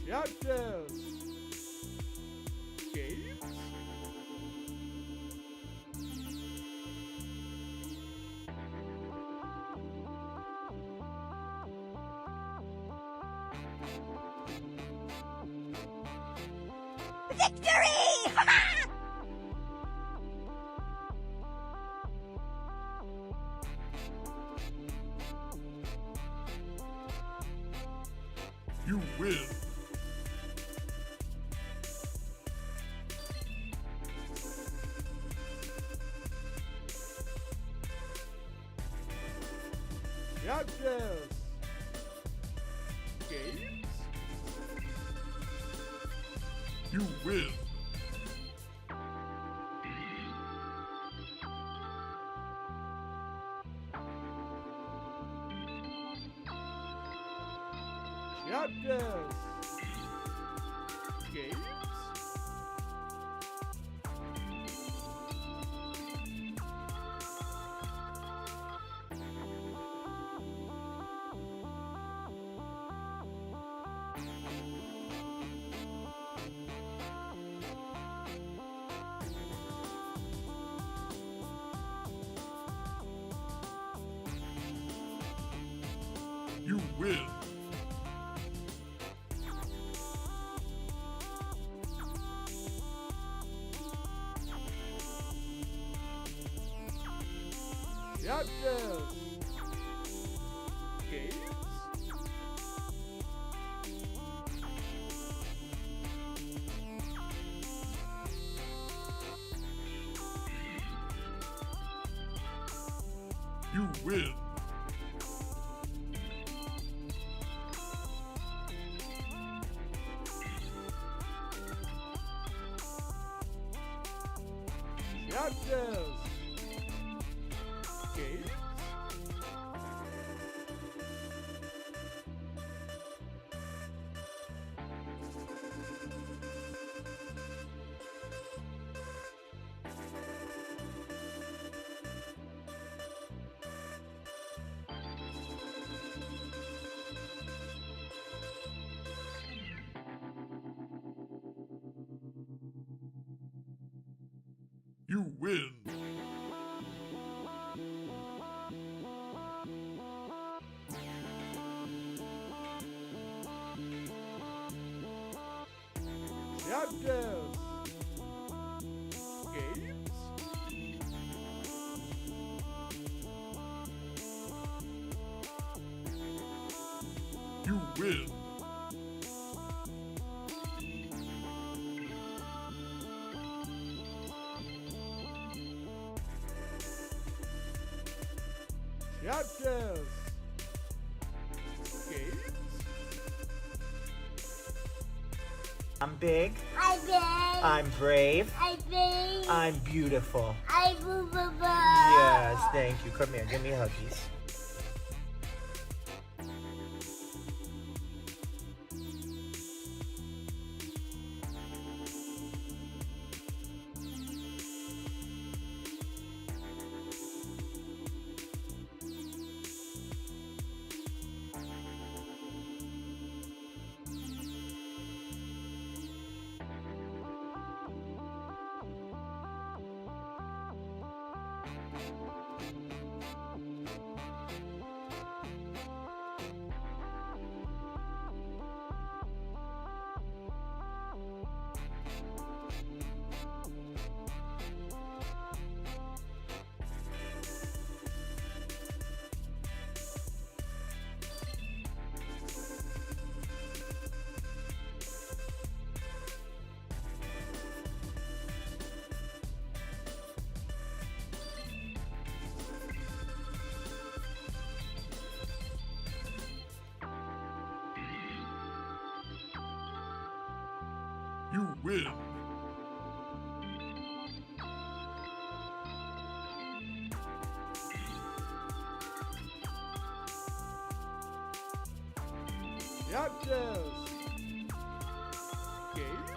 Judges. Games. Victory! You win. Judges. Games. You win. Judges. Games. You win. Judges. Games. You win. Judges. Games. You win. Judges. Games. You win. Judges. Games. I'm big. I big. I'm brave. I big. I'm beautiful. I boo boo boo. Yes, thank you. Come here, give me huggies. You win. Judges. Games.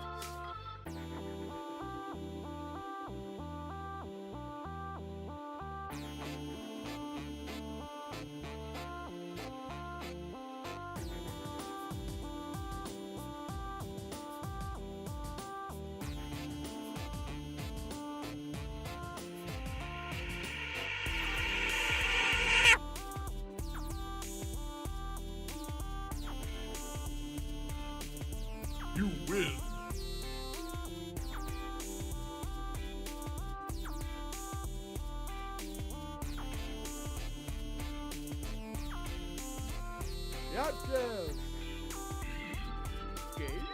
You win. Captures. Games.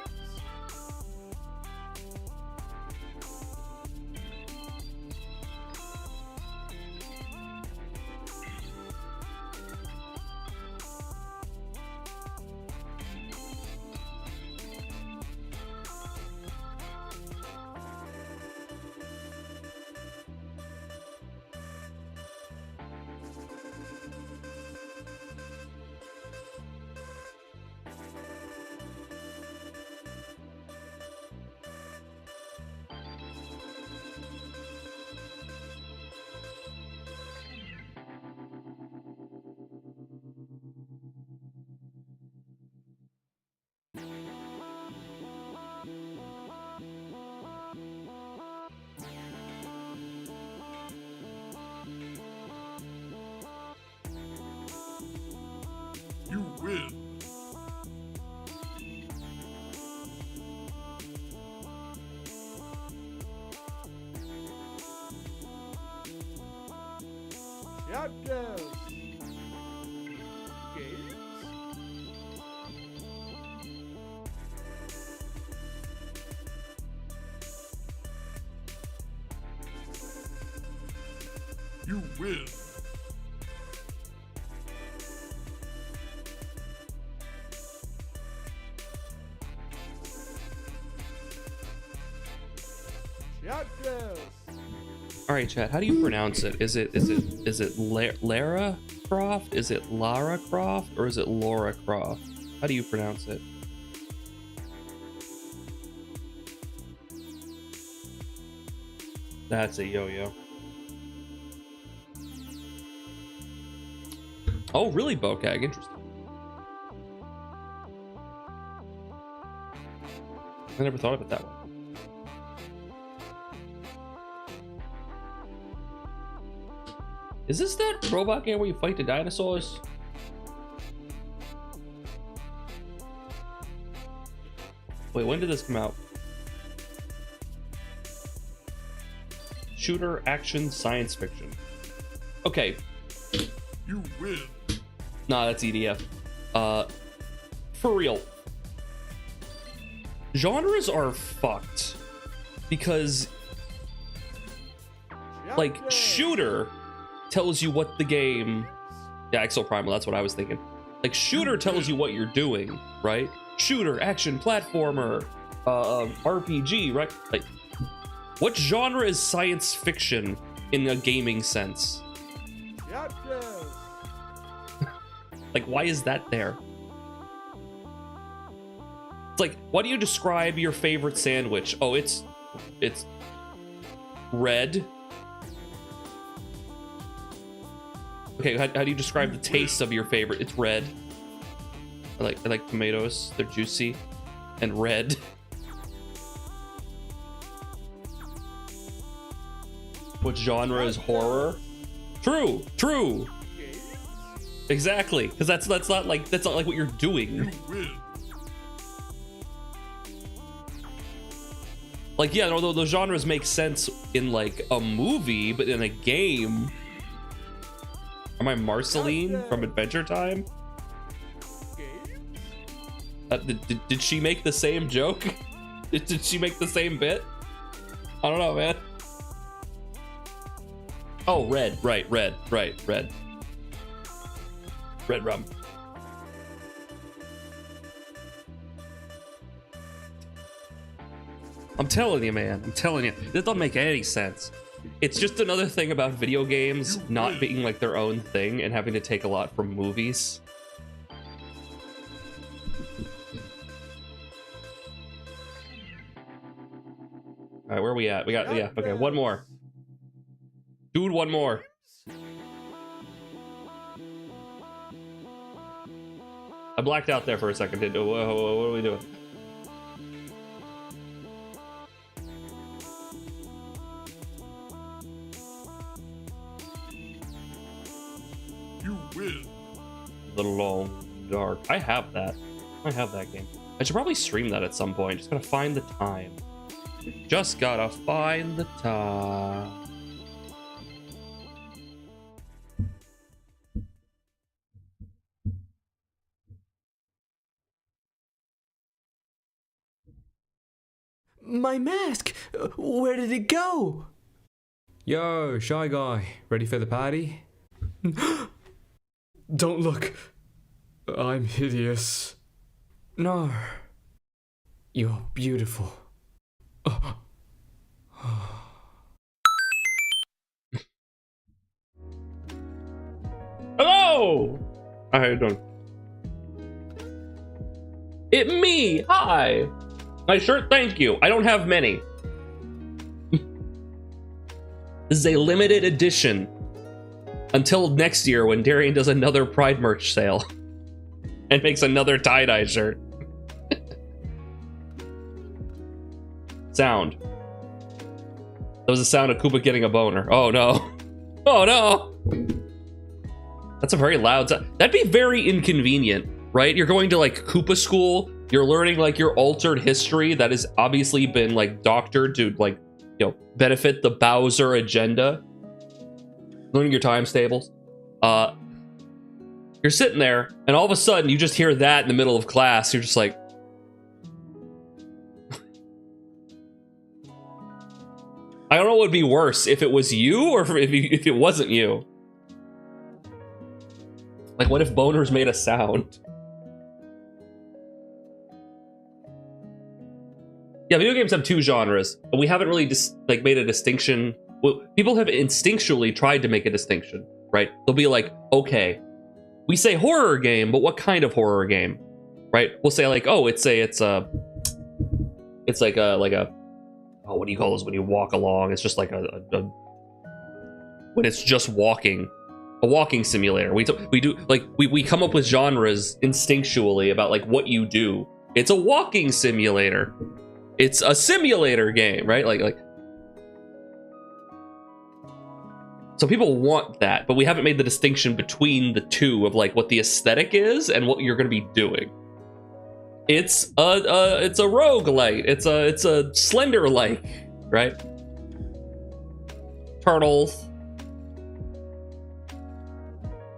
You win. Captures. Games. You win. Captures. All right, chat. How do you pronounce it? Is it Lara Croft? Is it Lara Croft or is it Laura Croft? How do you pronounce it? That's a yo-yo. Oh, really, Bokag? Interesting. I never thought of it that way. Is this that robot game where you fight the dinosaurs? Wait, when did this come out? Shooter, action, science fiction. Okay. You win. Nah, that's EDF. For real. Genres are fucked. Because, like, Captures. shooter tells you what the game... Yeah, Exoprimal, that's what I was thinking. Like, shooter tells you what you're doing, right? Shooter, action, platformer, RPG, right? Like, what genre is science fiction in a gaming sense? Captures. Like, why is that there? It's like, why do you describe your favorite sandwich? Oh, it's red. Okay, how do you describe the taste of your favorite? It's red. I like tomatoes. They're juicy and red. What genre is horror? True. Games. Exactly, because that's not like what you're doing. You win. Like, yeah, although those genres make sense in like a movie, but in a game. Am I Marceline from Adventure Time? Games. Did she make the same joke? Did she make the same bit? I don't know, man. Oh, red, right, red. Red rum. I'm telling you, man. I'm telling you. This doesn't make any sense. It's just another thing about video games not being like their own thing and having to take a lot from movies. All right, where are we at? We got, yeah, okay, one more. Dude, one more. I blacked out there for a second. What are we doing? You win. The Long Dark. I have that. I have that game. I should probably stream that at some point. Just gotta find the time. Just gotta find the time. My mask! Where did it go? Yo, Shy Guy, ready for the party? Don't look. I'm hideous. No. You're beautiful. Hello! How you doing? It me! Hi! My shirt, thank you. I don't have many. This is a limited edition. Until next year when Darian does another Pride merch sale. And makes another tie-dye shirt. Sound. That was the sound of Koopa getting a boner. Oh no. Oh no! That's a very loud sound. That'd be very inconvenient, right? You're going to like Koopa school. You're learning like your altered history that has obviously been like doctored to like, you know, benefit the Bowser agenda. Learning your times tables. You're sitting there and all of a sudden you just hear that in the middle of class. You're just like, I don't know what would be worse, if it was you or if it wasn't you. Like, what if boners made a sound? Yeah, video games have two genres, but we haven't really made a distinction. Well, people have instinctually tried to make a distinction, right? They'll be like, okay, we say horror game, but what kind of horror game, right? We'll say like, oh, it's like a, oh, what do you call this when you walk along? It's just like when it's just walking. A walking simulator. We do like we come up with genres instinctually about like what you do. It's a walking simulator. It's a simulator game, right? Like so people want that, but we haven't made the distinction between the two of like what the aesthetic is and what you're going to be doing. It's a roguelite. It's a Slender-like, right? Turtles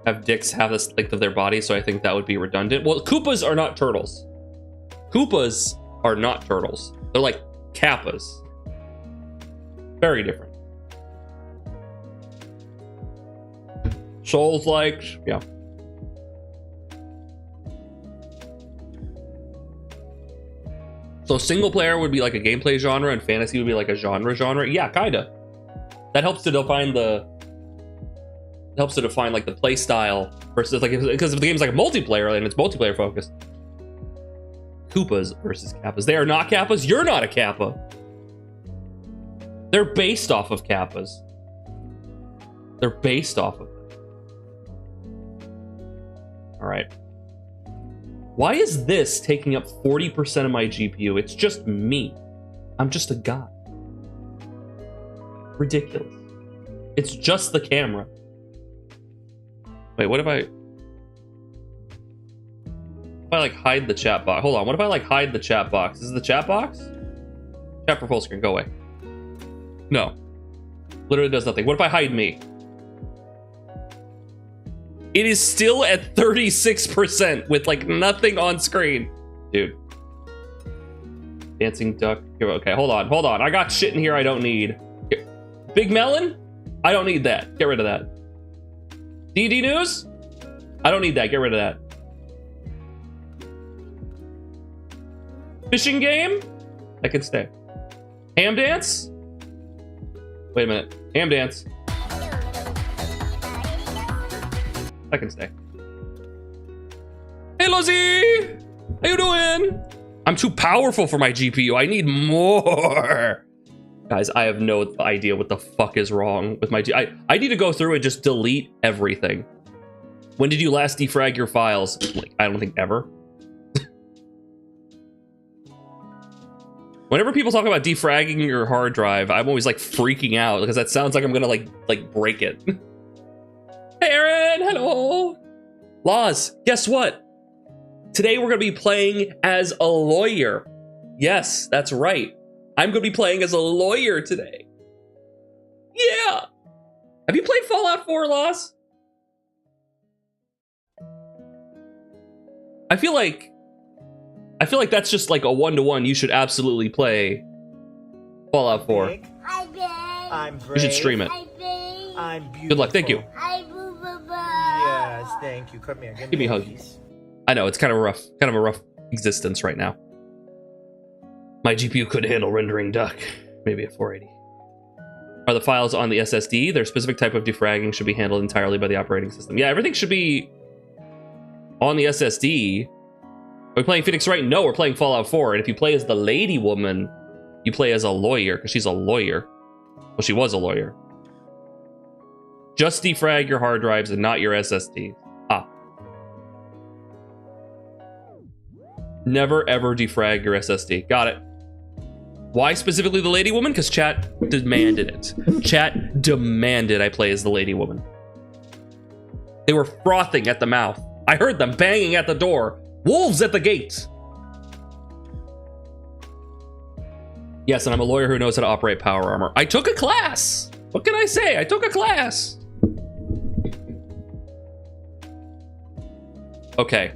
have dicks have this length of their body, so I think that would be redundant. Well, Koopas are not turtles. Koopas are not turtles. They're like Kappas. Very different. Souls-like, yeah. So single player would be like a gameplay genre and fantasy would be like a genre. Yeah, kinda. That helps to define like the play style versus like, because if the game's like a multiplayer and it's multiplayer focused. Koopas versus Kappas. They are not Kappas. You're not a Kappa. They're based off of Kappas. They're based off of it. All right. Why is this taking up 40% of my GPU? It's just me. I'm just a guy. Ridiculous. It's just the camera. Wait, what if I like hide the chat box? Hold on, what if I like hide the chat box? This is the chat box? Chat for full screen, go away. No. Literally does nothing. What if I hide me? It is still at 36% with like nothing on screen. Dude. Dancing duck. Okay, hold on. I got shit in here I don't need. Here. Big Melon? I don't need that. Get rid of that. DD News? I don't need that. Get rid of that. Fishing game? That can stay. Ham dance? Wait a minute. Ham dance. That can stay. Hey, Lozzie! How you doing? I'm too powerful for my GPU. I need more. Guys, I have no idea what the fuck is wrong with my I need to go through and just delete everything. When did you last defrag your files? Like, I don't think ever. Whenever people talk about defragging your hard drive, I'm always like freaking out because that sounds like I'm gonna like break it. Hey Aaron, hello. Laws, guess what? Today we're going to be playing as a lawyer. Yes, that's right. I'm going to be playing as a lawyer today. Yeah. Have you played Fallout 4, Loss? I feel like that's just like a one-to-one. You should absolutely play Fallout 4. Big, Hi, babe. I'm brave. You should stream it. Hi, babe. I'm beautiful. Good luck. Thank you. Hi, boo, boo, boo. Yes, thank you. Come here. Give me a hug. I know it's kind of a rough existence right now. My GPU could handle rendering duck, maybe at 480. Are the files on the SSD? Their specific type of defragging should be handled entirely by the operating system. Yeah, everything should be on the SSD. Are we playing Phoenix Wright? No, we're playing Fallout 4. And if you play as the lady woman, you play as a lawyer, because she's a lawyer. Well, she was a lawyer. Just defrag your hard drives and not your SSD. Ah. Never ever defrag your SSD. Got it. Why specifically the lady woman? Because chat demanded it. Chat demanded I play as the lady woman. They were frothing at the mouth. I heard them banging at the door. Wolves at the gate. Yes, and I'm a lawyer who knows how to operate power armor. I took a class. What can I say? I took a class. Okay.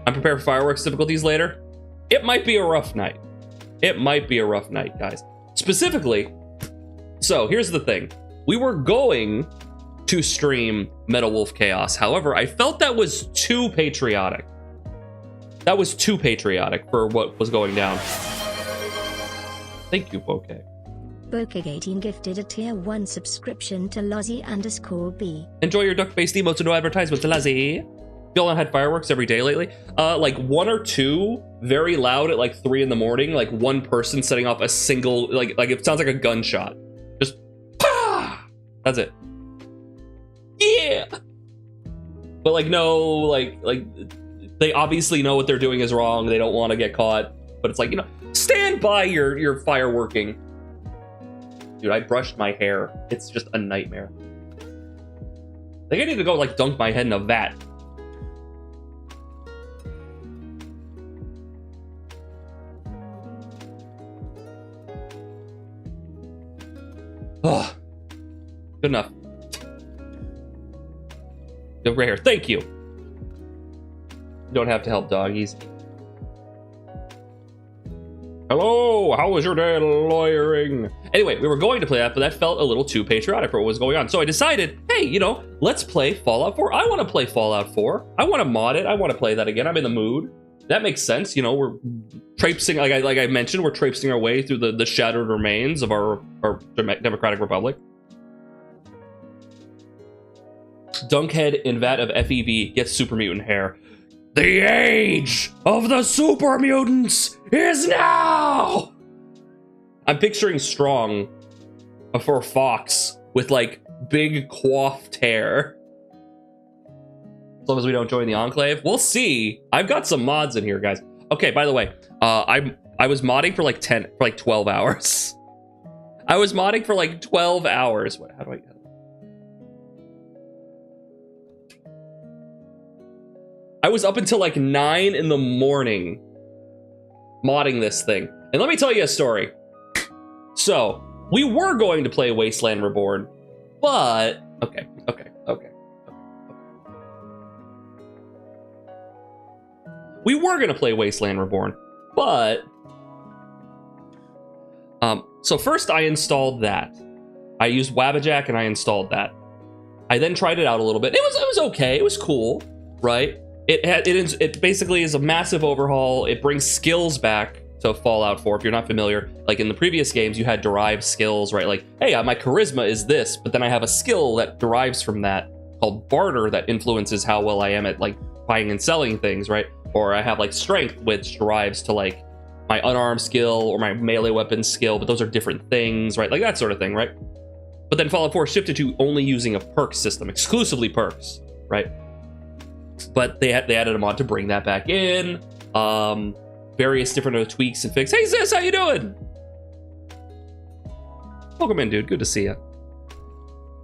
I'm prepared for fireworks difficulties later. It might be a rough night. It might be a rough night, guys. Specifically, so here's the thing. We were going to stream Metal Wolf Chaos. However, I felt that was too patriotic. That was too patriotic for what was going down. Thank you, Bokeh. Bokeh18 gifted a tier 1 subscription to Lozzie_B. Enjoy your duck-based emotes and no advertisements, Lazzy. Y'all had fireworks every day lately? Like 1 or 2, very loud at like 3 in the morning, like one person setting off a single, like it sounds like a gunshot. Just, ah! That's it. Yeah! But like, no, like they obviously know what they're doing is wrong. They don't want to get caught. But it's like, you know, stand by your fireworking. Dude, I brushed my hair. It's just a nightmare. I think I need to go like dunk my head in a vat. Oh, good enough. The rare, thank you. You don't have to help doggies. Hello, how was your day lawyering? Anyway, we were going to play that, but that felt a little too patriotic for what was going on. So I decided, hey, you know, let's play Fallout 4. I want to play Fallout 4. I want to mod it. I want to play that again. I'm in the mood. That makes sense. You know, we're traipsing, like I mentioned, we're traipsing our way through the shattered remains of our Democratic Republic. Dunkhead in vat of FEV gets super mutant hair. The age of the super mutants is now! I'm picturing Strong for Fox with like big coiffed hair. As long as we don't join the Enclave. We'll see. I've got some mods in here, guys. Okay, by the way, I was modding for like 12 hours. I was modding for like 12 hours. How do I get it? I was up until like 9 in the morning modding this thing. And let me tell you a story. So, we were going to play Wasteland Reborn, but... Okay. We were going to play Wasteland Reborn, but... So first I installed that. I used Wabbajack and I installed that. I then tried it out a little bit. It was okay. It was cool, right? It basically is a massive overhaul. It brings skills back to Fallout 4. If you're not familiar, like in the previous games, you had derived skills, right? Like, hey, my charisma is this, but then I have a skill that derives from that called barter that influences how well I am at like buying and selling things, right? Or I have like strength, which derives to like my unarmed skill or my melee weapon skill, but those are different things, right? Like that sort of thing, right? But then Fallout 4 shifted to only using a perk system, exclusively perks, right? But they added a mod to bring that back in. Various different tweaks and fixes. Hey sis, how you doing? Welcome in, dude. Good to see you.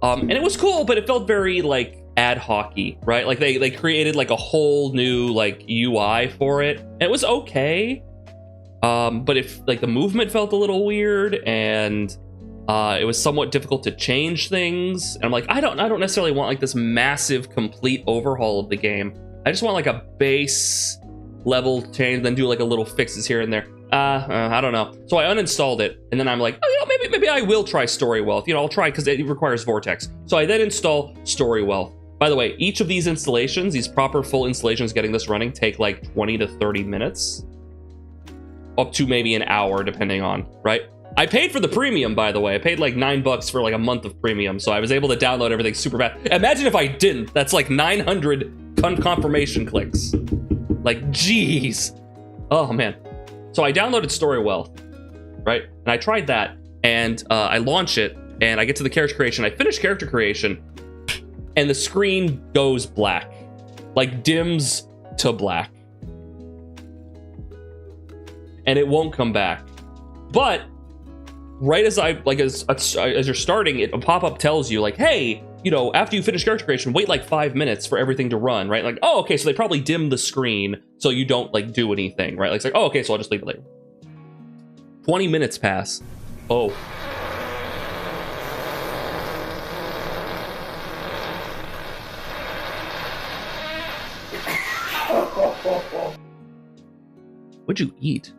And it was cool, but it felt very like ad hoc-y, right? Like they created like a whole new like UI for it. And it was okay. But if like the movement felt a little weird, and it was somewhat difficult to change things. And I'm like, I don't necessarily want like this massive complete overhaul of the game. I just want like a base level change, then do like a little fixes here and there. I don't know. So I uninstalled it, and then I'm like, oh, you know, maybe I will try Story Wealth. You know, I'll try because it requires Vortex. So I then install Story Wealth. By the way, each of these installations, these proper full installations, getting this running, take like 20 to 30 minutes, up to maybe an hour, depending on, right? I paid for the premium, by the way. I paid like $9 for like a month of premium, so I was able to download everything super fast. Imagine if I didn't. That's like 900 confirmation clicks. Like, geez. Oh man. So I downloaded Story Wealth, right? And I tried that, and I launch it, and I get to the character creation. I finish character creation, and the screen goes black, like dims to black, and it won't come back. But right as as you're starting, a pop-up tells you like, hey, you know, after you finish character creation, wait like 5 minutes for everything to run, right? Like, oh, okay, so they probably dimmed the screen so you don't like do anything, right? Like, it's like, oh, okay, so I'll just leave it later. 20 minutes pass. Oh. What'd you eat?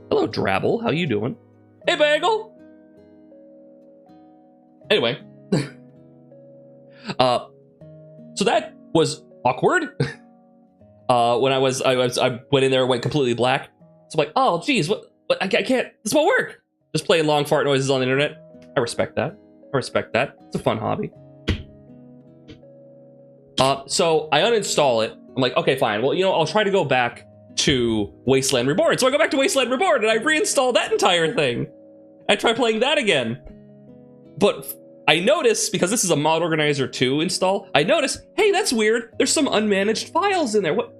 Hello, Drabble. How you doing? Hey, Bagel. Anyway. So that was awkward. When I went in there and went completely black. So I'm like, oh, geez, what I can't, this won't work. Just playing long fart noises on the internet. I respect that. It's a fun hobby. So I uninstall it. I'm like, okay, fine. Well, you know, I'll try to go back to Wasteland Reborn. So I go back to Wasteland Reborn and I reinstall that entire thing. I try playing that again. But I notice, because this is a Mod Organizer 2 install, I notice, hey, that's weird. There's some unmanaged files in there. What?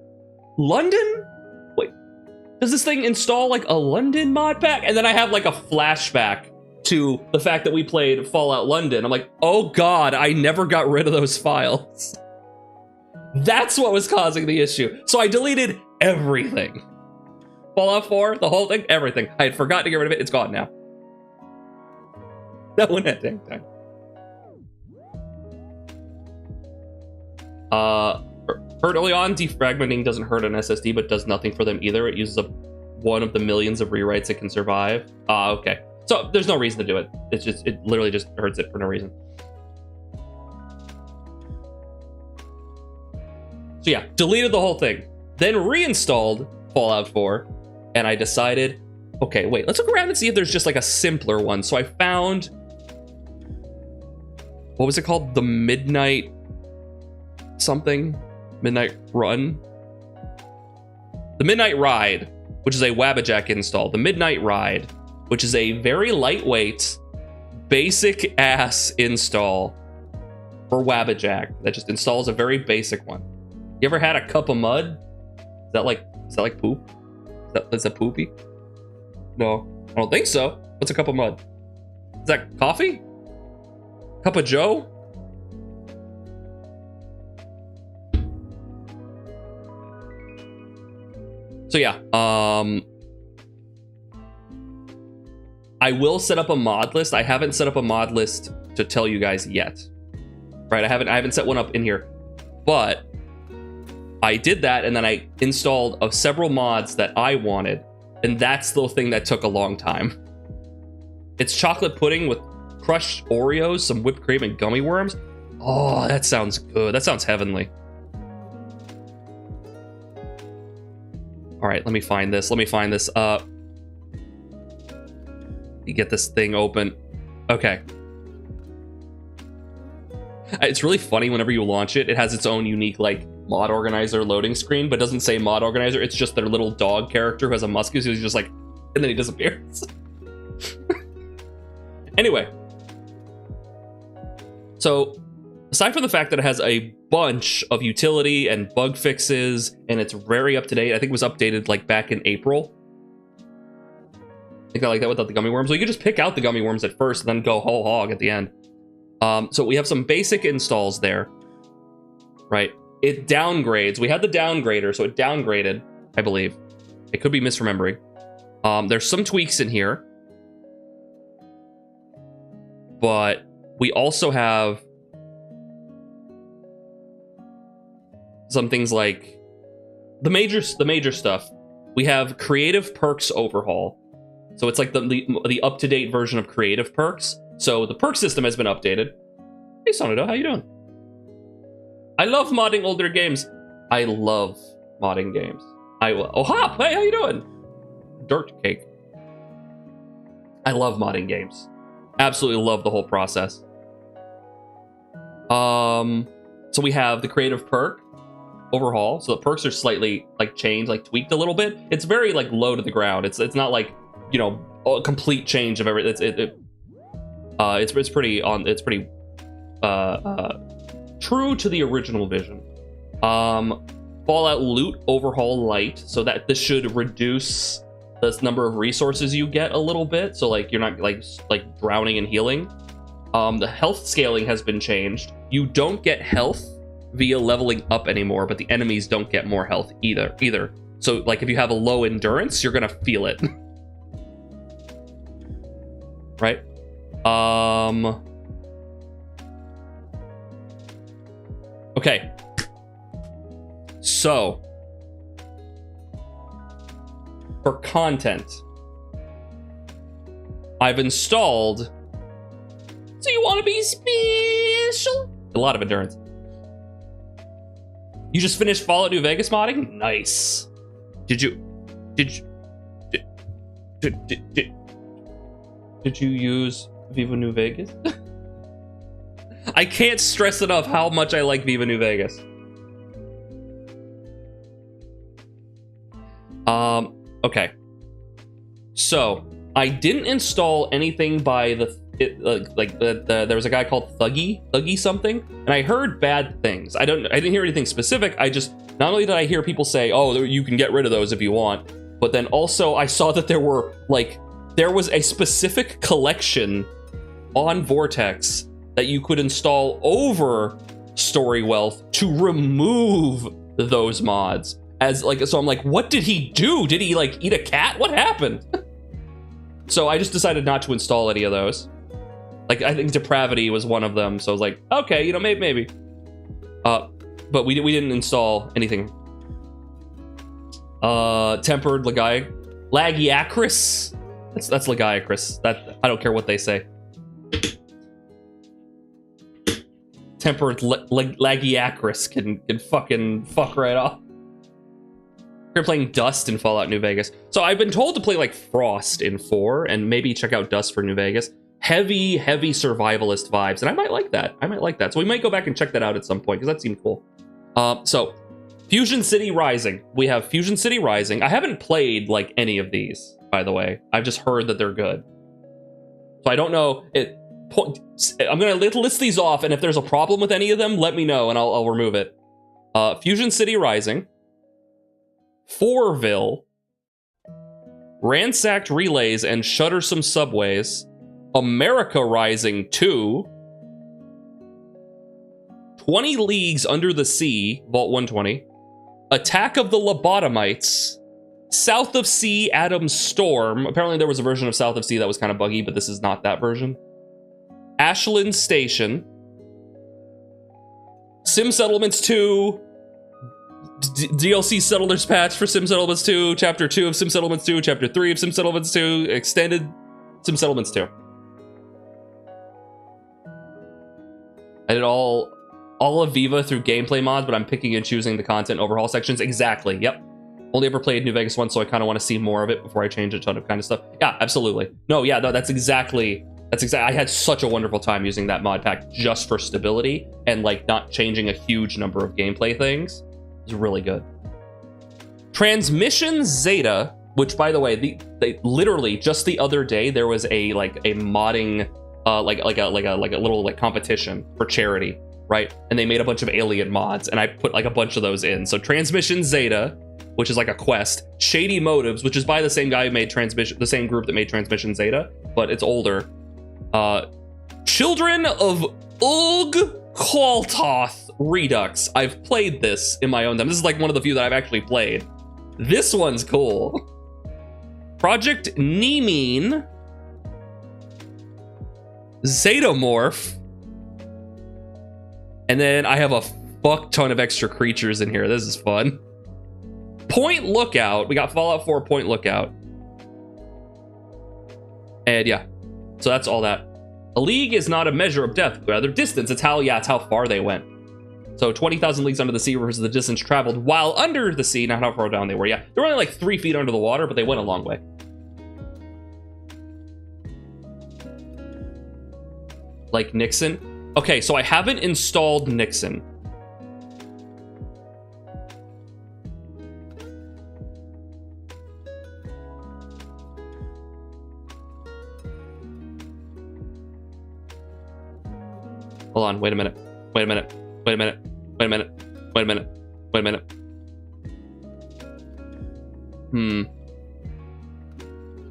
London? Wait, does this thing install like a London mod pack? And then I have like a flashback to the fact that we played Fallout London. I'm like, oh God, I never got rid of those files. That's what was causing the issue. So I deleted everything. Fallout 4, the whole thing, everything. I had forgotten to get rid of it. It's gone now. That one had dang time. Heard early on, defragmenting doesn't hurt an SSD, but does nothing for them either. It uses up one of the millions of rewrites it can survive. Okay. So there's no reason to do it. It literally just hurts it for no reason. So yeah, deleted the whole thing. Then reinstalled Fallout 4, and I decided, okay, wait, let's look around and see if there's just like a simpler one. So I found, what was it called? The Midnight something? Midnight Run? The Midnight Ride, which is a Wabbajack install. The Midnight Ride, which is a very lightweight, basic ass install for Wabbajack that just installs a very basic one. You ever had a cup of mud? Is that like poop? Is that poopy? No, I don't think so. What's a cup of mud? Is that coffee? Cup of Joe? So yeah, I will set up a mod list. I haven't set up a mod list to tell you guys yet. Right, I haven't set one up in here. But I did that, and then I installed several mods that I wanted, and that's the thing that took a long time. It's chocolate pudding with crushed Oreos, some whipped cream, and gummy worms. Oh, that sounds good. That sounds heavenly. All right, let me find this. You get this thing open. Okay. It's really funny whenever you launch it. It has its own unique, like, Mod Organizer loading screen, but doesn't say Mod Organizer. It's just their little dog character who has a muskie, so he's just like, and then he disappears. Anyway. So, aside from the fact that it has a bunch of utility and bug fixes, and it's very up to date. I think it was updated like back in April. I think I like that without the gummy worms. So you could just pick out the gummy worms at first and then go whole hog at the end. So we have some basic installs there, right? It downgrades. We had the downgrader, so it downgraded, I believe. I could be misremembering. There's some tweaks in here, but we also have some things like the major stuff. We have creative perks overhaul. So it's like the up-to-date version of creative perks. So the perk system has been updated. Hey Sonado, how you doing? I love modding older games. I love modding games. Oh, Hop, hey, how you doing? Dirt cake. I love modding games. Absolutely love the whole process. So we have the creative perk overhaul. So the perks are slightly like changed, like tweaked a little bit. It's very like low to the ground. It's not like, you know, a complete change of everything. It's pretty true to the original vision. Fallout loot overhaul light, so that this should reduce the number of resources you get a little bit, so like you're not like drowning and healing. The health scaling has been changed. You don't get health via leveling up anymore, but the enemies don't get more health either. So like if you have a low endurance, you're gonna feel it. Right? Okay. So, for content, I've installed So You Want to Be Special? A lot of endurance. You just finished Fallout New Vegas modding? Nice. Did you use Viva New Vegas? I can't stress enough how much I like Viva New Vegas. Okay. So, I didn't install anything by there was a guy called Thuggy something, and I heard bad things. I didn't hear anything specific. Not only did I hear people say, oh, you can get rid of those if you want, but then also I saw that there was a specific collection on Vortex that you could install over Story Wealth to remove those mods. So I'm like, what did he do? Did he like eat a cat? What happened? So I just decided not to install any of those. Like, I think Depravity was one of them. So I was like, okay, maybe. But we didn't install anything. Tempered Lagiacris. That's Lagiacris. That I don't care what they say. Tempered Lagiacris can fucking fuck right off. We're playing Dust in Fallout New Vegas. So I've been told to play like Frost in 4 and maybe check out Dust for New Vegas. Heavy survivalist vibes, and I might like that. So we might go back and check that out at some point because that seemed cool. So Fusion City Rising. We have Fusion City Rising. I haven't played like any of these, by the way. I've just heard that they're good. So I don't know. I'm gonna list these off, and if there's a problem with any of them, let me know and I'll remove it. Fusion City Rising, Fourville, Ransacked Relays and Shuttersome Subways, America Rising 2, 20 Leagues Under the Sea, Vault 120, Attack of the Lobotomites, South of Sea Adam's Storm. Apparently there was a version of South of Sea that was kind of buggy, but this is not that version. Ashland Station, Sim Settlements 2, DLC Settlers patch for Sim Settlements 2, Chapter 2 of Sim Settlements 2, Chapter 3 of Sim Settlements 2, Extended Sim Settlements 2. I did all of Viva through gameplay mods, but I'm picking and choosing the content overhaul sections. Exactly, yep. Only ever played New Vegas once, so I kind of want to see more of it before I change a ton of kind of stuff. Yeah, absolutely. No, that's exactly. I had such a wonderful time using that mod pack just for stability and like not changing a huge number of gameplay things. It was really good. Transmission Zeta, which by the way, they literally just the other day there was a modding like a little competition for charity, right? And they made a bunch of alien mods, and I put like a bunch of those in. So Transmission Zeta, which is like a quest, Shady Motives, which is by the same guy who made the same group that made Transmission Zeta, but it's older. Children of Ugh Qualtoth Redux. I've played this in my own time. This is like one of the few that I've actually played. This one's cool. Project Nemine. Zetomorph. And then I have a fuck ton of extra creatures in here. This is fun. Point Lookout. We got Fallout 4 Point Lookout. And yeah, so that's all that. A league is not a measure of depth, but rather distance. It's how far they went. So 20,000 leagues under the sea versus the distance traveled while under the sea, not how far down they were. Yeah, they were only like 3 feet under the water, but they went a long way. Like Nixon. Okay, so I haven't installed Nixon. Hold on, wait a minute. Wait a minute. Wait a minute. Wait a minute. Wait a minute. Wait a minute.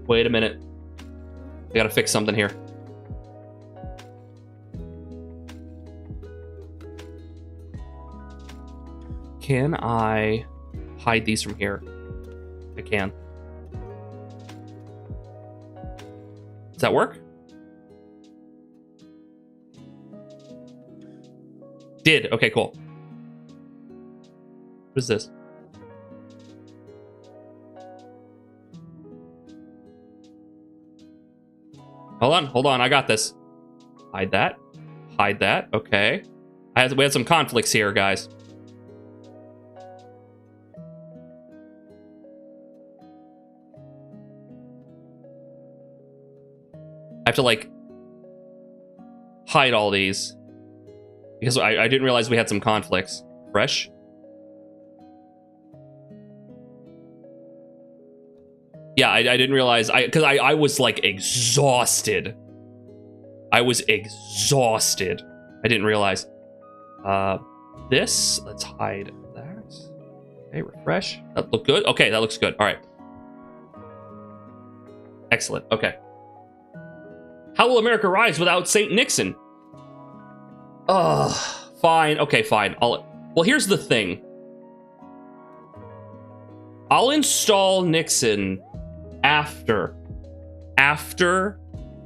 Wait a minute. I gotta fix something here. Can I hide these from here? I can. Does that work? Did. Okay, cool. What is this? Hold on. I got this. Hide that. Hide that. Okay. We had some conflicts here, guys. I have to, like, hide all these. Because I didn't realize we had some conflicts. Fresh? Yeah, I didn't realize, because I was, like, exhausted. I was exhausted. I didn't realize. This, let's hide that. Okay, refresh. That look good? Okay, that looks good. All right. Excellent, okay. How will America rise without St. Nixon? Ugh, fine. Okay, fine. Well, here's the thing. I'll install Nixon after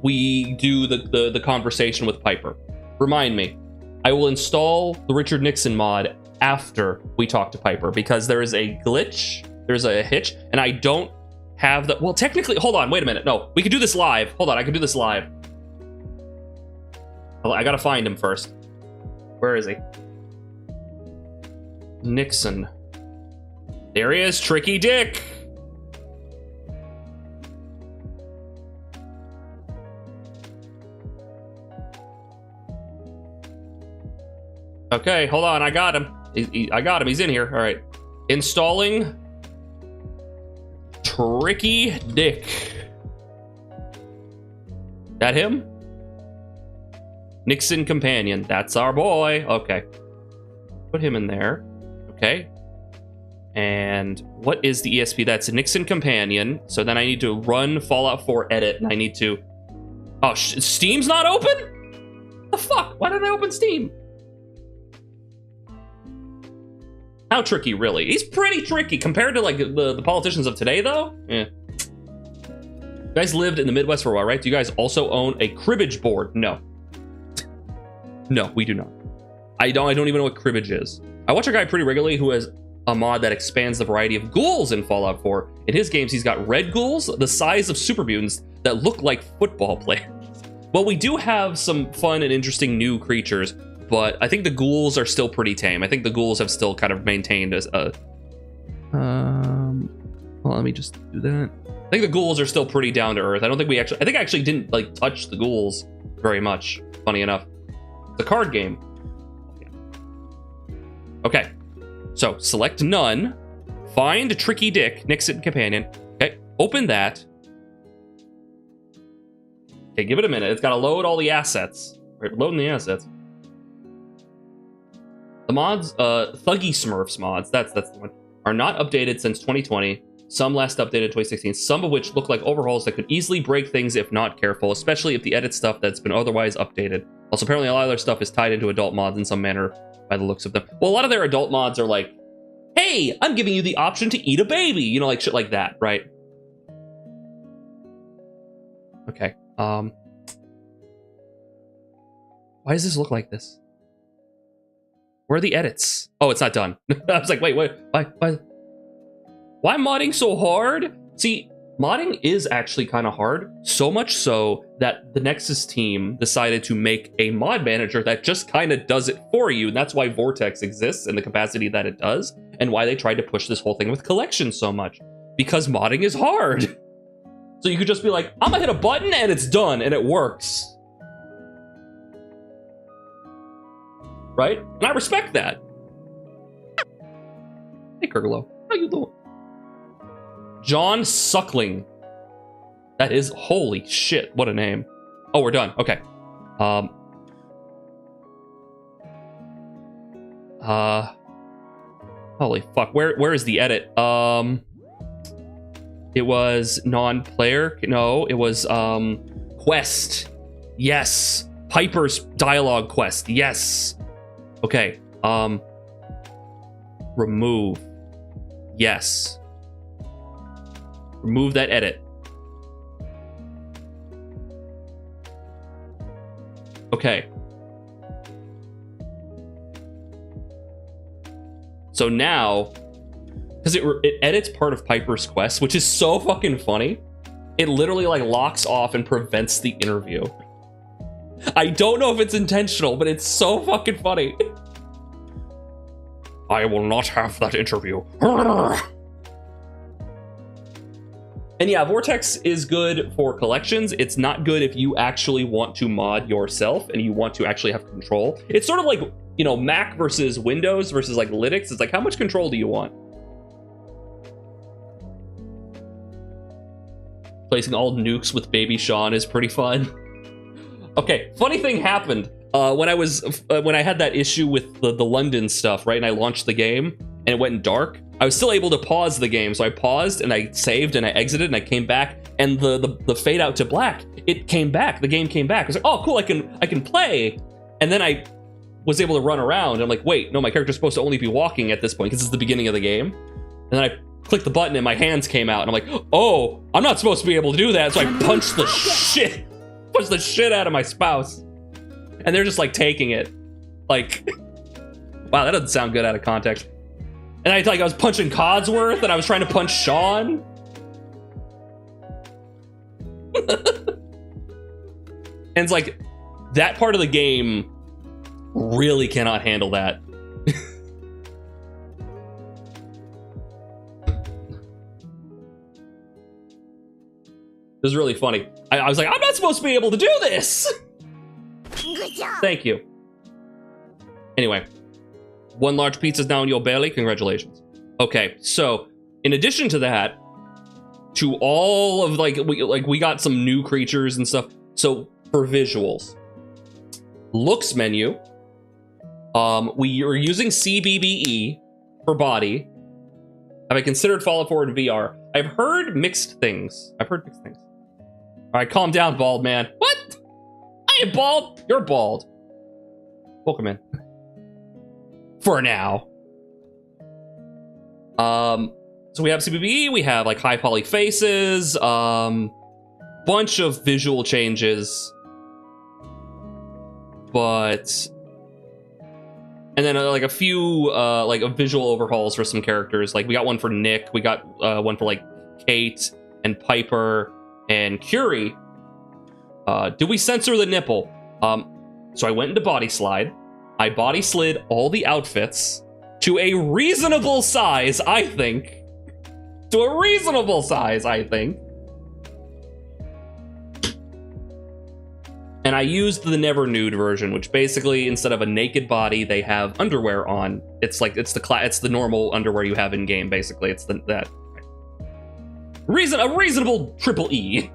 we do the conversation with Piper. Remind me. I will install the Richard Nixon mod after we talk to Piper because there is a glitch. There's a hitch, and I don't have the... Well, technically... Hold on. Wait a minute. No, we can do this live. Hold on. I can do this live. I gotta find him first. Where is he? Nixon. There he is, Tricky Dick. Okay, hold on, I got him. I got him, he's in here. All right. Installing Tricky Dick. That him? Nixon Companion. That's our boy. Okay. Put him in there. Okay. And what is the ESP? That's a Nixon Companion. So then I need to run Fallout 4 edit, and I need to... Oh, Steam's not open? What the fuck? Why did I open Steam? How tricky, really? He's pretty tricky compared to, like, the politicians of today, though. Yeah. You guys lived in the Midwest for a while, right? Do you guys also own a cribbage board? No. No, we do not. I don't even know what cribbage is. I watch a guy pretty regularly who has a mod that expands the variety of ghouls in Fallout 4. In his games, he's got red ghouls the size of super mutants that look like football players. Well, we do have some fun and interesting new creatures, but I think the ghouls are still pretty tame. I think the ghouls have still kind of maintained as a... Well, let me just do that. I think the ghouls are still pretty down to earth. I think I actually didn't, like, touch the ghouls very much, funny enough. The card game. Okay, so select none, find Tricky Dick, Nixon Companion. Okay, open that. Okay, give it a minute. It's got to load all the assets. Right, loading the assets. The mods, Thuggy Smurfs mods, that's the one, are not updated since 2020. Some last updated 2016, some of which look like overhauls that could easily break things if not careful, especially if the edit stuff that's been otherwise updated. Also, apparently a lot of their stuff is tied into adult mods in some manner by the looks of them. Well, a lot of their adult mods are like, hey, I'm giving you the option to eat a baby. You know, like shit like that, right? Okay. Why does this look like this? Where are the edits? Oh, it's not done. I was like, wait, why modding so hard? See, modding is actually kind of hard, so much so that the Nexus team decided to make a mod manager that just kind of does it for you, and that's why Vortex exists in the capacity that it does, and why they tried to push this whole thing with collections so much, because modding is hard. So you could just be like, I'm gonna hit a button and it's done, and it works. Right? And I respect that. Hey, Kurgalo, how you doing? John Suckling. That is, holy shit, what a name. Oh, we're done. Okay. Holy fuck. Where is the edit? It was non-player. No, it was quest. Yes. Piper's dialogue quest. Yes. Okay. Remove. Yes. Remove that edit. Okay. So now, because it edits part of Piper's quest, which is so fucking funny, it literally like locks off and prevents the interview. I don't know if it's intentional, but it's so fucking funny. I will not have that interview. And yeah, Vortex is good for collections. It's not good if you actually want to mod yourself and you want to actually have control. It's sort of like, you know, Mac versus Windows versus like Linux. It's like, how much control do you want? Placing all nukes with Baby Sean is pretty fun. Okay, funny thing happened when I had that issue with the London stuff, right? And I launched the game and it went dark. I was still able to pause the game, so I paused and I saved and I exited and I came back, and the fade out to black, it came back. The game came back. I was like, oh cool, I can play. And then I was able to run around. And I'm like, wait, no, my character's supposed to only be walking at this point because it's the beginning of the game. And then I clicked the button and my hands came out, and I'm like, oh, I'm not supposed to be able to do that. So I punched the shit out of my spouse, and they're just like taking it, like, wow, that doesn't sound good out of context. And I was punching Codsworth, and I was trying to punch Sean. And it's like, that part of the game really cannot handle that. It was really funny. I was like, I'm not supposed to be able to do this. Good job. Thank you. Anyway, 1 large pizza is now in your belly. Congratulations. Okay, so in addition to that, to all of we got some new creatures and stuff. So for visuals, looks menu, we are using CBBE for body. Have I considered Fallout 4 in VR? I've heard mixed things. All right, calm down, bald man. What? I ain't bald. You're bald. Welcome in. For now. So we have CBBE, we have like high poly faces, bunch of visual changes, but, and then like a few like visual overhauls for some characters. Like we got one for Nick, we got one for like Kate and Piper and Curie. Did we censor the nipple? So I went into Body Slide. I body slid all the outfits to a reasonable size, I think. To a reasonable size, I think. And I used the Never Nude version, which basically, instead of a naked body, they have underwear on. It's like, it's the normal underwear you have in game, basically. It's a reasonable triple E.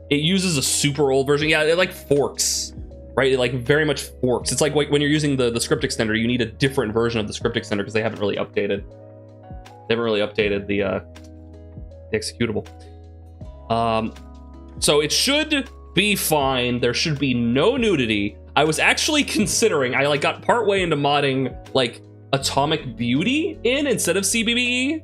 It uses a super old version. Yeah, it like forks, right? It like very much forks. It's like when you're using the script extender, you need a different version of the script extender because they haven't really updated. They haven't really updated the executable. So it should be fine. There should be no nudity. I was actually considering, I like got partway into modding like Atomic Beauty in instead of CBBE.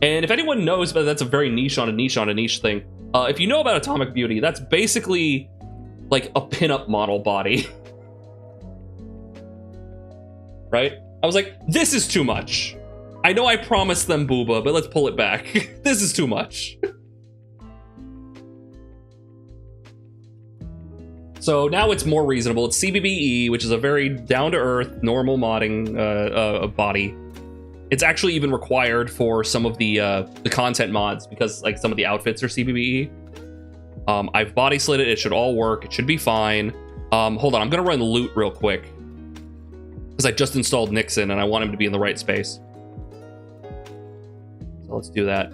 And if anyone knows, but that's a very niche on a niche on a niche thing. If you know about Atomic Beauty, that's basically like a pinup model body. Right? I was like, this is too much. I know I promised them booba, but let's pull it back. This is too much. So now it's more reasonable. It's CBBE, which is a very down-to-earth, normal modding body. It's actually even required for some of the content mods because like some of the outfits are CBBE. I've body slid it. It should all work. It should be fine. Hold on, I'm gonna run loot real quick because I just installed Nixon and I want him to be in the right space. So let's do that.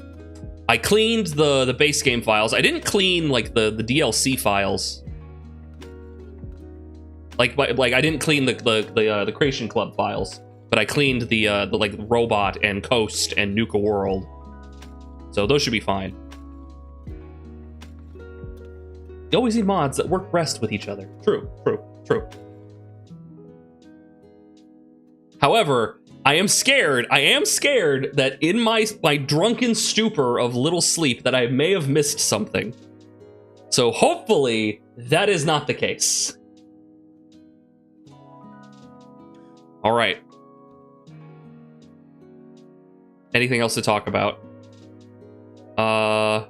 I cleaned the base game files. I didn't clean like the DLC files. Like I didn't clean the Creation Club files, but I cleaned the like Robot and Coast and Nuka World. So those should be fine. You always need mods that work best with each other. True. However, I am scared that in my drunken stupor of little sleep that I may have missed something. So hopefully that is not the case. All right. Anything else to talk about? Not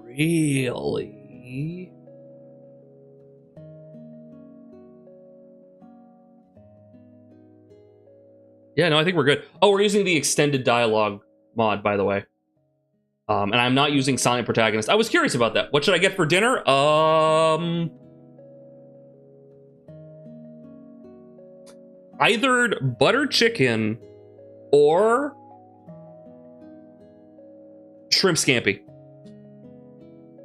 really. Yeah, no, I think we're good. Oh, we're using the extended dialogue mod, by the way. And I'm not using silent protagonist. I was curious about that. What should I get for dinner? Either butter chicken or shrimp scampi.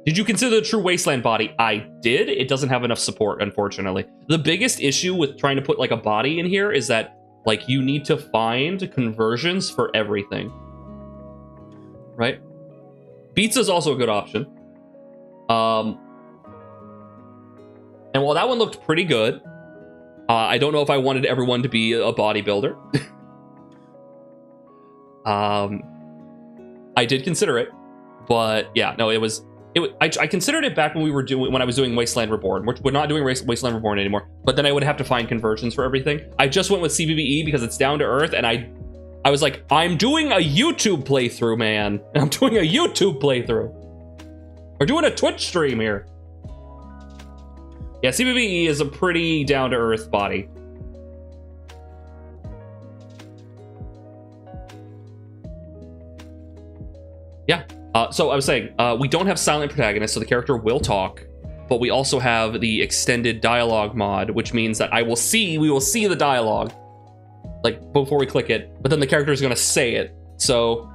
Did you consider the true wasteland body? I did. It doesn't have enough support, unfortunately. The biggest issue with trying to put like a body in here is that like you need to find conversions for everything. Right? Pizza is also a good option. And while that one looked pretty good, I don't know if I wanted everyone to be a bodybuilder. I did consider it, but yeah, no, I considered it back when I was doing Wasteland Reborn. We're not doing Wasteland Reborn anymore, but then I would have to find conversions for everything. I just went with CBBE because it's down to earth, and I was like, I'm doing a YouTube playthrough, man. I'm doing a YouTube playthrough. We're doing a Twitch stream here. Yeah, CBBE is a pretty down-to-earth body. Yeah, so I was saying, we don't have silent protagonists, so the character will talk, but we also have the extended dialogue mod, which means that we will see the dialogue, like, before we click it, but then the character is gonna say it, so...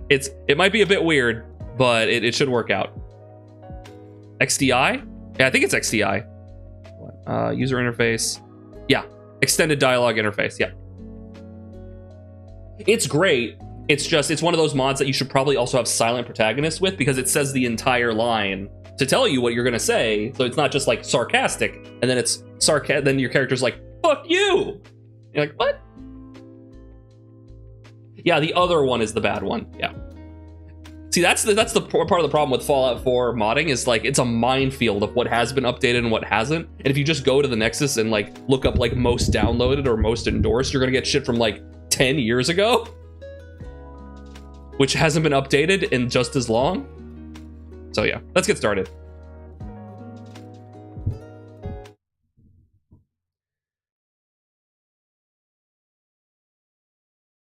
It might be a bit weird, but it should work out. XDI? Yeah, I think it's XDI. User interface. Yeah, extended dialogue interface, yeah. It's great. It's one of those mods that you should probably also have silent protagonists with because it says the entire line to tell you what you're gonna say. So it's not just like sarcastic, and then it's then your character's like, fuck you! You're like, what? Yeah, the other one is the bad one, yeah. See, that's the part of the problem with Fallout 4 modding is like it's a minefield of what has been updated and what hasn't. And if you just go to the Nexus and like look up like most downloaded or most endorsed, you're gonna get shit from like 10 years ago, which hasn't been updated in just as long. So yeah, let's get started.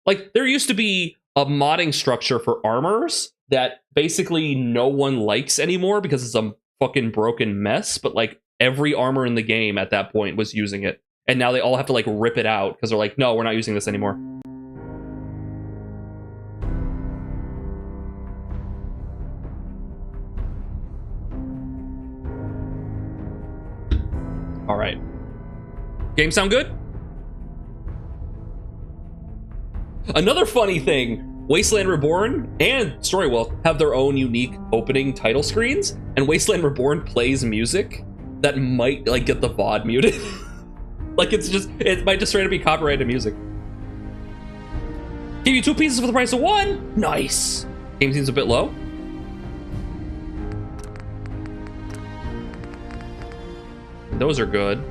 Like there used to be a modding structure for armors that basically no one likes anymore because it's a fucking broken mess, but like every armor in the game at that point was using it. And now they all have to like rip it out because they're like, no, we're not using this anymore. All right. Game sound good? Another funny thing, Wasteland Reborn and Storywell have their own unique opening title screens, and Wasteland Reborn plays music that might like get the VOD muted. Like it might just straight up be copyrighted music. Give you 2 pieces for the price of 1. Nice. Game seems a bit low. Those are good.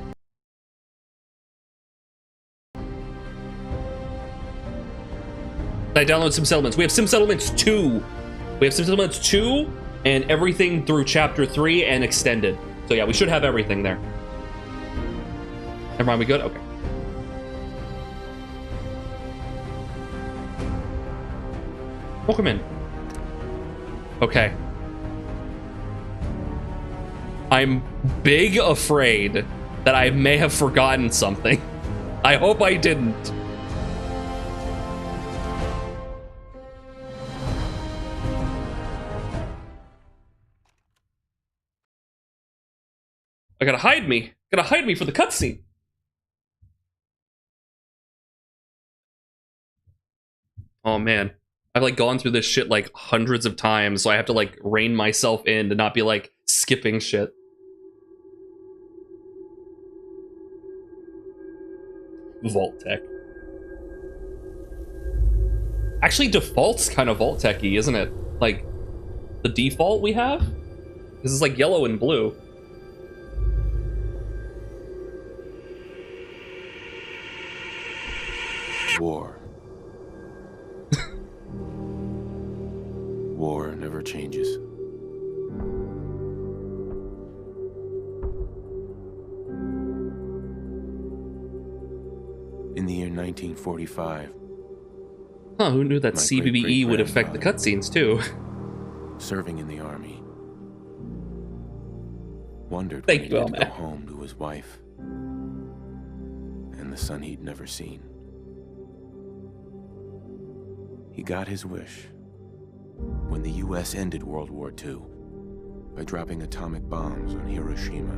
I download Sim Settlements. We have Sim Settlements 2. We have Sim Settlements 2 and everything through Chapter 3 and Extended. So yeah, we should have everything there. Never mind, we good? Okay. Welcome in. Okay. I'm big afraid that I may have forgotten something. I hope I didn't. I gotta hide me. Gotta hide me for the cutscene. Oh man. I've like gone through this shit like hundreds of times, so I have to like rein myself in to not be like skipping shit. Vault Tech. Actually, default's kind of Vault Tech-y, isn't it? Like, the default we have? This is like yellow and blue. War. War never changes. In the year 1945, Huh, who knew that My CBBE would affect the great-great-grandfather. cutscenes too? serving in the army, wondered Thank when you, he'd get to go Elmer. home to his wife and the son he'd never seen. He got his wish when the U.S. ended World War II by dropping atomic bombs on Hiroshima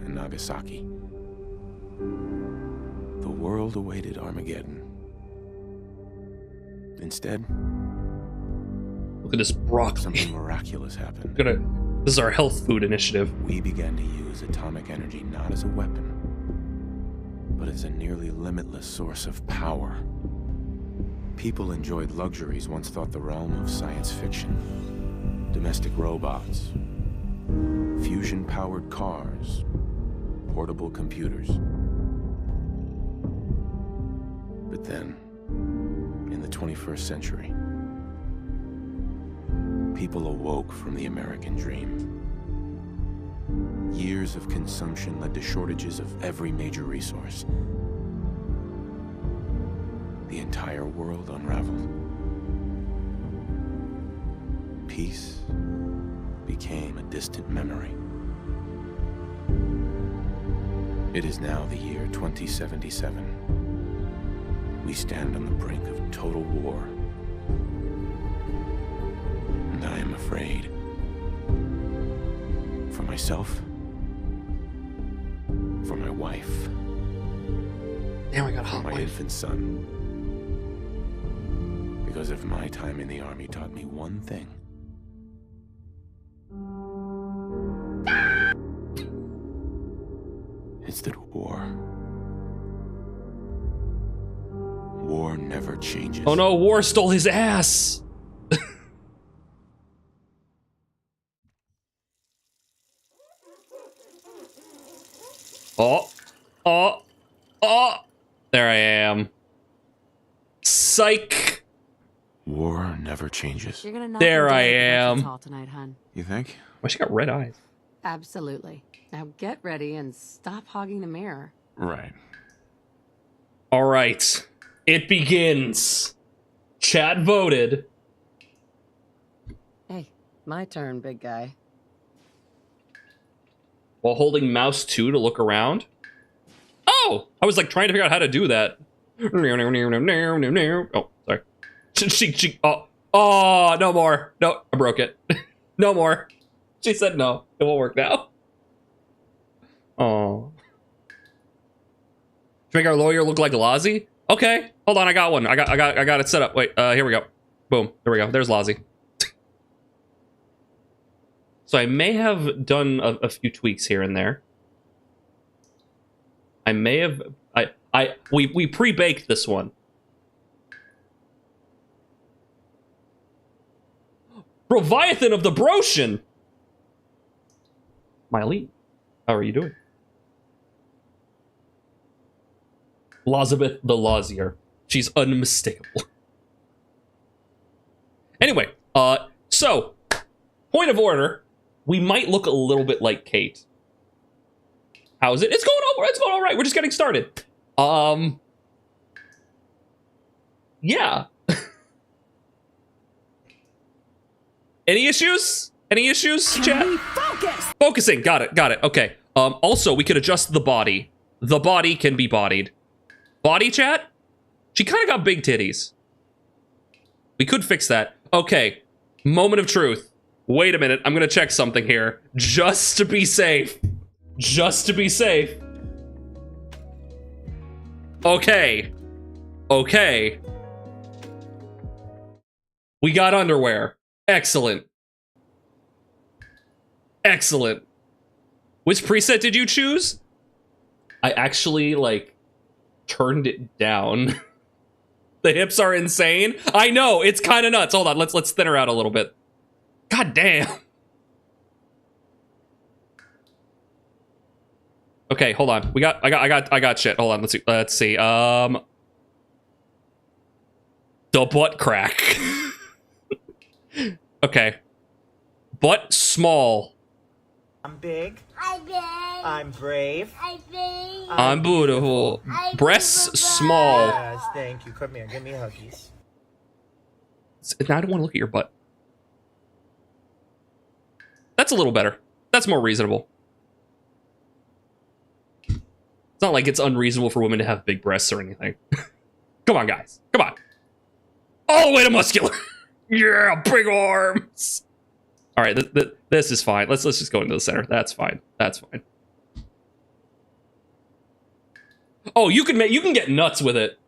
and Nagasaki. The world awaited Armageddon. Instead, Look at this broccoli. something miraculous happened. This is our health food initiative. We began to use atomic energy not as a weapon, but as a nearly limitless source of power. People enjoyed luxuries once thought the realm of science fiction. Domestic robots, fusion-powered cars, portable computers. But then, in the 21st century, people awoke from the American dream. Years of consumption led to shortages of every major resource. The entire world unraveled. Peace became a distant memory. It is now the year 2077. We stand on the brink of total war. And I am afraid. For myself. For my wife. Damn, I got For hot my wife. infant son. Because if my time in the army taught me one thing, it's that war never changes. Oh no, War stole his ass! Oh, oh, oh! There I am. Psych! War never changes. You're gonna knock There him I dead at the am. Veterans Hall tonight, hun. You think? Why she got red eyes? Absolutely. Now get ready and stop hogging the mirror. Right. Alright. It begins. Chat voted. Hey, my turn, big guy. While holding mouse 2 to look around. Oh! I was like trying to figure out how to do that. Oh, sorry. Oh, no more. No, I broke it. No more. She said no. It won't work now. Oh. To make our lawyer look like Lazi? Okay, hold on, I got one. I got it set up. Wait, here we go. Boom, there we go. There's Lozzie. So I may have done a few tweaks here and there. I may have, we pre-baked this one. Leviathan of the Broshan! Miley, how are you doing? Elizabeth the Lazier. She's unmistakable. Anyway, so, point of order, we might look a little bit like Kate. How is it? It's going all right. We're just getting started. Yeah. Any issues? Any issues, chat? Focusing. Got it. Okay. Also, we could adjust the body. The body can be bodied. Body, chat? She kind of got big titties. We could fix that. Okay. Moment of truth. Wait a minute. I'm gonna check something here. Just to be safe. Just to be safe. Okay. Okay. We got underwear. Excellent. Excellent. Which preset did you choose? I actually, like, turned it down. The hips are insane. I know, it's kind of nuts. Hold on, let's thin her out a little bit. God damn. Okay, hold on. I got shit. Hold on, let's see. The butt crack. Okay. Butt small. I'm big. I'm big. I'm brave. I'm big. I'm beautiful. Breasts small. Yes, thank you. Come here. Give me huggies. I don't want to look at your butt. That's a little better. That's more reasonable. It's not like it's unreasonable for women to have big breasts or anything. Come on, guys. Come on. All the way to muscular. Yeah, big arms. All right, this is fine. Let's just go into the center. That's fine. That's fine. Oh, you can get nuts with it.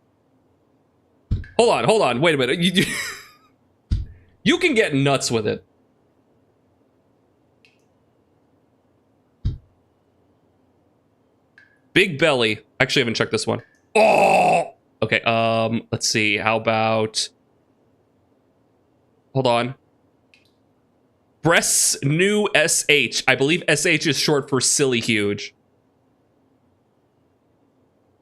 Hold on. Wait a minute. You can get nuts with it. Big belly. Actually, I haven't checked this one. Oh! Okay, let's see. How about... Hold on. Breasts new SH. I believe SH is short for silly huge.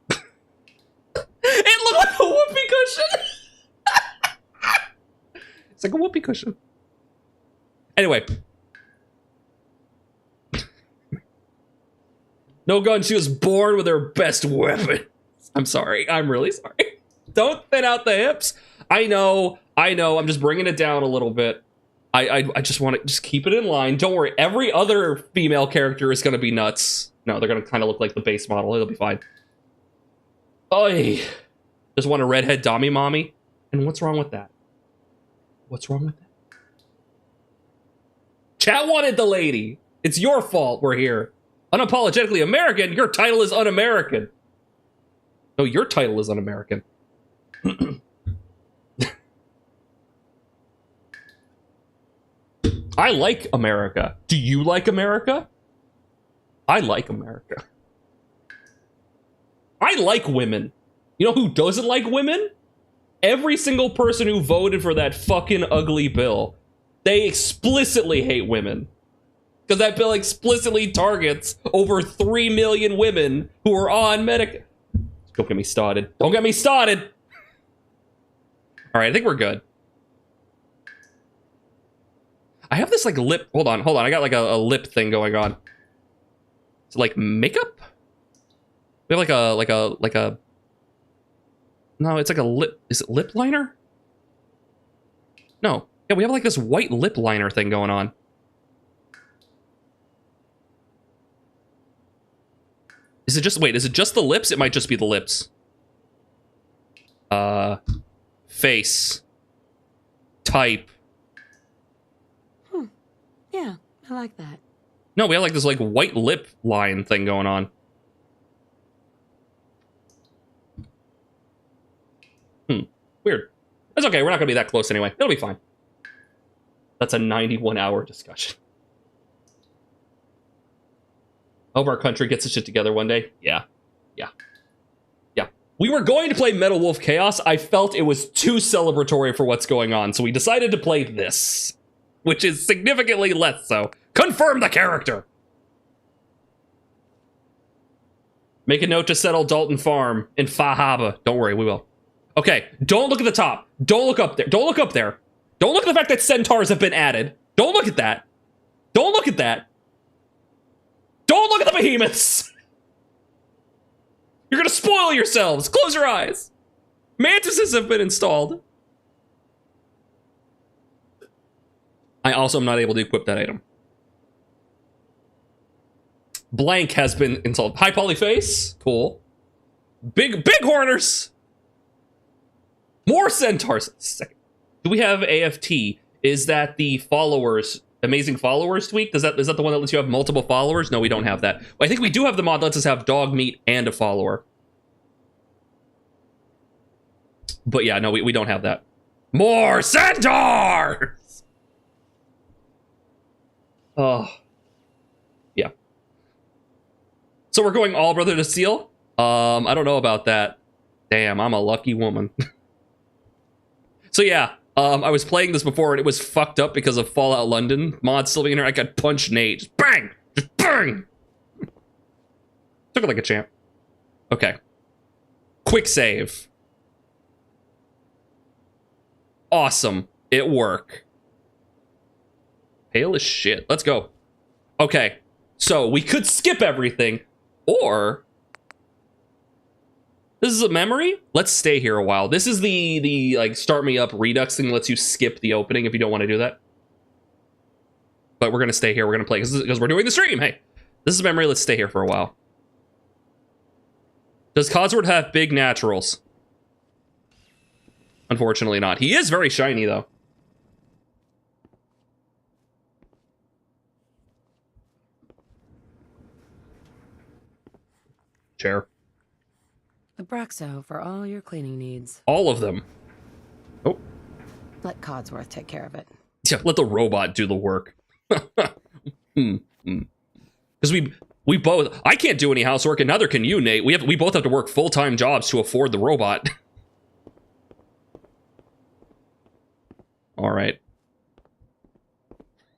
It looked like a whoopee cushion. It's like a whoopee cushion. Anyway. No gun, she was born with her best weapon. I'm sorry. I'm really sorry. Don't thin out the hips. I know. I'm just bringing it down a little bit. I just want to just keep it in line. Don't worry. Every other female character is going to be nuts. No, they're going to kind of look like the base model. It'll be fine. Oy. Just want a redhead Dommy mommy. And what's wrong with that? What's wrong with that? Chat wanted the lady. It's your fault we're here. Unapologetically American? Your title is un-American. No, your title is un-American. I like America. Do you like America? I like America. I like women. You know who doesn't like women? Every single person who voted for that fucking ugly bill. They explicitly hate women. Because that bill explicitly targets over 3 million women who are on Medicare. Don't get me started. Don't get me started! Alright, I think we're good. I have this like lip. Hold on. I got like a lip thing going on. Is it like makeup? We have like a. No, it's like a lip. Is it lip liner? No. Yeah, we have like this white lip liner thing going on. Is it just the lips? It might just be the lips. Face. Type. Yeah, I like that. No, we have like this like white lip line thing going on. Weird. That's okay. We're not going to be that close anyway. It'll be fine. That's a 91-hour discussion. Hope our country gets its shit together one day. Yeah. Yeah. Yeah. We were going to play Metal Wolf Chaos. I felt it was too celebratory for what's going on, so we decided to play this, which is significantly less so. Confirm the character! Make a note to settle Dalton Farm in Fahaba. Don't worry, we will. Okay, don't look at the top. Don't look up there. Don't look up there. Don't look at the fact that centaurs have been added. Don't look at that. Don't look at that. Don't look at the behemoths. You're gonna spoil yourselves. Close your eyes. Mantises have been installed. I also am not able to equip that item. Blank has been installed. High polyface. Cool. Big horners. More centaurs. Second. Do we have AFT? Is that the followers, amazing followers tweak? Is that the one that lets you have multiple followers? No, we don't have that. I think we do have the mod that lets us have dog meat and a follower. But yeah, no, we don't have that. More centaurs! Oh. Yeah. So we're going all brother to seal? I don't know about that. Damn, I'm a lucky woman. So yeah, I was playing this before and it was fucked up because of Fallout London mod still being here. I got punched Nate. Just bang! Just bang! Took it like a champ. Okay. Quick save. Awesome. It worked. Pale as shit. Let's go. Okay. So we could skip everything, or this is a memory. Let's stay here a while. This is the like start me up Redux thing. Lets you skip the opening if you don't want to do that. But we're gonna stay here. We're gonna play because we're doing the stream. Hey, this is a memory. Let's stay here for a while. Does Codsworth have big naturals? Unfortunately not. He is very shiny though. Chair. The Braxo for all your cleaning needs. All of them. Oh. Let Codsworth take care of it. Yeah, let the robot do the work. Because we both, I can't do any housework and neither can you, Nate. We both have to work full-time jobs to afford the robot. All right.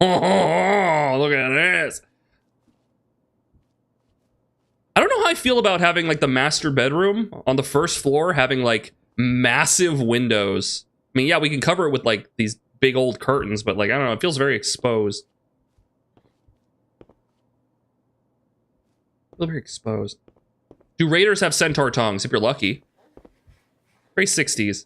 Oh, look at this. I don't know how I feel about having like the master bedroom on the first floor, having like massive windows. I mean, yeah, we can cover it with like these big old curtains, but like, I don't know, it feels very exposed. I feel very exposed. Do raiders have centaur tongues if you're lucky? Very 60s.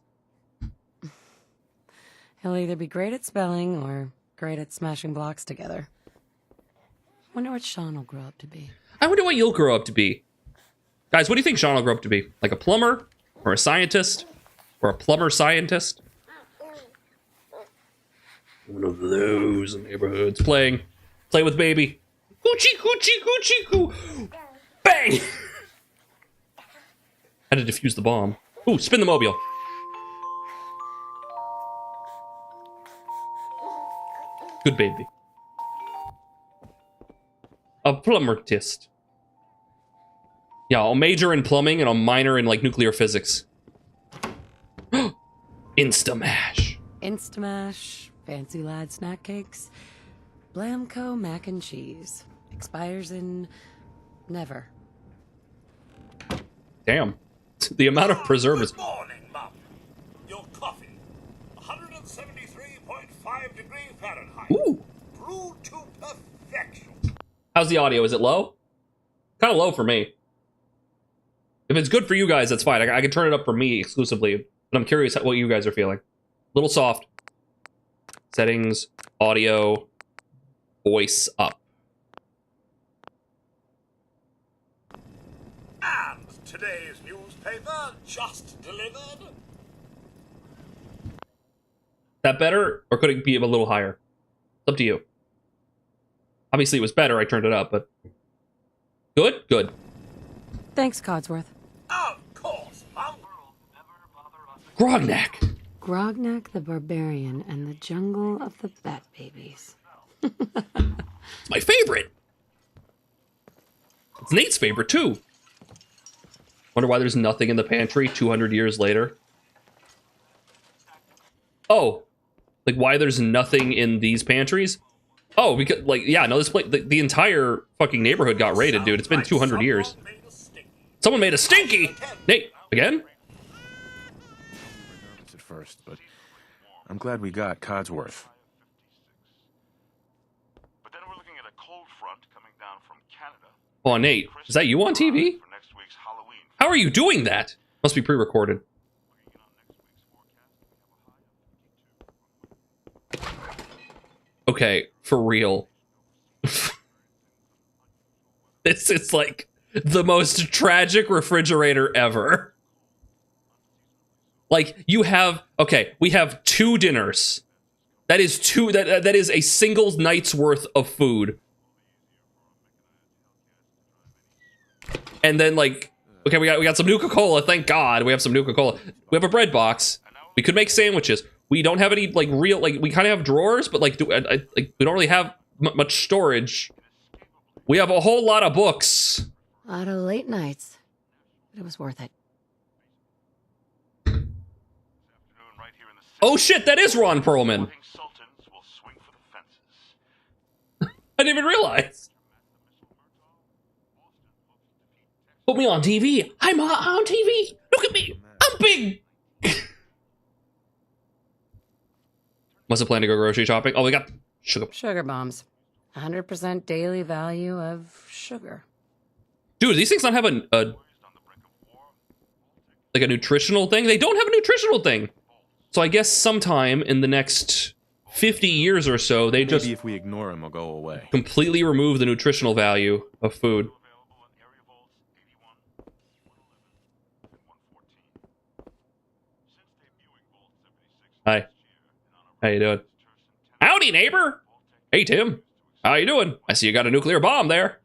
He'll either be great at spelling or great at smashing blocks together. Wonder what Sean will grow up to be. I wonder what you'll grow up to be. Guys, what do you think Sean will grow up to be? Like a plumber? Or a scientist? Or a plumber scientist? One of those neighborhoods. Play with baby. Coochie, coochie, coochie, coo. Bang! Had to defuse the bomb. Ooh, spin the mobile. Good baby. A plumbertist. Yeah, I'll major in plumbing and I'll minor in like nuclear physics. Instamash. Instamash, Fancy Lad snack cakes, Blamco mac and cheese. Expires in never. Damn. The amount of preservatives. Good morning, Mum. Your coffee. 173.5 degrees Fahrenheit. Ooh. Brewed to perfection. How's the audio? Is it low? Kind of low for me. If it's good for you guys, that's fine. I can turn it up for me exclusively. But I'm curious what you guys are feeling. Little soft. Settings, audio, voice up. And today's newspaper just delivered. That better? Or could it be a little higher? It's up to you. Obviously it was better, I turned it up, but... Good? Good. Thanks, Codsworth. Of course, Mum. Grognak! Grognak the Barbarian and the Jungle of the Bat Babies. It's my favorite. It's Nate's favorite too. Wonder why there's nothing in the pantry 200 years later. Oh, like why there's nothing in these pantries? Oh, because like yeah, no, this place, the entire fucking neighborhood got raided, dude. It's been 200 years. Someone made a stinky. Nate, again? Nervous at first, but I'm glad we got Codsworth. But then we're looking at a cold front coming down from Canada. Oh, Nate, is that you on TV? For next week's Halloween. How are you doing that? Must be pre-recorded. Okay, for real. This is like the most tragic refrigerator ever. Like you have, okay, we have 2 dinners. That is that is a single night's worth of food. And then like, okay, we got some Nuka-Cola, thank God. We have some Nuka-Cola. We have a bread box. We could make sandwiches. We don't have any like real, like we kind of have drawers, but like, like we don't really have much storage. We have a whole lot of books. A lot of late nights. But it was worth it. Oh shit, that is Ron Perlman. I didn't even realize. Put me on TV. I'm on TV. Look at me. I'm big. What's the plan to go grocery shopping? Oh, we got sugar. Sugar bombs. 100% daily value of sugar. Dude, these things don't have a like a nutritional thing. They don't have a nutritional thing. So I guess sometime in the next 50 years or so, they just Maybe if we ignore him, he'll go away. completely remove the nutritional value of food. Hi. How you doing? Howdy, neighbor. Hey, Tim. How you doing? I see you got a nuclear bomb there.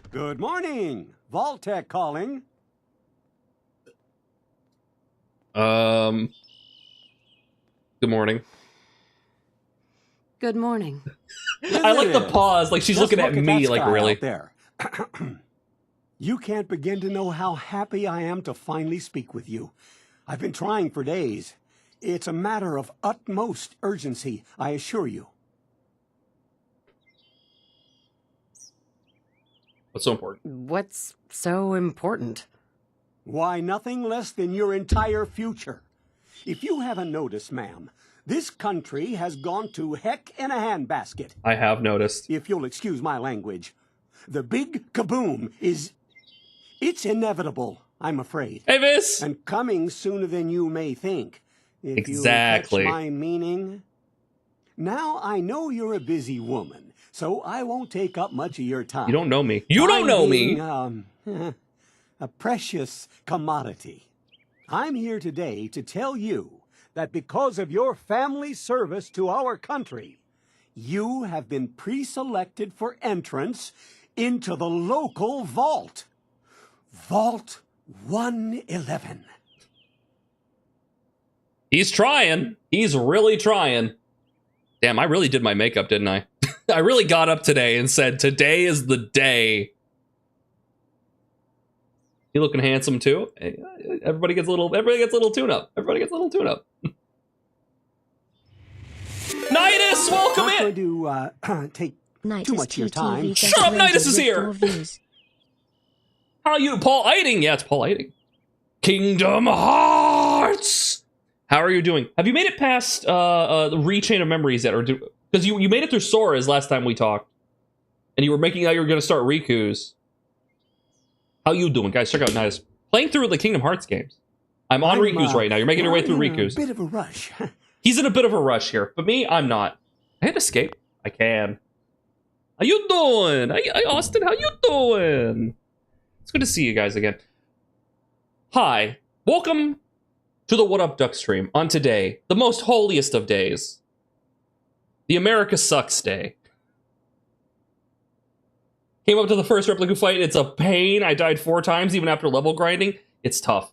Good morning. Vault-Tec calling. Good morning. Good morning. I like the pause, like she's Just looking at look me, that like sky really. out there. You can't begin to know how happy I am to finally speak with you. I've been trying for days. It's a matter of utmost urgency, I assure you. What's so important? What's so important? Why, nothing less than your entire future. If you haven't noticed, ma'am, this country has gone to heck in a handbasket. I have noticed. If you'll excuse my language. The big kaboom is... It's inevitable, I'm afraid. Hey, Vis! And coming sooner than you may think. If Exactly. you catch my meaning. Now, I know you're a busy woman, so I won't take up much of your time. You don't know me. You don't know me! A precious commodity. I'm here today to tell you that because of your family service to our country, you have been pre-selected for entrance into the local vault. Vault 111. He's trying. He's really trying. Damn, I really did my makeup, didn't I? I really got up today and said, today is the day. You looking handsome too? Hey, everybody gets a little tune-up. Everybody gets a little tune-up. Nidus, welcome Not in! going to take too much of your time. Shut up, Nidus is here! How you, Paul Eiting? Yeah, it's Paul Eiting. Kingdom Hearts! How are you doing? Have you made it past the Rechain of Memories yet? Or because you made it through Sora's last time we talked. And you were making out you were going to start Riku's. How you doing, guys? Check out Nidus. Playing through the Kingdom Hearts games. I'm on Riku's right now. You're making your way through Riku's. A bit of a rush. He's in a bit of a rush here. But me, I'm not. I had to escape. I can. How you doing? Hey, Austin, how you doing? It's good to see you guys again. Hi. Welcome to the What Up Duck stream on today, the most holiest of days. The America Sucks Day. Came up to the first Replica fight. It's a pain. I died 4 times even after level grinding. It's tough.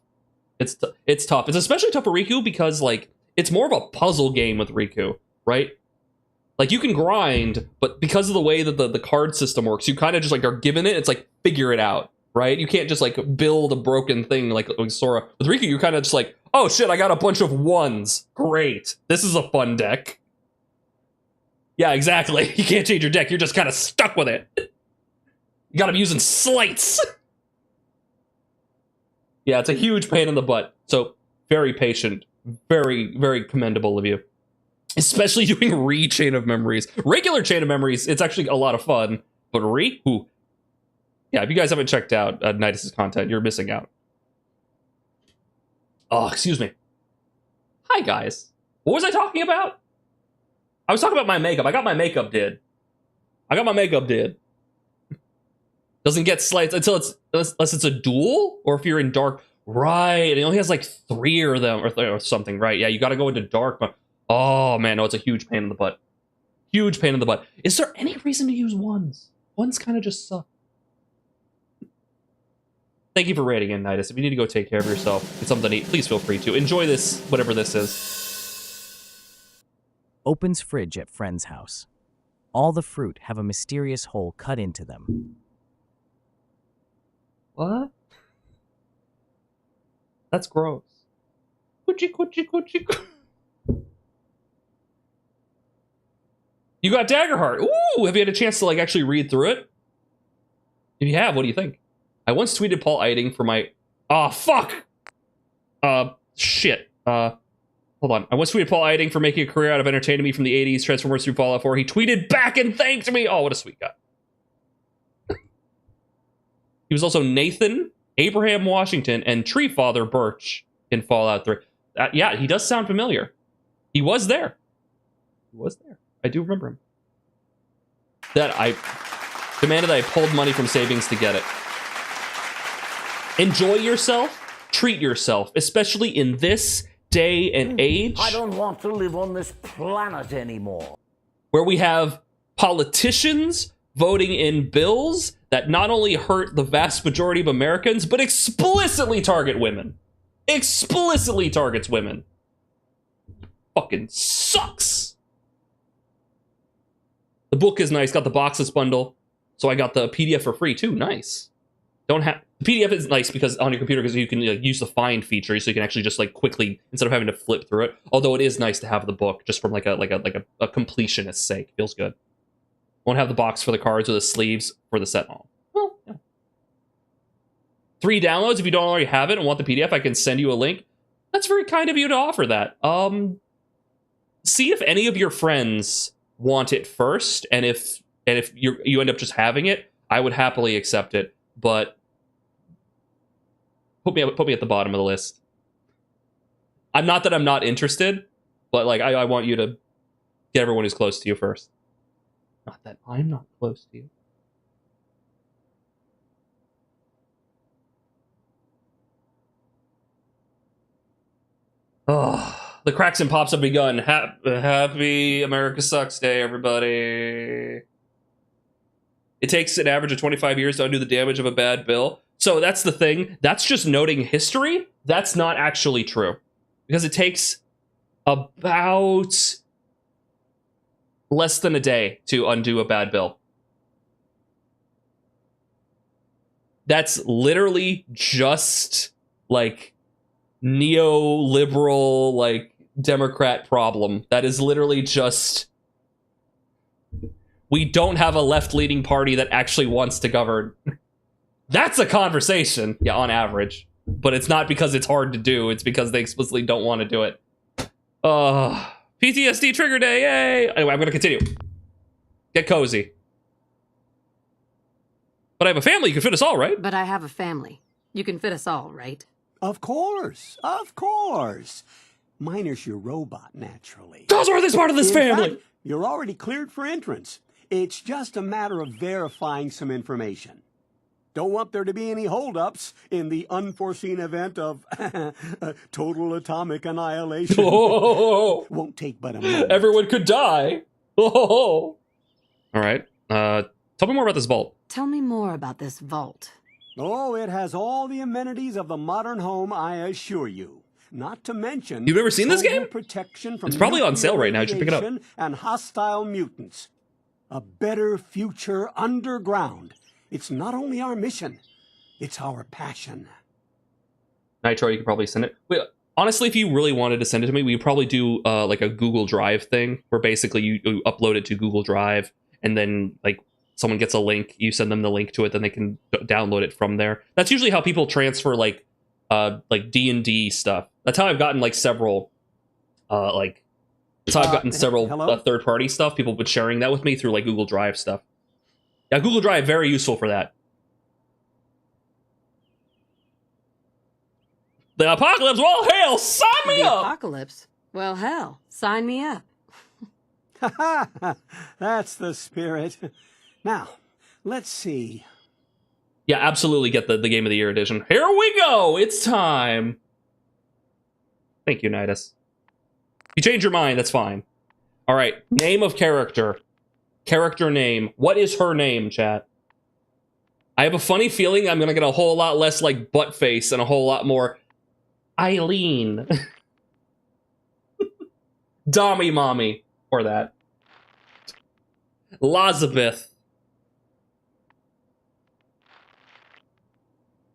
It's tough. It's especially tough for Riku because like it's more of a puzzle game with Riku, right? Like you can grind, but because of the way that the card system works, you kind of just like are given it. It's like figure it out, right? You can't just like build a broken thing like Sora. With Riku, you're kind of just like, oh shit, I got a bunch of ones. Great, this is a fun deck. Yeah, exactly. You can't change your deck. You're just kind of stuck with it. You got to be using slates. Yeah, it's a huge pain in the butt. So very patient, very, very commendable of you. Especially doing Chain of Memories. Regular Chain of Memories, it's actually a lot of fun. But Riku, yeah, if you guys haven't checked out Nidus's content, you're missing out. Oh, excuse me. Hi, guys. What was I talking about? I was talking about my makeup. I got my makeup did. Doesn't get slights until unless it's a duel or if you're in dark. Right. And it only has like 3 of them or something. Right. Yeah, you got to go into dark. Oh, man. No, it's a huge pain in the butt. Huge pain in the butt. Is there any reason to use ones? Ones kind of just suck. Thank you for rating in, Nidus. If you need to go take care of yourself, get something to eat, please feel free to. Enjoy this, whatever this is. Opens fridge at friend's house. All the fruit have a mysterious hole cut into them. What? That's gross. Coochie. You got Daggerheart. Ooh, have you had a chance to like actually read through it? If you have, what do you think? I once tweeted Paul Eiding for my... Oh, fuck! Shit. Hold on. I once tweeted Paul Eiding for making a career out of entertaining me from the 80s, Transformers through Fallout 4. He tweeted back and thanked me! Oh, what a sweet guy. He was also Nathan, Abraham Washington, and Tree Father Birch in Fallout 3. Yeah, he does sound familiar. He was there. I do remember him. That I demanded that I pulled money from savings to get it. Enjoy yourself, treat yourself, especially in this day and age. I don't want to live on this planet anymore. Where we have politicians voting in bills that not only hurt the vast majority of Americans, but explicitly target women. Explicitly targets women. Fucking sucks. The book is nice, got the boxes bundle, so I got the PDF for free too. Nice. Don't have the PDF is nice because on your computer because you can use the find feature, so you can actually just like quickly instead of having to flip through it. Although it is nice to have the book just from like a completionist's sake. Feels good. Won't have the box for the cards or the sleeves for the set. Well, yeah. 3 downloads if you don't already have it and want the PDF. I can send you a link. That's very kind of you to offer that. See if any of your friends want it first, and if you end up just having it, I would happily accept it. But put me at the bottom of the list. I'm not that I'm not interested, but like I want you to get everyone who's close to you first. Not that I'm not close to you. Oh, the cracks and pops have begun. Happy America Sucks Day, everybody. It takes an average of 25 years to undo the damage of a bad bill. So that's the thing. That's just noting history. That's not actually true. Because it takes about less than a day to undo a bad bill. That's literally just like neoliberal, like Democrat problem. That is literally just... We don't have a left-leaning party that actually wants to govern. That's a conversation. Yeah, on average. But it's not because it's hard to do. It's because they explicitly don't want to do it. PTSD trigger day, yay! Anyway, I'm going to continue. Get cozy. But I have a family. You can fit us all, right? But I have a family. You can fit us all, right? Of course. Of course. Minus your robot, naturally. Cosworth part of this family! Fact, you're already cleared for entrance. It's just a matter of verifying some information. Don't want there to be any holdups in the unforeseen event of total atomic annihilation. Oh. Won't take but a moment. Everyone could die. Oh. All right. Tell me more about this vault. Tell me more about this vault. Oh, it has all the amenities of the modern home, I assure you. Not to mention... You've never seen this total game? protection from It's probably on sale right now. You should pick it up. radiation and hostile mutants. A better future underground. It's not only our mission, it's our passion. Nitro, you could probably send it. Wait, honestly, if you really wanted to send it to me, we'd probably do like a Google Drive thing where basically you upload it to Google Drive and then like someone gets a link, you send them the link to it, then they can download it from there. That's usually how people transfer like D&D stuff. That's how I've gotten like several that's how I've gotten several third-party stuff. People have been sharing that with me through like Google Drive stuff. Yeah, Google Drive, very useful for that. The apocalypse? Well, hell, sign me The up! apocalypse? Well, hell, sign me up. That's the spirit. Now, let's see. Yeah, absolutely get the Game of the Year edition. Here we go! It's time! Thank you, Nidus. If you change your mind, that's fine. Alright, name of character. Character name. What is her name, chat? I have a funny feeling I'm gonna get a whole lot less like Buttface and a whole lot more Eileen. Dommy Mommy. Or that. Lazabeth.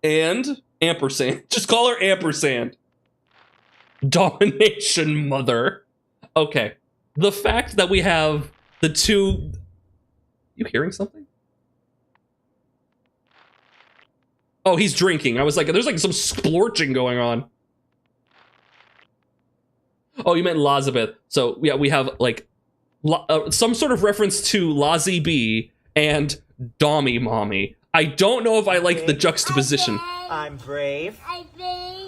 And ampersand. Just call her ampersand. Domination Mother. Okay. The fact that we have the two... You hearing something? Oh, he's drinking. I was like, there's like some splorching going on. Oh, you meant Lazabeth. So, yeah, we have like some sort of reference to Lazy B and Dommy Mommy. I don't know if I like the juxtaposition. I'm brave.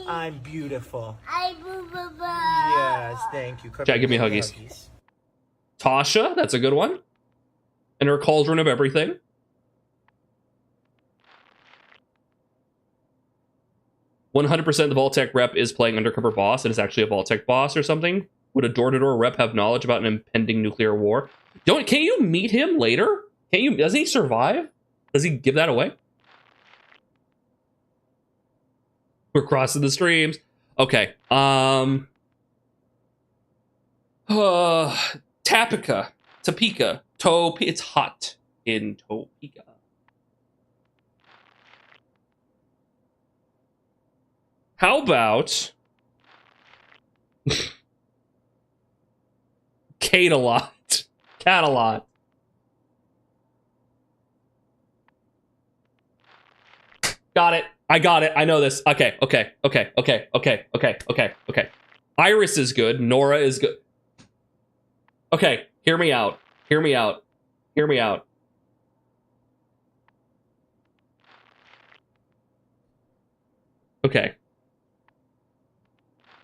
I'm beautiful. Yes, thank you. Chat, give me huggies. Tasha, that's a good one. And her cauldron of everything. "100% the Vault-Tec rep is playing Undercover Boss and is actually a Vault-Tec boss or something. Would a door-to-door rep have knowledge about an impending nuclear war?" Can you meet him later? Does he survive? Does he give that away? We're crossing the streams. Okay. Topeka. It's hot in Topeka. How about Catalot? Catalot. Got it. I got it. I know this. Okay. Iris is good. Nora is good. Okay. Hear me out. Okay.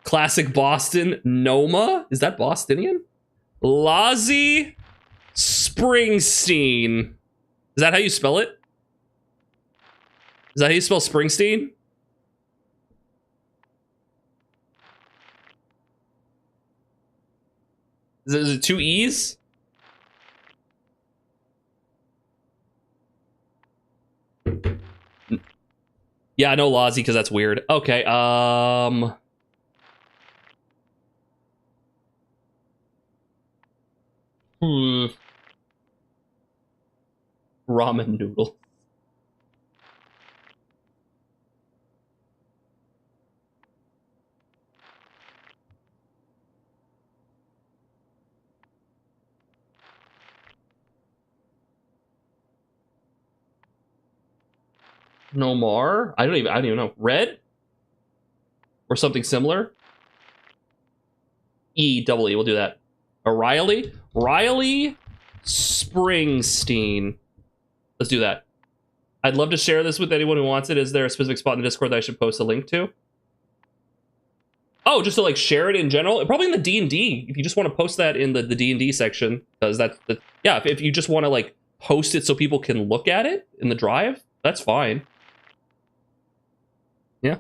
Classic Boston. Noma? Is that Bostonian? Lazy Springsteen. Is that how you spell it? Is that how you spell Springsteen? Is it two E's? Yeah, I know Lazy because that's weird. Okay, Ramen noodle. Nomar? I don't even know. Red? Or something similar? E-double-E, we'll do that. O'Reilly? Riley Springsteen. Let's do that. I'd love to share this with anyone who wants it. Is there a specific spot in the Discord that I should post a link to? Oh, just to like share it in general? Probably in the D&D. If you just want to post that in the D&D section. Because that's the... Yeah, if you just want to like post it so people can look at it in the drive, that's fine. Yeah.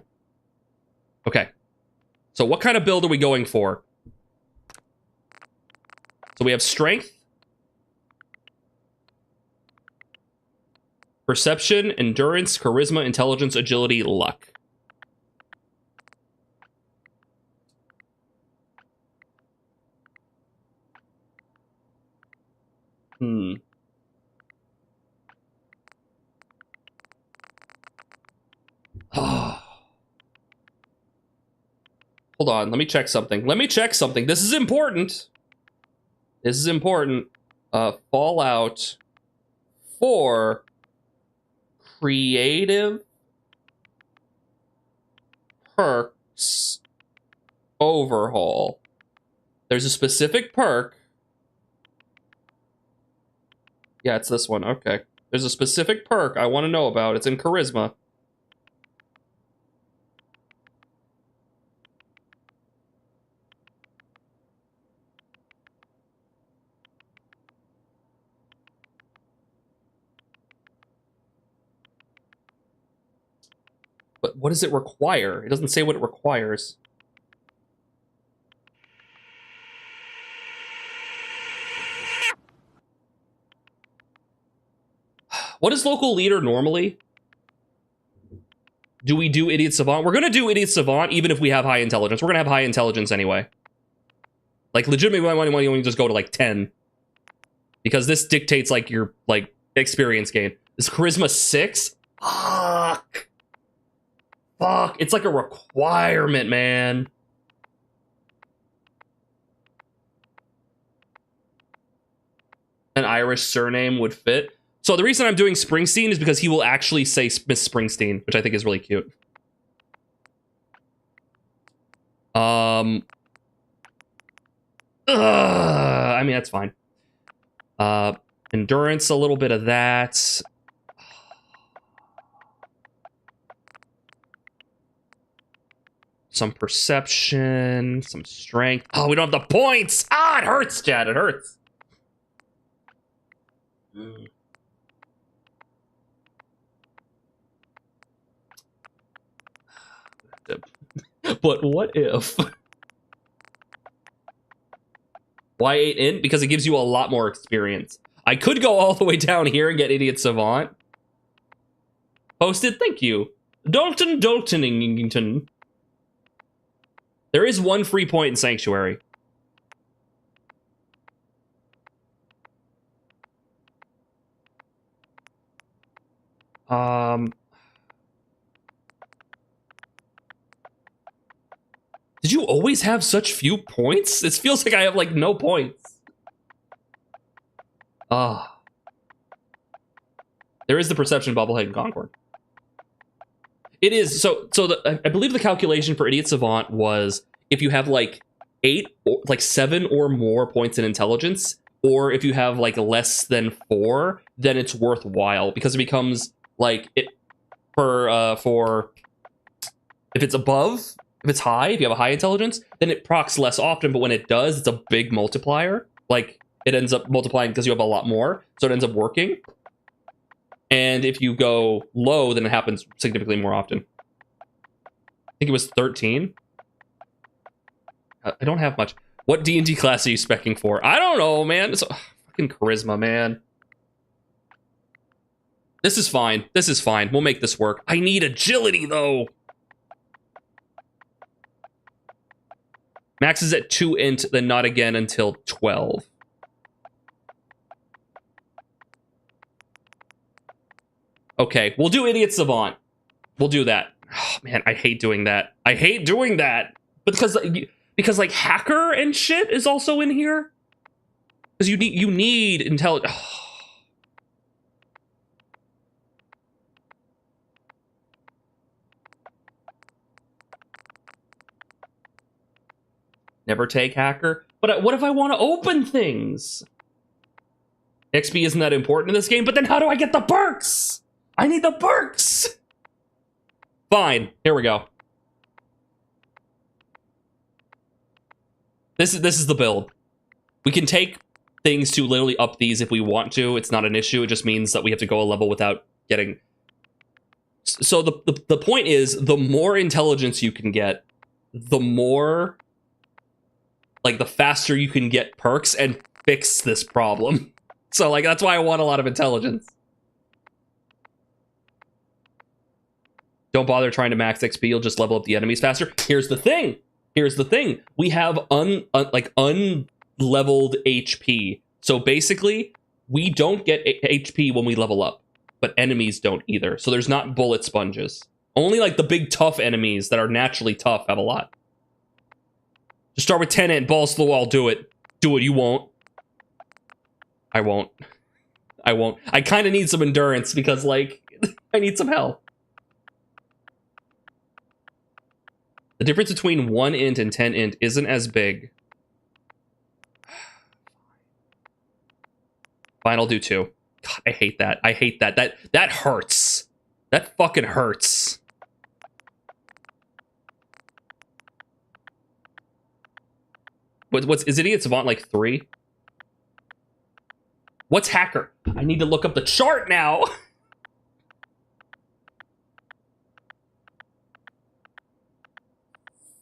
Okay. So what kind of build are we going for? So we have strength. Perception, endurance, charisma, intelligence, agility, luck. Hold on, let me check something. This is important. Fallout 4 creative perks overhaul. There's a specific perk. Yeah, it's this one. Okay. There's a specific perk I want to know about. It's in charisma. But what does it require? It doesn't say what it requires. What is local leader normally? Do we do Idiot Savant? We're gonna do Idiot Savant even if we have high intelligence. We're gonna have high intelligence anyway. Like, legitimately, we want to just go to, like, 10. Because this dictates, like, your, like, experience gain. Is Charisma 6? Fuck! It's like a requirement, man. An Irish surname would fit. So the reason I'm doing Springsteen is because he will actually say Miss Springsteen, which I think is really cute. I mean, that's fine. Endurance, a little bit of that. Some perception, some strength. Oh, we don't have the points! Ah, it hurts, Chad, it hurts. But what if? Why 8 in? Because it gives you a lot more experience. I could go all the way down here and get Idiot Savant. Posted, thank you. Daltonington. There is one free point in Sanctuary. Did you always have such few points? It feels like I have, like, no points. There is the Perception Bobblehead in Concord. It is, I believe the calculation for Idiot Savant was if you have, like, 7 or more points in intelligence, or if you have, like, less than 4, then it's worthwhile, because it becomes, like, if it's above, if it's high, if you have a high intelligence, then it procs less often, but when it does, it's a big multiplier. Like, it ends up multiplying because you have a lot more, so it ends up working. And if you go low, then it happens significantly more often. I think it was 13. I don't have much. What D&D class are you specking for? I don't know, man. It's fucking charisma, man. This is fine. This is fine. We'll make this work. I need agility, though. Max is at 2 int, then not again until 12. Okay, we'll do Idiot Savant. We'll do that. Oh, man, I hate doing that. I hate doing that. But because like Hacker and shit is also in here. Because you need intelligence. Oh. Never take Hacker. But what if I want to open things? XP isn't that important in this game, but then how do I get the perks? I need the perks! Fine, here we go. This is the build. We can take things to literally up these if we want to. It's not an issue. It just means that we have to go a level without getting... So the point is, the more intelligence you can get, the more... like, the faster you can get perks and fix this problem. So, like, that's why I want a lot of intelligence. Don't bother trying to max XP. You'll just level up the enemies faster. Here's the thing. We have unleveled HP. So basically, we don't get HP when we level up, but enemies don't either. So there's not bullet sponges. Only like the big tough enemies that are naturally tough have a lot. Just start with 10 int, balls to the wall, do it. Do it, you won't. I won't. I kind of need some endurance because, like, I need some health. The difference between 1 int and 10 int isn't as big. Fine, I'll do 2. God, I hate that. I hate that. That hurts. That fucking hurts. Is Idiot Savant like 3? What's Hacker? I need to look up the chart now.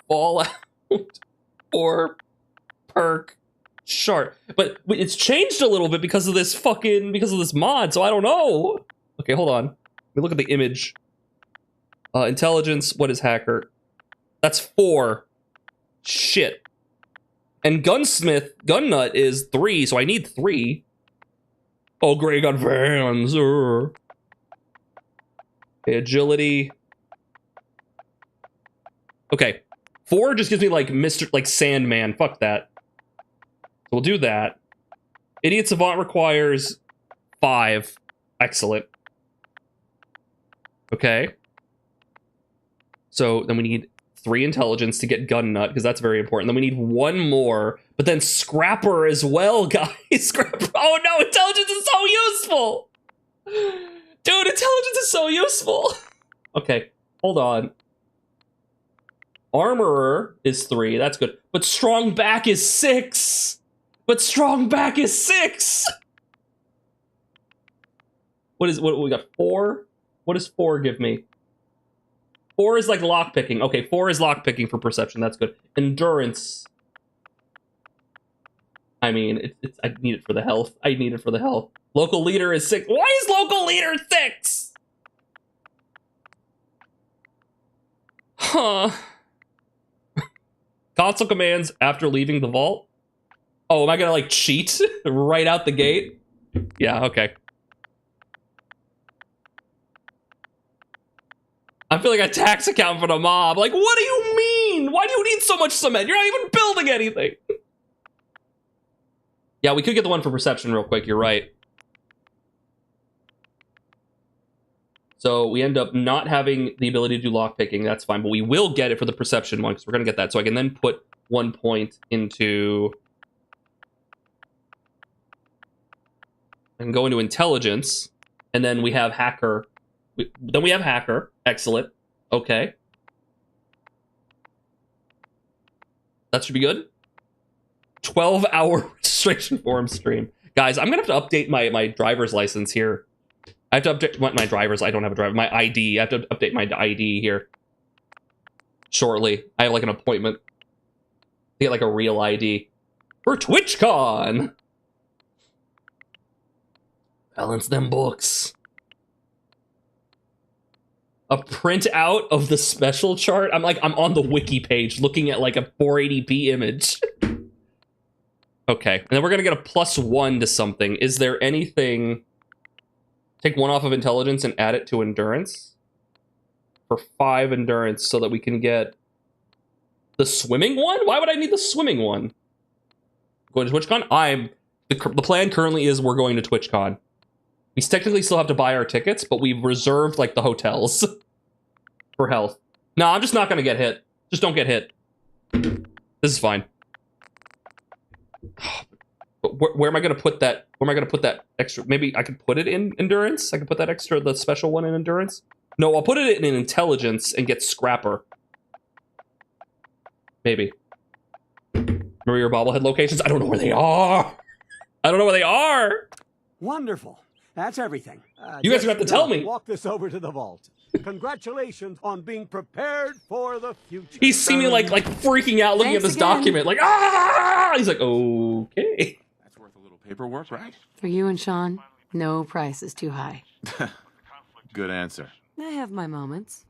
Fallout or perk chart. But it's changed a little bit because of this mod, so I don't know. Okay, hold on. Let me look at the image. Intelligence, what is Hacker? That's 4. Shit. And Gunnut is 3, so I need 3. Oh, Gray got Vans. Okay, agility. Okay. 4 just gives me like Sandman. Fuck that. So we'll do that. Idiot Savant requires 5. Excellent. Okay. So then we need 3 intelligence to get Gun Nut, because that's very important. Then we need 1 more, but then Scrapper as well, guys. Scrapper. Oh no, intelligence is so useful! Dude, intelligence is so useful! Okay, hold on. Armorer is 3, that's good. But Strong Back is 6! What we got? 4? What does 4 give me? 4 is like lockpicking. Okay, 4 is lockpicking for perception. That's good. Endurance. I mean, I need it for the health. Local leader is 6. Why is local leader 6? Huh. Console commands after leaving the vault. Oh, am I gonna like cheat right out the gate? Yeah, okay. I feel like a tax account for the mob. Like, what do you mean? Why do you need so much cement? You're not even building anything. Yeah, we could get the one for perception real quick. You're right. So we end up not having the ability to do lockpicking. That's fine, but we will get it for the perception one because we're going to get that. So I can then put 1 point into... and go into intelligence. And then we have hacker... Then we have hacker. Excellent. Okay. That should be good. 12-hour registration form stream. Guys, I'm going to have to update my driver's license here. I have to update my driver's... I don't have a driver. My ID. I have to update my ID here. Shortly. I have like an appointment. To get like a real ID. For TwitchCon! Balance them books. A printout of the special chart. I'm on the wiki page looking at like a 480p image. Okay, and then we're gonna get a +1 to something. Is there anything? Take 1 off of intelligence and add it to endurance for 5 endurance, so that we can get the swimming one. Why would I need the swimming one? Going to TwitchCon. The plan currently is we're going to TwitchCon. We technically still have to buy our tickets, but we've reserved, like, the hotels for health. No, I'm just not going to get hit. Just don't get hit. This is fine. But where am I going to put that? Where am I going to put that extra? Maybe I could put it in endurance? I could put that extra, the special one in endurance? No, I'll put it in intelligence and get Scrapper. Maybe. Remember your bobblehead locations? I don't know where they are. Wonderful. That's everything. You guys are going to have to tell me. Walk this over to the vault. Congratulations on being prepared for the future. He's seen me like freaking out looking at this document. Like, ah! He's like, okay. That's worth a little paperwork, right? For you and Sean, no price is too high. Good answer. I have my moments.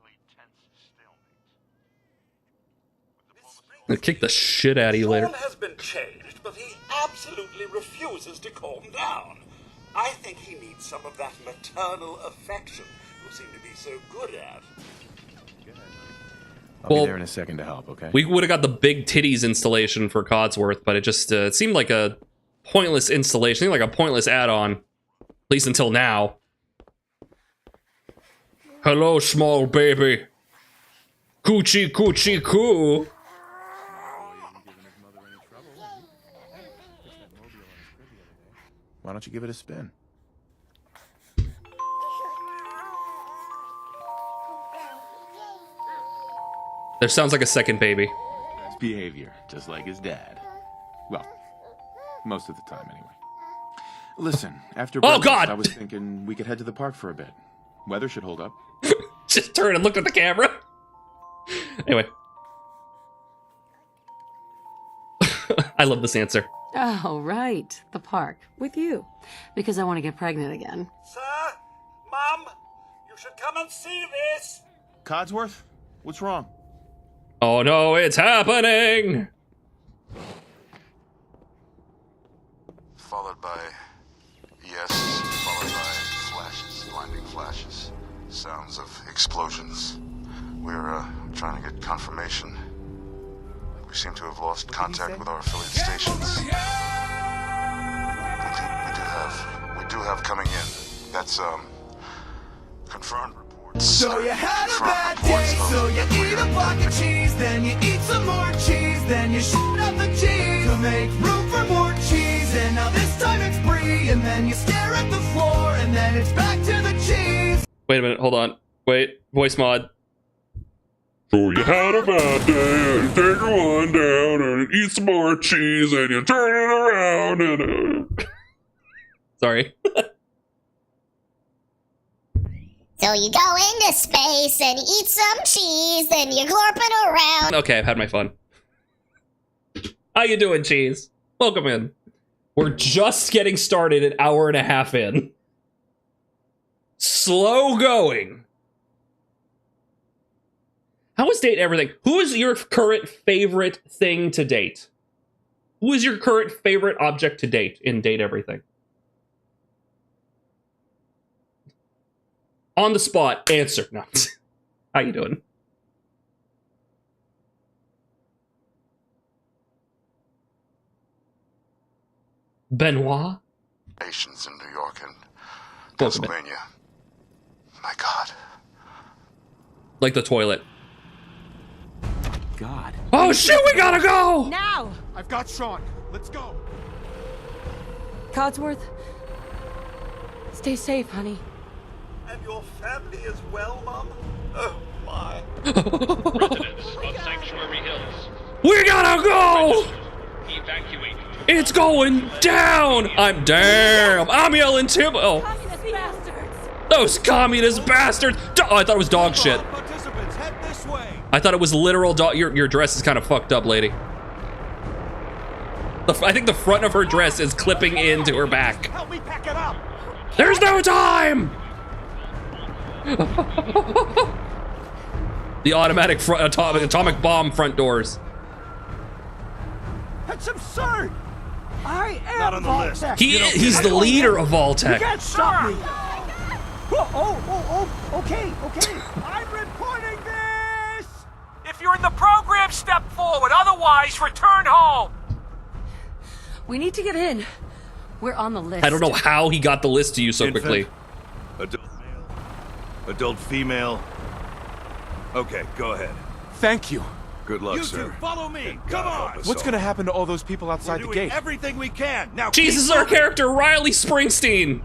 I'll kick the shit out of you later. Sean has been changed, but he absolutely refuses to calm down. I think he needs some of that maternal affection you seem to be so good at. I'll be there in a second to help, okay? We would have got the big titties installation for Codsworth, but it just it seemed like a pointless installation, seemed like a pointless add-on, at least until now. Hello, small baby. Coochie coochie coo. Why don't you give it a spin? There sounds like a second baby. Nice behavior, just like his dad. Well, most of the time, anyway. Listen, after breakfast, God! I was thinking we could head to the park for a bit. Weather should hold up. Just turned and looked at the camera. Anyway. I love this answer. Oh, right. The park. With you. Because I want to get pregnant again. Sir? Mom? You should come and see this! Codsworth? What's wrong? Oh no, it's happening! Followed by yes, followed by flashes, blinding flashes, sounds of explosions. We're trying to get confirmation. We seem to have lost contact with our affiliate stations. We do have coming in. That's confirmed reports. So you had a bad day, so you eat a block of cheese, then you eat some more cheese, then you shit up the cheese to make room for more cheese, and now this time it's brie, and then you stare at the floor, and then it's back to the cheese. Wait a minute, hold on. Wait, voice mod. So you had a bad day, and you take one down, and you eat some more cheese, and you turn it around, and Sorry. So you go into space and eat some cheese, then you glorp it around. Okay, I've had my fun. How you doing, Cheese? Welcome in. We're just getting started, an hour and a half in. Slow going. How is date everything? Who is your current favorite thing to date? Who is your current favorite object to date in Date Everything? On the spot, answer. No. How you doing? Benoit? Nations in New York and Welcome Pennsylvania. My God. Like the toilet. God. Oh shit, we gotta go! Now! I've got Sean. Let's go. Codsworth, stay safe, honey. And your family as well, Mom? Oh, my. Residents of Sanctuary Hills. We gotta go! Evacuate. It's going down! I'm yelling Tim. Oh. Communist bastards! Those communist bastards! Oh, I thought it was dog shit. Participants, head this way. I thought it was literal dog. Your dress is kind of fucked up, lady. I think the front of her dress is clipping into her back. Help me pack it up. There's no time! The automatic atomic bomb front doors. That's absurd! I am Not on the list. Vault-Tec. He's the leader of You Vault-Tec. can't stop me! Okay. I'm reporting this! If you're in the program, step forward. Otherwise, return home. We need to get in. We're on the list. I don't know how he got the list to you so quickly. Adult male. Adult female. Okay, go ahead. Thank you. Good luck, You sir. two, follow me. And Come God on. help us What's all. gonna happen to all those people outside We're the doing gate? everything we can. Now, Jesus, keep our moving. character, Riley Springsteen.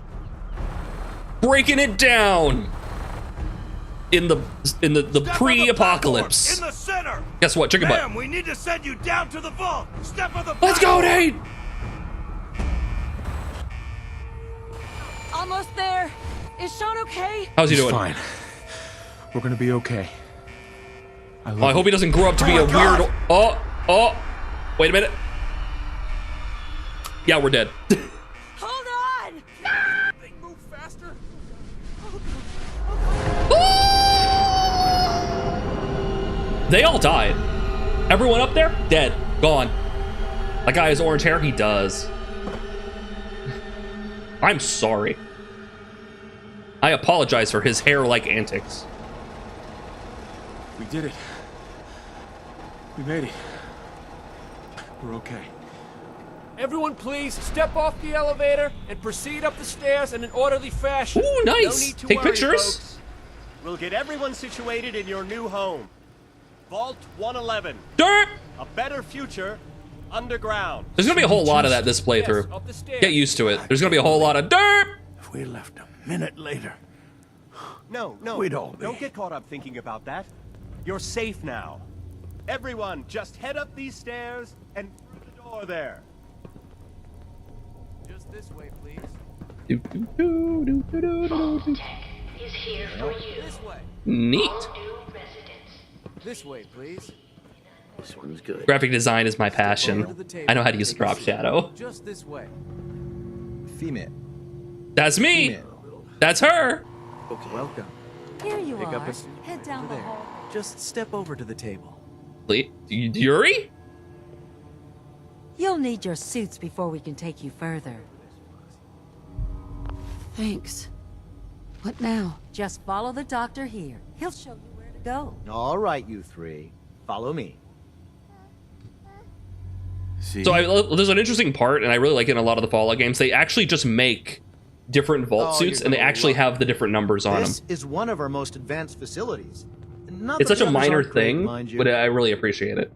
Breaking it down. In the Step on the pre-apocalypse. platform, in the center. Guess what? Chicken butt. Ma'am, we need to send you down to the vault. Step on the Let's go, platform. Nate! Almost there. Is Sean okay? How's he doing? Fine. We're gonna be okay. Oh, I hope he doesn't grow up to be a God. weird. Oh. Wait a minute. Yeah, we're dead. Hold on! They move faster. They all died. Everyone up there? Dead. Gone. That guy has orange hair? He does. I'm sorry. I apologize for his hair-like antics. We did it. We made it. We're okay. Everyone please step off the elevator and proceed up the stairs in an orderly fashion. Ooh, nice. No need to Take worry, pictures. folks. We'll get everyone situated in your new home. Vault 111. Dirt! A better future underground. There's gonna be a whole lot of that this playthrough. Get used to it. There's gonna be a whole lot of dirt! If we left a minute later. No, We'd all be. don't get caught up thinking about that. You're safe now. Everyone, just head up these stairs and through the door there. Just this way, please. Is here for you. This way. Neat. This way, please. This one's good. Graphic design is my passion. I know how to use a drop shadow. Just this way. Female. That's me. That's her. Okay. Welcome. Here you Pick are. up a Head down the hall. Just step over to the table. Yuri? You'll need your suits before we can take you further. Thanks. What now? Just follow the doctor here. He'll show you where to go. All right, you three. Follow me. See? So there's an interesting part, and I really like it in a lot of the Fallout games. They actually just make different vault suits, and they actually have the different numbers on them. This is one of our most advanced facilities. Not It's that such a the others minor aren't great, thing, mind you. but I really appreciate it.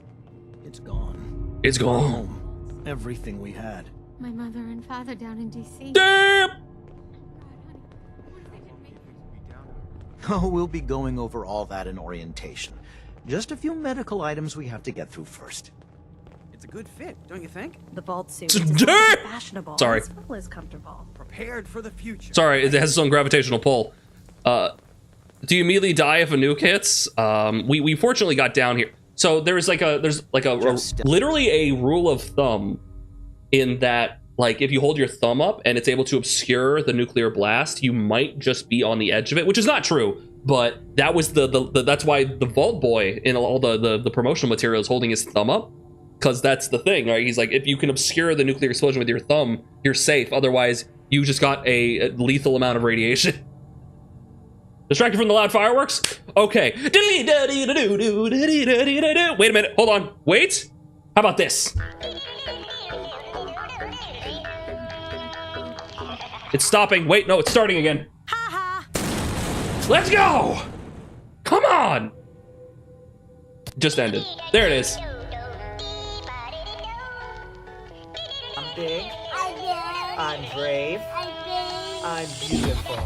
It's gone. It's gone. Home. Everything we had. My mother and father down in D.C. Damn! Oh, we'll be going over all that in orientation. Just a few medical items we have to get through first. It's a good fit, don't you think? The vault suit is fashionable Sorry. as well as comfortable. Prepared for the future. Sorry, it has its own gravitational pull. Do you immediately die if a nuke hits? We fortunately got down here. So there's literally a rule of thumb in that, like, if you hold your thumb up and it's able to obscure the nuclear blast, you might just be on the edge of it, which is not true. But that was that's why the Vault Boy in all the promotional material is holding his thumb up, because that's the thing, right? He's like, if you can obscure the nuclear explosion with your thumb, you're safe. Otherwise, you just got a lethal amount of radiation. Distracted from the loud fireworks? Okay. Wait a minute. Hold on. Wait. How about this? It's stopping. Wait, no, it's starting again. Let's go! Come on! Just ended. There it is. I'm big. I'm brave. I'm beautiful.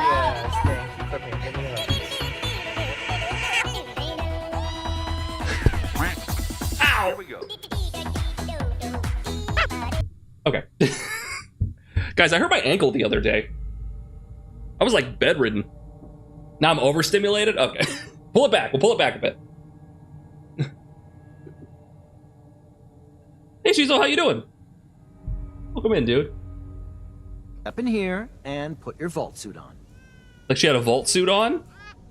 Yes, thank you. Come here, give me a hug. Ow! Here we go. Okay. Guys, I hurt my ankle the other day. I was like bedridden. Now I'm overstimulated? Okay. Pull it back. We'll pull it back a bit. Hey, Shizo, how you doing? Welcome in, dude. Up in here and put your vault suit on. Like she had a vault suit on?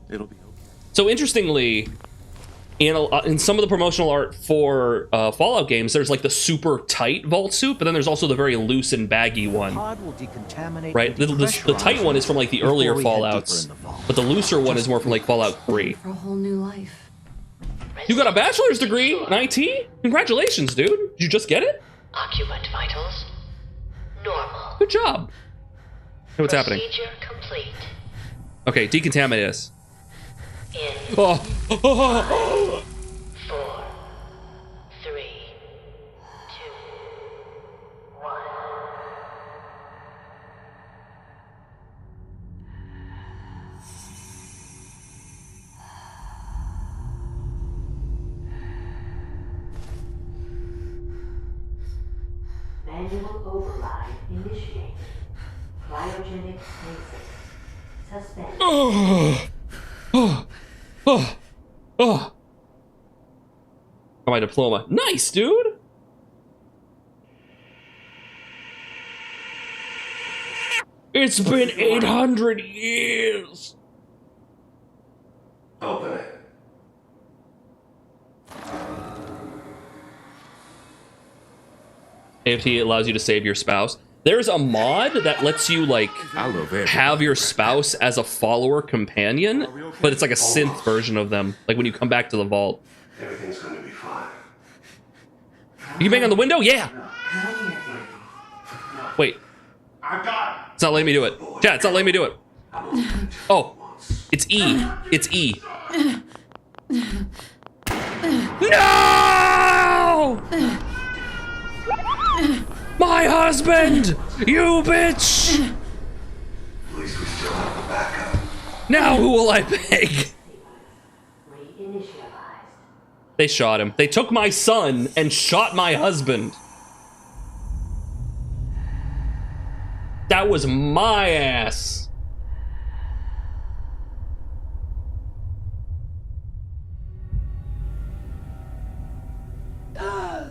It'll be okay. So interestingly, in some of the promotional art for Fallout games, there's like the super tight vault suit, but then there's also the very loose and baggy one. Pod will decontaminate. Right? The tight one is from like the earlier Fallouts, but the looser one is more from like Fallout 3. For a whole new life. You got a bachelor's degree in IT? Congratulations, dude. Did you just get it? Occupant vitals normal. Good job. Hey, what's happening? Procedure complete. Okay, decontaminate us. In Oh. 4, 3, 2, 1. Manual override initiated. Cryogenic stasis. Suspended. Oh. My diploma. Nice, dude. It's been 800 years. Open it. AFT allows you to save your spouse. There's a mod that lets you like have your spouse as a follower companion, but it's like a synth version of them. Like when you come back to the vault. Everything's going to be fine. You bang on the window? Yeah. Wait. It's not letting me do it. Chat, it's not letting me do it. Oh, it's E. It's E. No! My husband! You bitch! At least we still have a backup. Now who will I beg? They shot him. They took my son and shot my husband. That was my ass.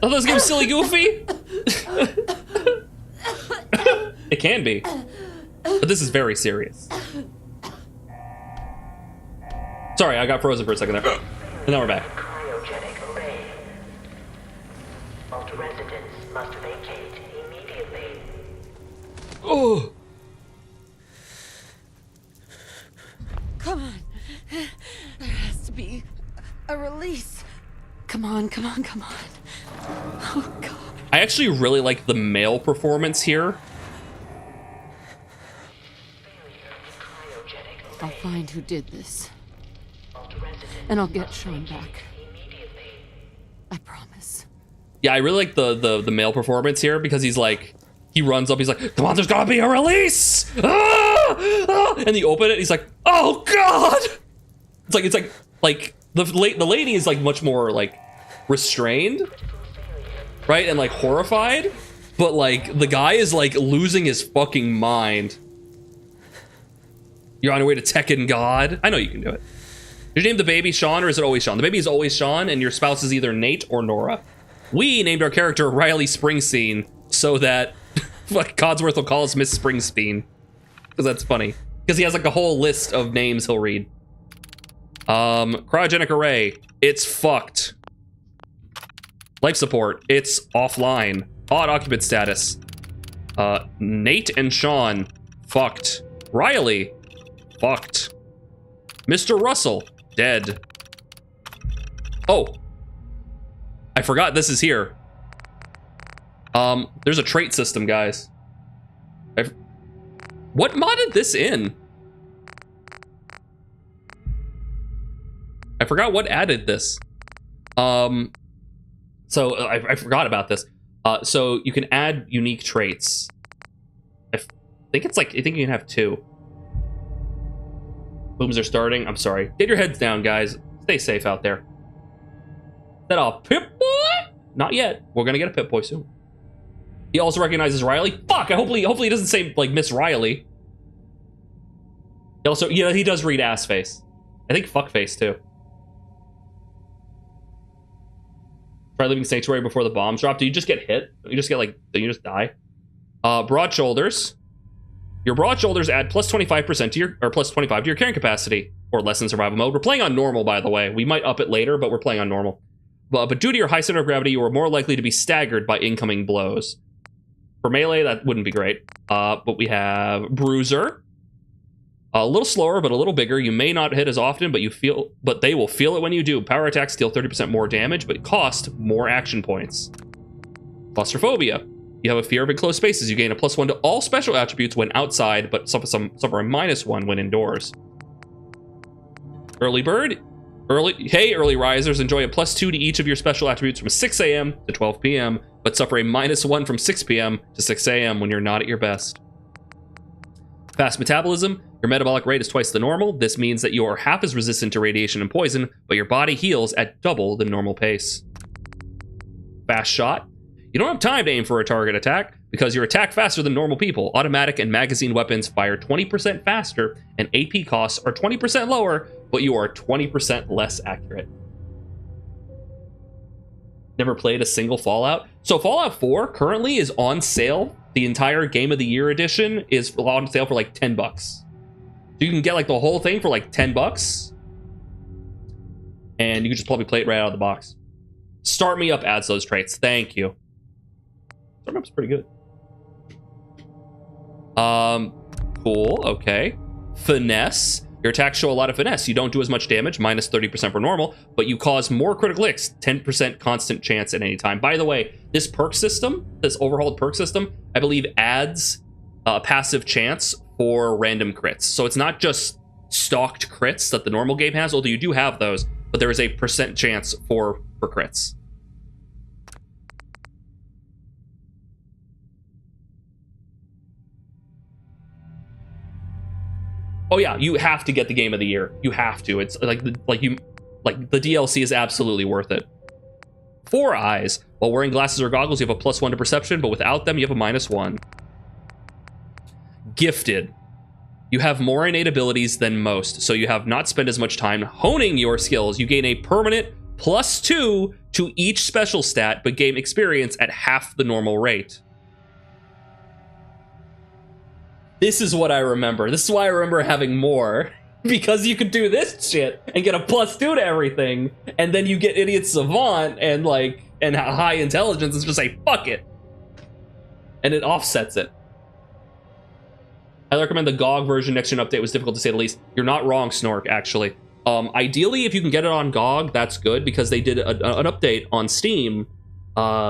Oh, this game's silly goofy? It can be. But this is very serious. Sorry, I got frozen for a second there. And now we're back. Cryogenic array. Vault residents must vacate immediately. Oh. Come on. There has to be a release. Come on, come on, come on. Oh, God. I actually really like the male performance here. I'll find who did this. And I'll get Sean back. I promise. Yeah, I really like the male performance here because he's like, he runs up, he's like, come on, there's gotta be a release! Ah! Ah! And you open it, he's like, oh God! It's like the lady is like much more like restrained, right? And like horrified, but like the guy is like losing his fucking mind. You're on your way to Tekken God. I know you can do it. Did you name the baby Sean or is it always Sean? The baby is always Sean and your spouse is either Nate or Nora. We named our character Riley Springsteen so that like Codsworth will call us Miss Springsteen. Because that's funny. Because he has like a whole list of names he'll read. Cryogenic array. It's fucked. Life support. It's offline. Odd occupant status. Nate and Sean. Fucked. Riley. Fucked. Mr. Russell. Dead. Oh. I forgot this is here. There's a trait system, guys. What modded this in? I forgot what added this. So I forgot about this. So you can add unique traits. I think it's like, I think you can have 2. Booms are starting. I'm sorry. Get your heads down, guys. Stay safe out there. Is that a Pip-Boy? Not yet. We're gonna get a Pip-Boy soon. He also recognizes Riley. Fuck! Hopefully he doesn't say like Miss Riley. He also, yeah, he does read ass face. I think fuck face too. Try leaving Sanctuary before the bombs drop. Do you just get hit? You just get like, do you just die? Broad shoulders. Your broad shoulders add plus 25% to your, or plus 25 to your carrying capacity, or less in survival mode. We're playing on normal, by the way. We might up it later, but we're playing on normal. But due to your high center of gravity, you are more likely to be staggered by incoming blows. For melee, that wouldn't be great. But we have Bruiser. A little slower, but a little bigger. You may not hit as often, but they will feel it when you do. Power attacks deal 30% more damage, but cost more action points. Claustrophobia. You have a fear of enclosed spaces. You gain a +1 to all special attributes when outside, but suffer a -1 when indoors. Early bird. Early risers enjoy a +2 to each of your special attributes from 6 a.m. to 12 p.m., but suffer a -1 from 6 p.m. to 6 a.m. when you're not at your best. Fast metabolism. Your metabolic rate is twice the normal. This means that you are half as resistant to radiation and poison, but your body heals at double the normal pace. Fast shot. You don't have time to aim for a target attack because you attack faster than normal people. Automatic and magazine weapons fire 20% faster and AP costs are 20% lower, but you are 20% less accurate. Never played a single Fallout? So Fallout 4 currently is on sale. The entire Game of the Year edition is on sale for like $10. So you can get like the whole thing for like $10. And you can just probably play it right out of the box. Start Me Up adds those traits. Thank you. Storm map's pretty good. Cool. Okay. Finesse. Your attacks show a lot of finesse. You don't do as much damage, minus 30% for normal, but you cause more critical hits, 10% constant chance at any time. By the way, this perk system, this overhauled perk system, I believe adds a passive chance for random crits. So it's not just stocked crits that the normal game has, although you do have those, but there is a percent chance for crits. Oh yeah, you have to get the game of the year. You have to. It's like the DLC is absolutely worth it. 4 eyes. While wearing glasses or goggles, you have a +1 to perception, but without them, you have a -1. Gifted. You have more innate abilities than most, so you have not spent as much time honing your skills. You gain a permanent +2 to each special stat, but gain experience at half the normal rate. This is what I remember. This is why I remember having more. Because you could do this shit and get a +2 to everything, and then you get Idiot Savant and high intelligence and just say, fuck it. And it offsets it. I recommend the GOG version. Next gen update was difficult to say the least. You're not wrong, Snork, actually. Ideally, if you can get it on GOG, that's good, because they did an update on Steam.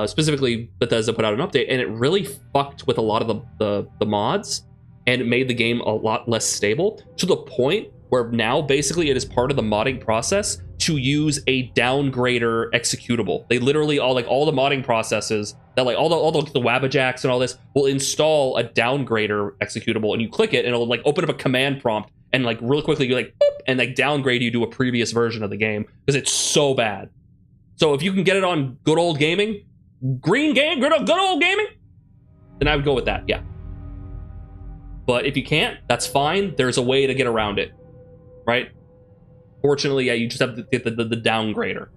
Specifically, Bethesda put out an update, and it really fucked with a lot of the mods. And it made the game a lot less stable, to the point where now basically it is part of the modding process to use a downgrader executable. They literally all the modding processes that all the Wabajaks and all this will install a downgrader executable, and you click it and it'll open up a command prompt and really quickly you boop, and downgrade you to a previous version of the game because it's so bad. So if you can get it on good old gaming, good old gaming, then I would go with that. Yeah. But if you can't, that's fine. There's a way to get around it, right? Fortunately, yeah, you just have to get the downgrader.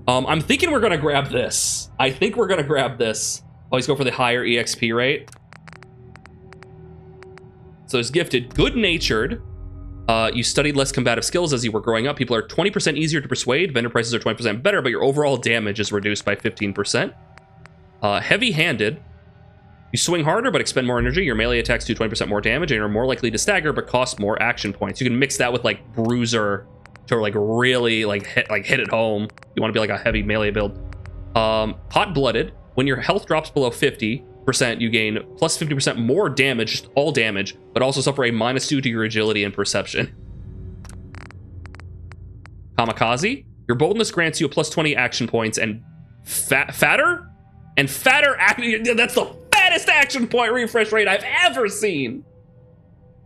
I'm thinking we're gonna grab this. I think we're gonna grab this. Always go for the higher EXP rate. So it's gifted. Good-natured. You studied less combative skills as you were growing up. People are 20% easier to persuade. Vendor prices are 20% better, but your overall damage is reduced by 15%. Heavy-handed. You swing harder, but expend more energy. Your melee attacks do 20% more damage, and you're more likely to stagger, but cost more action points. You can mix that with Bruiser to really hit it home. You want to be a heavy melee build. Hot-blooded. When your health drops below 50%, you gain plus 50% more damage, just all damage, but also suffer a -2 to your agility and perception. Kamikaze. Your boldness grants you a +20 action points and fatter. That's the fattest action point refresh rate I've ever seen.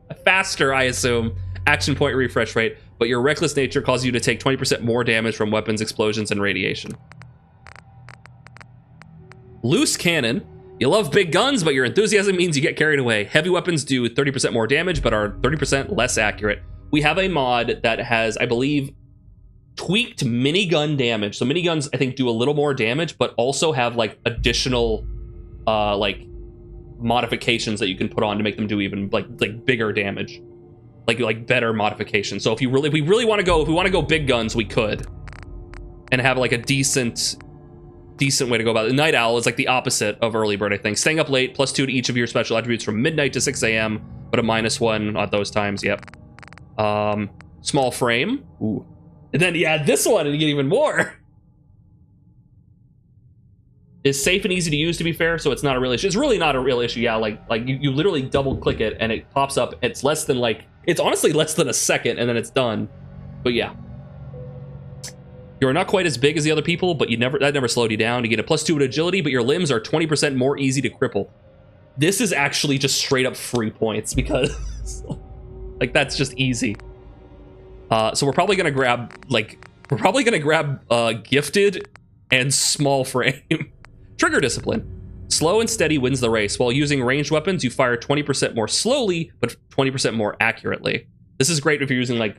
A faster, I assume, action point refresh rate, but your reckless nature causes you to take 20% more damage from weapons, explosions, and radiation. Loose cannon. You love big guns, but your enthusiasm means you get carried away. Heavy weapons do 30% more damage, but are 30% less accurate. We have a mod that has, I believe, tweaked minigun damage. So miniguns, I think, do a little more damage, but also have additional modifications that you can put on to make them do even bigger damage, like better modifications. So if we really want to go big guns, we could, and have a decent way to go about it. Night Owl is the opposite of Early Bird, I think. Staying up late, +2 to each of your special attributes from midnight to 6 a.m., but a -1 at those times. Yep. Small frame. Ooh. And then you add this one and you get even more. It's safe and easy to use, to be fair, so it's not a real issue. It's really not a real issue. Yeah, you literally double click it and it pops up. It's less than it's honestly less than a second and then it's done. But yeah. You're not quite as big as the other people, but that never slowed you down. You get a +2 to agility, but your limbs are 20% more easy to cripple. This is actually just straight up free points because that's just easy. So we're probably gonna grab gifted and small frame. Trigger discipline. Slow and steady wins the race. While using ranged weapons, you fire 20% more slowly, but 20% more accurately. This is great if you're using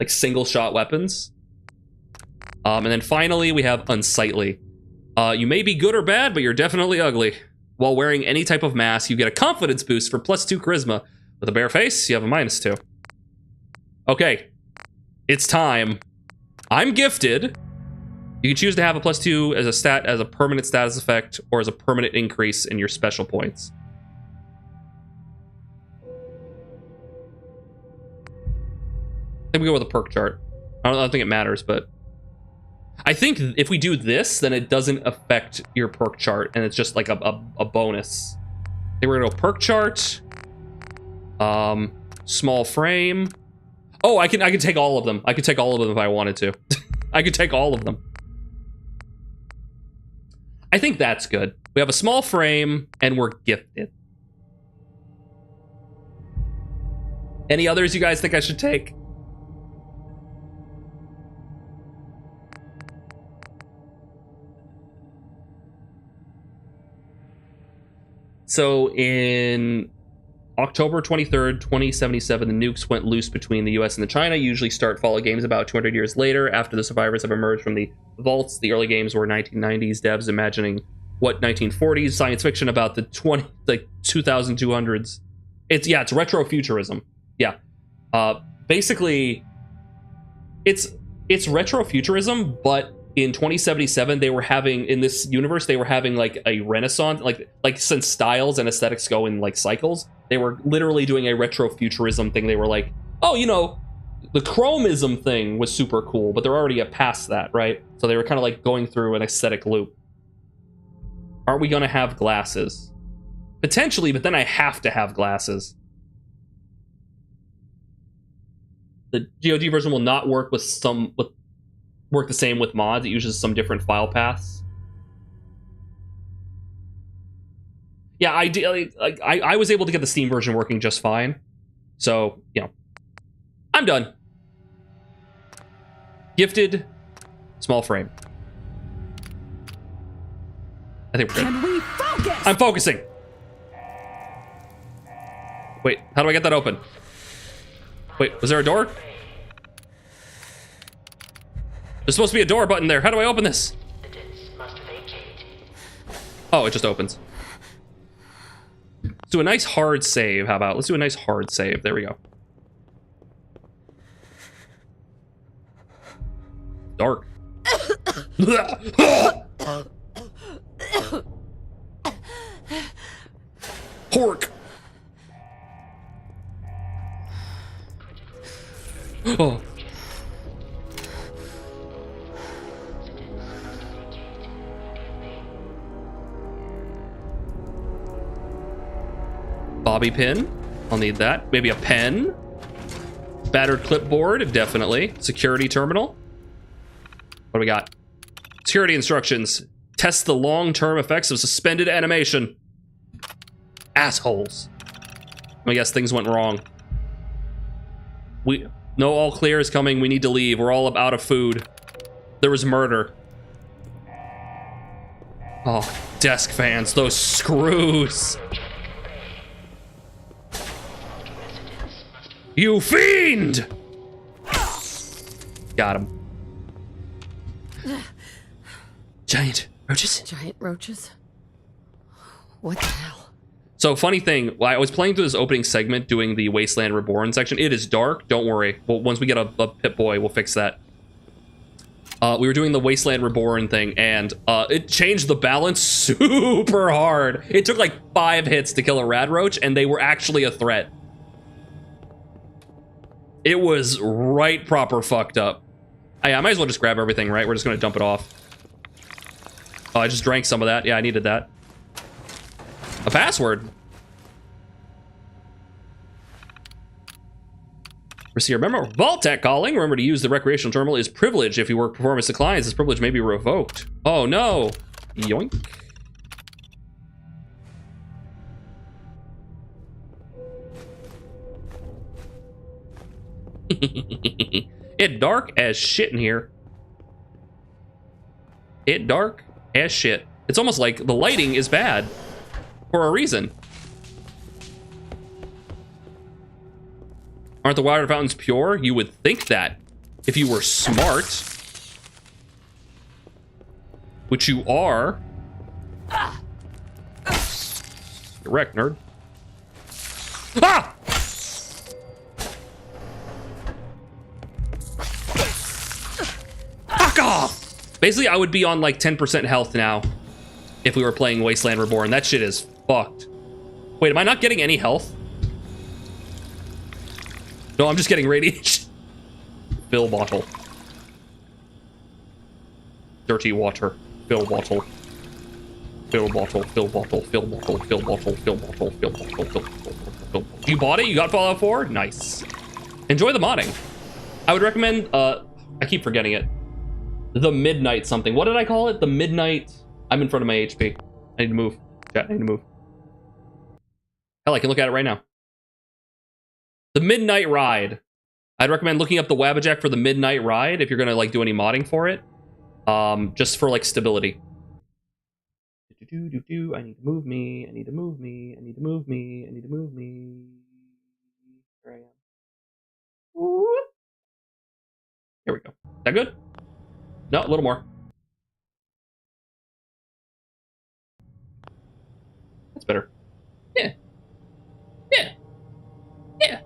single shot weapons. And then finally we have unsightly. You may be good or bad, but you're definitely ugly. While wearing any type of mask, you get a confidence boost for +2 charisma. With a bare face, you have a -2. Okay. It's time. I'm gifted. You can choose to have a +2 as a permanent status effect or as a permanent increase in your special points. I think we go with a perk chart. I don't think it matters, but I think if we do this, then it doesn't affect your perk chart, and it's just like a bonus. I think we're gonna go perk chart. Small frame. Oh, I can take all of them. I could take all of them if I wanted to. I could take all of them. I think that's good. We have a small frame, and we're gifted. Any others you guys think I should take? So in October 23rd, 2077, the nukes went loose between the US and the China. Usually start Fallout games about 200 years later, after the survivors have emerged from the vaults. The early games were 1990s devs imagining what 1940s science fiction about the 2200s. It's retrofuturism. Yeah. Basically, it's retrofuturism, but in 2077, they were having, in this universe, they were having like a renaissance, like since styles and aesthetics go in like cycles, they were literally doing a retrofuturism thing. They were like, oh, you know, the chromism thing was super cool, but they're already past that, right? So they were kind of like going through an aesthetic loop. Aren't we gonna have glasses? Potentially, but then I have to have glasses. The GOG version will not work with work the same with mods. It uses some different file paths. Yeah, ideally, I was able to get the Steam version working just fine. So, you know, I'm done. Gifted, small frame. I think we're good. Can we focus? I'm focusing. Wait, how do I get that open? Wait, was there a door? There's supposed to be a door button there. How do I open this? Oh, it just opens. Let's do a nice hard save. How about? Let's do a nice hard save. There we go. Dark. Pork. Oh. Bobby pin. I'll need that. Maybe a pen. Battered clipboard, definitely. Security terminal. What do we got? Security instructions. Test the long-term effects of suspended animation. Assholes. I guess things went wrong. No all clear is coming. We need to leave. We're all out of food. There was murder. Oh, desk fans. Those screws. You fiend! Got him. Giant roaches? Giant roaches? What the hell? So, funny thing, I was playing through this opening segment doing the Wasteland Reborn section. It is dark, don't worry. Well, once we get a Pip-Boy, we'll fix that. We were doing the Wasteland Reborn thing, and it changed the balance super hard. It took like 5 hits to kill a rad roach, and they were actually a threat. It was right proper fucked up. I might as well just grab everything, right? We're just gonna dump it off. Oh, I just drank some of that. Yeah, I needed that. A password. Remember, Vault-Tec calling. Remember to use the recreational terminal is privilege. If your work performance declines, this privilege may be revoked. Oh no. Yoink. It dark as shit in here. It dark as shit. It's almost like the lighting is bad for a reason. Aren't the water fountains pure? You would think that if you were smart, which you are. You're wrecked, nerd. Ah! Fuck off! Basically, I would be on like 10% health now if we were playing Wasteland Reborn. That shit is fucked. Wait, am I not getting any health? No, I'm just getting radiation. Fill bottle. Dirty water. Fill bottle. Fill bottle. Fill bottle. Fill bottle. Fill bottle. Fill bottle. Fill bottle. Fill bottle. You bought it? You got Fallout 4? Nice. Enjoy the modding. I would recommend, I keep forgetting it. The Midnight something. What did I call it? The Midnight... I'm in front of my HP. I need to move. Chat, I need to move. Hell, I can look at it right now. The Midnight Ride. I'd recommend looking up the Wabbajack for the Midnight Ride if you're gonna like do any modding for it. Just for like stability. I need to move me. I need to move me. I need to move me. I need to move me. There I am. Whoop. Here we go. Is that good? No, a little more. That's better. Yeah. Yeah. Yeah.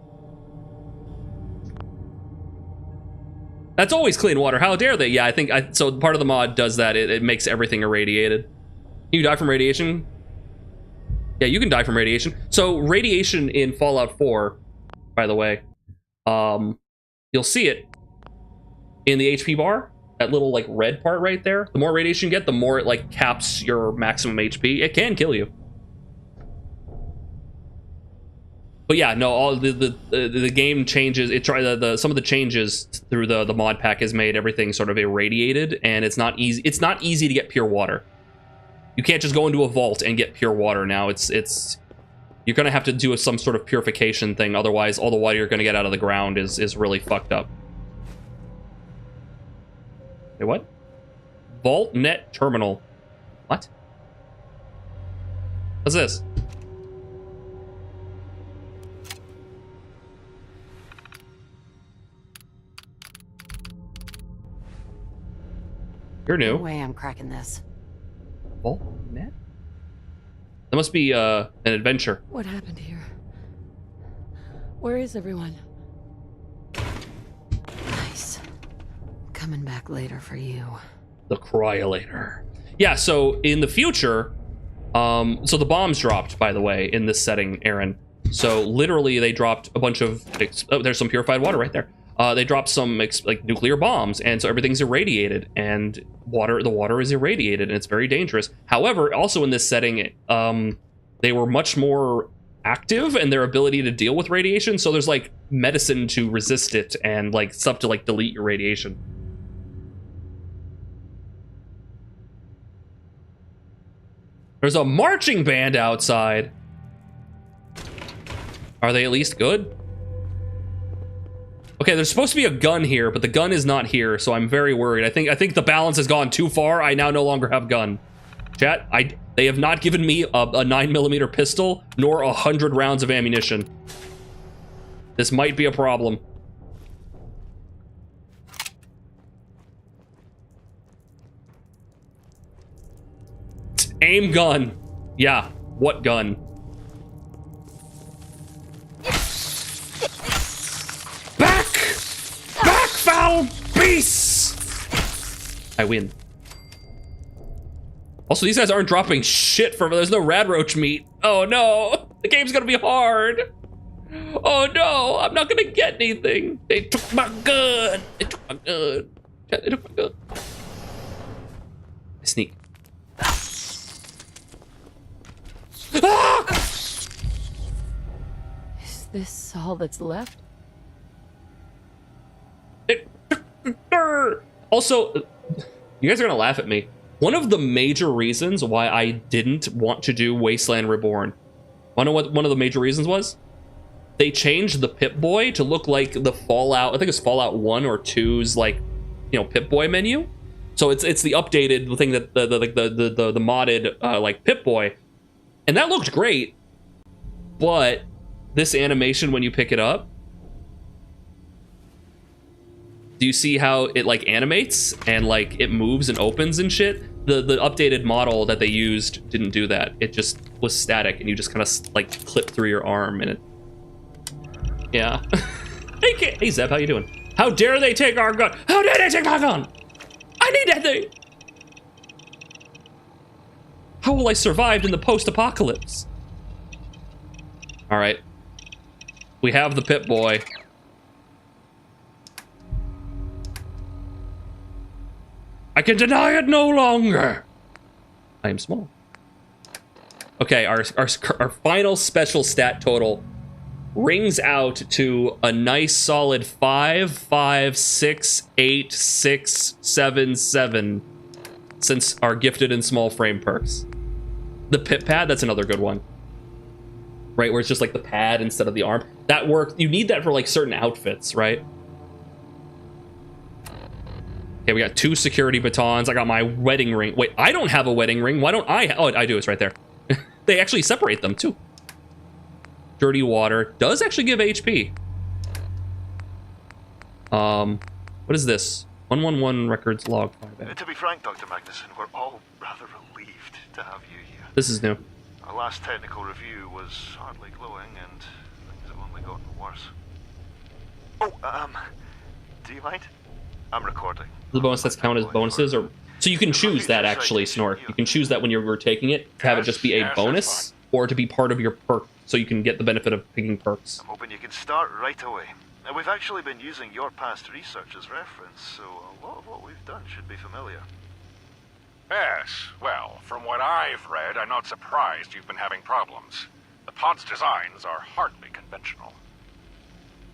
That's always clean water. How dare they? Yeah, I think so part of the mod does that. It makes everything irradiated. You die from radiation? Yeah, you can die from radiation. So radiation in Fallout 4, by the way, you'll see it in the HP bar, that little like red part right there. The more radiation you get, the more it like caps your maximum HP. It can kill you. But yeah, no, all the game changes. It some of the changes through the mod pack has made everything sort of irradiated, and it's not easy. It's not easy to get pure water. You can't just go into a vault and get pure water now. It's you're gonna have to do some sort of purification thing. Otherwise, all the water you're gonna get out of the ground is really fucked up. Hey, what? Vault Net Terminal. What? What's this? You're new. No way I'm cracking this. Vault Net? That must be an adventure. What happened here? Where is everyone? Nice. Coming back later for you. The Cryolator. Yeah, so in the future, so the bombs dropped, by the way, in this setting, Aaron. So literally they dropped a bunch of, oh, there's some purified water right there. They dropped some like nuclear bombs, and so everything's irradiated, and the water is irradiated, and it's very dangerous. However, also in this setting, they were much more active in their ability to deal with radiation, so there's like medicine to resist it, and like stuff to like delete your radiation. There's a marching band outside. Are they at least good? Okay, there's supposed to be a gun here, but the gun is not here, so I'm very worried. I think the balance has gone too far. I now no longer have gun. Chat, they have not given me a 9mm pistol, nor 100 rounds of ammunition. This might be a problem. Aim gun. Yeah, what gun? Back! Back, foul beasts! I win. Also, these guys aren't dropping shit for, there's no Radroach meat. Oh no, the game's gonna be hard. Oh no, I'm not gonna get anything. They took my gun. They took my gun. They took my gun. I sneak. Ah! Is this all that's left? Also, you guys are gonna laugh at me. One of the major reasons why I didn't want to do Wasteland Reborn, wanna know what one of the major reasons was? They changed the Pip-Boy to look like the Fallout, I think it's Fallout 1 or 2's like, you know, Pip-Boy menu. So it's the updated thing that the modded like Pip-Boy. And that looked great, but this animation when you pick it up, do you see how it like animates and like it moves and opens and shit? The updated model that they used didn't do that. It just was static, and you just kind of like clip through your arm and it. Yeah. Hey Zeb, how you doing? How dare they take our gun? How dare they take my gun? I need that thing. How will I survive in the post-apocalypse? All right. We have the Pip-Boy. I can deny it no longer. I am small. Okay, our final special stat total rings out to a nice solid 5, 5, 6, 8, 6, 7, 7 since our gifted and small frame perks. The Pip Pad, that's another good one. Right, where it's just like the pad instead of the arm. That works. You need that for like certain outfits, right? Okay, we got 2 security batons. I got my wedding ring. Wait, I don't have a wedding ring. Why don't I? Oh, I do. It's right there. They actually separate them too. Dirty water does actually give HP. What is this? 111 records log 5. To be frank, Dr. Magnuson, we're all rather relieved to have you here. This is new. Our last technical review was hardly glowing, and things have only gotten worse. Oh, do you mind? I'm recording. The bonus sets count as bonuses, or so you can choose that actually, Snort. You can choose that when you're taking it to have it just be a bonus, or to be part of your perk, so you can get the benefit of picking perks. I'm hoping you can start right away. Now, we've actually been using your past research as reference, so a lot of what we've done should be familiar. Yes, well, from what I've read, I'm not surprised you've been having problems. The pod's designs are hardly conventional.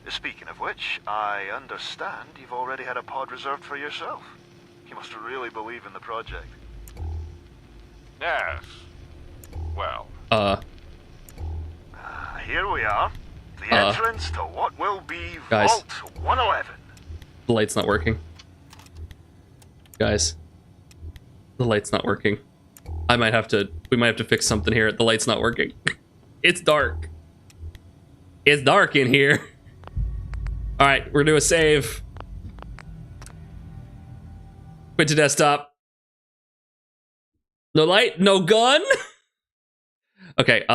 Speaking of which, I understand you've already had a pod reserved for yourself. You must really believe in the project. Yes. Well. Here we are. The entrance to what will be guys. Vault 111. The light's not working. Guys. The light's not working. We might have to fix something here. The light's not working. It's dark. It's dark in here. All right, we're gonna do a save. Quit to desktop. No light, no gun. Okay,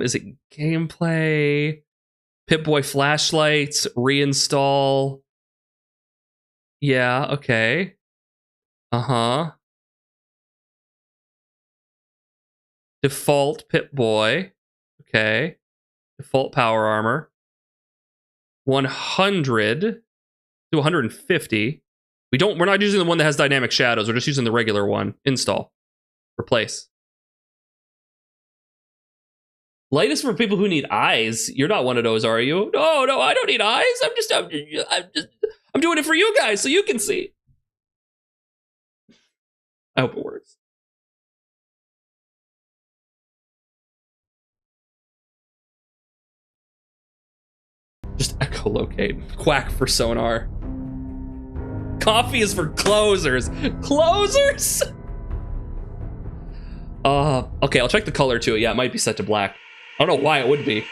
is it gameplay? Pip-Boy flashlights, reinstall. Yeah, okay. Uh-huh. Default Pip-Boy. Okay. Default power armor. 100 to 150. We're not using the one that has dynamic shadows. We're just using the regular one. Install. Replace. Light is for people who need eyes. You're not one of those, are you? No, I don't need eyes. I'm doing it for you guys so you can see. I hope it works. Just echolocate. Quack for sonar. Coffee is for closers. Closers? Okay, I'll check the color too. Yeah, it might be set to black. I don't know why it would be.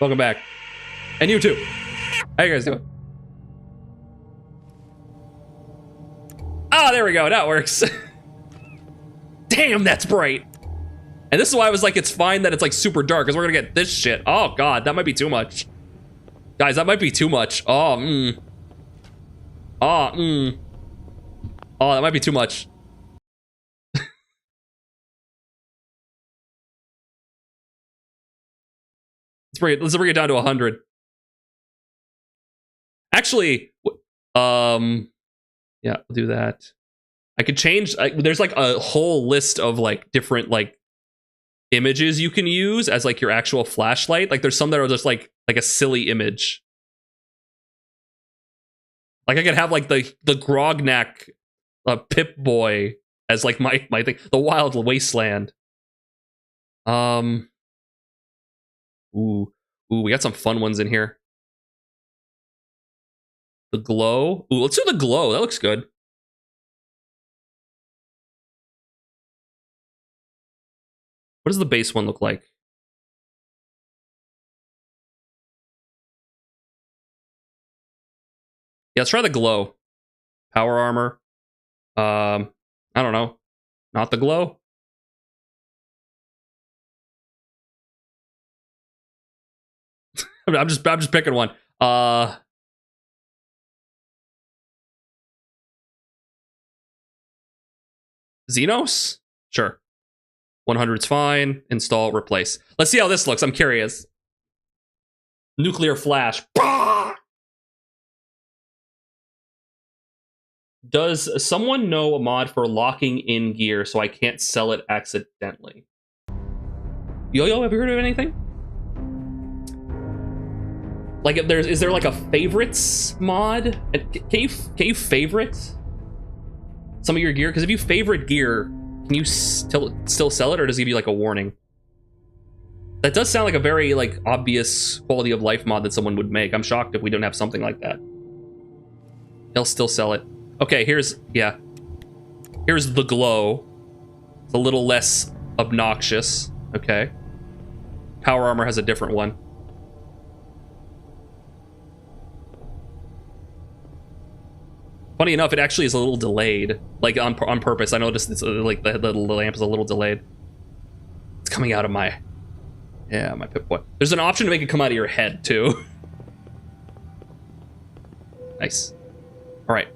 Welcome back. And you too. How you guys doing? Ah, there we go. That works. Damn, that's bright. And this is why I was like, it's fine that it's like super dark, because we're gonna get this shit. Oh god, that might be too much. Guys, that might be too much. Oh, that might be too much. Let's bring it down to 100. Actually, yeah, we'll do that. I could change, there's like a whole list of like different like images you can use as like your actual flashlight. Like there's some that are just like a silly image. Like I could have like the Grognak Pip-Boy as like my thing, the Wild Wasteland. Ooh, we got some fun ones in here. The glow. Ooh, let's do the glow. That looks good. What does the base one look like? Yeah, let's try the glow. Power armor. I don't know. Not the glow. I'm just picking one. Xenos? Sure. 100's fine. Install, replace. Let's see how this looks. I'm curious. Nuclear flash. Does someone know a mod for locking in gear so I can't sell it accidentally? Yo-Yo, have you heard of anything? Like, if is there like a favorites mod? Can you favorite some of your gear? Because if you favorite gear, can you still sell it, or does it give you like a warning? That does sound like a very like obvious quality of life mod that someone would make. I'm shocked if we don't have something like that. They'll still sell it. Okay, here's the glow. It's a little less obnoxious. Okay. Power armor has a different one. Funny enough, it actually is a little delayed, like on purpose. I noticed it's like the lamp is a little delayed. It's coming out of my Pip-Boy. There's an option to make it come out of your head too. Nice. All right.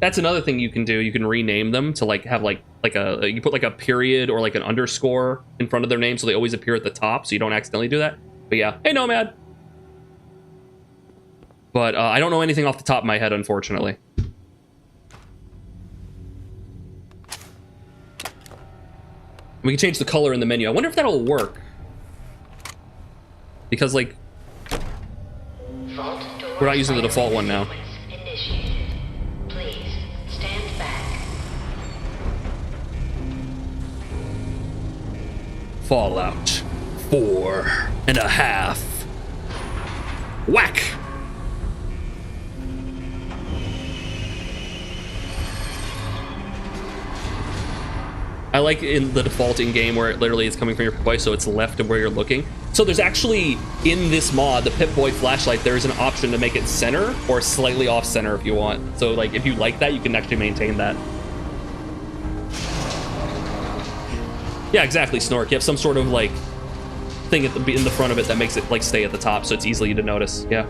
That's another thing you can do. You can rename them to like have like you put like a period or like an underscore in front of their name so they always appear at the top, so you don't accidentally do that. But yeah, hey Nomad. But I don't know anything off the top of my head, unfortunately. We can change the color in the menu. I wonder if that'll work. Because, like, we're not using the default one now. Please stand back. Fallout 4.5. Whack! I like in the default in-game where it literally is coming from your Pip-Boy, so it's left of where you're looking. So there's actually, in this mod, the Pip-Boy flashlight, there's an option to make it center or slightly off-center if you want. So like, if you like that, you can actually maintain that. Yeah, exactly, Snork. You have some sort of like thing in the front of it that makes it like stay at the top, so it's easy to notice. Yeah.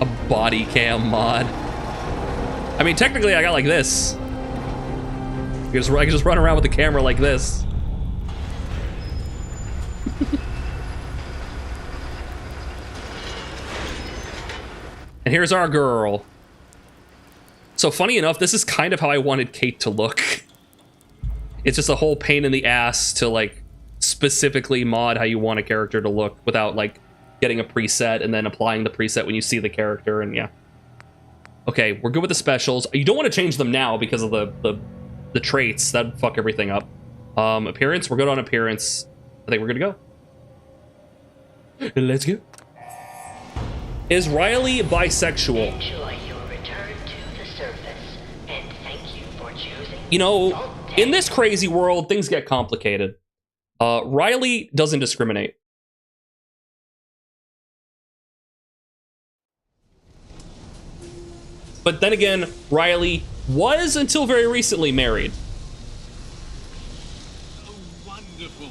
A body cam mod. I mean, technically, I got like this. I can just run around with the camera like this. And here's our girl. So funny enough, this is kind of how I wanted Kate to look. It's just a whole pain in the ass to like specifically mod how you want a character to look without like getting a preset and then applying the preset when you see the character, and yeah. Okay, we're good with the specials. You don't want to change them now because of the traits. That'd fuck everything up. Appearance, we're good on appearance. I think we're good to go. Let's go. Is Riley bisexual? Enjoy your return to the surface, and thank you for choosing. You know, in this crazy world, things get complicated. Riley doesn't discriminate. But then again, Riley was, until very recently, married. Oh, wonderful.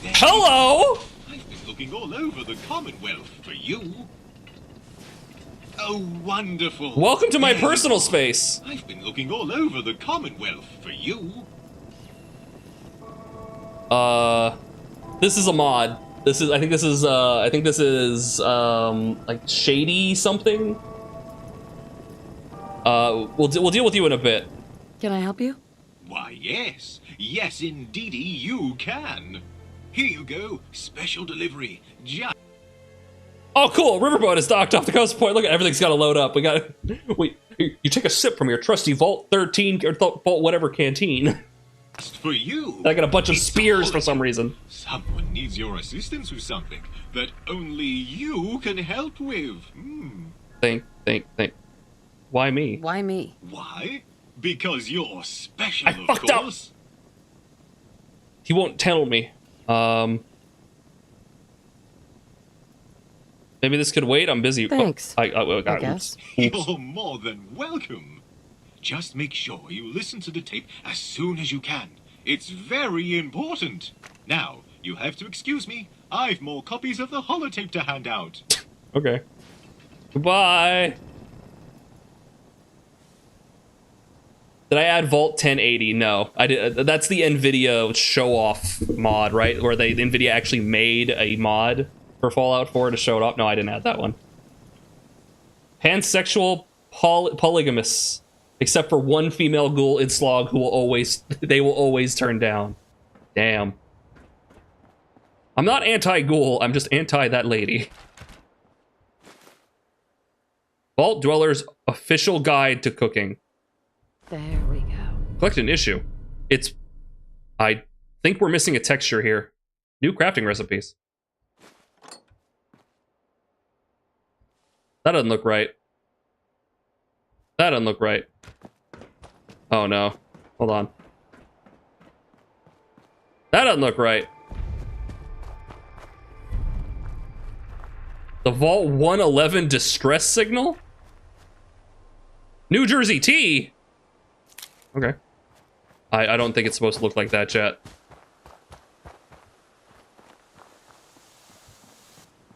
Hello! I've been looking all over the Commonwealth for you. Oh, wonderful. Welcome to my personal space. I've been looking all over the Commonwealth for you. This is a mod. I think this is like Shady something. We'll deal with you in a bit. Can I help you? Why, yes. Yes, indeedy, you can. Here you go. Special delivery. Just... Oh, cool. Riverboat is docked off the coast point. Look, everything's got to load up. Wait, you take a sip from your trusty Vault 13 or Vault whatever canteen. For you. I got a bunch of spears for some reason. Someone needs your assistance with something that only you can help with. Think. Why me? Why me? Why? Because you're special, I fucked up. He won't tell me. Maybe this could wait. I'm busy. Thanks. I guess. You're more than welcome. Just make sure you listen to the tape as soon as you can. It's very important. Now, you have to excuse me. I've more copies of the holotape to hand out. Okay. Goodbye. Did I add Vault 1080? No, I did. That's the NVIDIA show-off mod, right? Where NVIDIA actually made a mod for Fallout 4 to show it up. No, I didn't add that one. Pansexual polygamous, except for one female ghoul in Slog who they will always turn down. Damn. I'm not anti-ghoul. I'm just anti that lady. Vault Dweller's official guide to cooking. There we go. Collect an issue. I think we're missing a texture here. New crafting recipes. That doesn't look right. That doesn't look right. Oh no. Hold on. That doesn't look right. The Vault 111 distress signal? New Jersey tea? Okay. I don't think it's supposed to look like that, chat.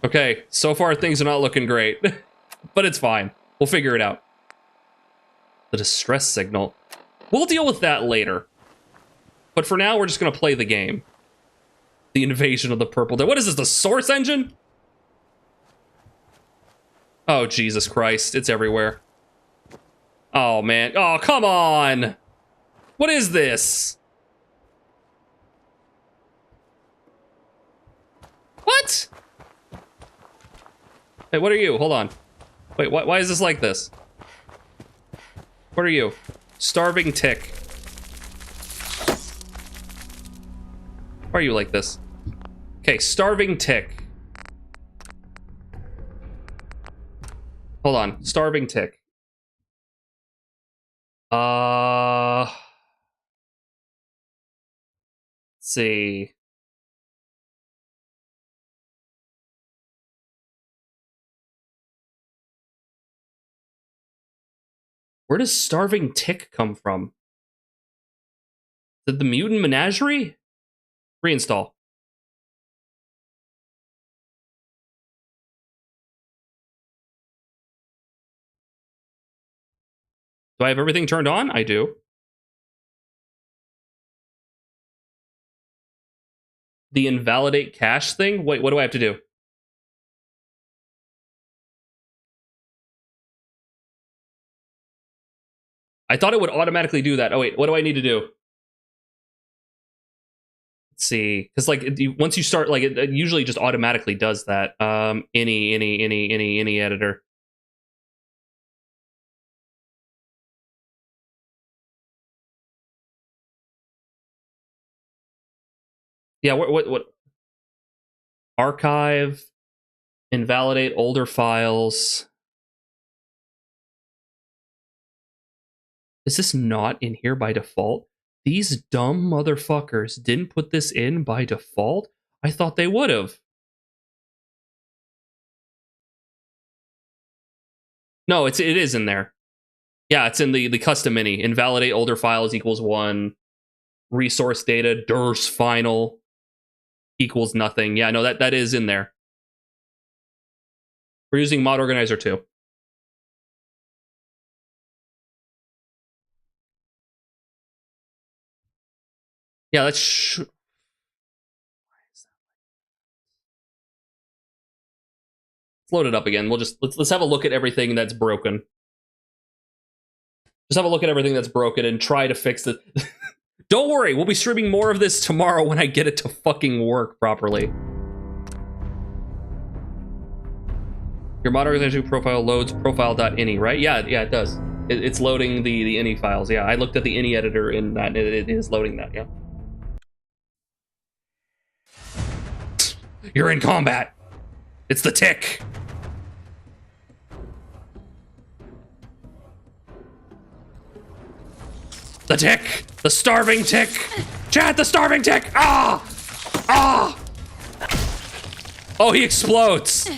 Okay, so far things are not looking great. But it's fine. We'll figure it out. The distress signal. We'll deal with that later. But for now, we're just going to play the game. The invasion of the Purple Dead. What is this, the Source engine? Oh, Jesus Christ. It's everywhere. Oh, man. Oh, come on. What is this? What? Hey, what are you? Hold on. Wait, why is this like this? What are you? Starving tick. Why are you like this? Okay, starving tick. Hold on, starving tick. Let's see. Where does starving tick come from? Did the mutant menagerie? Reinstall. Do I have everything turned on? I do. The invalidate cache thing? Wait, what do I have to do? I thought it would automatically do that. Oh wait, what do I need to do? Let's see, because like once you start, like it usually just automatically does that. Any editor. Yeah, what? Archive, invalidate older files. Is this not in here by default? These dumb motherfuckers didn't put this in by default? I thought they would have. No, it is in there. Yeah, it's in the custom mini. Invalidate older files equals 1. Resource data, DIRS final equals nothing. Yeah, no, that is in there. We're using Mod Organizer 2. Yeah, let's load it up again. Let's have a look at everything that's broken. Just have a look at everything that's broken and try to fix it. Don't worry, we'll be streaming more of this tomorrow when I get it to fucking work properly. Your Mod Organizer profile loads profile.ini, right? Yeah, it does. It's loading the ini files. Yeah, I looked at the ini editor in that. It is loading that, yeah. You're in combat. It's the tick. The tick. The starving tick. Chat, the starving tick. Ah! Ah! Oh, he explodes.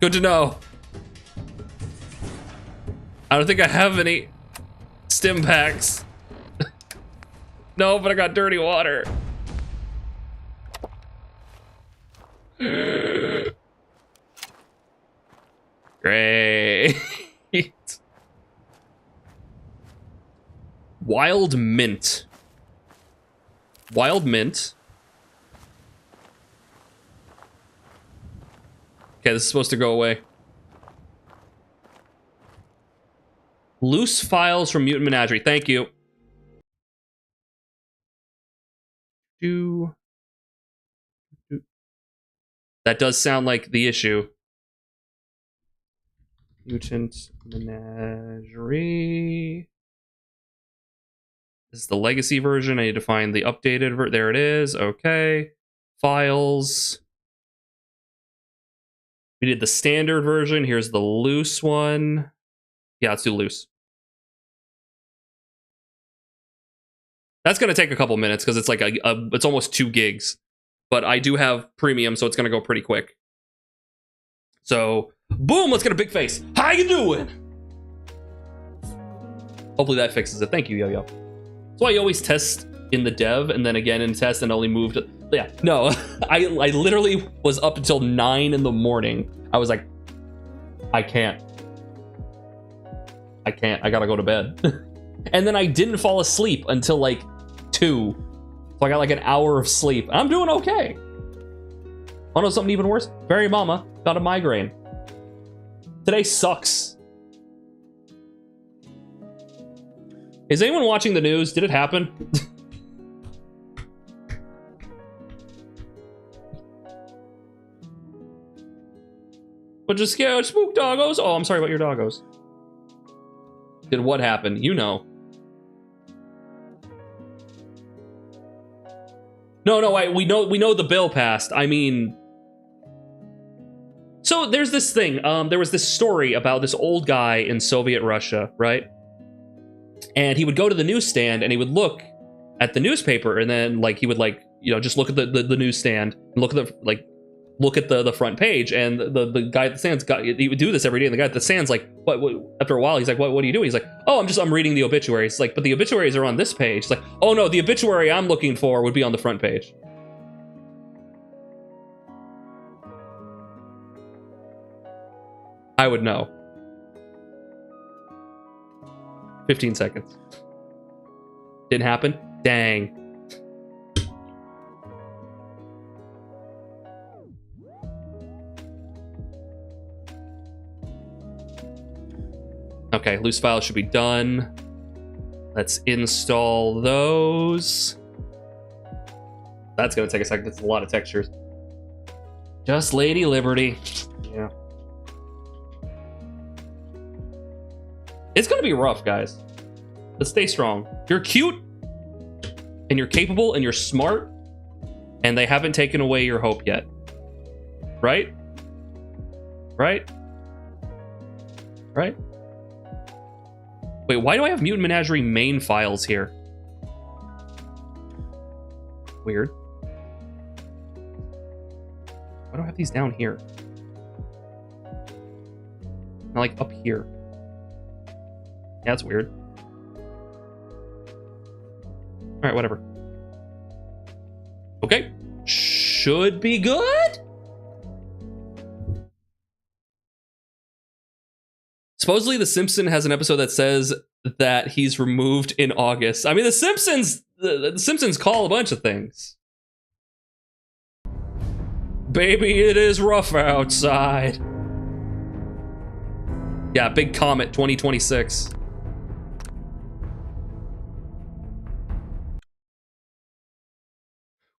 Good to know. I don't think I have any stim packs. No, but I got dirty water. Great. Wild mint. Wild mint. Okay, this is supposed to go away. Loose files from Mutant Menagerie. Thank you. That does sound like the issue. Mutant Menagerie. This is the legacy version. I need to find the updated version. There it is. Okay. Files. We did the standard version. Here's the loose one. Yeah, let's do loose. That's going to take a couple minutes because it's like it's almost 2 gigs. But I do have premium, so it's going to go pretty quick. So, boom, let's get a big face. How you doing? Hopefully that fixes it. Thank you, Yo-Yo. That's why you always test in the dev and then again in test and only moved. Yeah, no, I literally was up until 9 in the morning. I was like, I can't. I gotta go to bed. And then I didn't fall asleep until like 2. So I got like an hour of sleep. I'm doing okay. Oh no, something even worse? Fairy Mama got a migraine. Today sucks. Is anyone watching the news? Did it happen? But just scared spook doggos? Oh, I'm sorry about your doggos. Did what happen? You know. No, we know the bill passed. I mean, so there's this thing. There was this story about this old guy in Soviet Russia, right? And he would go to the newsstand and he would look at the newspaper, and then like he would like just look at the newsstand and look at the front page, and the guy at the stands he would do this every day, and the guy at the stands like what after a while he's like what are you doing? He's like, oh, I'm reading the obituaries. It's like, but the obituaries are on this page. It's like, oh no, the obituary I'm looking for would be on the front page. I would know. 15 seconds. Didn't happen? Dang. Okay, loose files should be done. Let's install those. That's gonna take a second. That's a lot of textures. Just Lady Liberty. Yeah. It's gonna be rough, guys. But stay strong. You're cute, and you're capable, and you're smart, and they haven't taken away your hope yet. Right? Right? Right? Wait, why do I have Mutant Menagerie main files here? Weird. Why do I have these down here? Not like up here. Yeah, that's weird. Alright, whatever. Okay. Should be good? Supposedly, The Simpsons has an episode that says that he's removed in August. I mean, The Simpsons call a bunch of things. Baby, it is rough outside. Yeah, big comet 2026.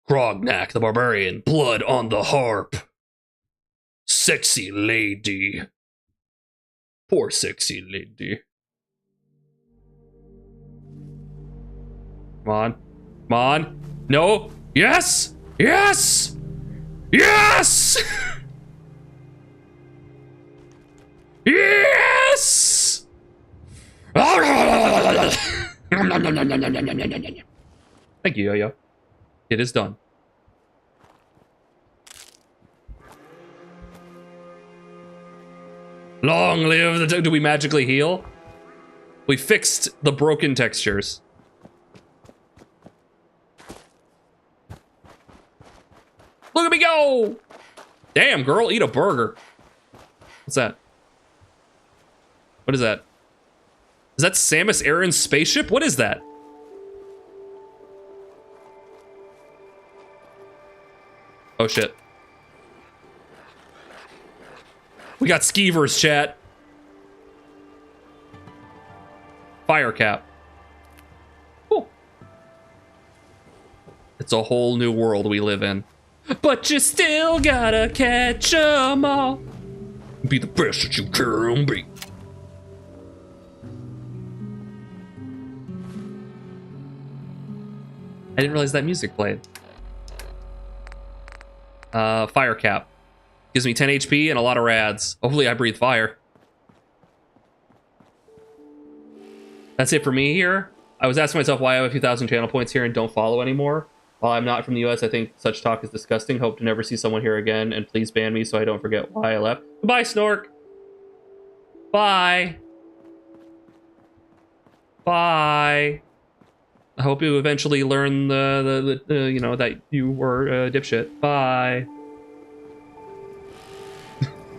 Grognak the Barbarian, blood on the harp. Sexy lady. Poor sexy lady. Come on. Come on. No. Yes! Yes! Yes! Yes! Thank you, Yo-Yo. It is done. Long live the... Do we magically heal? We fixed the broken textures. Look at me go! Damn, girl, eat a burger. What's that? What is that? Is that Samus Aran's spaceship? What is that? Oh shit. We got skeevers, chat. Fire cap. Cool. It's a whole new world we live in. But you still gotta catch 'em all. Be the best that you can be. I didn't realize that music played. Fire cap. Gives me 10 HP and a lot of rads. Hopefully I breathe fire. That's it for me here. I was asking myself why I have a few thousand channel points here and don't follow anymore. While I'm not from the US, I think such talk is disgusting. Hope to never see someone here again, and please ban me so I don't forget why I left. Goodbye, Snork. Bye. Bye. I hope you eventually learn the you know, that you were a dipshit. Bye.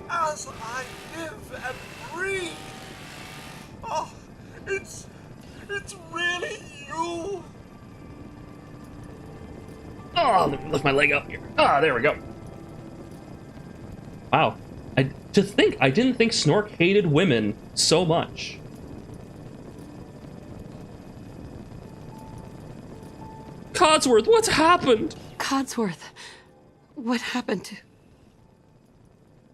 As I live and breathe. Oh, it's really you. Oh, let me lift my leg up here. Ah, there we go. Wow. I didn't think Snork hated women so much. Codsworth, what's happened? Codsworth, what happened to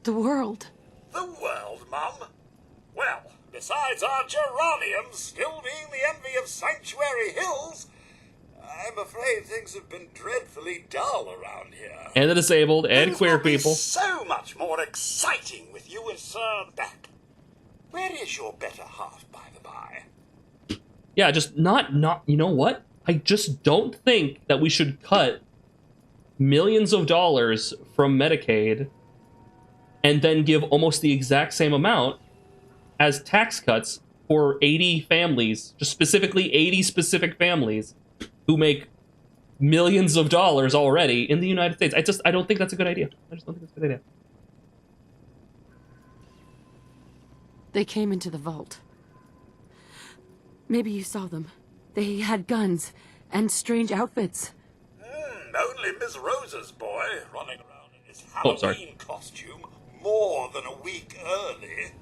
the world? The world, Mum? Well, besides our geraniums still being the envy of Sanctuary Hills, I'm afraid things have been dreadfully dull around here. And the disabled and Things queer will be people. so much more exciting with you and Sir back. Where is your better half, by the by? Yeah, just not, you know what? I just don't think that we should cut millions of dollars from Medicaid and then give almost the exact same amount as tax cuts for 80 families, just specifically 80 specific families who make millions of dollars already in the United States. I don't think that's a good idea. I just don't think that's a good idea. They came into the vault. Maybe you saw them. They had guns and strange outfits. Only Miss Rosa's boy running around in his Oh, sorry. Halloween costume more than a week early.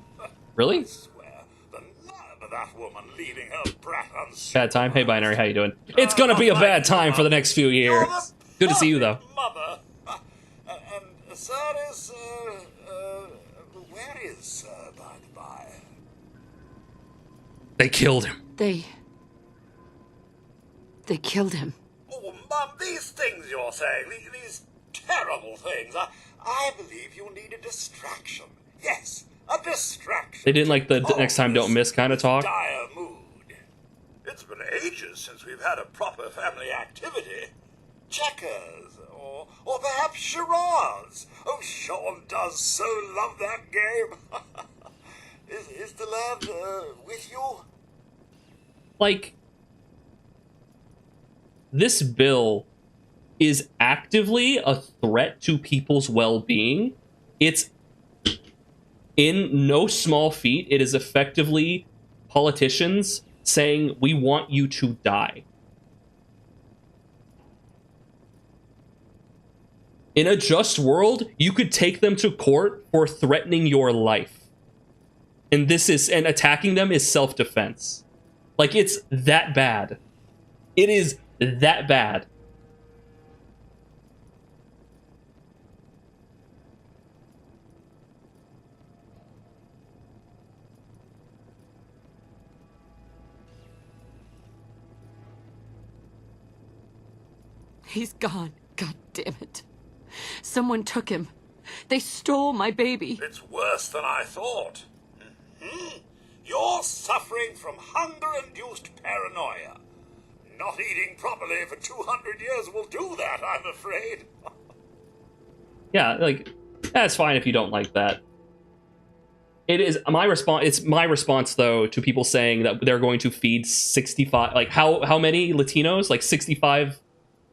Really? I swear, the nerve of that woman leaving her brat unsupervised. Bad time? Hey, Binary, how you doing? It's gonna be a bad time for the next few years. Good to see you, though. Mother, and Sir is, where is Sir, by the by? They killed him. They killed him. Oh, Mum, these things you're saying, these terrible things, I believe you need a distraction. Yes, a distraction. They didn't like the next time don't miss kind of talk. Dire mood. It's been ages since we've had a proper family activity. Checkers, or perhaps charades. Oh, Sean does so love that game. Is the lad with you? Like, this bill is actively a threat to people's well-being. It's in no small feat. It is effectively politicians saying, we want you to die. In a just world, you could take them to court for threatening your life. And attacking them is self-defense. Like, it's that bad. It is that bad. He's gone. God damn it. Someone took him. They stole my baby. It's worse than I thought. You're suffering from hunger-induced paranoia. Not eating properly for 200 years will do that, I'm afraid. Yeah, like, that's fine if you don't like that. It is my response. It's my response, though, to people saying that they're going to feed 65, like, how many Latinos? Like 65,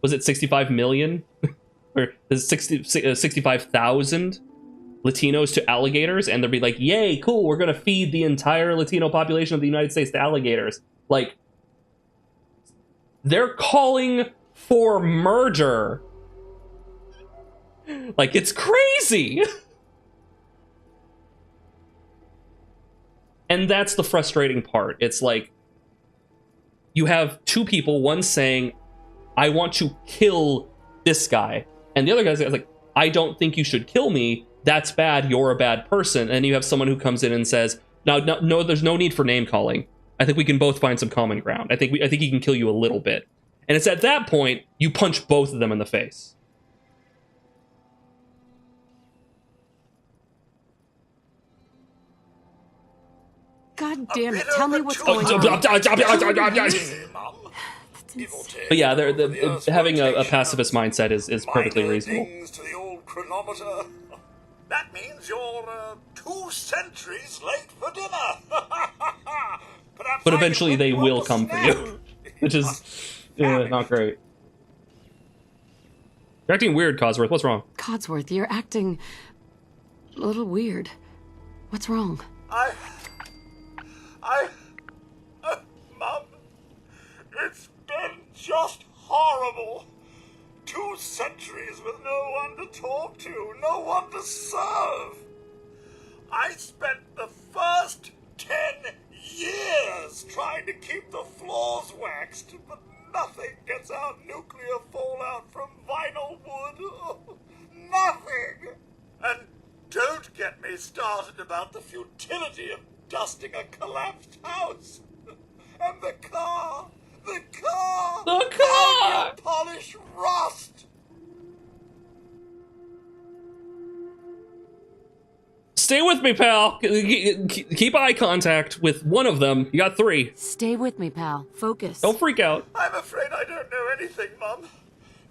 was it 65 million? or there's 65,000 Latinos to alligators, and they'll be like, yay, cool, we're gonna feed the entire Latino population of the United States to alligators. Like, they're calling for murder. Like, it's crazy. And that's the frustrating part. It's like, you have two people, one saying, I want to kill this guy. And the other guy's like, I don't think you should kill me. That's bad. You're a bad person. And you have someone who comes in and says, no, there's no need for name calling. I think we can both find some common ground. I think he can kill you a little bit. And it's at that point, you punch both of them in the face. God damn it, tell me what's going on. But yeah, they're having a pacifist mindset is perfectly reasonable. To the old chronometer. That means you're 2 centuries late for dinner. But eventually they will come for you, which is not great. You're acting weird, Codsworth. What's wrong? Codsworth, you're acting a little weird. What's wrong? Mum, it's been just horrible. 2 centuries with no one to talk to, no one to serve. I spent the first 10 years trying to keep the floors waxed, but nothing gets out nuclear fallout from vinyl wood. Nothing. And don't get me started about the futility of dusting a collapsed house. And the car! The car! How do you polish rust? Stay with me, pal. Keep eye contact with one of them. You got 3. Stay with me, pal. Focus. Don't freak out. I'm afraid I don't know anything, Mum.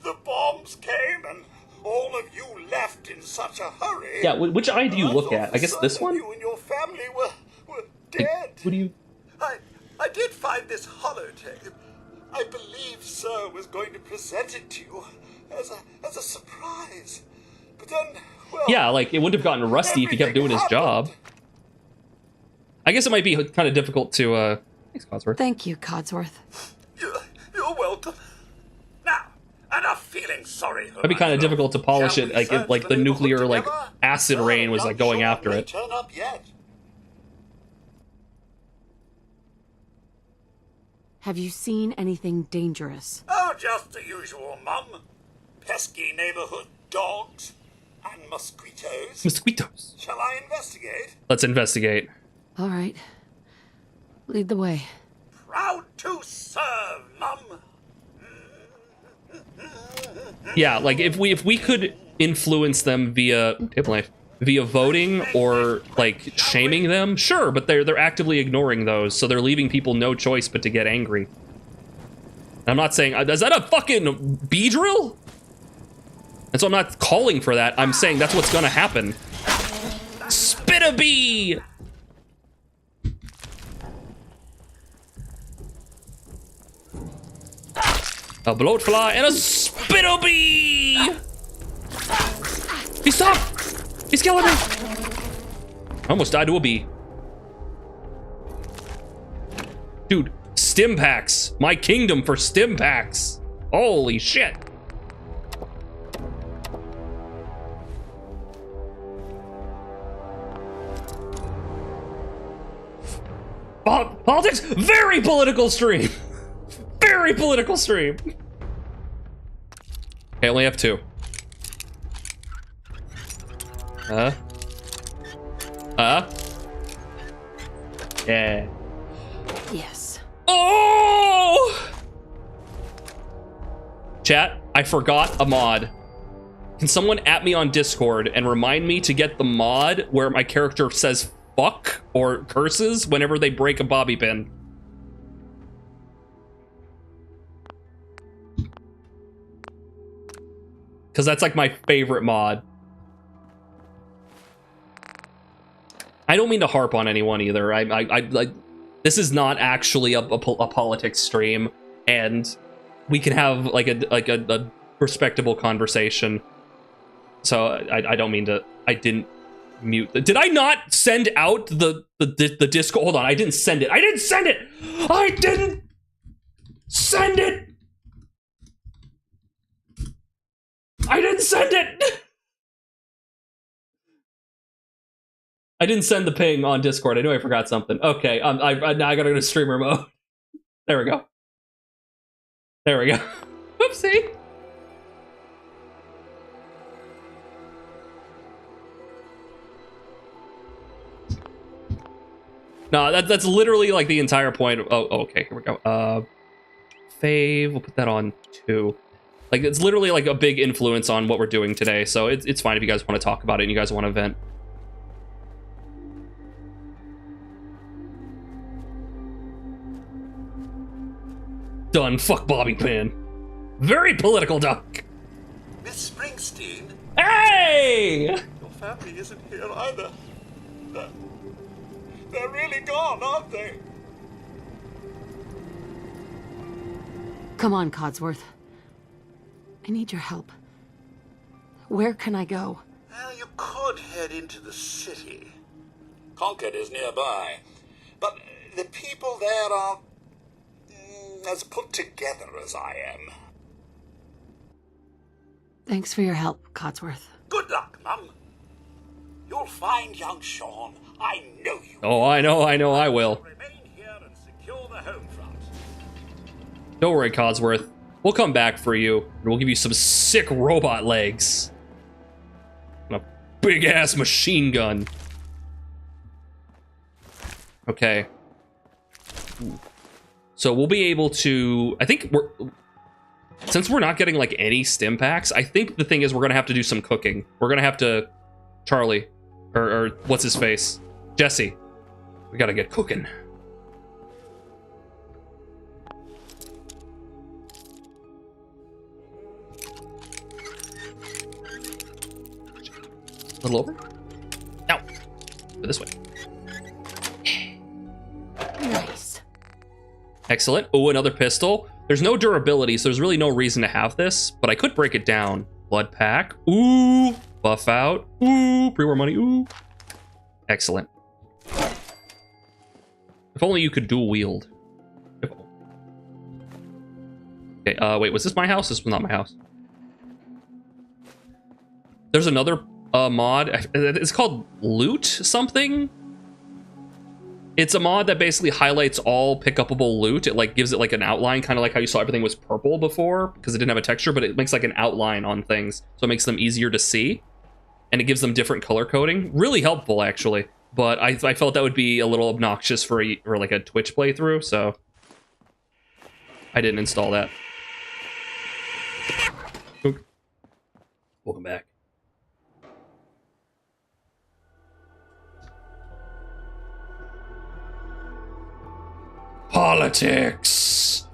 The bombs came and all of you left in such a hurry. Yeah, which eye do you look at? I guess this one? You and your family were dead. What do you... I did find this holotape. I believe Sir was going to present it to you as a surprise. But then, well... Yeah, like, it wouldn't have gotten rusty if he kept doing his job. I guess it might be kind of difficult to, Thanks, Codsworth. Thank you, Codsworth. You're welcome. Now, enough feeling sorry. It'd be kind of difficult to polish it, like the nuclear, like, acid rain was, like, going after it. Turn up yet. Have you seen anything dangerous? Oh, just the usual, Mum. Pesky neighborhood dogs and mosquitoes. Mosquitoes. Shall I investigate? Let's investigate. All right. Lead the way. Proud to serve, Mum. Yeah, like if we could influence them via voting or like shaming them, sure, but they're actively ignoring those, so they're leaving people no choice but to get angry. And I'm not saying, is that a fucking bee drill? And so I'm not calling for that. I'm saying that's what's gonna happen. Spit a bee! A bloatfly and a spittle bee! He stopped! He's killing me! I almost died to a bee. Dude, stim packs. My kingdom for stim packs. Holy shit. Politics, very political stream. Very political stream. Okay, I only have 2. Yeah. Yes. Oh! Chat, I forgot a mod. Can someone at me on Discord and remind me to get the mod where my character says fuck or curses whenever they break a bobby pin? Because that's like my favorite mod. I don't mean to harp on anyone either. I like, this is not actually a politics stream, and we can have like a respectable conversation. So I don't mean to. I didn't mute. Did I not send out the Discord? Hold on, I didn't send it. I didn't send it. I didn't send it. I didn't send it. I didn't send the ping on Discord. I know I forgot something. Okay, now I gotta go to streamer mode. There we go. There we go. Whoopsie. No, that's literally like the entire point. Oh, okay, here we go. Fave, we'll put that on 2. Like, it's literally like a big influence on what we're doing today, so it's fine if you guys want to talk about it and you guys want to vent. Done. Fuck Bobby Pin. Very political duck. Miss Springsteen? Hey! Your family isn't here either. They're really gone, aren't they? Come on, Codsworth. I need your help. Where can I go? Well, you could head into the city. Concord is nearby. But the people there are as put together as I am. Thanks for your help, Codsworth. Good luck, Mum. You'll find young Sean. I know you. Oh, I know, I will. Remain here and secure the home front. Don't worry, Codsworth. We'll come back for you, and we'll give you some sick robot legs. And a big-ass machine gun. Okay. Ooh. So we'll be able to... I think since we're not getting, like, any stim packs, I think the thing is we're gonna have to do some cooking. We're gonna have to... Charlie. Or what's his face? Jesse. We gotta get cooking. A little over? No. Go this way. Nice. Excellent. Oh, another pistol. There's no durability, so there's really no reason to have this, but I could break it down. Blood pack. Ooh. Buff out. Ooh. Pre-war money. Ooh. Excellent. If only you could dual wield. Okay, wait, was this my house? This was not my house. There's another mod. It's called Loot something. It's a mod that basically highlights all pick-upable loot. It like gives it like an outline, kind of like how you saw everything was purple before, because it didn't have a texture, but it makes like an outline on things, so it makes them easier to see, and it gives them different color coding. Really helpful, actually. But I felt that would be a little obnoxious for like a Twitch playthrough, so I didn't install that. Oop. Welcome back. Politics.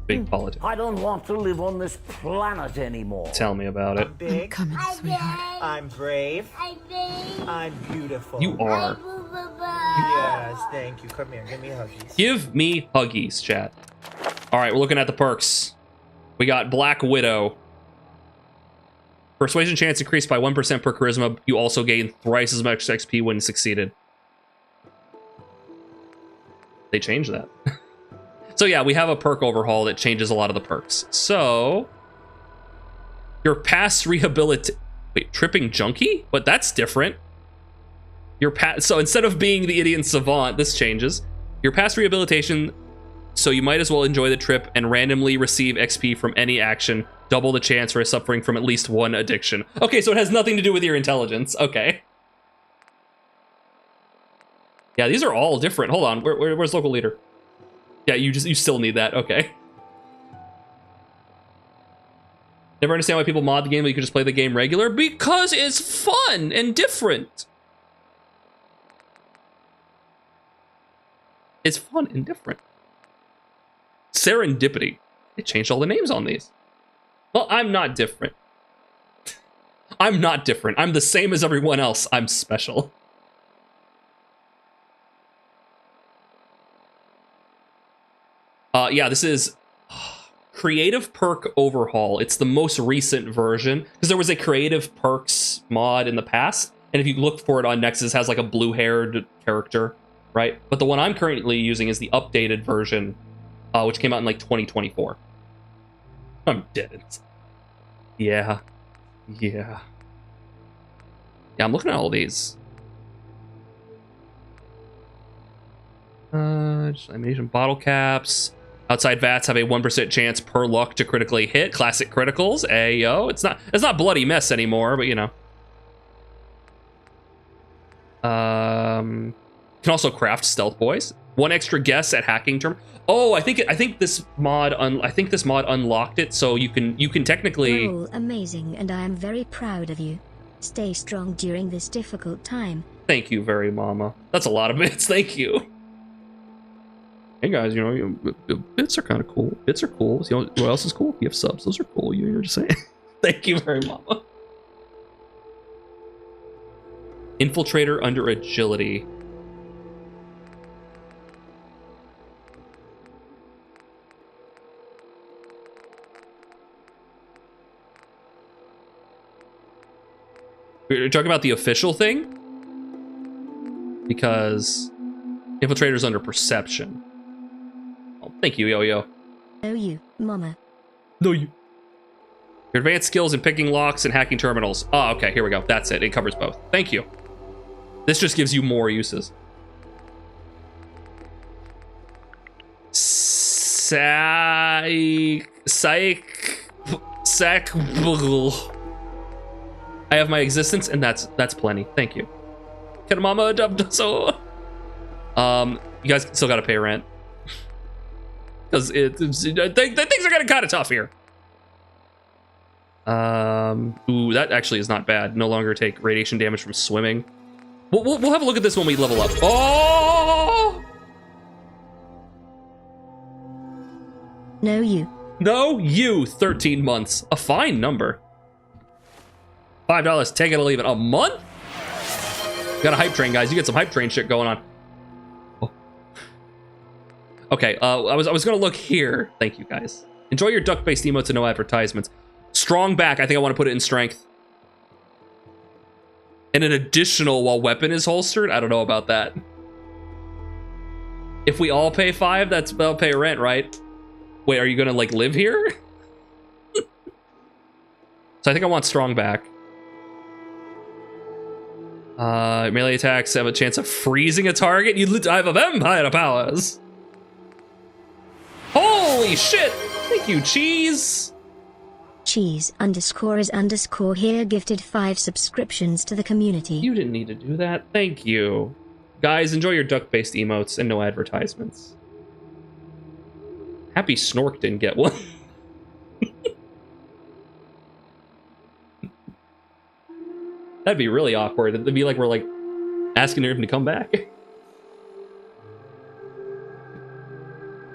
Big politics. I don't want to live on this planet anymore. Tell me about it. I'm big. I'm coming, sweetheart. I'm brave. I'm beautiful. You are. Yes, thank you. Come here, give me huggies. Give me huggies, chat. All right, we're looking at the perks. We got Black Widow. Persuasion chance increased by 1% per charisma. You also gain thrice as much XP when succeeded. They changed that. So yeah, we have a perk overhaul that changes a lot of the perks. So your past rehabilitation. Wait, tripping junkie? But that's different. Your so instead of being the idiot savant, this changes. Your past rehabilitation, so you might as well enjoy the trip and randomly receive XP from any action. Double the chance for suffering from at least one addiction. Okay, so it has nothing to do with your intelligence. Okay. Yeah, these are all different. Hold on, where's local leader? Yeah, you still need that. Okay. Never understand why people mod the game, but you can just play the game regular because it's fun and different. It's fun and different. Serendipity. They changed all the names on these. Well, I'm not different. I'm not different. I'm the same as everyone else. I'm special. Yeah, this is creative perk overhaul. It's the most recent version because there was a creative perks mod in the past, and if you look for it on Nexus, it has like a blue-haired character, right? But the one I'm currently using is the updated version, which came out in like 2024. I'm dead. Yeah. Yeah, I'm looking at all these. Just animation bottle caps. Outside vats have a 1% chance per luck to critically hit. Classic criticals. Ayo. It's not bloody mess anymore, but you know. Can also craft stealth boys. 1 extra guess at hacking term. Oh, I think this mod unlocked it, so you can technically. You're all amazing, and I am very proud of you. Stay strong during this difficult time. Thank you very, Mama. That's a lot of bits. Thank you. Hey guys, you know, bits are kind of cool. Bits are cool. You know what else is cool? You have subs. Those are cool. You're just saying. Thank you very, Mama. Infiltrator under agility. We're talking about the official thing? Because Infiltrator's under perception. Oh, thank you, Yo-Yo. No, you, Mama. No, you. Your advanced skills in picking locks and hacking terminals. Oh, okay, here we go. That's it. It covers both. Thank you. This just gives you more uses. I have my existence, and that's plenty. Thank you. Can Mama adopt so? You guys still gotta pay rent because things are getting kind of tough here. Ooh, that actually is not bad. No longer take radiation damage from swimming. We'll have a look at this when we level up. Oh! No, you. No, you. 13 months. A fine number. $5. Take it or leave it. A month? Got a hype train, guys. You get some hype train shit going on. Oh. Okay, I was gonna look here. Thank you, guys. Enjoy your duck-based emotes and no advertisements. Strong back. I think I want to put it in strength. And an additional while weapon is holstered? I don't know about that. If we all pay 5, that'll pay rent, right? Wait, are you gonna like live here? So I think I want strong back. Melee attacks have a chance of freezing a target. You have vampire powers. Holy shit! Thank you, Cheese. Cheese _is_ here gifted 5 subscriptions to the community. You didn't need to do that. Thank you. Guys, enjoy your duck-based emotes and no advertisements. Happy Snork didn't get one. That'd be really awkward. It'd be like we're like asking him to come back.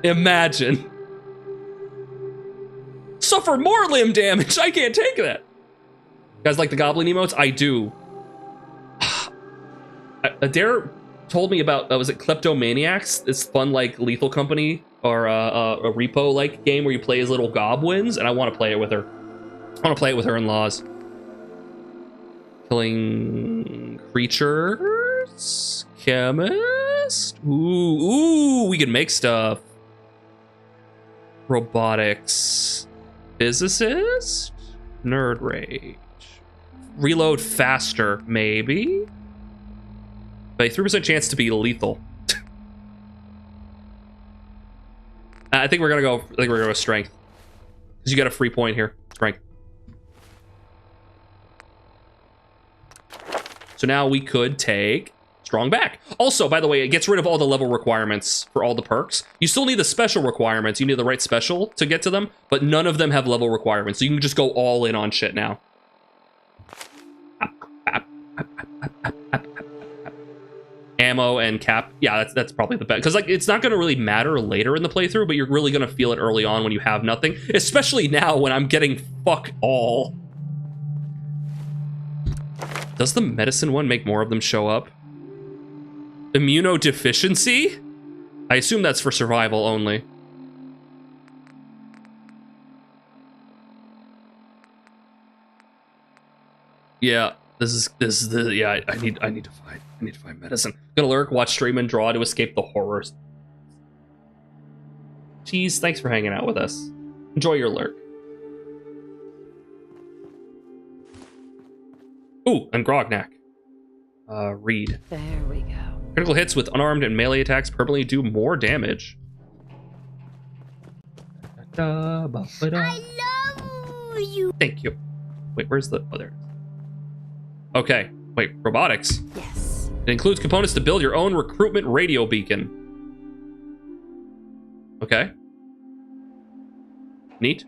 Imagine. Suffer more limb damage. I can't take that. You guys like the goblin emotes? I do. Adair told me about, was it Kleptomaniacs? This fun like Lethal Company or a repo like game where you play as little goblins, and I want to play it with her. I want to play it with her in-laws. Killing creatures. Chemist. Ooh, we can make stuff. Robotics. Physicist? Nerd rage. Reload faster, maybe? But a 3% chance to be lethal. I think we're gonna go. I think we're gonna go strength. Because you got a free point here. Strength. So now we could take strong back. Also, by the way, it gets rid of all the level requirements for all the perks. You still need the special requirements. You need the right special to get to them, but none of them have level requirements. So you can just go all in on shit now. Ammo and cap. Yeah, that's probably the best. Because like it's not going to really matter later in the playthrough, but you're really going to feel it early on when you have nothing. Especially now when I'm getting fuck all. Does the medicine one make more of them show up? Immunodeficiency? I assume that's for survival only. Yeah, this is the yeah. I need to find medicine. Gonna lurk, watch stream, and draw to escape the horrors. Jeez, thanks for hanging out with us. Enjoy your lurk. Ooh, and Grognak. Read. There we go. Critical hits with unarmed and melee attacks permanently do more damage. I love you. Thank you. Wait, where's the... Oh, there it is. Okay. Wait, robotics. Yes. It includes components to build your own recruitment radio beacon. Okay. Neat.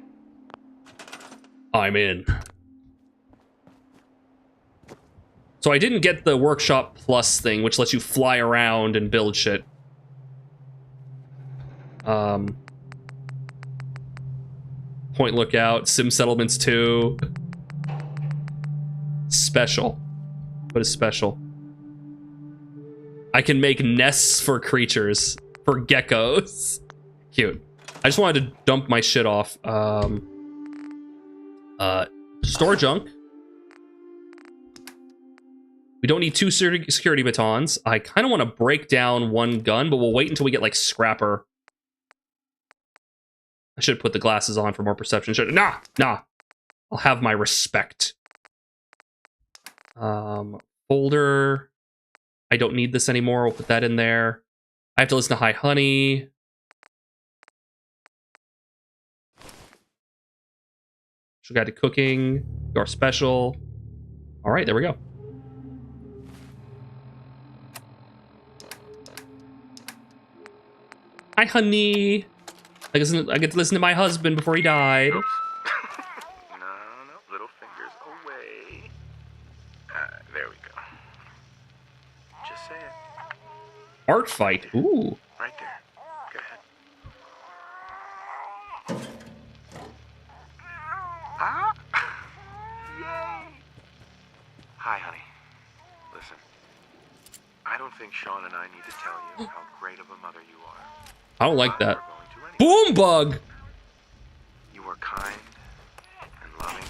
I'm in. So I didn't get the Workshop Plus thing, which lets you fly around and build shit. Point Lookout, Sim Settlements 2. Special. What is special? I can make nests for creatures. For geckos. Cute. I just wanted to dump my shit off. Store junk. We don't need 2 security batons. I kind of want to break down 1 gun, but we'll wait until we get, like, Scrapper. I should put the glasses on for more perception. Nah. I'll have my respect. Folder. I don't need this anymore. We'll put that in there. I have to listen to High Honey. Guide to cooking. Your special. All right, there we go. Hi, honey. I get to listen to my husband before he died. Oops. No, little fingers away. There we go. Just say it. Art fight. Ooh. Right there. Go ahead. Ah! Yay! Hi, honey. Listen, I don't think Sean and I need to tell you how great of a mother you are. I don't like that. Boom bug! You are kind and loving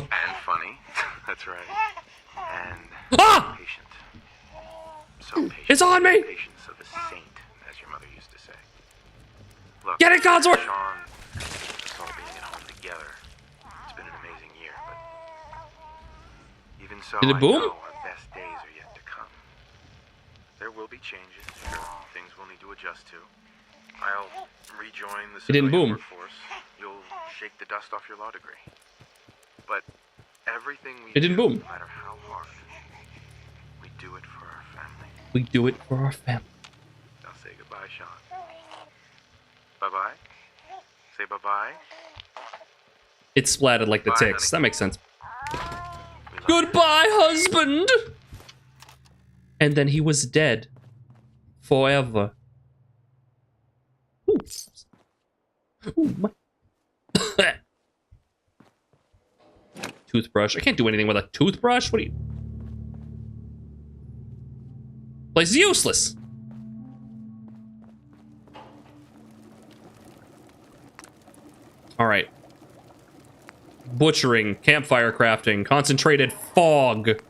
and funny. That's right. And patient. So patient. It's on me! Patience of a saint, as your mother used to say. Look, get it, Codsworth! Sean, us all being at home together. It's been an amazing year, but even so, did it boom? I know our best days are yet to come. There will be changes. Sure, things we'll need to adjust to. I'll rejoin the It didn't civilian boom. workforce. You'll shake the dust off your law degree. But everything we It didn't do, boom. no matter how hard, we do it for our family. We do it for our family. Now say goodbye, Sean. Bye-bye. Say bye-bye. It splatted like the Bye, ticks. honey. That makes sense. Goodbye, husband! And then he was dead. Forever. Ooh. Ooh, my... Toothbrush. I can't do anything with a toothbrush. What are you... Place is useless. All right. Butchering, campfire crafting, concentrated fog.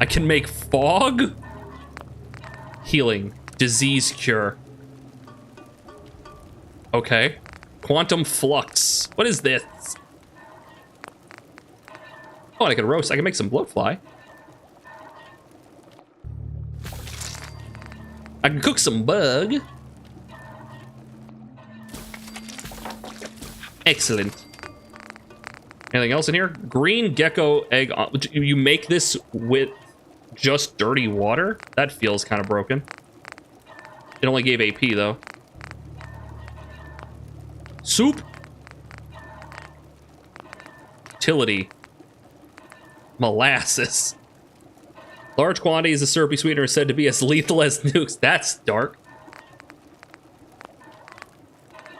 I can make fog? Healing, disease cure. Okay. Quantum flux. What is this? Oh, and I can roast. I can make some bloatfly. I can cook some bug. Excellent. Anything else in here? Green gecko egg. You make this with just dirty water? That feels kind of broken. It only gave AP though. Soup. Utility. Molasses. Large quantities of syrupy sweetener is said to be as lethal as nukes. That's dark.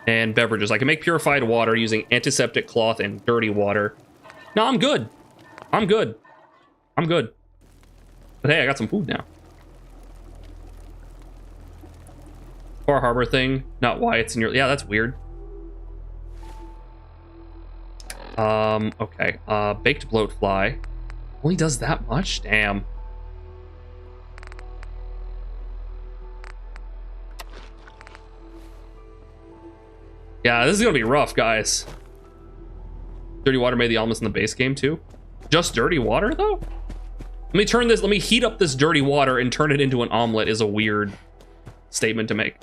And beverages. I can make purified water using antiseptic cloth and dirty water. No, I'm good. I'm good. I'm good. But hey, I got some food now. Far Harbor thing. Not why it's in your... Yeah, that's weird. Okay. Baked bloatfly. Only does that much? Damn. Yeah, this is gonna be rough, guys. Dirty water made the elements in the base game too. Just dirty water though? Let me heat up this dirty water and turn it into an omelet is a weird statement to make.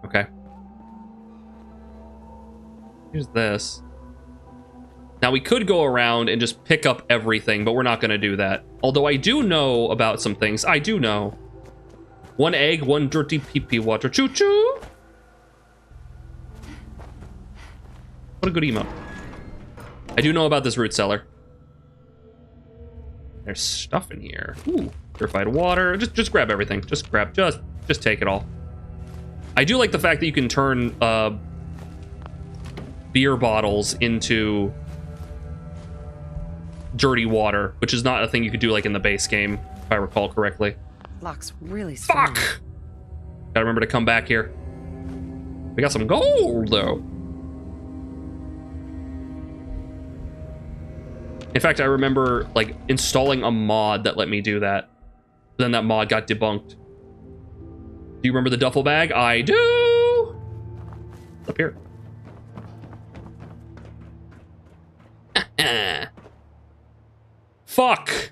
Okay. Here's this. Now we could go around and just pick up everything, but we're not gonna do that. Although I do know about some things. I do know. 1 egg, 1 dirty pee-pee water. Choo-choo! What a good emote. I do know about this root cellar. There's stuff in here. Ooh, purified water. Just grab everything. Just take it all. I do like the fact that you can turn beer bottles into dirty water, which is not a thing you could do like in the base game, if I recall correctly. Lock's really strong. Fuck! Gotta remember to come back here. We got some gold, though. In fact, I remember, like, installing a mod that let me do that. Then that mod got debunked. Do you remember the duffel bag? I do! Up here. Fuck!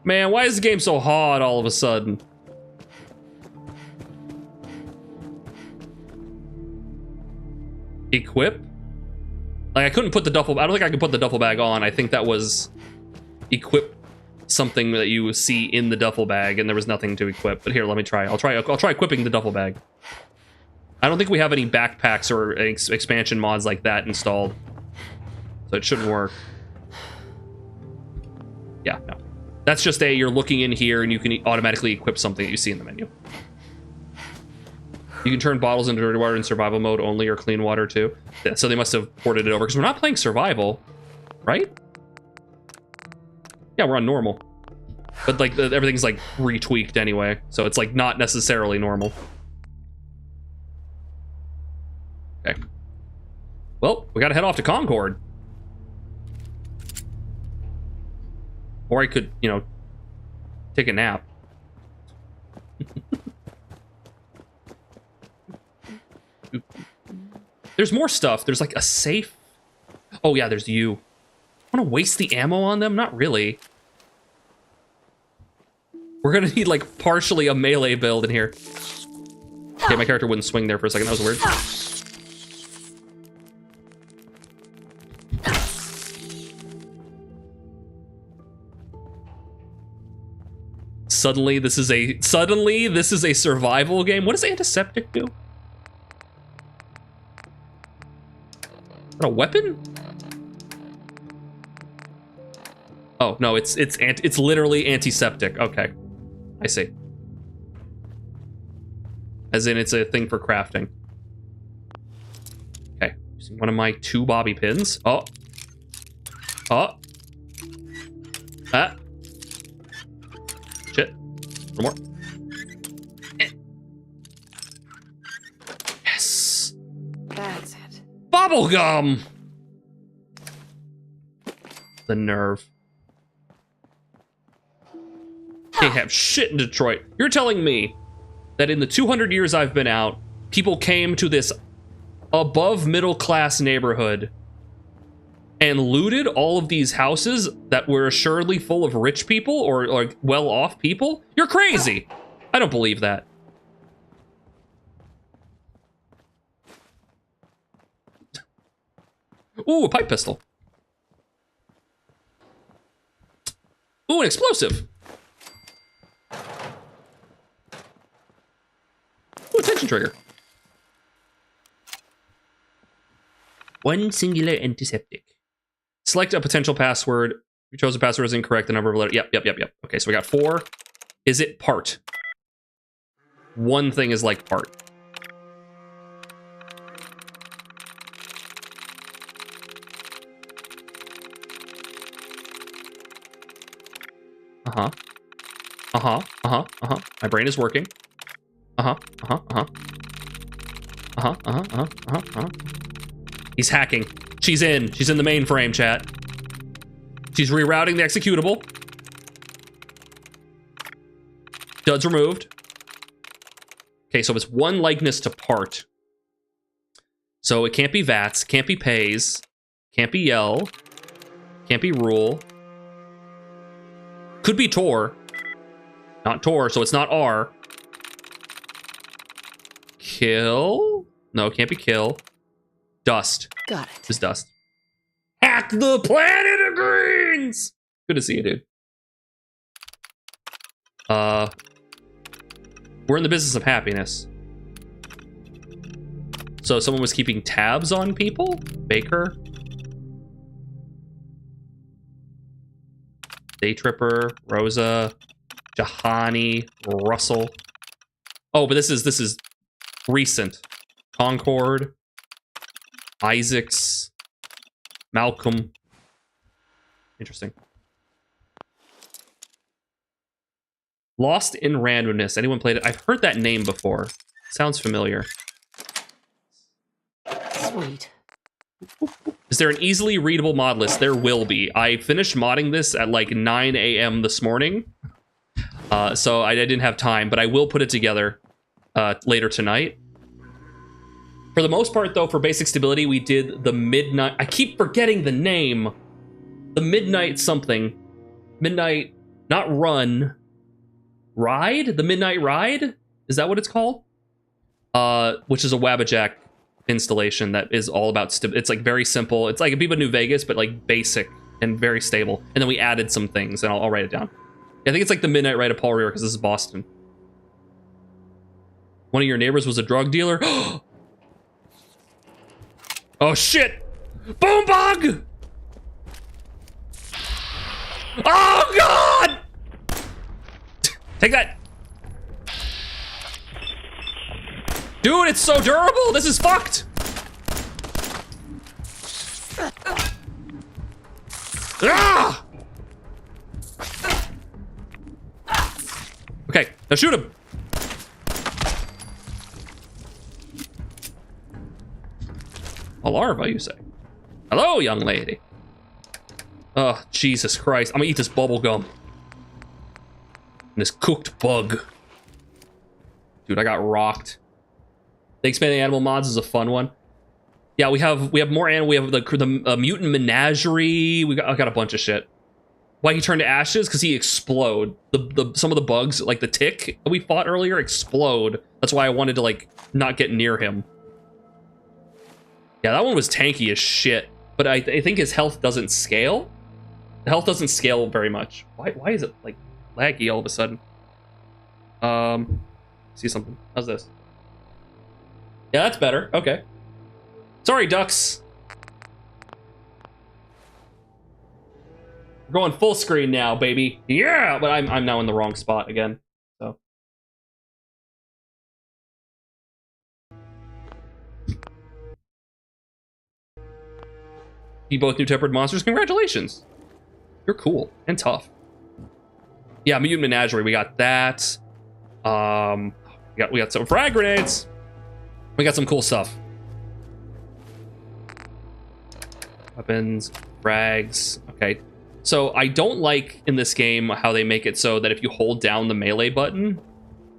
Man, why is the game so hard all of a sudden? Equip? Like, I couldn't put the duffel... I don't think I could put the duffel bag on. I think that was... Equip something that you see in the duffel bag, and there was nothing to equip. But here, let me try. I'll try equipping the duffel bag. I don't think we have any backpacks or expansion mods like that installed. So it shouldn't work. Yeah, no. That's just you're looking in here and you can automatically equip something that you see in the menu. You can turn bottles into dirty water in survival mode only or clean water too. Yeah, so they must have ported it over because we're not playing survival, right? Yeah, we're on normal. But like everything's like retweaked anyway. So it's like not necessarily normal. Okay. Well, we gotta head off to Concord. Or I could, you know, take a nap. There's more stuff. There's like a safe. Oh yeah, there's you. I want to waste the ammo on them? Not really. We're gonna need like partially a melee build in here. Okay, my character wouldn't swing there for a second. That was weird. Suddenly this is a survival game. What does antiseptic do? Is that a weapon? Oh no, it's literally antiseptic. Okay, I see. As in, it's a thing for crafting. Okay, using one of my 2 bobby pins. Oh, ah. Shit. One more. Yes. That's it. Bubblegum. The nerve. Can't have shit in Detroit. You're telling me that in the 200 years I've been out, people came to this above middle class neighborhood and looted all of these houses that were assuredly full of rich people or like well-off people? You're crazy. I don't believe that. Ooh, a pipe pistol. Ooh, an explosive. Ooh, tension trigger. One singular antiseptic. Select a potential password. Your chosen password is incorrect. The number of letters. Yep. Okay, so we got 4. Is it part? One thing is like part. My brain is working. He's hacking. She's in. She's in the mainframe, chat. She's rerouting the executable. Duds removed. Okay, so it's one likeness to part. So it can't be VATS, can't be pays, can't be Yell, can't be Rule. Could be Tor. Not Tor, so it's not R. Kill? No, can't be Kill. Dust. Got it. Just Dust. Hack the planet of greens! Good to see you, dude. We're in the business of happiness. So someone was keeping tabs on people? Baker? Day Tripper, Rosa, Jahani, Russell. Oh, but this is recent. Concord, Isaacs, Malcolm. Interesting. Lost in Randomness. Anyone played it? I've heard that name before. Sounds familiar. Sweet. Is there an easily readable mod list? There will be. I finished modding this at like 9 a.m. this morning. So I didn't have time, but I will put it together later tonight. For the most part, though, for basic stability, we did the Midnight... I keep forgetting the name. The Midnight something. Midnight... Not Run. Ride? The Midnight Ride? Is that what it's called? Which is a Wabbajack installation that is all about... It's like very simple. It's like a Viva New Vegas, but like basic and very stable. And then we added some things, and I'll write it down. I think it's like the Midnight Ride of Paul Revere, because this is Boston. One of your neighbors was a drug dealer? Oh, shit! Boom bug! Oh, God! Take that! Dude, it's so durable! This is fucked! Ah! Okay, now shoot him! A larva, you say? Hello, young lady. Oh, Jesus Christ. I'm gonna eat this bubble gum. And this cooked bug. Dude, I got rocked. The expanding animal mods is a fun one. Yeah, we have more animal. We have the mutant menagerie. I got a bunch of shit. Why he turned to ashes? Because he explode. Some of the bugs, like the tick that we fought earlier, explode. That's why I wanted to like not get near him. Yeah, that one was tanky as shit, but I think his health doesn't scale. The health doesn't scale very much. Why is it like laggy all of a sudden? See something. How's this? Yeah, that's better. Okay. Sorry, ducks. We're going full screen now, baby. Yeah, but I'm now in the wrong spot again. So. You both new tempered monsters. Congratulations. You're cool and tough. Yeah, Mutant Menagerie. We got that. We got some frag grenades. We got some cool stuff. Weapons, frags. Okay. So I don't like in this game how they make it so that if you hold down the melee button,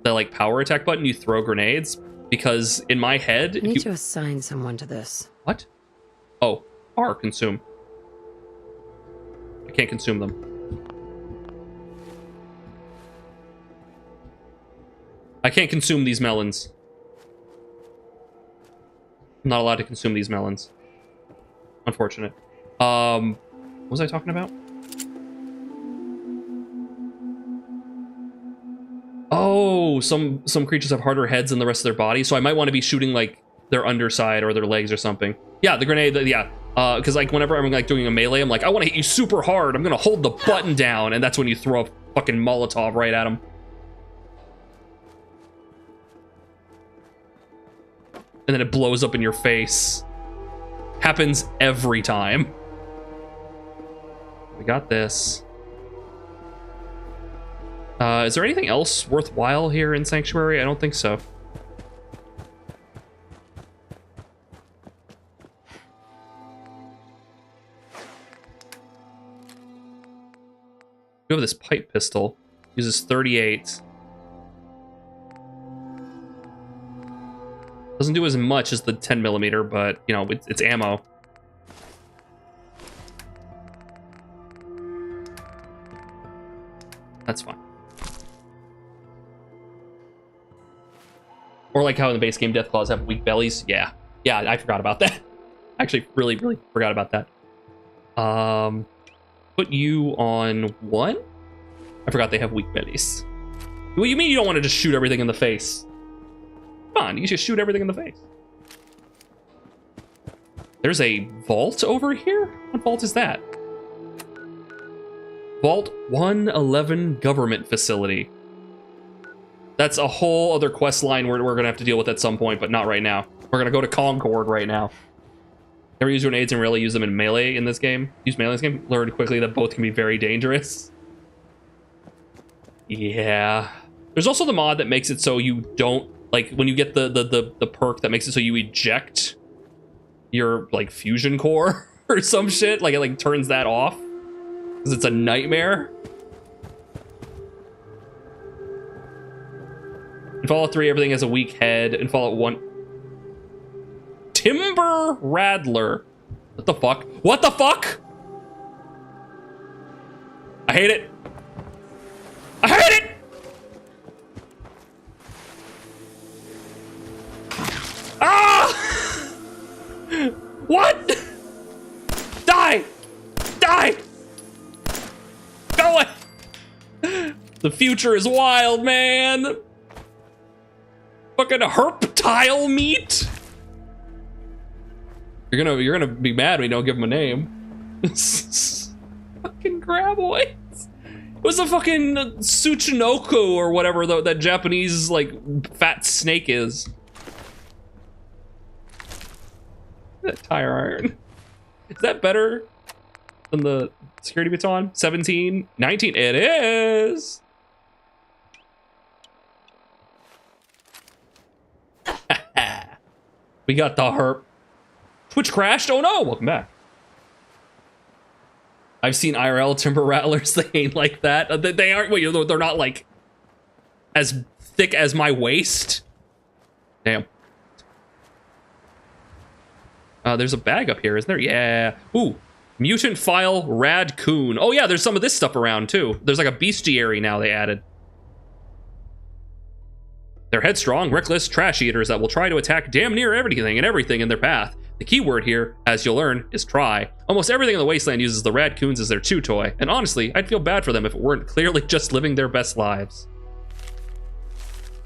the like power attack button, you throw grenades. Because in my head, I need to assign someone to this. What? Oh, R, consume. I can't consume them. I can't consume these melons. I'm not allowed to consume these melons. Unfortunate. What was I talking about? Oh, some creatures have harder heads than the rest of their body, so I might want to be shooting like their underside or their legs or something. Yeah, the grenade, yeah. Because like whenever I'm like doing a melee, I'm like, I want to hit you super hard. I'm gonna hold the button down, and that's when you throw a fucking Molotov right at him. And then it blows up in your face. Happens every time. We got this. Is there anything else worthwhile here in Sanctuary? I don't think so. We have this pipe pistol. Uses 38. Doesn't do as much as the 10mm, but, you know, it's ammo. That's fine. Or like how in the base game Deathclaws have weak bellies. Yeah. Yeah, I forgot about that. Actually, really forgot about that. Put you on 1? I forgot they have weak bellies. What do you mean you don't want to just shoot everything in the face? Come on, you just shoot everything in the face. There's a vault over here? What vault is that? Vault 111 Government Facility. That's a whole other quest line we're going to have to deal with at some point, but not right now. We're going to go to Concord right now. Never use grenades and rarely use them in melee in this game. Use melee in this game. Learn quickly that both can be very dangerous. Yeah. There's also the mod that makes it so you don't, like, when you get the perk that makes it so you eject your, like, fusion core or some shit. Like, it, like, turns that off. Because it's a nightmare. In Fallout 3, everything has a weak head. In Fallout 1... Timber Rattler. What the fuck? What the fuck? I hate it. I hate it! Ah! What? Die! Die! Go away! The future is wild, man! Fucking herptile meat? You're gonna be mad when you don't give him a name. Fucking graboids. It was a fucking Tsuchinoko or whatever that Japanese, like, fat snake is. That tire iron. Is that better than the security baton? 17? 19? It is! We got the herp. Twitch crashed? Oh no! Welcome back. I've seen IRL timber rattlers. They ain't like that. They aren't. Wait, they're not like as thick as my waist. Damn. There's a bag up here, isn't there? Yeah. Ooh, mutant file Radcoon. Oh yeah, there's some of this stuff around too. There's like a bestiary now they added. They're headstrong, reckless trash eaters that will try to attack damn near everything and everything in their path. The key word here, as you'll learn, is try. Almost everything in the Wasteland uses the Radcoons as their chew toy, and honestly, I'd feel bad for them if it weren't clearly just living their best lives.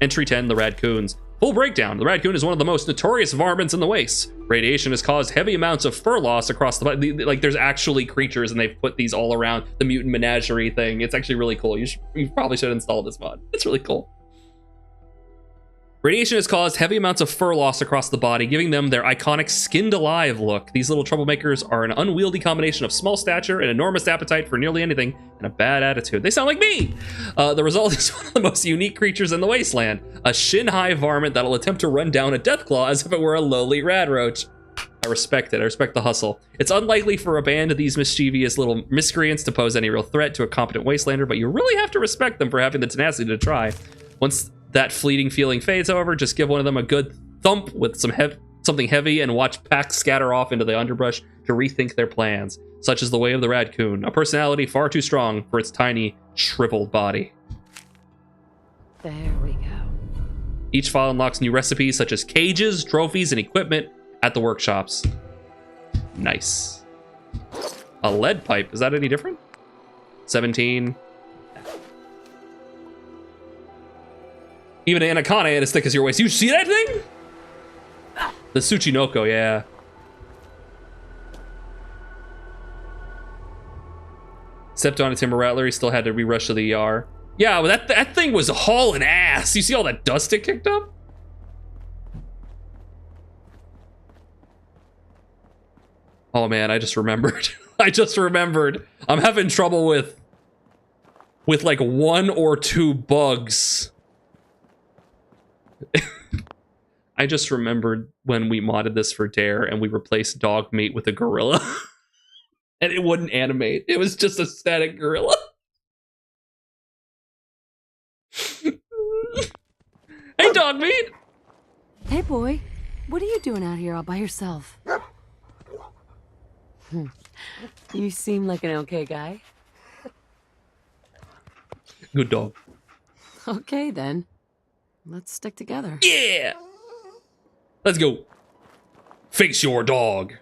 Entry 10, the Radcoons. Full breakdown. The Radcoon is one of the most notorious varmints in the Wastes. Radiation has caused heavy amounts of fur loss across the... Like, there's actually creatures, and they've put these all around the mutant menagerie thing. It's actually really cool. You probably should install this mod. It's really cool. Radiation has caused heavy amounts of fur loss across the body, giving them their iconic skinned-alive look. These little troublemakers are an unwieldy combination of small stature, an enormous appetite for nearly anything, and a bad attitude. They sound like me! The result is one of the most unique creatures in the Wasteland, a shin-high varmint that'll attempt to run down a Deathclaw as if it were a lowly radroach. I respect it. I respect the hustle. It's unlikely for a band of these mischievous little miscreants to pose any real threat to a competent Wastelander, but you really have to respect them for having the tenacity to try. Once that fleeting feeling fades, however, just give one of them a good thump with something heavy and watch packs scatter off into the underbrush to rethink their plans. Such is the way of the Radcoon, a personality far too strong for its tiny, shriveled body. There we go. Each file unlocks new recipes such as cages, trophies, and equipment at the workshops. Nice. A lead pipe, is that any different? 17. Even an anaconda ain't as thick as your waist. You see that thing? The Tsuchinoko, yeah. Stepped on a timber rattler, he still had to re-rush to the ER. Yeah, well, that thing was hauling ass. You see all that dust it kicked up? Oh man, I just remembered. I just remembered. I'm having trouble with like 1 or 2 bugs. I just remembered when we modded this for Dare and we replaced dog meat with a gorilla. And it wouldn't animate. It was just a static gorilla. dog meat? Hey, boy. What are you doing out here all by yourself? You seem like an okay guy. Good dog. Okay, then. Let's stick together. Yeah! Let's go. Face your dog.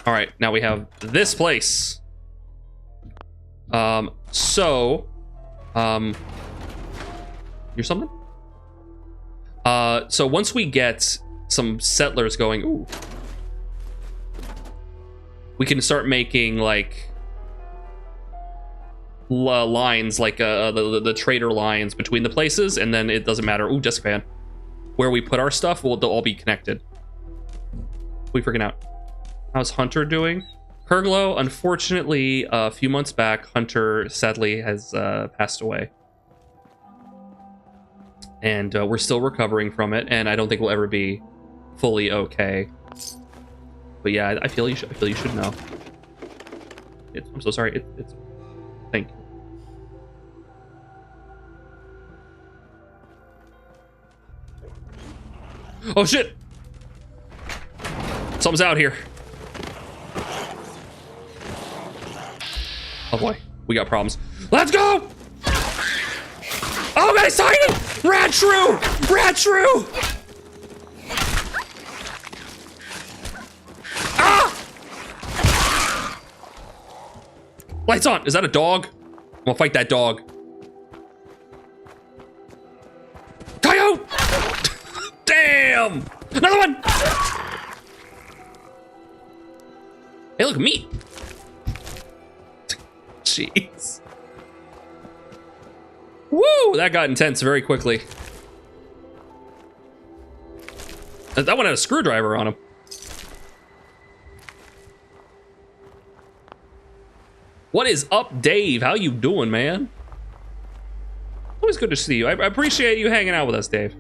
All right, now we have this place. You're something? So once we get some settlers going, ooh, we can start making like lines, like the trader lines between the places, and then it doesn't matter. Ooh, Jessica fan. Where we put our stuff, they'll all be connected. We freaking out. How's Hunter doing? Herglow, unfortunately, a few months back, Hunter sadly has passed away. And we're still recovering from it, and I don't think we'll ever be fully okay. But yeah, I feel you should know. I'm so sorry. It's thank you. Oh shit! Something's out here. Oh boy, we got problems. Let's go! Oh, guys, sign it! Rat shrew! Rat shrew! Ah! Lights on. Is that a dog? I'm gonna fight that dog. Coyote! Damn! Another one! Hey, look, meat. Jeez. Woo! That got intense very quickly. That one had a screwdriver on him. What is up, Dave? How you doing, man? Always good to see you. I appreciate you hanging out with us, Dave.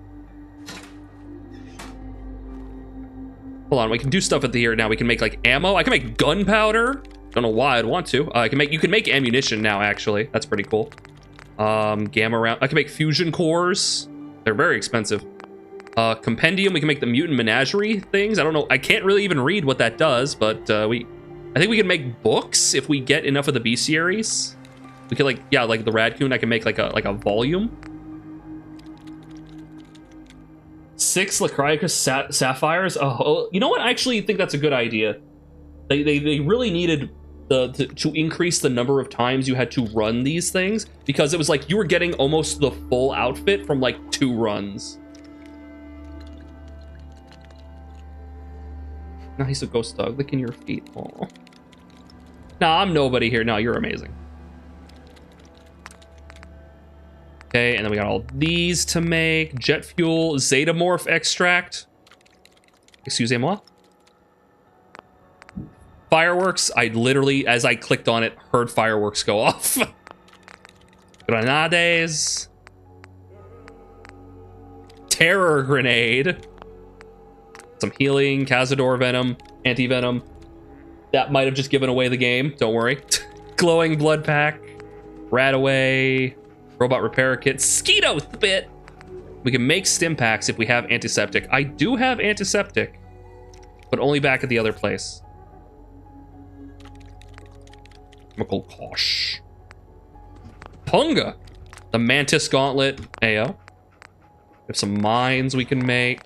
Hold on, we can do stuff at the here now. We can make like ammo. I can make gunpowder. Don't know why I'd want to. You can make ammunition now, actually. That's pretty cool. Gamma round. I can make fusion cores. They're very expensive. Compendium. We can make the mutant menagerie things. I don't know. I can't really even read what that does, but I think we can make books if we get enough of the bestiaries. We could like the Radcoon. I can make like a volume. 6 Lacryacus sapphires. Oh, you know what? I actually think that's a good idea. They really needed to increase the number of times you had to run these things, because it was like you were getting almost the full outfit from like 2 runs. Nice, a ghost dog licking your feet. Aw. Nah, I'm nobody here. No, you're amazing. Okay, and then we got all these to make. Jet fuel, Zetamorph extract. Excusez-moi. Fireworks. I literally, as I clicked on it, heard fireworks go off. Grenades. Terror grenade. Some healing, Cazador venom, anti-venom. That might have just given away the game. Don't worry. Glowing blood pack. Radaway. Robot repair kit. Skeeto bit. We can make stim packs if we have antiseptic. I do have antiseptic, but only back at the other place. Chemical Kosh. Punga. The Mantis Gauntlet. Ayo. We have some mines we can make.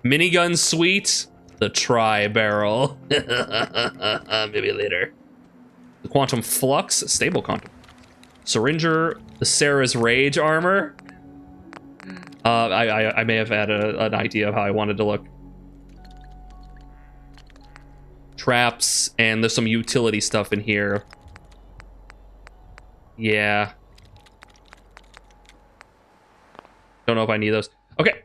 Minigun Suite. The Tri-Barrel. Maybe later. The Quantum Flux. Stable Quantum. Syringer. The Sarah's Rage armor. I may have had an idea of how I wanted to look. Traps, and there's some utility stuff in here. Yeah. Don't know if I need those. Okay.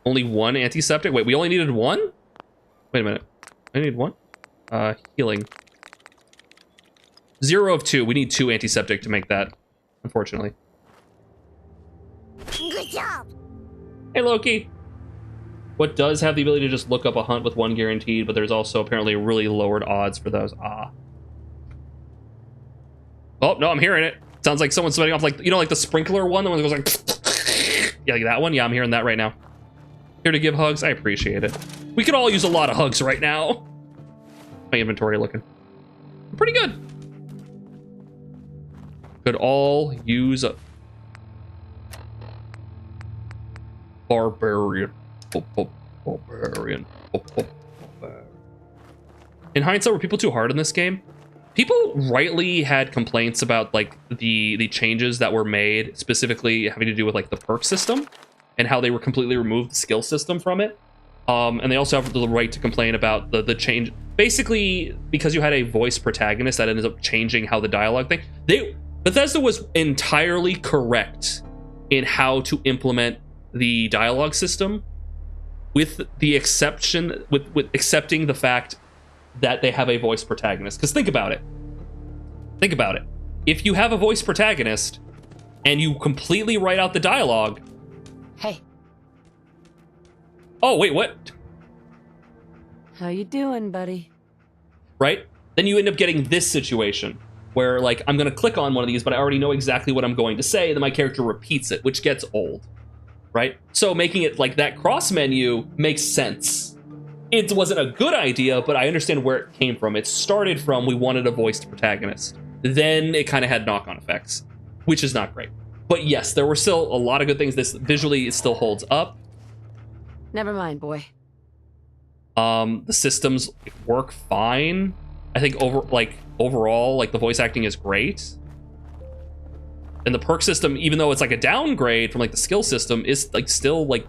Only 1 antiseptic? Wait, we only needed 1? Wait a minute. I need 1? Healing. 0 of 2. We need 2 antiseptic to make that, unfortunately. Good job. Hey, Loki. What does have the ability to just look up a hunt with 1 guaranteed, but there's also apparently really lowered odds for those. Ah. Oh, no, I'm hearing it. Sounds like someone's sweating off, like, you know, like the sprinkler one, the one that goes like, yeah, like that one. Yeah, I'm hearing that right now. Here to give hugs. I appreciate it. We could all use a lot of hugs right now. My inventory looking pretty good. Could all use a barbarian. Barbarian. In hindsight, were people too hard in this game? People rightly had complaints about like the changes that were made, specifically having to do with like the perk system and how they were completely removed the skill system from it. And they also have the right to complain about the change. Basically, because you had a voice protagonist that ended up changing how the dialogue thing. Bethesda was entirely correct in how to implement the dialogue system, with the exception with accepting the fact that they have a voice protagonist. Because think about it. Think about it. If you have a voice protagonist and you completely write out the dialogue. Hey. Oh, wait, what? How you doing, buddy? Right? Then you end up getting this situation where, like, I'm going to click on one of these, but I already know exactly what I'm going to say, and then my character repeats it, which gets old. Right? So making it like that cross menu makes sense. It wasn't a good idea, but I understand where it came from. It started from we wanted a voiced protagonist. Then it kind of had knock-on effects, which is not great. But yes, there were still a lot of good things. This visually, it still holds up. Never mind, boy. The systems work fine. I think overall, like the voice acting is great. And the perk system, even though it's like a downgrade from like the skill system, is like still like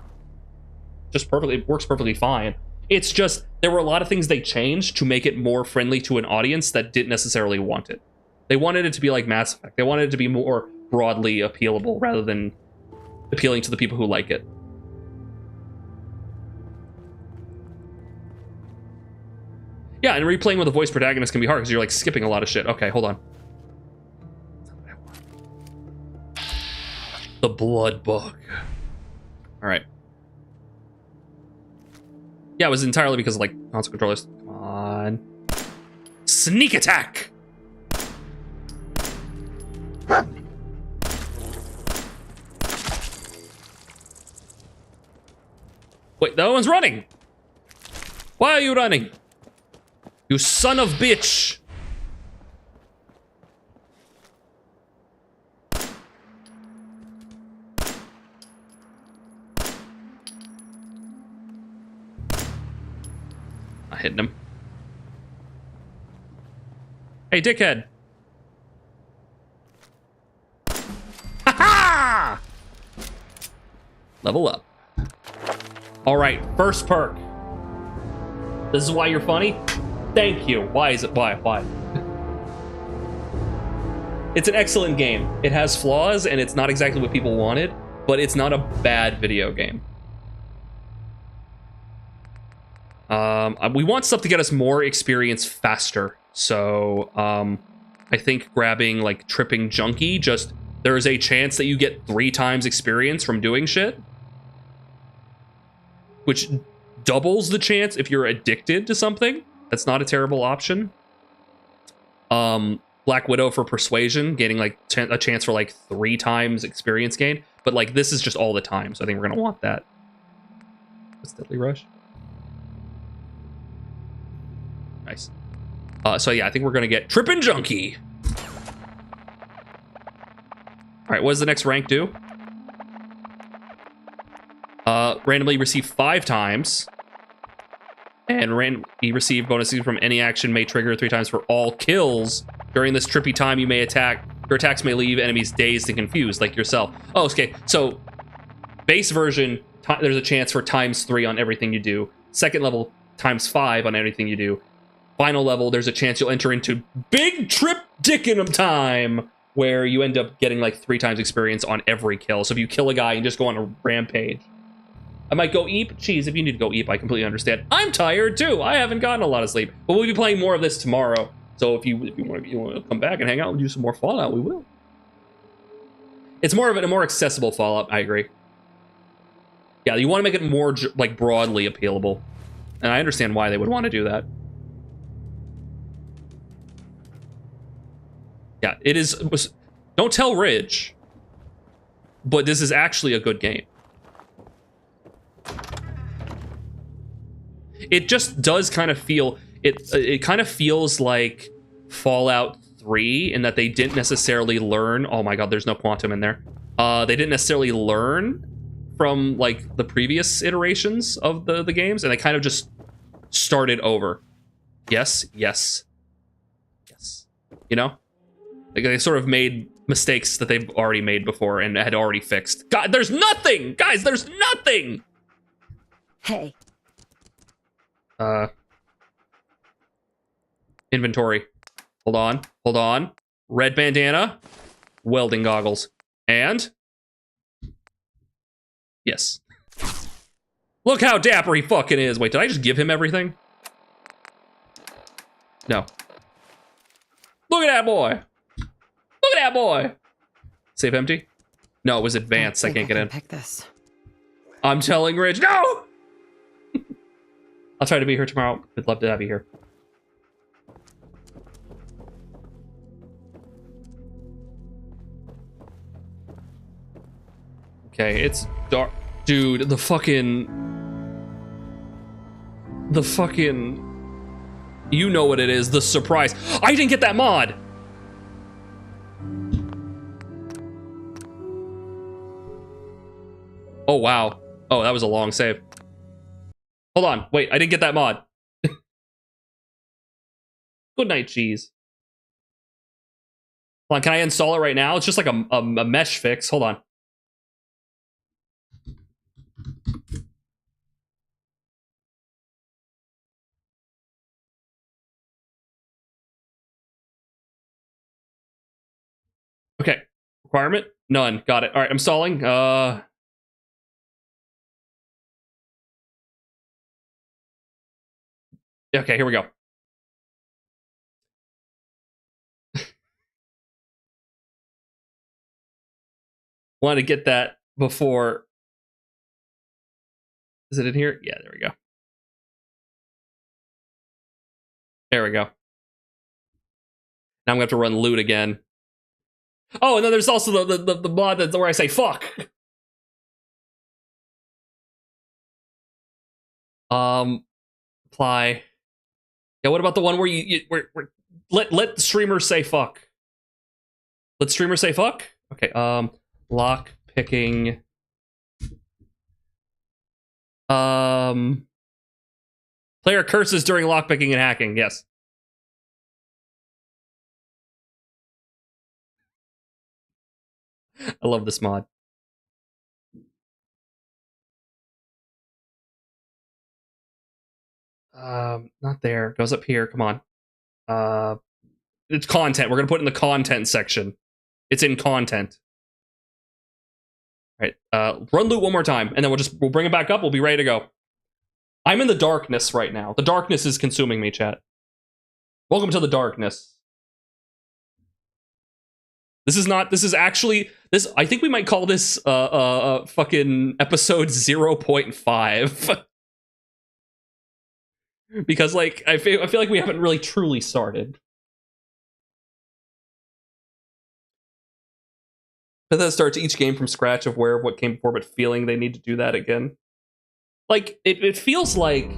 just perfectly, it works perfectly fine. It's just, there were a lot of things they changed to make it more friendly to an audience that didn't necessarily want it. They wanted it to be like Mass Effect. They wanted it to be more broadly appealable rather than appealing to the people who like it. Yeah, and replaying with a voice protagonist can be hard because you're like skipping a lot of shit. Okay, hold on. The Blood Book. All right. Yeah, it was entirely because of, like, console controllers. Come on. Sneak attack! Wait, that one's running! Why are you running? You son of bitch! Not hitting him. Hey, dickhead. Ha ha! Level up. All right, first perk. This is why you're funny? Thank you. Why is it? Why? It's an excellent game. It has flaws, and it's not exactly what people wanted, but it's not a bad video game. We want stuff to get us more experience faster. So, I think grabbing, like, Tripping Junkie, just, there is a chance that you get 3 times experience from doing shit. Which doubles the chance if you're addicted to something. That's not a terrible option. Black Widow for Persuasion, gaining, like, a chance for, like, 3 times experience gain. But, like, this is just all the time, so I think we're gonna want that. What's Deadly Rush? Nice. So yeah, I think we're gonna get Trippin' Junkie. All right, what does the next rank do? Randomly receive 5 times. And you receive bonuses from any action may trigger 3 times for all kills. During this trippy time, you may attack. Your attacks may leave enemies dazed and confused, like yourself. Oh, okay. So, base version, there's a chance for ×3 on everything you do. Second level, ×5 on anything you do. Final level, there's a chance you'll enter into Big Trip Dickin'em time, where you end up getting like 3 times experience on every kill. So if you kill a guy and just go on a rampage. I might go eep. Jeez, if you need to go eep, I completely understand. I'm tired too. I haven't gotten a lot of sleep. But we'll be playing more of this tomorrow. So if you want to come back and hang out and do some more Fallout, we will. It's more of a more accessible Fallout, I agree. Yeah, you want to make it more like broadly appealable. And I understand why they would want to do that. Yeah, it is. Don't tell Ridge. But this is actually a good game. It just does kind of feel... It kind of feels like Fallout 3 in that they didn't necessarily learn... Oh my god, there's no quantum in there. They didn't necessarily learn from, like, the previous iterations of the games, and they kind of just started over. Yes, yes, yes. You know? Like, they sort of made mistakes that they've already made before and had already fixed. God, there's nothing! Guys, there's nothing! Hey. Inventory. Hold on, hold on. Red bandana, welding goggles, and... Yes. Look how dapper he fucking is. Wait, did I just give him everything? No. Look at that boy. Look at that boy. Save empty? No, it was advanced. I can't get in. Pick this. I'm telling Ridge, no! I'll try to be here tomorrow. I'd love to have you here. Okay, it's dark. Dude, the fucking... You know what it is, the surprise. I didn't get that mod! Oh, wow. Oh, that was a long save. Hold on, wait, I didn't get that mod. Good night, cheese. Hold on, can I install it right now? It's just like a mesh fix. Hold on. Okay, requirement? None, got it. All right, I'm stalling. Okay, here we go. Wanted to get that before. Is it in here? Yeah, there we go. There we go. Now I'm gonna have to run loot again. Oh, and then there's also the mod that's where I say fuck. Apply. Yeah, what about the one where let streamers say fuck? Let streamers say fuck? Okay, lock picking. Player curses during lock picking and hacking, yes. I love this mod. Not there. Goes up here. Come on. It's content. We're gonna put it in the content section. It's in content. All right. Run loot one more time, and then we'll bring it back up. We'll be ready to go. I'm in the darkness right now. The darkness is consuming me, chat. Welcome to the darkness. This is actually I think we might call this fucking episode 0.5. Because like I feel like we haven't really truly started. Bethesda starts each game from scratch, aware of what came before, but feeling they need to do that again. Like it feels like,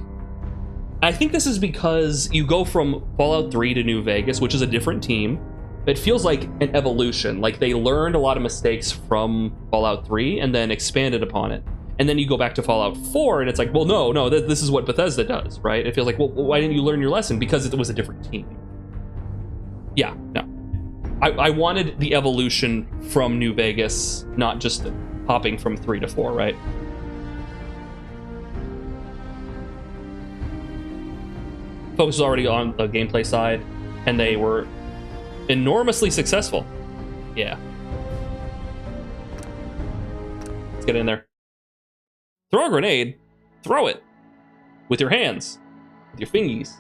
I think this is because you go from Fallout 3 to New Vegas, which is a different team. It feels like an evolution. Like they learned a lot of mistakes from Fallout 3 and then expanded upon it. And then you go back to Fallout 4 and it's like, well, no, this is what Bethesda does, right? It feels like, well, why didn't you learn your lesson? Because it was a different team. Yeah, no. I wanted the evolution from New Vegas, not just hopping from 3 to 4, right? Focus was already on the gameplay side, and they were enormously successful. Yeah. Let's get in there. Throw a grenade. Throw it. With your hands. With your fingies.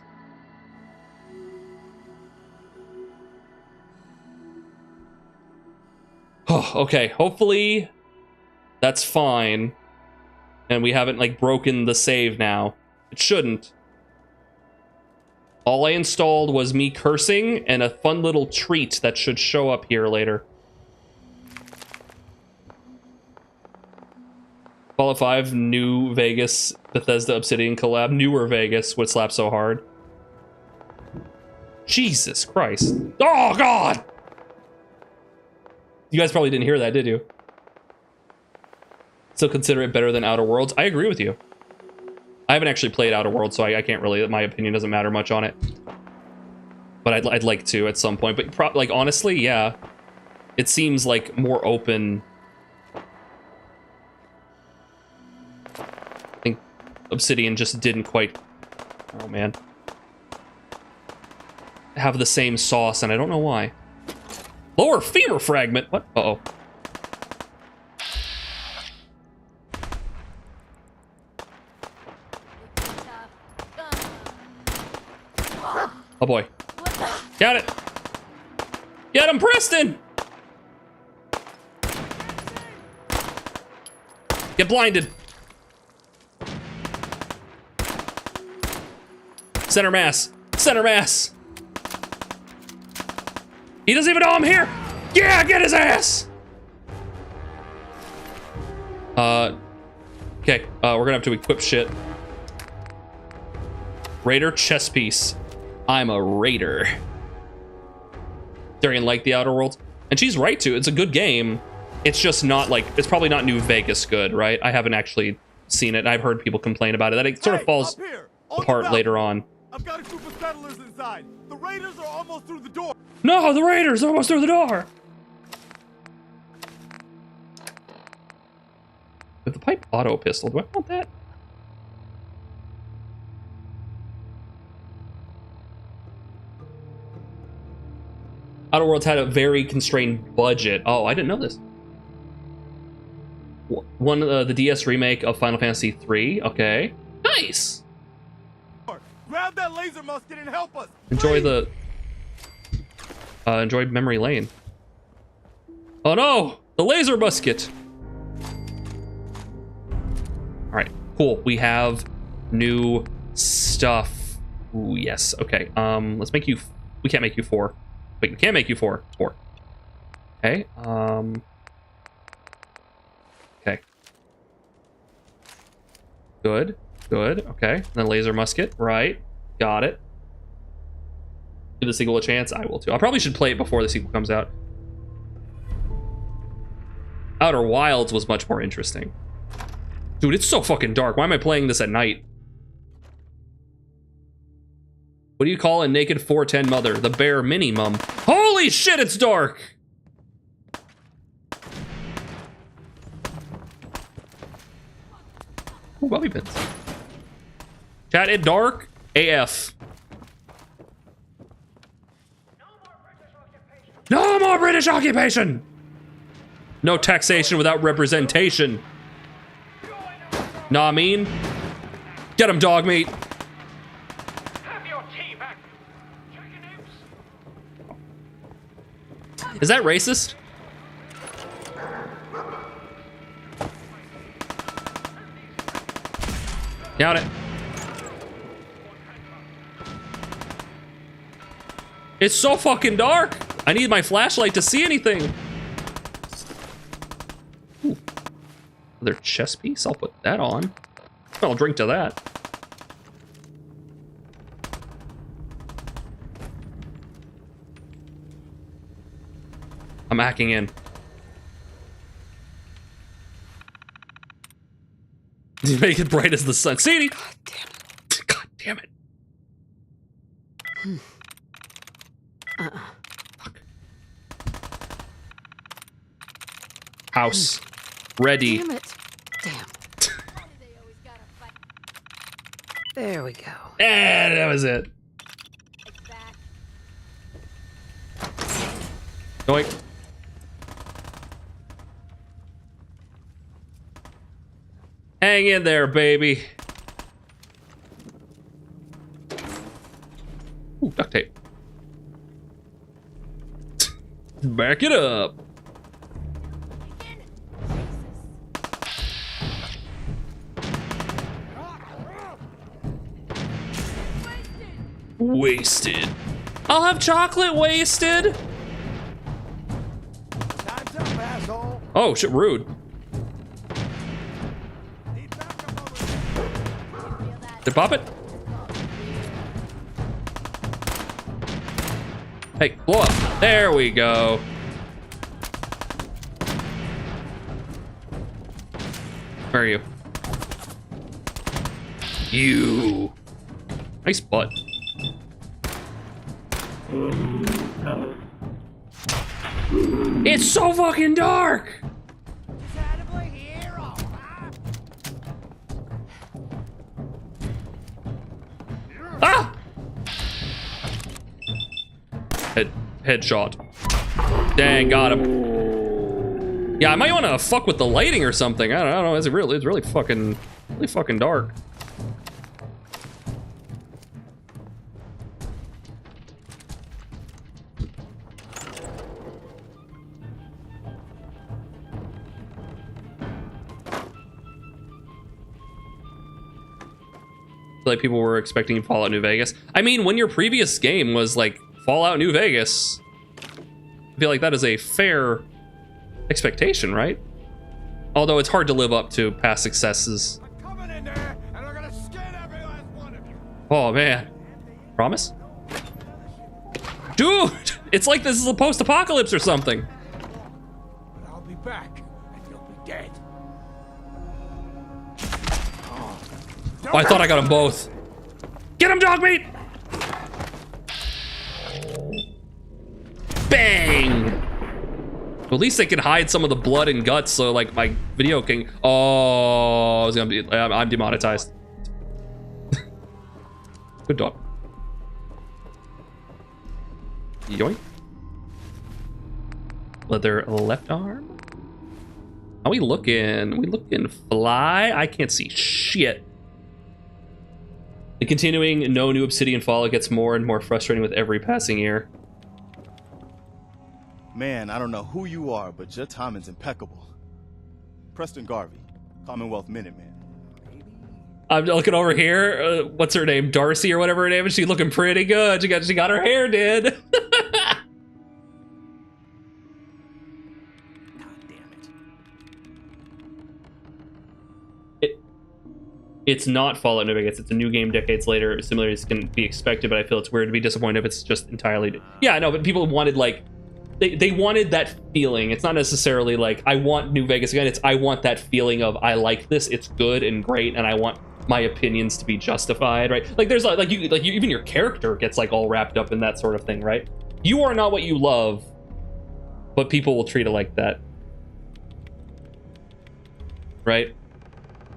Oh, okay. Hopefully that's fine. And we haven't, like, broken the save now. It shouldn't. All I installed was me cursing and a fun little treat that should show up here later. Fallout 5, New Vegas, Bethesda Obsidian collab, Newer Vegas would slap so hard. Jesus Christ. Oh, God! You guys probably didn't hear that, did you? Still consider it better than Outer Worlds? I agree with you. I haven't actually played Outer Worlds, so I can't really, my opinion doesn't matter much on it. But I'd like to at some point. But like, honestly, yeah. It seems like more open. I think Obsidian just didn't quite, oh man, have the same sauce, and I don't know why. Lower femur fragment. What? Uh-oh. Oh boy. Got it. Get him, Preston! Get blinded. Center mass. Center mass. He doesn't even know I'm here. Yeah, get his ass. Okay, we're gonna have to equip shit. Raider chess piece. I'm a raider. Darian liked the Outer Worlds, and she's right to. It's a good game. It's just not like, it's probably not New Vegas good, right? I haven't actually seen it. I've heard people complain about it. That it sort of falls apart later on. I've got a group of settlers inside. The raiders are almost through the door. No, the raiders are almost through the door. With the pipe auto pistol, do I want that? Outer Worlds had a very constrained budget. Oh, I didn't know this. One the DS remake of Final Fantasy III. Okay, nice. Grab that laser musket and help us. Enjoy the. Enjoy memory lane. Oh no, the laser musket. All right, cool. We have new stuff. Ooh, yes. Okay. Let's make you. We can't make you 4. Wait, we can make you 4. 4. Okay. Okay. Good. Good. Okay. Then laser musket. Right. Got it. Give the sequel a chance. I will too. I probably should play it before the sequel comes out. Outer Wilds was much more interesting. Dude, it's so fucking dark. Why am I playing this at night? What do you call a naked 410 mother? The bare minimum. Holy shit, it's dark! Ooh, bobby pins. Chat, it dark AF. No more British occupation! No taxation without representation. Nah, I mean. Get him, dog meat. Is that racist? Got it. It's so fucking dark. I need my flashlight to see anything. Ooh. Another chess piece. I'll put that on. I'll drink to that. I'm hacking in. You make it bright as the sun. See? God damn it. God damn it. Fuck. House. Ready. Damn it. Damn. There we go. And that was it. Doink. Hang in there, baby. Ooh, duct tape. Back it up. Wasted. I'll have chocolate wasted. Time's up, asshole. Oh, shit, rude. Did it pop it? Hey, blow up. There we go. Where are you? You. Nice butt. It's so fucking dark! Ah! Headshot. Dang, got him. Yeah, I might want to fuck with the lighting or something. I don't know. It's really fucking dark. Like people were expecting Fallout New Vegas. I mean, when your previous game was like Fallout New Vegas, I feel like that is a fair expectation, right? Although it's hard to live up to past successes. Oh man, promise? Dude, it's like this is a post-apocalypse or something. But I'll be back, and you'll be dead. Oh, I thought I got them both. Get him, dog meat! Bang! Well, at least they can hide some of the blood and guts, so like my video can. Oh, it's gonna be. I'm demonetized. Good dog. Yoink. Leather left arm. How we looking? We looking fly? I can't see shit. The continuing no new Obsidian Fallout gets more and more frustrating with every passing year. Man, I don't know who you are, but your timing's impeccable. Preston Garvey, Commonwealth Minuteman. I'm looking over here. What's her name? Darcy or whatever her name is. She's looking pretty good. She got her hair did. It's not Fallout New Vegas. It's a new game decades later. Similar as can be expected, but I feel it's weird to be disappointed if it's just entirely. Yeah, I know, but people wanted like they wanted that feeling. It's not necessarily like I want New Vegas again. It's I want that feeling of I like this. It's good and great, and I want my opinions to be justified, right? Like there's like you even your character gets like all wrapped up in that sort of thing, right? You are not what you love, but people will treat it like that, right?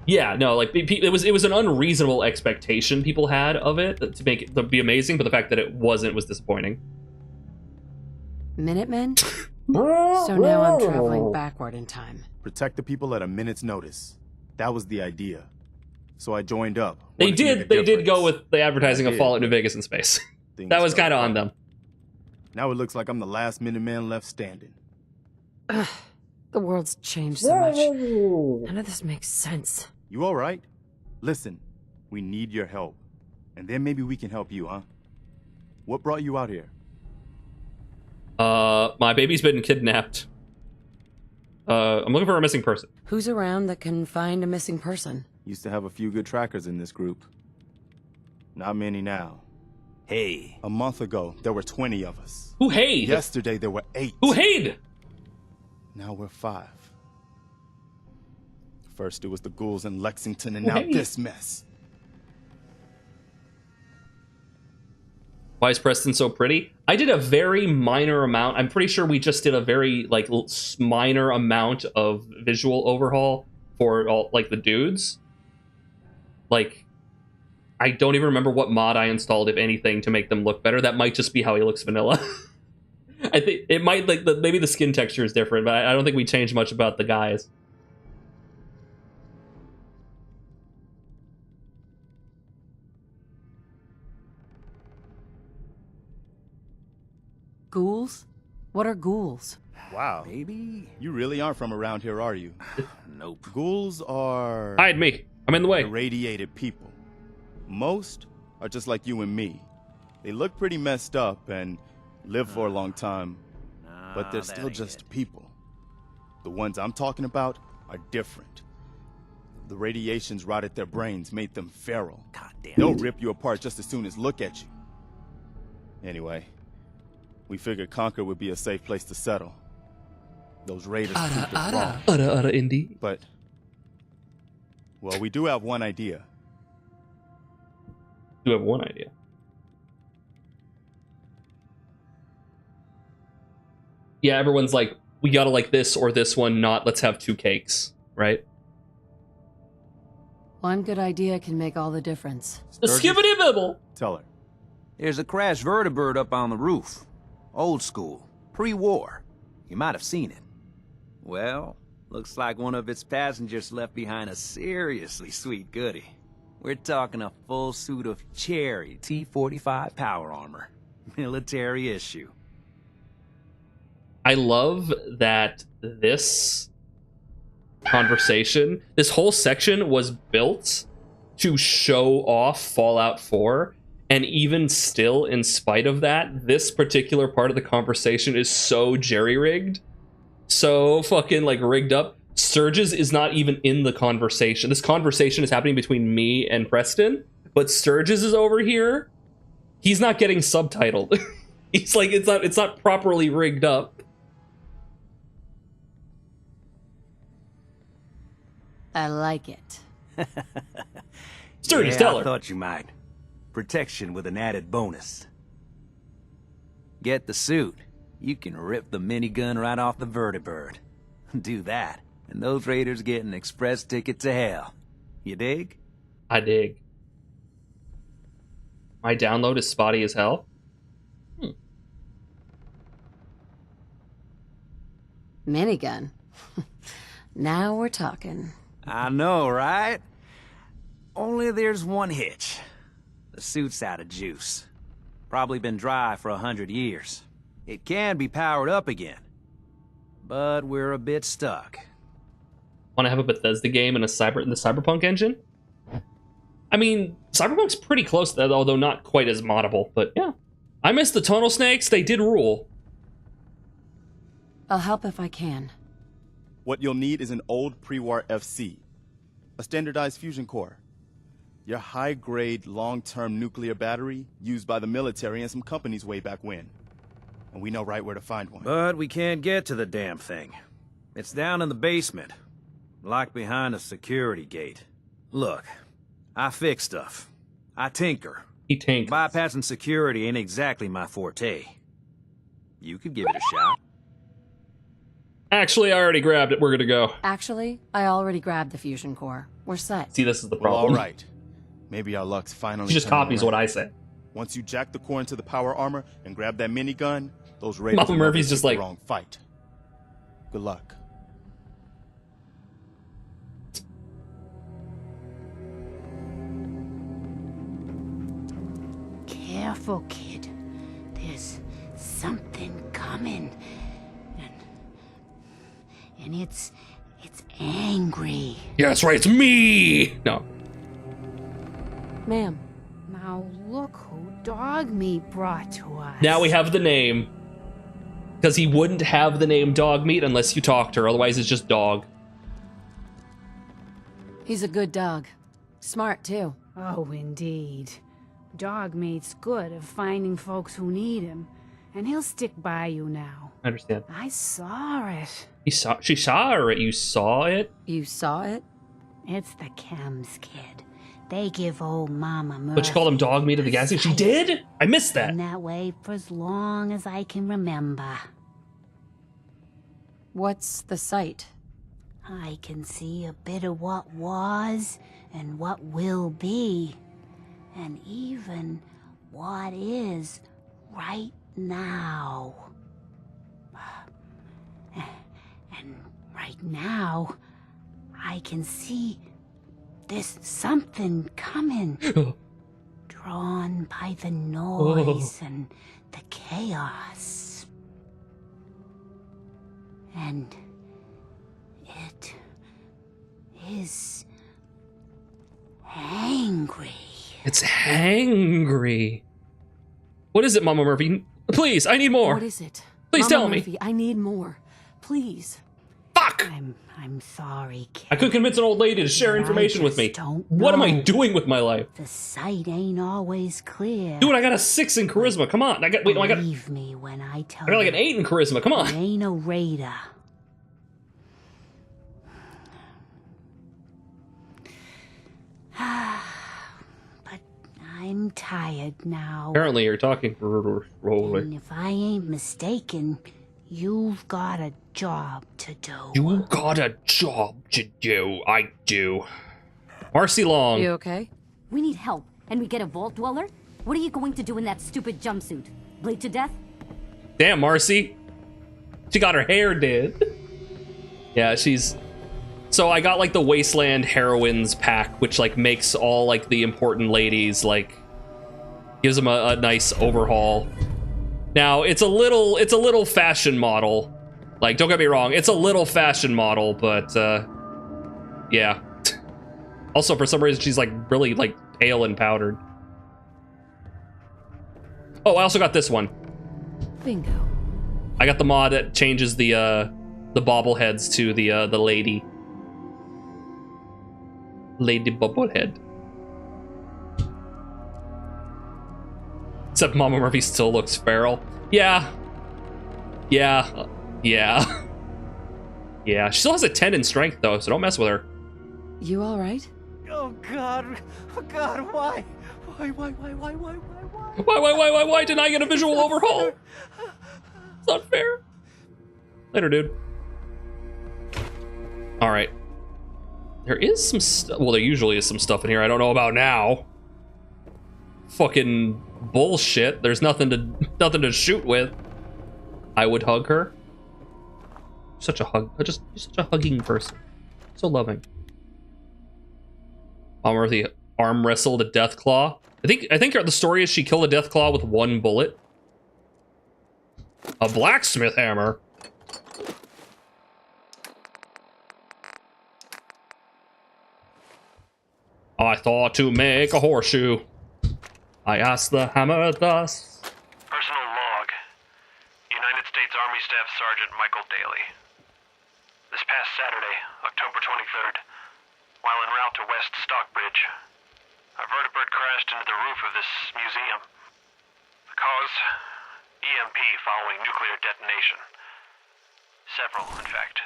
Yeah, no, like it was an unreasonable expectation people had of it to make it to be amazing, but the fact that it wasn't was disappointing. Minutemen? So now I'm traveling backward in time. Protect the people at a minute's notice. That was the idea. So I joined up. They did go with the advertising of Fallout New Vegas in space. That was kind of on them. Now it looks like I'm the last Minuteman left standing. Ugh, the world's changed so much. None of this makes sense. You all right? Listen, we need your help. And then maybe we can help you, huh? What brought you out here? My baby's been kidnapped. I'm looking for a missing person. Who's around that can find a missing person? Used to have a few good trackers in this group. Not many now. Hey. A month ago, there were 20 of us. Who hayed? Yesterday, there were 8. Who hayed? Now we're 5. First, it was the ghouls in Lexington, and now this mess. Why is Preston so pretty? I did a very minor amount. I'm pretty sure we just did a very like minor amount of visual overhaul for all like the dudes. Like, I don't even remember what mod I installed, if anything, to make them look better. That might just be how he looks vanilla. I think it might like maybe the skin texture is different, but I don't think we changed much about the guys. Ghouls? What are ghouls? Wow. Maybe. You really aren't from around here, are you? Nope. Ghouls are... Hide me. I'm in the way. Irradiated people. Most are just like you and me. They look pretty messed up and live for a long time, but they're still just people. The ones I'm talking about are different. The radiations rotted their brains, made them feral. God damn They'll it. rip you apart just as soon as look at you. Anyway, we figured Concord would be a safe place to settle. Those raiders proved us wrong. Indy. But, well, we do have one idea. You have one idea. Yeah, everyone's like, we gotta like this or this one, not let's have 2 cakes, right? One good idea can make all the difference. The skibbity bibble. Tell her. There's a crashed vertibird up on the roof. Old school. Pre-war. You might have seen it. Well, looks like one of its passengers left behind a seriously sweet goodie. We're talking a full suit of cherry T-45 power armor. Military issue. I love that this conversation, this whole section was built to show off Fallout 4, and even still, in spite of that, this particular part of the conversation is so jerry-rigged, so fucking like rigged up. Sturgis is not even in the conversation. This conversation is happening between me and Preston, but Sturgis is over here. He's not getting subtitled. He's like, it's not properly rigged up. I like it. Sturgis, tell her. I thought you might. Protection with an added bonus. Get the suit. You can rip the minigun right off the vertibird. Do that, and those raiders get an express ticket to hell. You dig? I dig. My download is spotty as hell. Minigun. Now we're talking. I know, right? Only there's one hitch. The suit's out of juice. Probably been dry for 100 years. It can be powered up again. But we're a bit stuck. Want to have a Bethesda game in the Cyberpunk engine? I mean, Cyberpunk's pretty close to that, although not quite as moddable, but yeah. I miss the tonal snakes, they did rule. I'll help if I can. What you'll need is an old pre-war FC, a standardized fusion core, your high-grade, long-term nuclear battery used by the military and some companies way back when. And we know right where to find one. But we can't get to the damn thing. It's down in the basement, locked behind a security gate. Look, I fix stuff. I tinker. He tinkers. Bypassing security ain't exactly my forte. You could give it a shot. Actually, I already grabbed it. We're gonna go. Actually, I already grabbed the fusion core. We're set. See, this is the Well, problem. all right. Maybe our luck's finally. She just turning copies around. what I say. Once you jack the core into the power armor and grab that minigun, those raiders Mama will know Murphy's they just took like- the wrong fight. Good luck. Careful, kid. There's something coming. And it's angry. Yeah, that's right. It's me. No. Ma'am. Now look who Dog Meat brought to us. Now we have the name. Because he wouldn't have the name Dog Meat unless you talk to her. Otherwise, it's just Dog. He's a good dog. Smart, too. Oh, indeed. Dog Meat's good at finding folks who need him, and he'll stick by you now. I understand. I saw it. She saw her. You saw it? You saw it? It's the Chems, kid. They give old Mama Murphy. But she called him Dog Meat at the gas station. She did? I missed that. Been that way for as long as I can remember. What's the site? I can see a bit of what was and what will be, and even what is right now. And right now, I can see there's something coming, drawn by the noise and the chaos. And it is angry. It's hangry. What is it, Mama Murphy? Please, I need more. What is it? Please Mama tell Murphy, me. I need more. Please. Fuck! I'm sorry, kid. I couldn't convince an old lady to share information with me. What am I doing with my life? The sight ain't always clear. Dude, I got a 6 in charisma. Come on. I got Believe me when I tell I got like an 8 in charisma. Come on. You ain't a raider. But I'm tired now. Apparently you're talking for And if I ain't mistaken, you've got a job to do. You got a job to do. I do. Marcy Long. You okay? We need help, and we get a vault dweller? What are you going to do in that stupid jumpsuit? Bleed to death? Damn, Marcy. She got her hair did. Yeah, she's... So I got like the Wasteland Heroines pack, which like makes all like the important ladies, like gives them a nice overhaul. Now it's a little fashion model. Like, don't get me wrong, it's a little fashion model, but yeah. Also, for some reason, she's like really like pale and powdered. Oh, I also got this one. Bingo. I got the mod that changes the bobbleheads to the lady bobblehead. Except Mama Murphy still looks feral. Yeah. Yeah. Yeah. Yeah. She still has a 10 in strength though, so don't mess with her. You all right? Oh God, why? Why didn't I get a visual overhaul? It's not fair. Later, dude. All right. There is some stuff. Well, there usually is some stuff in here I don't know about now. Fucking bullshit. There's nothing to shoot with. I would hug her. Such a hug. Just such a hugging person. So loving. The arm wrestled a Deathclaw. I think the story is she killed a Deathclaw with 1 bullet. A blacksmith hammer. I thought to make a horseshoe. I asked the hammer thus. Personal log. United States Army Staff Sergeant Michael Daly. This past Saturday, October 23rd, while en route to West Stockbridge, a vertibird crashed into the roof of this museum. The cause? EMP following nuclear detonation. Several, in fact.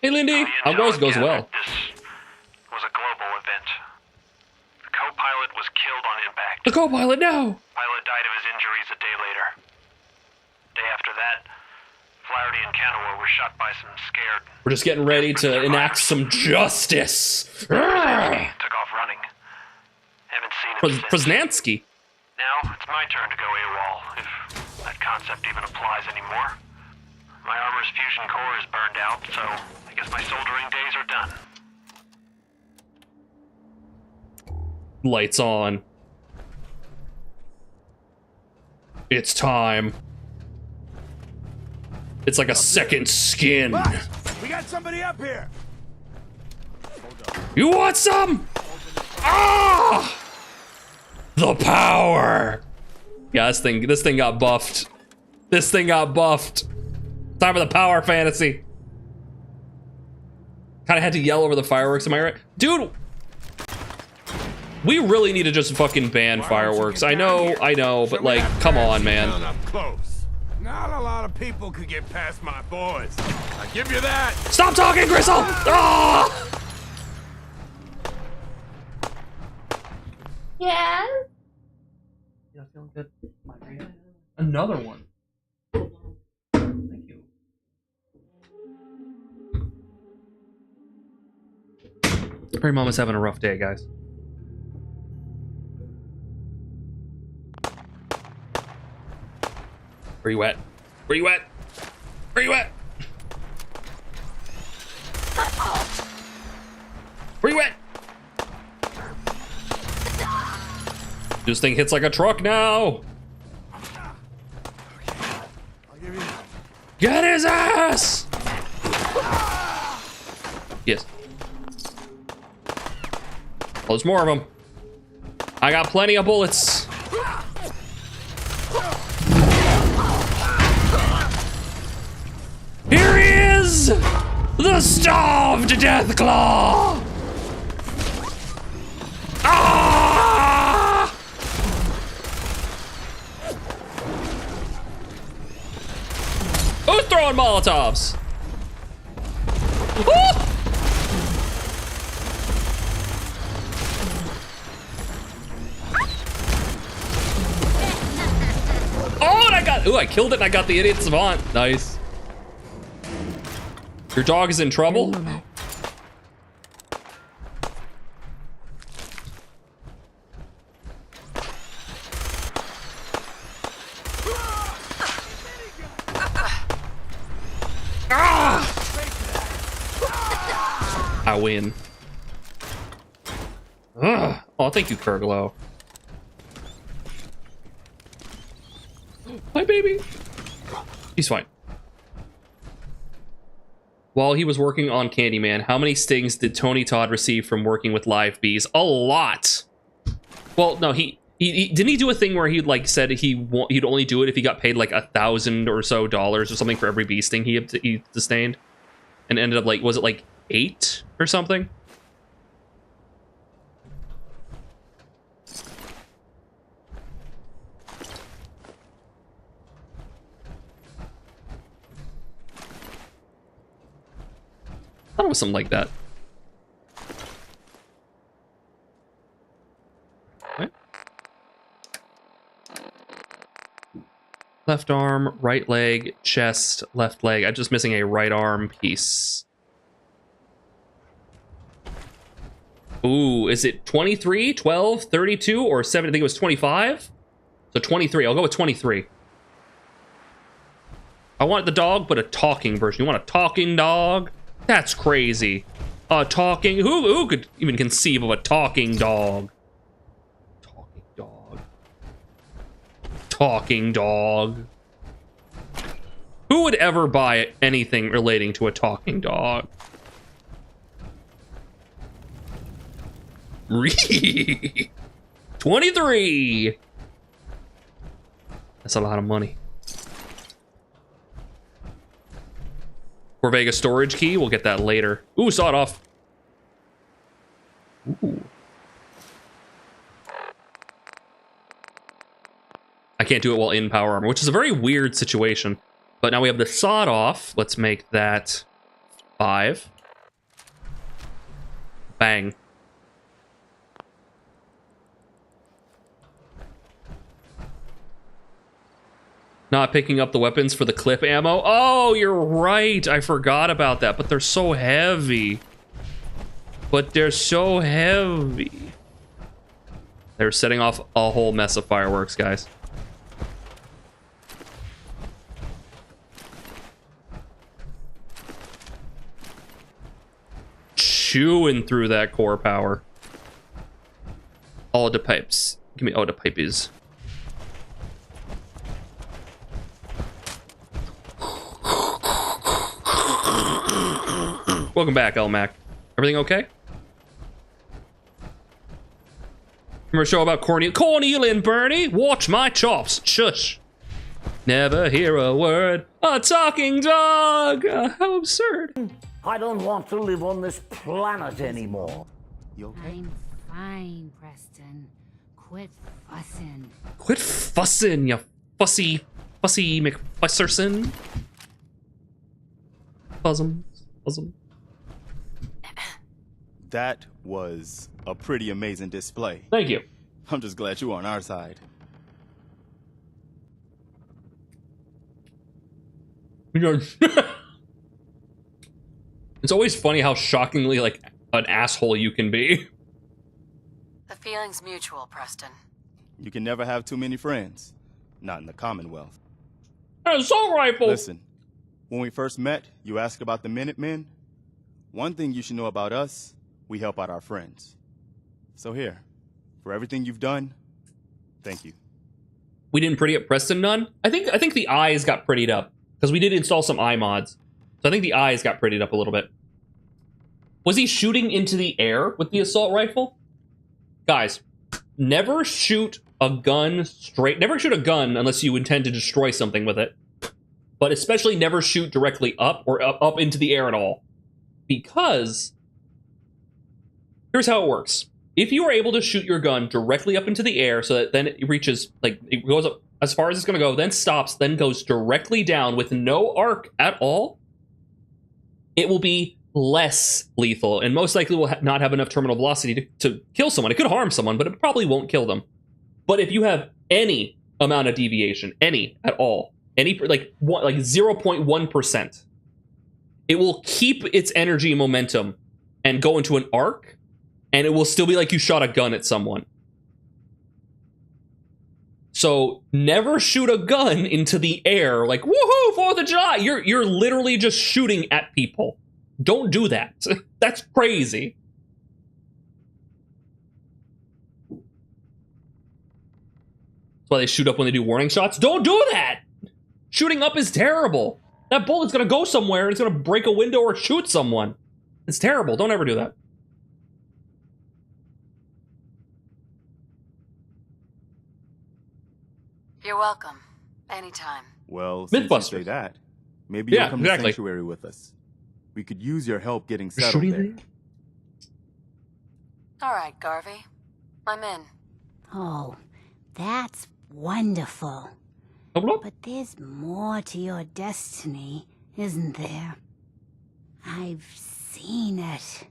Hey, Lindy. How goes well. This was a global event. The co-pilot was killed on impact. The co-pilot, no! Pilot died of his injuries a day later. Day after that, Flaherty and Canoa were shot by some scared... We're just getting ready to enact some justice. Took off running. Haven't seen him since. Prosnansky. Now, it's my turn to go AWOL, if that concept even applies anymore. My armor's fusion core is burned out, so I guess my soldering days are done. Lights on. It's time. It's like a second skin. We got somebody up here. You want some? Ah! The power. Yeah, this thing got buffed. This thing got buffed. Time for the power fantasy. Kind of had to yell over the fireworks, am I right? Dude, we really need to just fucking ban fireworks. I know, but like, come on, man. Up close. Not a lot of people could get past my boys. I give you that. Stop talking, Gristle! Ah! Yeah. Yeah, feeling good. Another one. Thank you. Prairie Mama's having a rough day, guys. Where you at? Where you at? Where you at? Where you at? This thing hits like a truck now. Get his ass! Yes. Oh, there's more of them. I got plenty of bullets. Here he is! The starved Deathclaw! Ah! Who's throwing Molotovs? Woo! Oh, and I got, ooh, I killed it and I got the idiot savant. Nice. Your dog is in trouble? I win. Ugh. Oh, thank you, Kurglo. Hi, baby. He's fine. While he was working on Candyman, how many stings did Tony Todd receive from working with live bees? A lot. Well, no, he didn't he do a thing where he like said he'd only do it if he got paid like $1,000 or so or something for every bee sting he sustained, and ended up like, was it like 8 or something? I thought it was something like that. Right. Left arm, right leg, chest, left leg. I'm just missing a right arm piece. Ooh, is it 23, 12, 32, or 7? I think it was 25. So 23. I'll go with 23. I want the dog, but a talking version. You want a talking dog? That's crazy. A talking... Who could even conceive of a talking dog? Talking dog. Talking dog. Who would ever buy anything relating to a talking dog? 23! That's a lot of money. Corvega storage key, we'll get that later. Ooh, saw it off. Ooh. I can't do it while in power armor, which is a very weird situation. But now we have the sawed off. Let's make that 5. Bang. Not picking up the weapons for the clip ammo. Oh, you're right. I forgot about that, but they're so heavy. They're setting off a whole mess of fireworks, guys. Chewing through that core power. All the pipes. Give me all the pipes. Welcome back, Elmac. Everything okay? Remember a show about Cornel and Bernie? Watch my chops. Shush. Never hear a word. A talking dog. How absurd. I don't want to live on this planet anymore. You okay? I'm fine, Preston. Quit fussing. Quit fussing, you fussy McFusserson. Fuzzum. That was a pretty amazing display. Thank you. I'm just glad you were on our side. It's always funny how shockingly, like, an asshole you can be. The feeling's mutual, Preston. You can never have too many friends. Not in the Commonwealth. Assault rifle! Listen, when we first met, you asked about the Minutemen. One thing you should know about us, we help out our friends. So here, for everything you've done, thank you. We didn't pretty up Preston none. I think the eyes got prettied up because we did install some eye mods. So I think the eyes got prettied up a little bit. Was he shooting into the air with the assault rifle? Guys, never shoot a gun straight. Never shoot a gun unless you intend to destroy something with it. But especially never shoot directly up or up into the air at all. Because here's how it works. If you are able to shoot your gun directly up into the air so that then it reaches, like, it goes up as far as it's going to go, then stops, then goes directly down with no arc at all, it will be less lethal and most likely will not have enough terminal velocity to kill someone. It could harm someone, but it probably won't kill them. But if you have any amount of deviation, any at all, any like 0.1%, it will keep its energy and momentum and go into an arc, and it will still be like you shot a gun at someone. So never shoot a gun into the air like, woohoo, 4th of July. You're literally just shooting at people. Don't do that. That's crazy. That's why they shoot up when they do warning shots. Don't do that! Shooting up is terrible. That bullet's gonna go somewhere and it's gonna break a window or shoot someone. It's terrible. Don't ever do that. You're welcome. Anytime. Well, since you Mythbusters. say that, maybe Yeah, you'll come exactly. to Sanctuary with us. We could use your help getting settled there. All right, Garvey. I'm in. Oh, that's wonderful. But there's more to your destiny, isn't there? I've seen it,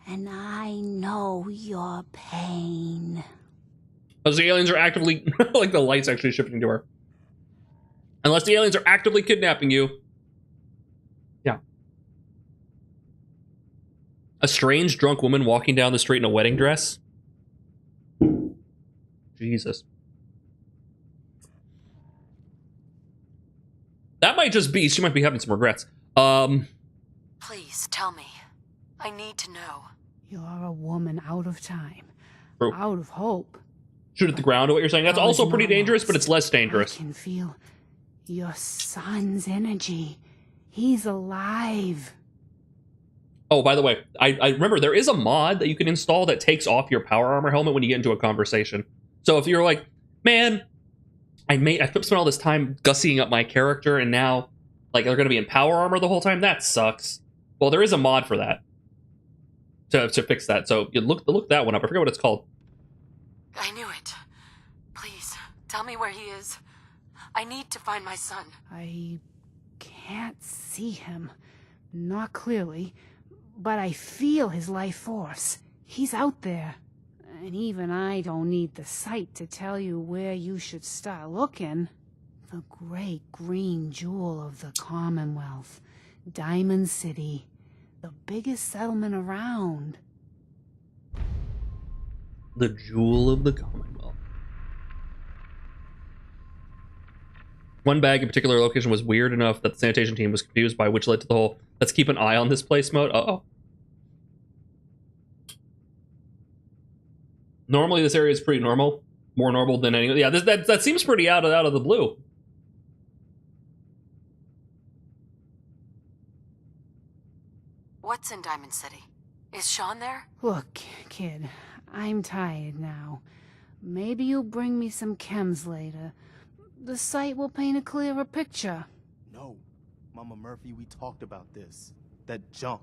and I know your pain. Because the aliens are actively, like the light's actually shifting to her. Unless the aliens are actively kidnapping you. Yeah. A strange drunk woman walking down the street in a wedding dress. Jesus. That might just be, she might be having some regrets. Please, tell me. I need to know. You're a woman out of time, True. out of hope. Shoot at the ground, what you're saying. That's I was also pretty not dangerous, but lost. it's less dangerous. I can feel your son's energy. He's alive. Oh, by the way, I remember there is a mod that you can install that takes off your power armor helmet when you get into a conversation. So if you're like, man, I spent all this time gussying up my character and now like they're gonna be in power armor the whole time, that sucks. Well, there is a mod for that. To fix that. So you look that one up. I forget what it's called. I knew it. Please, tell me where he is. I need to find my son. I can't see him. Not clearly. But I feel his life force. He's out there. And even I don't need the sight to tell you where you should start looking. The great green jewel of the Commonwealth. Diamond City. The biggest settlement around. The jewel of the Commonwealth. One bag in particular location was weird enough that the sanitation team was confused by which led to the whole let's keep an eye on this place mode. Uh-oh. Normally this area is pretty normal. More normal than any. Yeah, that seems pretty out of the blue. What's in Diamond City? Is Sean there? Look, kid, I'm tired now. Maybe you'll bring me some chems later. The sight will paint a clearer picture. No, Mama Murphy, we talked about this. That junk.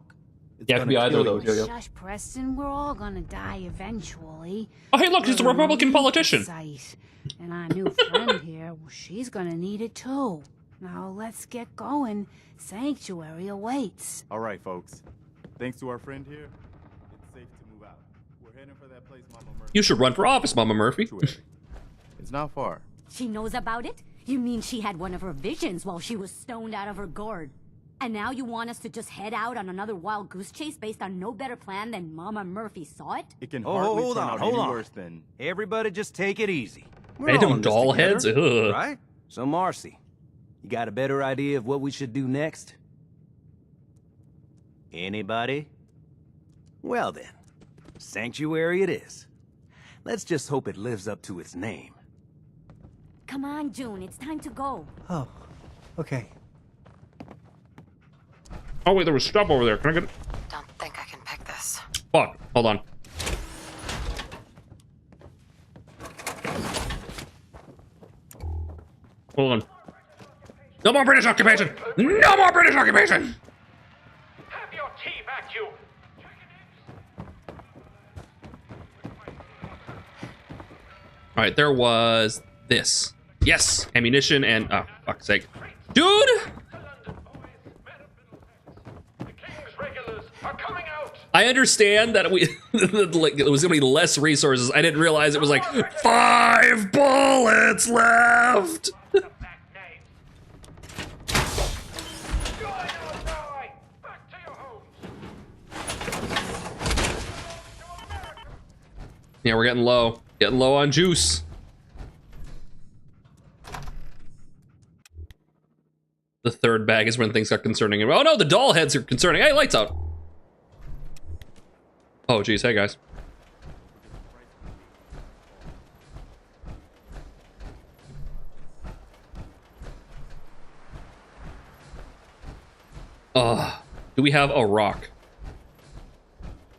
It's Yeah, it could be gonna either of kill those. you. Yeah, yeah. Shush, Preston, we're all gonna die eventually. Oh, hey, look, he's a But Republican need politician. sight. And our new friend here, well, she's gonna need it too. Now let's get going. Sanctuary awaits. All right, folks. Thanks to our friend here, it's safe to move out. We're heading for that place Mama Murphy. You should run for office, Mama Murphy. It's not far. She knows about it? You mean she had one of her visions while she was stoned out of her gourd? And now you want us to just head out on another wild goose chase based on no better plan than Mama Murphy saw it? It can Oh, hardly hold turn on, out hold any on. worse than... Everybody just take it easy. We're Hey, all them in this doll together, heads? Ugh. right? So, Marcy, you got a better idea of what we should do next? Anybody? Well then, Sanctuary it is. Let's just hope it lives up to its name. Come on, June, it's time to go. Oh, okay. Oh, wait, there was stuff over there. Can I get it? Don't think I can pick this. Fuck. Hold on. Hold on. No more British occupation! No more British occupation! Have your tea back. All right, there was this. Yes, ammunition and oh, fuck's sake, dude. I understand that like, it was gonna be less resources. I didn't realize it was like 5 bullets left. Yeah, we're getting low on juice. The third bag is when things got concerning. Oh no, the doll heads are concerning. Hey, lights out. Oh geez, hey guys. Do we have a rock?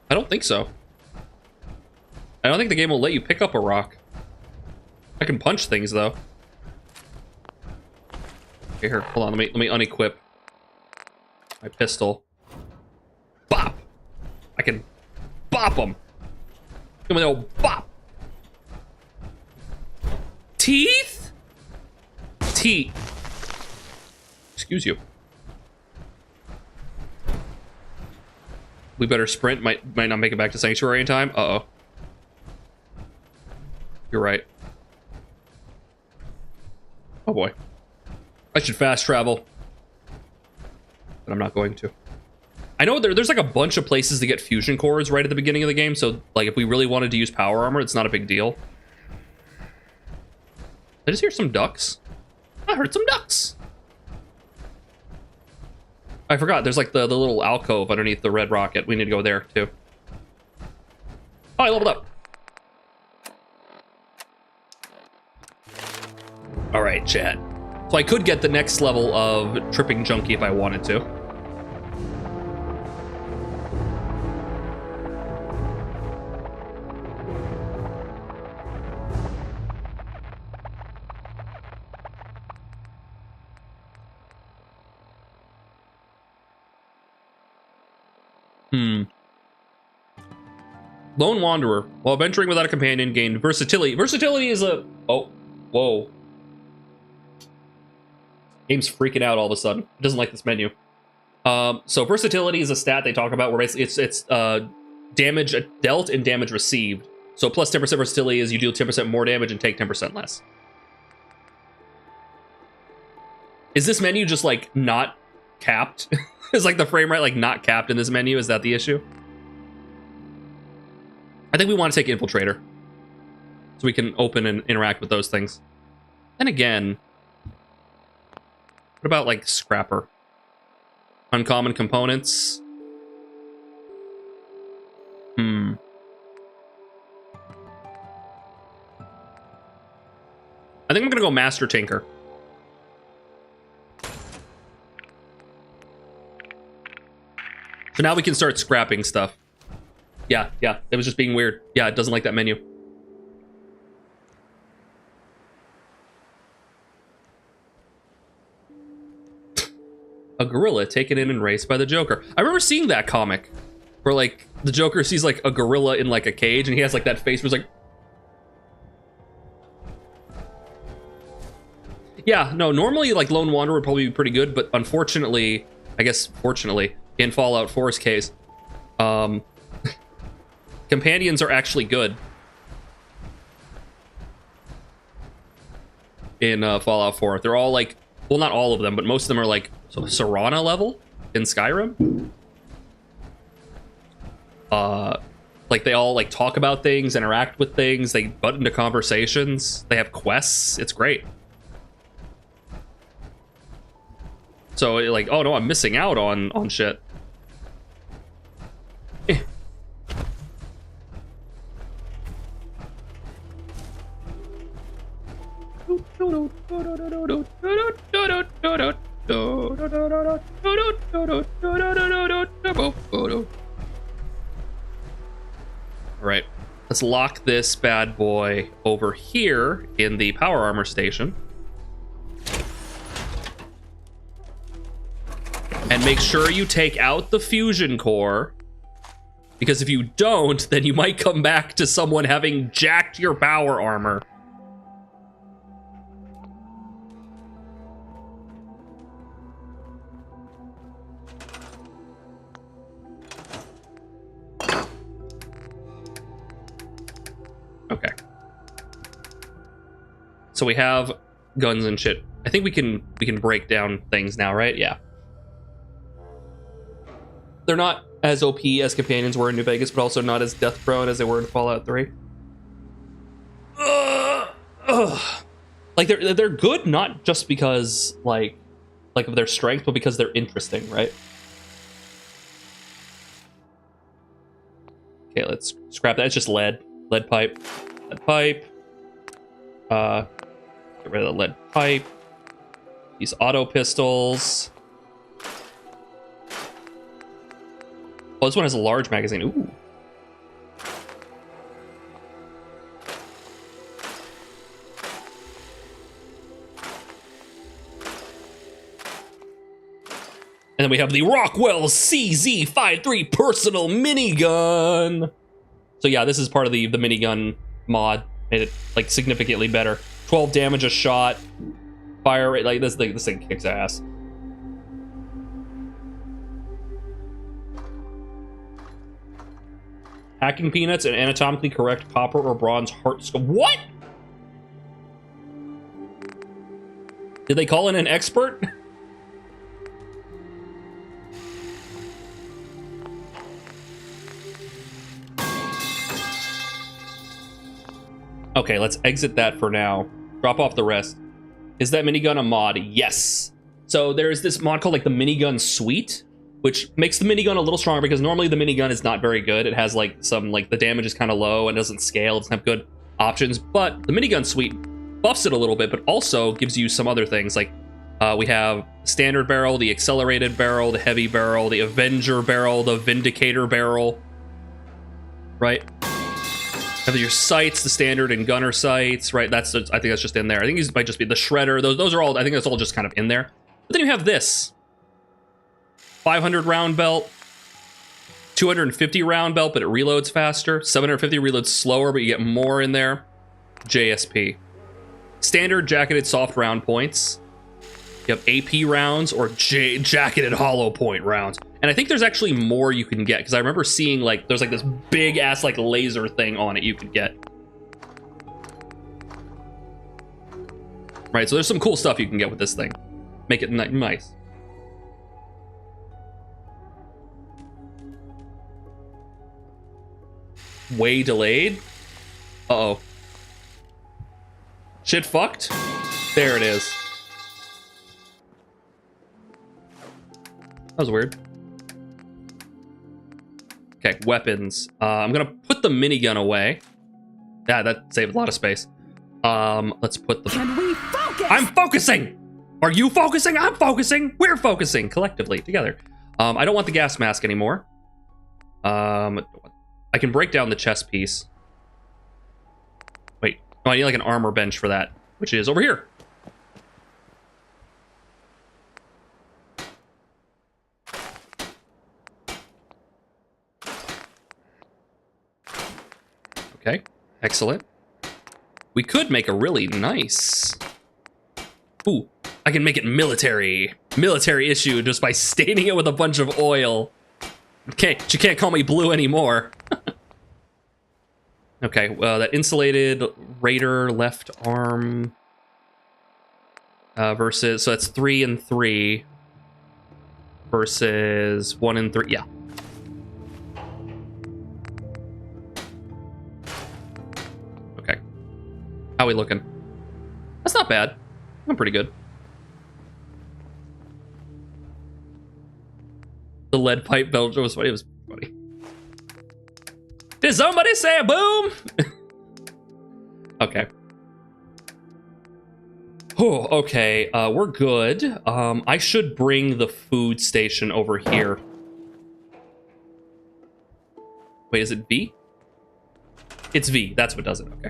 I don't think so. I don't think the game will let you pick up a rock. I can punch things though. Here, hold on, let me unequip my pistol. Bop! I can bop them. Give me the old bop. Teeth? Teeth. Excuse you. We better sprint. Might not make it back to Sanctuary in time. Uh-oh. You're right. Oh boy. I should fast travel. But I'm not going to. I know there's like a bunch of places to get fusion cores right at the beginning of the game, so like if we really wanted to use power armor, it's not a big deal. I just hear some ducks. I heard some ducks. I forgot, there's like the little alcove underneath the red rocket. We need to go there too. Oh, I leveled up. All right, chat. So I could get the next level of Tripping Junkie if I wanted to. Lone Wanderer, while venturing without a companion, gained versatility. Versatility is a... Oh, whoa. Game's freaking out all of a sudden. It doesn't like this menu. So versatility is a stat they talk about where basically it's damage dealt and damage received. So plus 10% versatility is you deal 10% more damage and take 10% less. Is this menu just like not capped? Is like the frame rate like not capped in this menu? Is that the issue? I think we want to take Infiltrator so we can open and interact with those things. And again, what about like Scrapper? Uncommon components. I think I'm gonna go Master Tinker. So now we can start scrapping stuff. Yeah, it was just being weird. Yeah, it doesn't like that menu. A gorilla taken in and raced by the Joker. I remember seeing that comic where like the Joker sees like a gorilla in like a cage and he has like that face where he's like... Yeah, no, normally like Lone Wanderer would probably be pretty good, but unfortunately, I guess fortunately, in Fallout 4's case, companions are actually good in Fallout 4. They're all like, well, not all of them, but most of them are like Serana level in Skyrim. Like they all like talk about things, interact with things, they butt into conversations, they have quests. It's great. So like, oh no, I'm missing out on shit. Alright, let's lock this bad boy over here in the power armor station. And make sure you take out the fusion core, because if you don't, then you might come back to someone having jacked your power armor So we have guns and shit. I think we can break down things now, right? Yeah. They're not as OP as companions were in New Vegas, but also not as death prone as they were in Fallout 3. Like they're good not just because like of their strength, but because they're interesting, right? Okay, let's scrap that. It's just lead pipe. Get rid of the lead pipe. These auto pistols. Oh, this one has a large magazine. Ooh. And then we have the Rockwell CZ53 personal minigun. So yeah, this is part of the minigun mod. Made it like significantly better. 12 damage a shot. Fire rate, like this thing kicks ass. Hacking peanuts and anatomically correct copper or bronze heart skull. What? Did they call in an expert? Okay, let's exit that for now. Drop off the rest. Is that minigun a mod? Yes. So there's this mod called like the Minigun Suite, which makes the minigun a little stronger because normally the minigun is not very good. It has like some, like the damage is kind of low and doesn't scale. It doesn't have good options, but the Minigun Suite buffs it a little bit, but also gives you some other things. Like we have standard barrel, the accelerated barrel, the heavy barrel, the Avenger barrel, the Vindicator barrel, right? Have your sights, the standard and gunner sights, right? I think that's just in there. I think these might just be the shredder. Those are all, I think that's all just kind of in there. But then you have this 500 round belt, 250 round belt, but it reloads faster. 750 reloads slower, but you get more in there. JSP. Standard jacketed soft round points. You have AP rounds or jacketed hollow point rounds. And I think there's actually more you can get because I remember seeing like there's like this big ass like laser thing on it you could get. Right, so there's some cool stuff you can get with this thing. Make it nice. Way delayed? Uh-oh. Shit fucked? There it is. That was weird. Okay, weapons. I'm gonna put the minigun away. Yeah, that saved a lot of space. Let's put the... Can we focus? I'm focusing! Are you focusing? I'm focusing! We're focusing collectively, together. I don't want the gas mask anymore. I can break down the chest piece. Wait, no, I need like an armor bench for that, which is over here. Okay, excellent. We could make a really nice... Ooh, I can make it military. Military issue just by staining it with a bunch of oil. Okay, you can't call me blue anymore. Okay, well, that insulated Raider left arm versus... So that's 3 and 3 versus 1 and 3. Yeah. How we looking? That's not bad. I'm pretty good. The lead pipe belt was funny. It was funny. Did somebody say a boom? Okay. Oh, okay. We're good. I should bring the food station over here. Wait, is it V? It's V. That's what does it. Okay.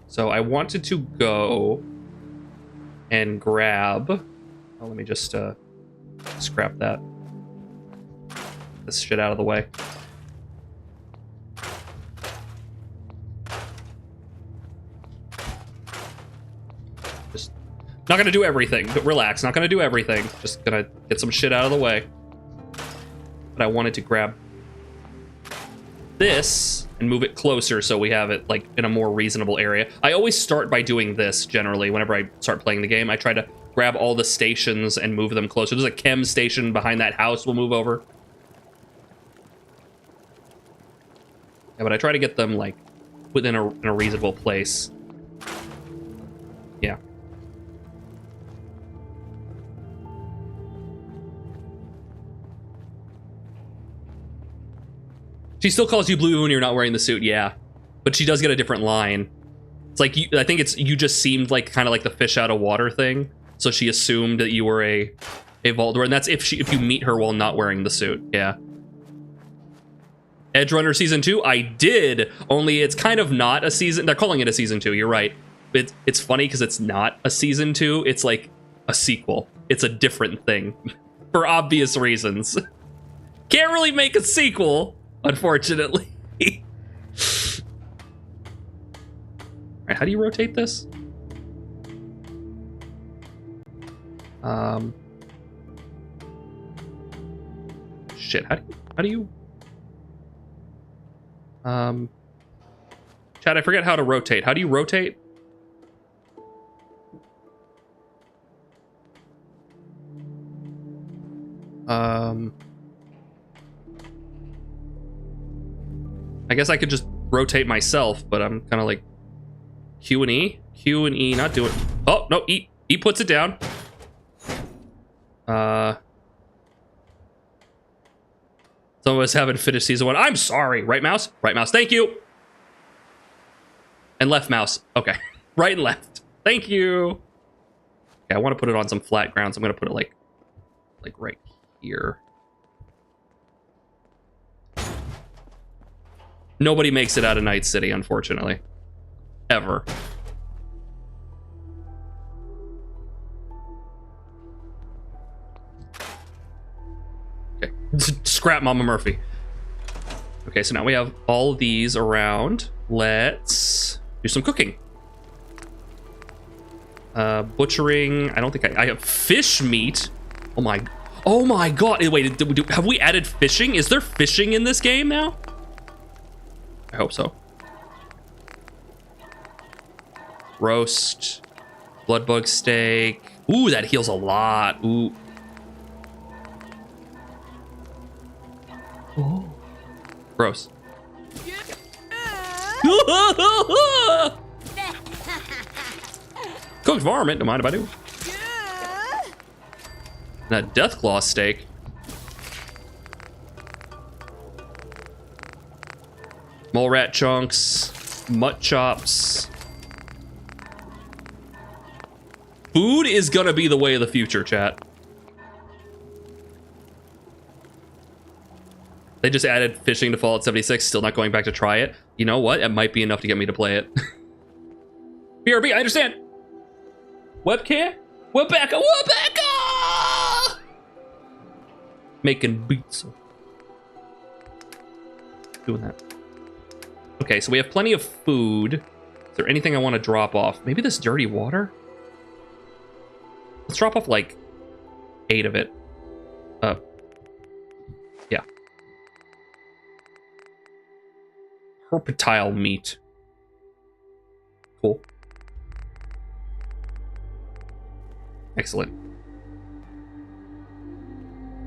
So I wanted to go and grab... Oh, let me just scrap that. This shit out of the way. Just not gonna do everything, but relax. Not gonna do everything. Just gonna get some shit out of the way. But I wanted to grab this and move it closer so we have it like in a more reasonable area. I always start by doing this generally whenever I start playing the game. I try to grab all the stations and move them closer. There's a chem station behind that house we'll move over. Yeah, but I try to get them like within a reasonable place. Yeah. She still calls you Blue when you're not wearing the suit, yeah. But she does get a different line. It's like, I think it's, you just seemed like kind of like the fish out of water thing. So she assumed that you were a Vault-Dweller, and that's if you meet her while not wearing the suit, yeah. Edge Runner Season 2, I did, only it's kind of not a season, they're calling it a Season 2, you're right. It's funny because it's not a Season 2, it's like a sequel. It's a different thing, for obvious reasons. Can't really make a sequel, unfortunately. Alright, how do you rotate this? Shit, how do you Chad, I forget how to rotate. How do you rotate? I guess I could just rotate myself, but I'm kind of like Q and E. Q and E, not do it. Oh, no, E puts it down. Some of us haven't finished season 1. I'm sorry. Right mouse? Right mouse. Thank you. And left mouse. Okay. Right and left. Thank you. Okay, I want to put it on some flat ground, so I'm going to put it like right here. Nobody makes it out of Night City, unfortunately. Ever. Okay. Scrap Mama Murphy. Okay, so now we have all these around. Let's do some cooking. Butchering. I don't think I have fish meat. Oh my god. Wait, have we added fishing? Is there fishing in this game now? I hope so. Roast. Bloodbug steak. Ooh, that heals a lot. Ooh. Ooh. Gross. Cooked varmint, don't mind if I do. That Deathclaw steak. Mole rat chunks, mutt chops. Food is gonna be the way of the future, chat. They just added fishing to Fallout 76, still not going back to try it. You know what? It might be enough to get me to play it. BRB, I understand. Webcam? Webecca! Making beats. Doing that. Okay, so we have plenty of food. Is there anything I want to drop off? Maybe this dirty water? Let's drop off like 8 of it. Yeah. Herpetile meat. Cool. Excellent.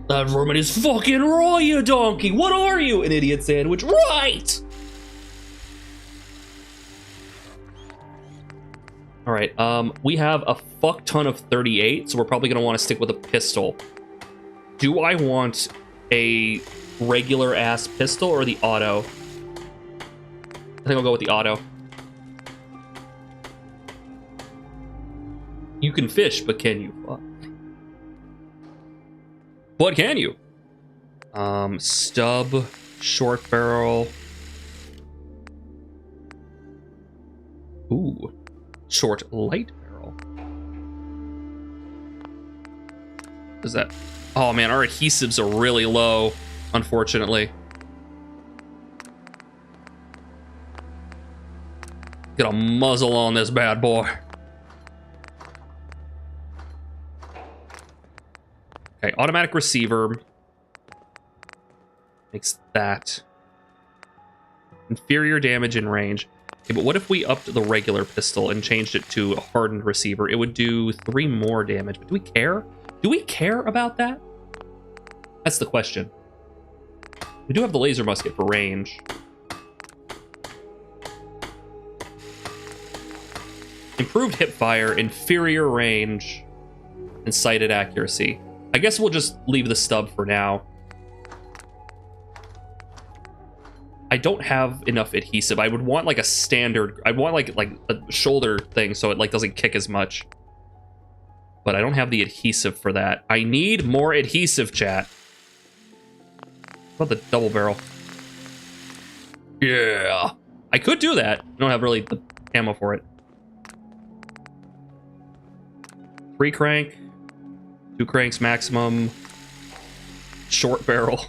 That vermin is fucking raw, you donkey! What are you? An idiot sandwich? Right! Alright, we have a fuck ton of 38, so we're probably gonna want to stick with a pistol. Do I want a regular ass pistol or the auto? I think I'll go with the auto. You can fish, but can you fuck? What can you? Stub, short barrel. Ooh. Short light barrel. What is that? Oh man, our adhesives are really low, unfortunately. Get a muzzle on this bad boy. Okay, automatic receiver. Makes that. Inferior damage in range. Okay, but what if we upped the regular pistol and changed it to a hardened receiver? It would do 3 more damage. But do we care? Do we care about that? That's the question. We do have the laser musket for range. Improved hip fire, inferior range, and sighted accuracy. I guess we'll just leave the stub for now. I don't have enough adhesive. I would want like a standard. I want like a shoulder thing so it like doesn't kick as much. But I don't have the adhesive for that. I need more adhesive, chat. What about the double barrel? Yeah, I could do that. I don't have really the ammo for it. 3 crank, 2 cranks maximum, short barrel.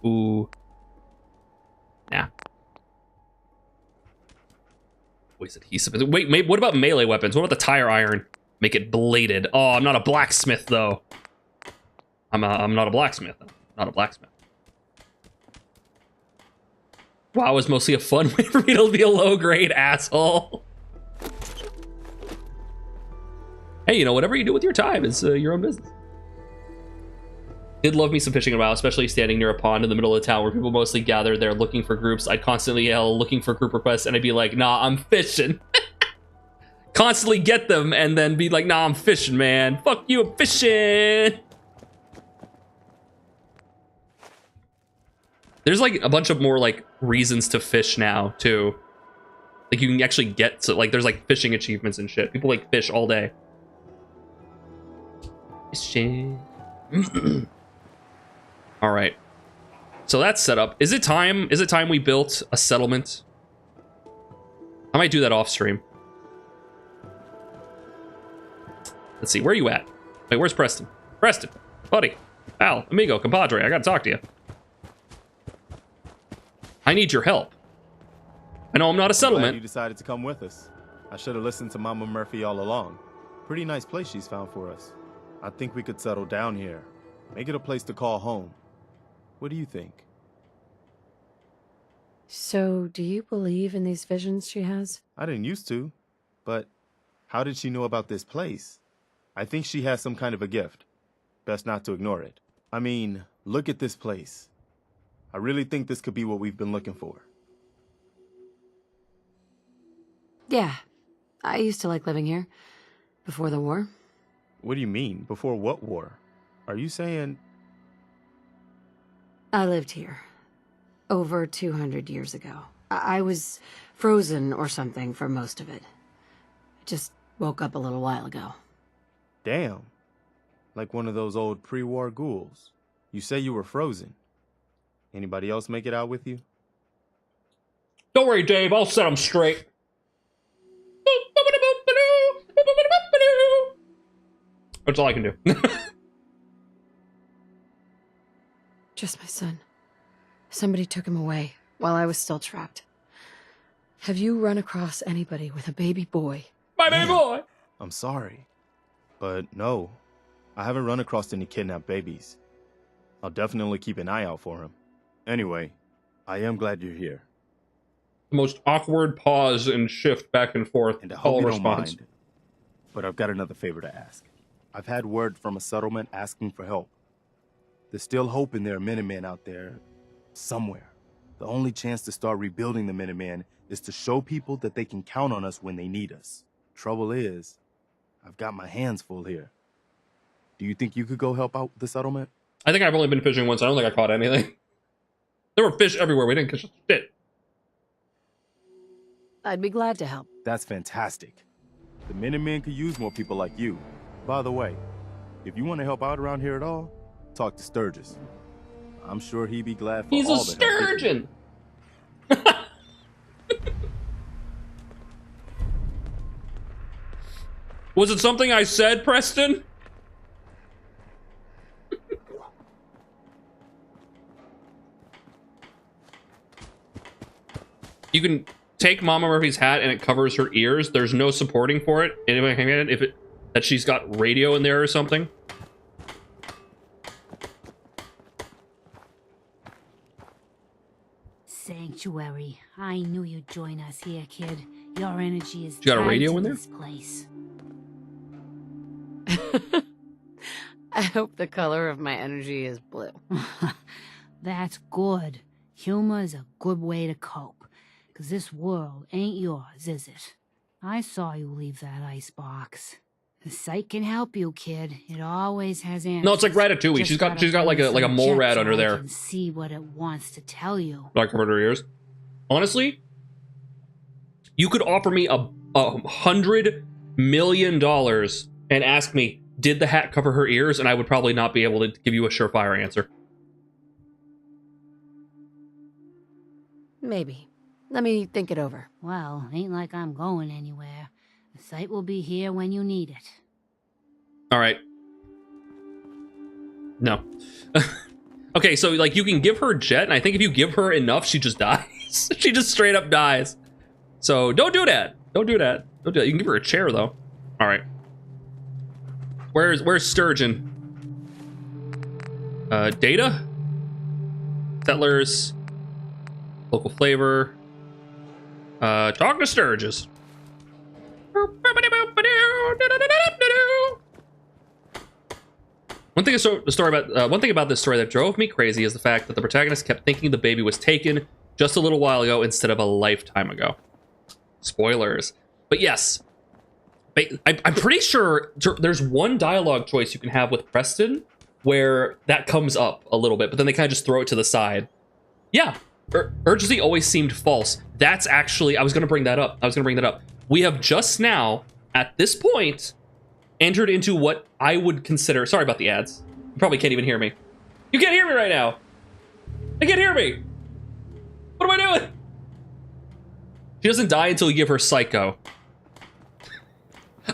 Ooh. Nah. Waste adhesive. Wait, what about melee weapons? What about the tire iron? Make it bladed. Oh, I'm not a blacksmith though. I'm not a blacksmith. Not a blacksmith. Wow, it was mostly a fun way for me to be a low-grade asshole. Hey, you know, whatever you do with your time is your own business. Did love me some fishing in a while, especially standing near a pond in the middle of town where people mostly gather there looking for groups. I'd constantly yell, looking for group requests, and I'd be like, nah, I'm fishing. Constantly get them, and then be like, nah, I'm fishing, man. Fuck you, I'm fishing. There's like a bunch of more like reasons to fish now too. Like you can actually get to like there's like fishing achievements and shit. People like fish all day. Fishing. All right. So that's set up. Is it time? Is it time we built a settlement? I might do that off stream. Let's see. Where are you at? Wait, where's Preston? Preston, buddy, pal, amigo, compadre. I gotta talk to you. I need your help. I know I'm not a settlement. Glad you decided to come with us. I should have listened to Mama Murphy all along. Pretty nice place she's found for us. I think we could settle down here. Make it a place to call home. What do you think? So, do you believe in these visions she has? I didn't used to, but how did she know about this place? I think she has some kind of a gift. Best not to ignore it. I mean, look at this place. I really think this could be what we've been looking for. Yeah. I used to like living here. Before the war. What do you mean? Before what war? Are you saying... I lived here. Over 200 years ago. I was frozen or something for most of it. I just woke up a little while ago. Damn. Like one of those old pre-war ghouls. You say you were frozen. Anybody else make it out with you? Don't worry, Dave. I'll set them straight. That's all I can do. Just my son. Somebody took him away while I was still trapped. Have you run across anybody with a baby boy? My baby boy! I'm sorry. But no, I haven't run across any kidnapped babies. I'll definitely keep an eye out for him. Anyway, I am glad you're here. The most awkward pause and shift back and forth. And I hope you don't mind, but I've got another favor to ask. I've had word from a settlement asking for help. There's still hope in there are Minutemen out there somewhere. The only chance to start rebuilding the Minutemen is to show people that they can count on us when they need us. Trouble is, I've got my hands full here. Do you think you could go help out the settlement? I think I've only been fishing once. I don't think I caught anything. There were fish everywhere. We didn't catch shit. I'd be glad to help. That's fantastic. The Minutemen could use more people like you. By the way, if you want to help out around here at all, talk to Sturgis. I'm sure he'd be glad for He's all a the help. sturgeon! Was it something I said, Preston? You can take Mama Murphy's hat and it covers her ears. There's no supporting for it. Anybody can get it? That she's got radio in there or something. Sanctuary. I knew you'd join us here, kid. Your energy is You got a tied radio to in there? this place. I hope the color of my energy is blue. That's good. Humor is a good way to cope. 'Cause this world ain't yours, is it? I saw you leave that icebox. The sight can help you, kid. It always has answers. No, it's like Ratatouille. Just she's got gotta like a bring some mole rat jets under so I there. can see what it wants to tell you. Like covered her ears. Honestly, you could offer me $100 million and ask me, did the hat cover her ears? And I would probably not be able to give you a surefire answer. Maybe. Let me think it over. Well, ain't like I'm going anywhere. The site will be here when you need it. All right. No. Okay, so like you can give her a jet, and I think if you give her enough, she just dies. She just straight up dies. So don't do that. Don't do that. Don't do that. You can give her a chair though. All right. Where's Sturgeon? Data? Settlers. Local flavor. Talk to Sturgis. One thing about this story that drove me crazy is the fact that the protagonist kept thinking the baby was taken just a little while ago instead of a lifetime ago. Spoilers. But yes, I'm pretty sure there's one dialogue choice you can have with Preston where that comes up a little bit, but then they kind of just throw it to the side. Yeah, urgency always seemed false. That's actually, I was going to bring that up. We have just now, at this point, entered into what I would consider, sorry about the ads. You probably can't even hear me. You can't hear me right now. They can't hear me. What am I doing? She doesn't die until you give her Psycho.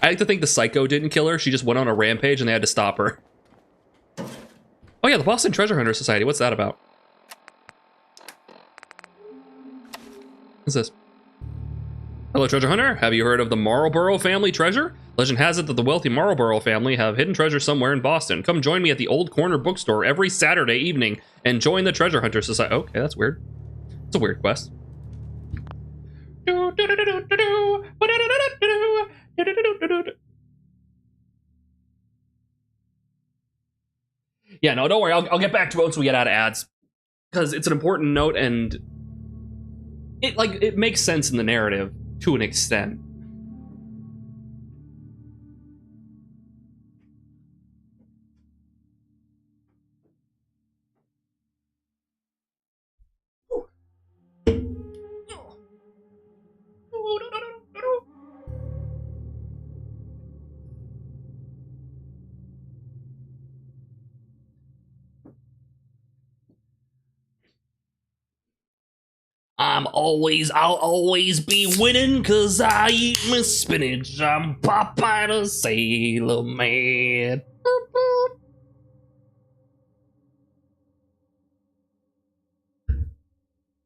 I like to think the Psycho didn't kill her. She just went on a rampage and they had to stop her. Oh yeah, the Boston Treasure Hunter Society. What's that about? What's this? Hello, treasure hunter. Have you heard of the Marlborough family treasure? Legend has it that the wealthy Marlborough family have hidden treasure somewhere in Boston. Come join me at the Old Corner Bookstore every Saturday evening and join the Treasure Hunter Society. Okay, that's weird. It's a weird quest. Yeah, no, don't worry. I'll get back to it once we get out of ads, because it's an important note and it makes sense in the narrative to an extent. I'll always be winning, 'cause I eat my spinach. I'm Popeye the Sailor Man.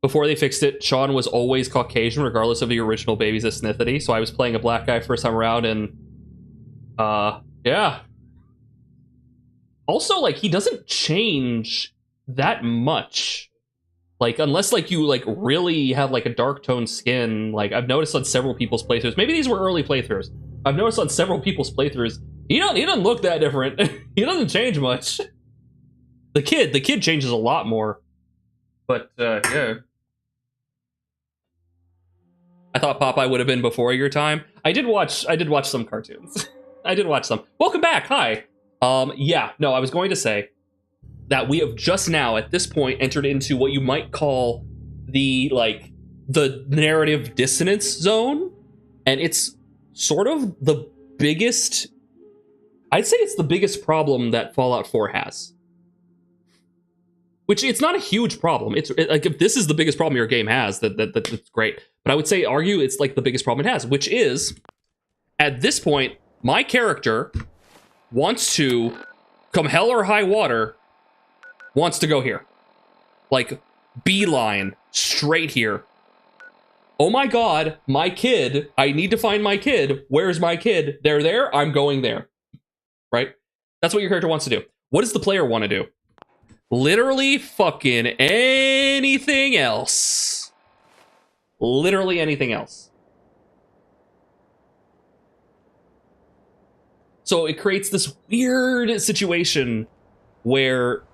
Before they fixed it, Sean was always Caucasian, regardless of the original baby's ethnicity. So I was playing a black guy first time around, and yeah. Also, like, he doesn't change that much. Like, unless, like, you, like, really have, like, a dark toned skin. Like, I've noticed on several people's playthroughs. Maybe these were early playthroughs. I've noticed on several people's playthroughs, he doesn't look that different. He doesn't change much. The kid changes a lot more. But, yeah. I thought Popeye would have been before your time. I did watch some cartoons. I did watch some. Welcome back, hi. Yeah, no, I was going to say that we have just now, at this point, entered into what you might call the narrative dissonance zone. And it's sort of the biggest, I'd say it's the biggest problem that Fallout 4 has. Which, it's not a huge problem. It's like, if this is the biggest problem your game has, that's great. But I would argue it's like the biggest problem it has, which is, at this point, my character wants to, come hell or high water, wants to go here. Like, beeline, straight here. oh my god, my kid, I need to find my kid. Where's my kid? They're there, I'm going there. Right? That's what your character wants to do. What does the player want to do? Literally fucking anything else. Literally anything else. So it creates this weird situation where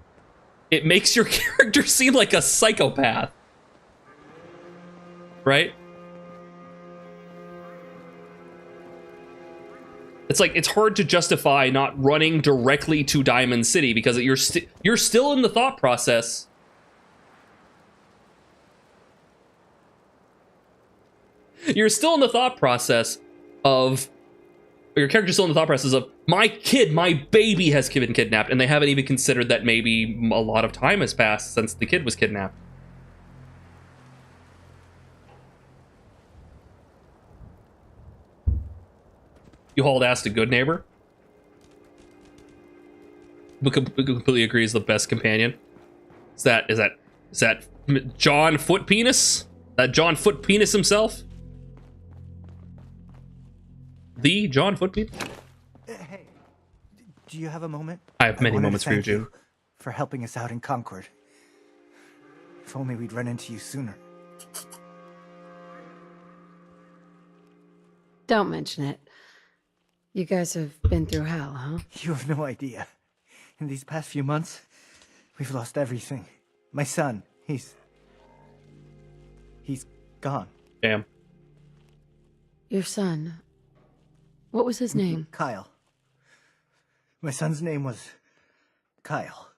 it makes your character seem like a psychopath. Right? It's like, it's hard to justify not running directly to Diamond City because you're still in the thought process. You're still in the thought process of, your character's still in the thought process of, my kid, my baby has been kidnapped, and they haven't even considered that maybe a lot of time has passed since the kid was kidnapped. You hauled ass to Good Neighbor. Completely agree is the best companion. Is that John Foot Penis? That John Foot Penis himself? The John Foot Penis? Hey, do you have a moment? I have many wanted to moments for you, thank Jim. For helping us out in Concord. If only we'd run into you sooner. Don't mention it. You guys have been through hell, huh? You have no idea. In these past few months, we've lost everything. My son, he's gone. Damn. Your son. What was his name? Kyle. My son's name was Kyle.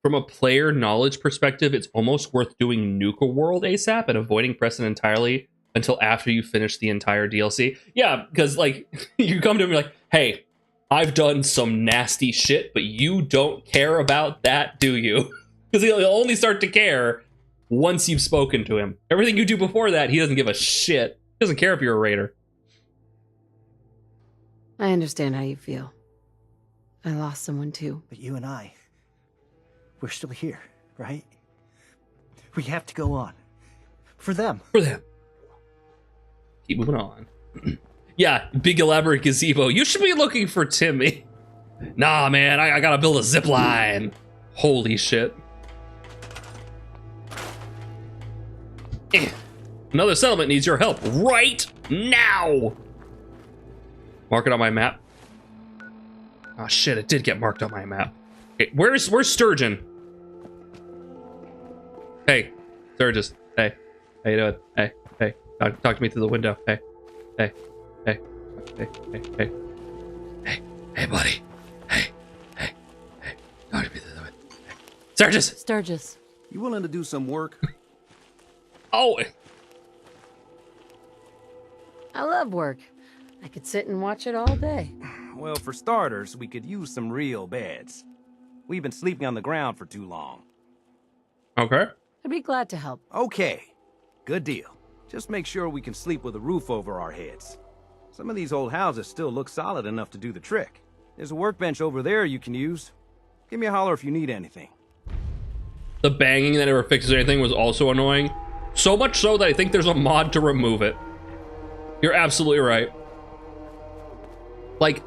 From a player knowledge perspective, it's almost worth doing Nuka World ASAP and avoiding Preston entirely until after you finish the entire DLC. Yeah, because like you come to him and you're like, hey, I've done some nasty shit, but you don't care about that, do you? Because he'll only start to care once you've spoken to him. Everything you do before that, he doesn't give a shit. He doesn't care if you're a raider. I understand how you feel. I lost someone too. But you and I, we're still here, right? We have to go on. For them. For them. Keep moving on. Yeah, big elaborate gazebo. You should be looking for Timmy. Nah, man, I gotta build a zip line. Holy shit. Another settlement needs your help right now. Mark it on my map. Oh shit, it did get marked on my map. Okay, where's Sturgeon? Hey, Sturgis. Hey, how you doing? Hey, talk to me through the window. Hey, buddy. Hey, talk to me through the window. Hey. Sturgis. You willing to do some work? Oh. I love work. I could sit and watch it all day. Well, for starters, we could use some real beds. We've been sleeping on the ground for too long. Okay. I'd be glad to help. Okay. Good deal. Just make sure we can sleep with a roof over our heads. Some of these old houses still look solid enough to do the trick. There's a workbench over there you can use. Give me a holler if you need anything. The banging that never fixes anything was also annoying. So much so that I think there's a mod to remove it. You're absolutely right. Like,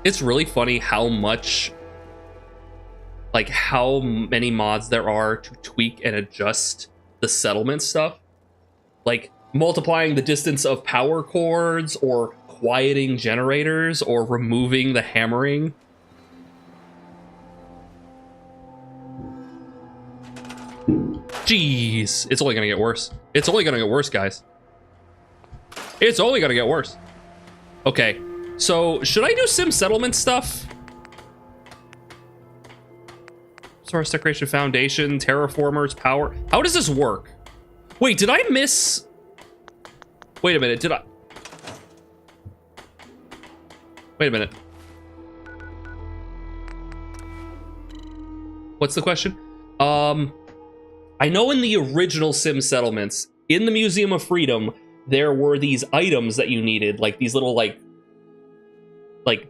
it's really funny how much, like, how many mods there are to tweak and adjust the settlement stuff. Like, multiplying the distance of power cords, or quieting generators, or removing the hammering. Jeez, it's only gonna get worse. It's only gonna get worse, guys. It's only gonna get worse. Okay, so should I do Sim Settlement stuff? Source Decoration Foundation, Terraformers, Power. How does this work? Wait, did I miss? Wait a minute, did I? Wait a minute. What's the question? I know in the original Sim Settlements, in the Museum of Freedom, there were these items that you needed, like these little like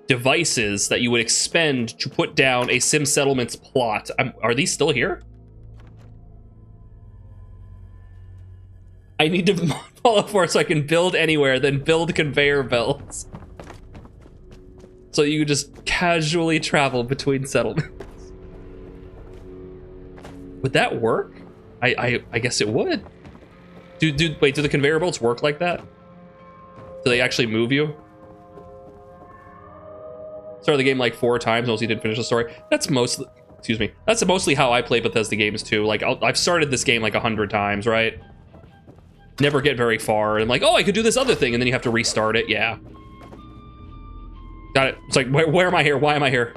devices that you would expend to put down a Sim Settlements plot. Are these still here? I need to mod Fallout 4 so I can build anywhere, then build conveyor belts. So you just casually travel between settlements. Would that work? I guess it would. Wait, do the conveyor belts work like that? Do they actually move you? Started the game like 4 times, mostly didn't finish the story. That's mostly, excuse me, that's mostly how I play Bethesda games too. Like I've started this game like 100 times, right? Never get very far. And I'm like, oh, I could do this other thing, and then you have to restart it. Yeah. Got it. It's like, where am I here? Why am I here?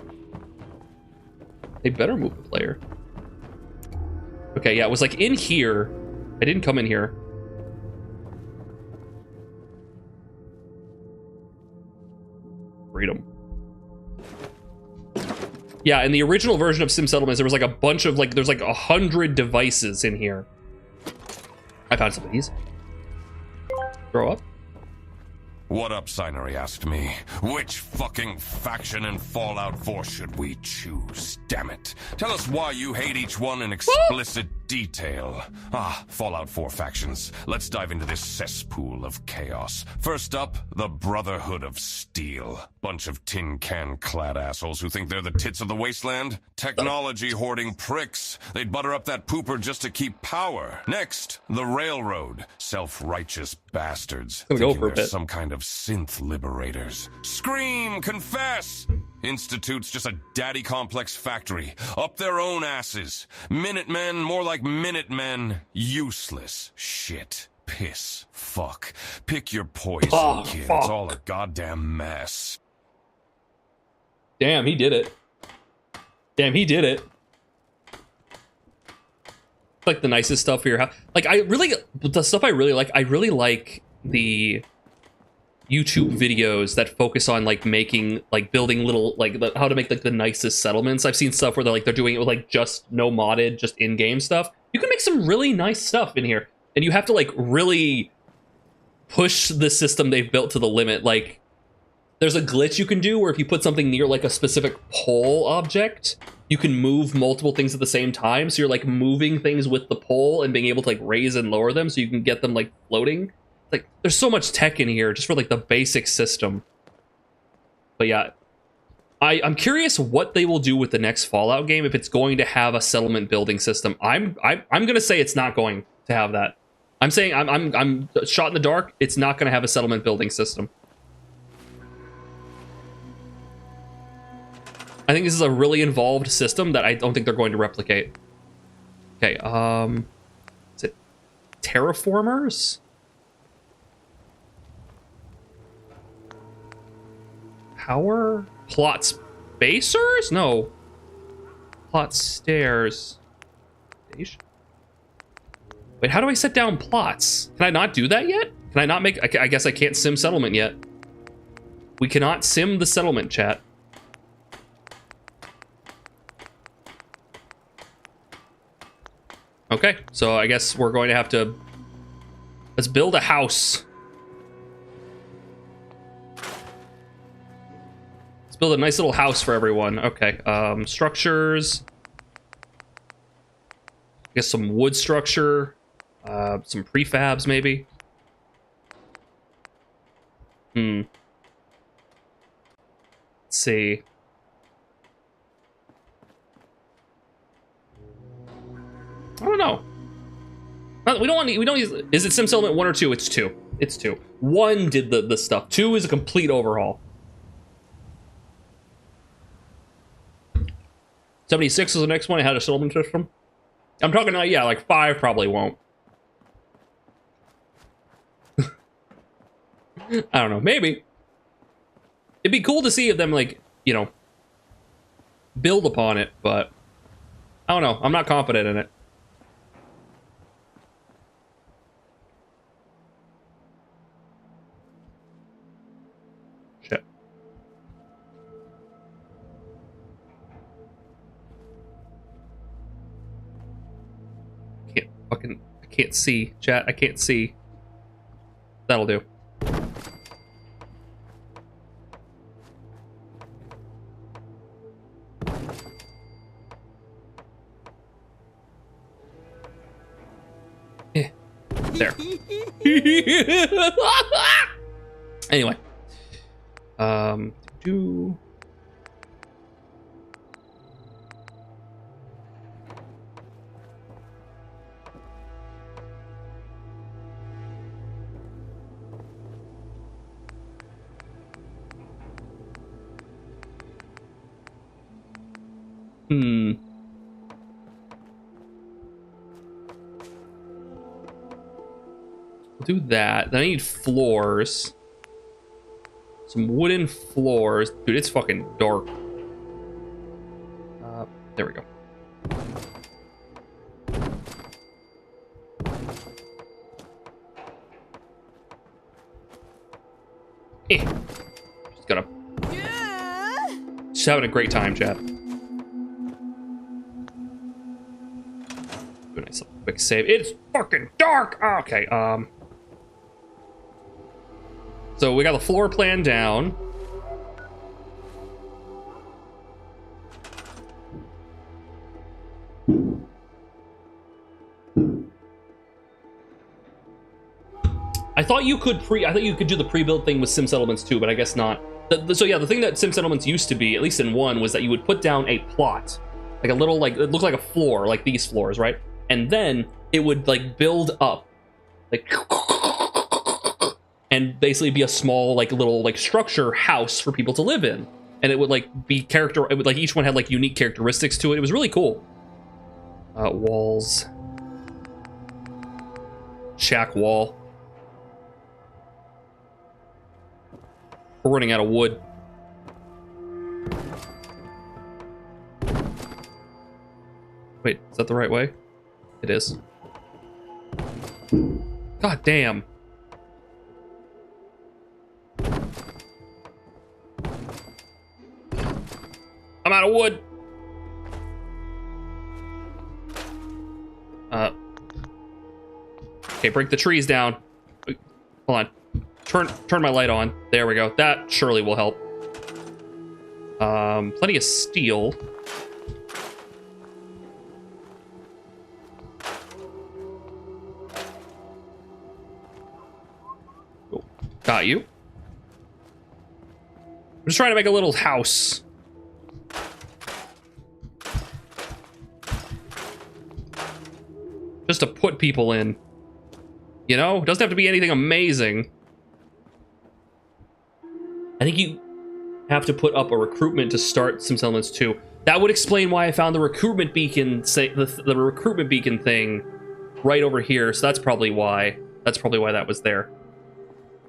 They better move the player. Okay, yeah, it was like in here. I didn't come in here. Freedom. Yeah, in the original version of Sim Settlements, there was like a bunch of there's like 100 devices in here. I found some of these. Throw up. What up, Signery asked me. Which fucking faction in Fallout 4 should we choose? Damn it. Tell us why you hate each one in explicit detail. Fallout 4 factions. Let's dive into this cesspool of chaos. First up, the Brotherhood of Steel. Bunch of tin can clad assholes who think they're the tits of the wasteland. Technology hoarding pricks. They'd butter up that pooper just to keep power. Next, the Railroad. Self-righteous bastards. Thinking they're some kind of synth liberators. Scream, confess! Institute's just a daddy complex factory. Up their own asses. Minutemen, more like Minutemen. Useless. Shit. Piss. Fuck. Pick your poison, kid. It's all a goddamn mess. Damn, he did it. Damn, he did it. Like the nicest stuff for your house. Like the stuff I really like the YouTube videos that focus on like building little how to make like the nicest settlements. I've seen stuff where they're doing it with like just no modded, just in-game stuff. You can make some really nice stuff in here, and you have to like really push the system they've built to the limit. Like there's a glitch you can do where if you put something near like a specific pole object, you can move multiple things at the same time. So you're like moving things with the pole and being able to like raise and lower them so you can get them like floating. Like there's so much tech in here just for like the basic system. But yeah, I'm curious what they will do with the next Fallout game if it's going to have a settlement building system. I'm gonna say it's not going to have that. I'm saying I'm shot in the dark. It's not going to have a settlement building system. I think this is a really involved system that I don't think they're going to replicate. Okay, is it terraformers? Power? Plot spacers? No. Plot stairs. Wait, how do I set down plots? Can I not do that yet? Can I not make... I guess I can't sim settlement yet. We cannot sim the settlement, chat. Okay, so I guess we're going to have to... Let's build a house. Let's build a nice little house for everyone. Okay, structures. I guess some wood structure. Some prefabs, maybe. Let's see. I don't know. We don't use. Is it Sim Settlement 1 or 2? It's 2. It's 2. 1 did the stuff. 2 is a complete overhaul. 76 is the next one. It had a settlement system. I'm talking about, yeah, like 5 probably won't. I don't know. Maybe. It'd be cool to see if them, like, you know, build upon it, but I don't know. I'm not confident in it. Shit. I can't see, chat. I can't see. That'll do. There. Anyway. Do... We'll do that. Then I need floors. Some wooden floors. Dude, it's fucking dark. There we go. Just gotta... Just having a great time, chat. Do a nice little quick save. It's fucking dark! Okay, so we got the floor plan down. I thought you could do the pre-built thing with Sim Settlements too, but I guess not. So yeah, the thing that Sim Settlements used to be, at least in 1, was that you would put down a plot, like a little, like, it looked like a floor, like these floors, right? And then it would like build up, like, and basically be a small, like, little, like, structure house for people to live in. And it would like be it would, like, each one had like unique characteristics to it. It was really cool. Walls. Shack wall. We're running out of wood. Wait, is that the right way? It is. God damn. I'm out of wood. Okay, break the trees down. Hold on. Turn my light on. There we go. That surely will help. Plenty of steel. Oh, got you. I'm just trying to make a little house. Just to put people in. You know? It doesn't have to be anything amazing. I think you have to put up a recruitment to start Sim Settlements 2. That would explain why I found the recruitment beacon, the recruitment beacon thing right over here. So that's probably why. That's probably why that was there.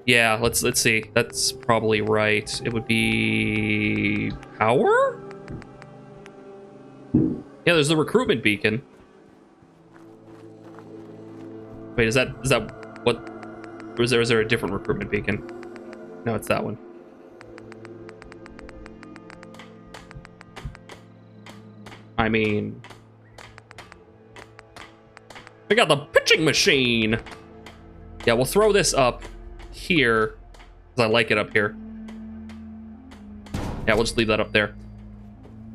Yeah, let's see. That's probably right. It would be power? Yeah, there's the recruitment beacon. Wait, is that what? Or is there a different recruitment beacon? No, it's that one. I mean, we got the pitching machine. Yeah, we'll throw this up here because I like it up here. Yeah, we'll just leave that up there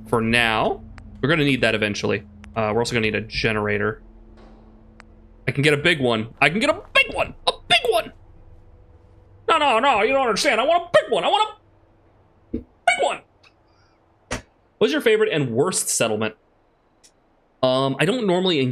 for now. We're gonna need that eventually. We're also gonna need a generator. I can get a big one. I can get a big one. A big one. No, you don't understand. I want a big one. I want a big one. What's your favorite and worst settlement? I don't normally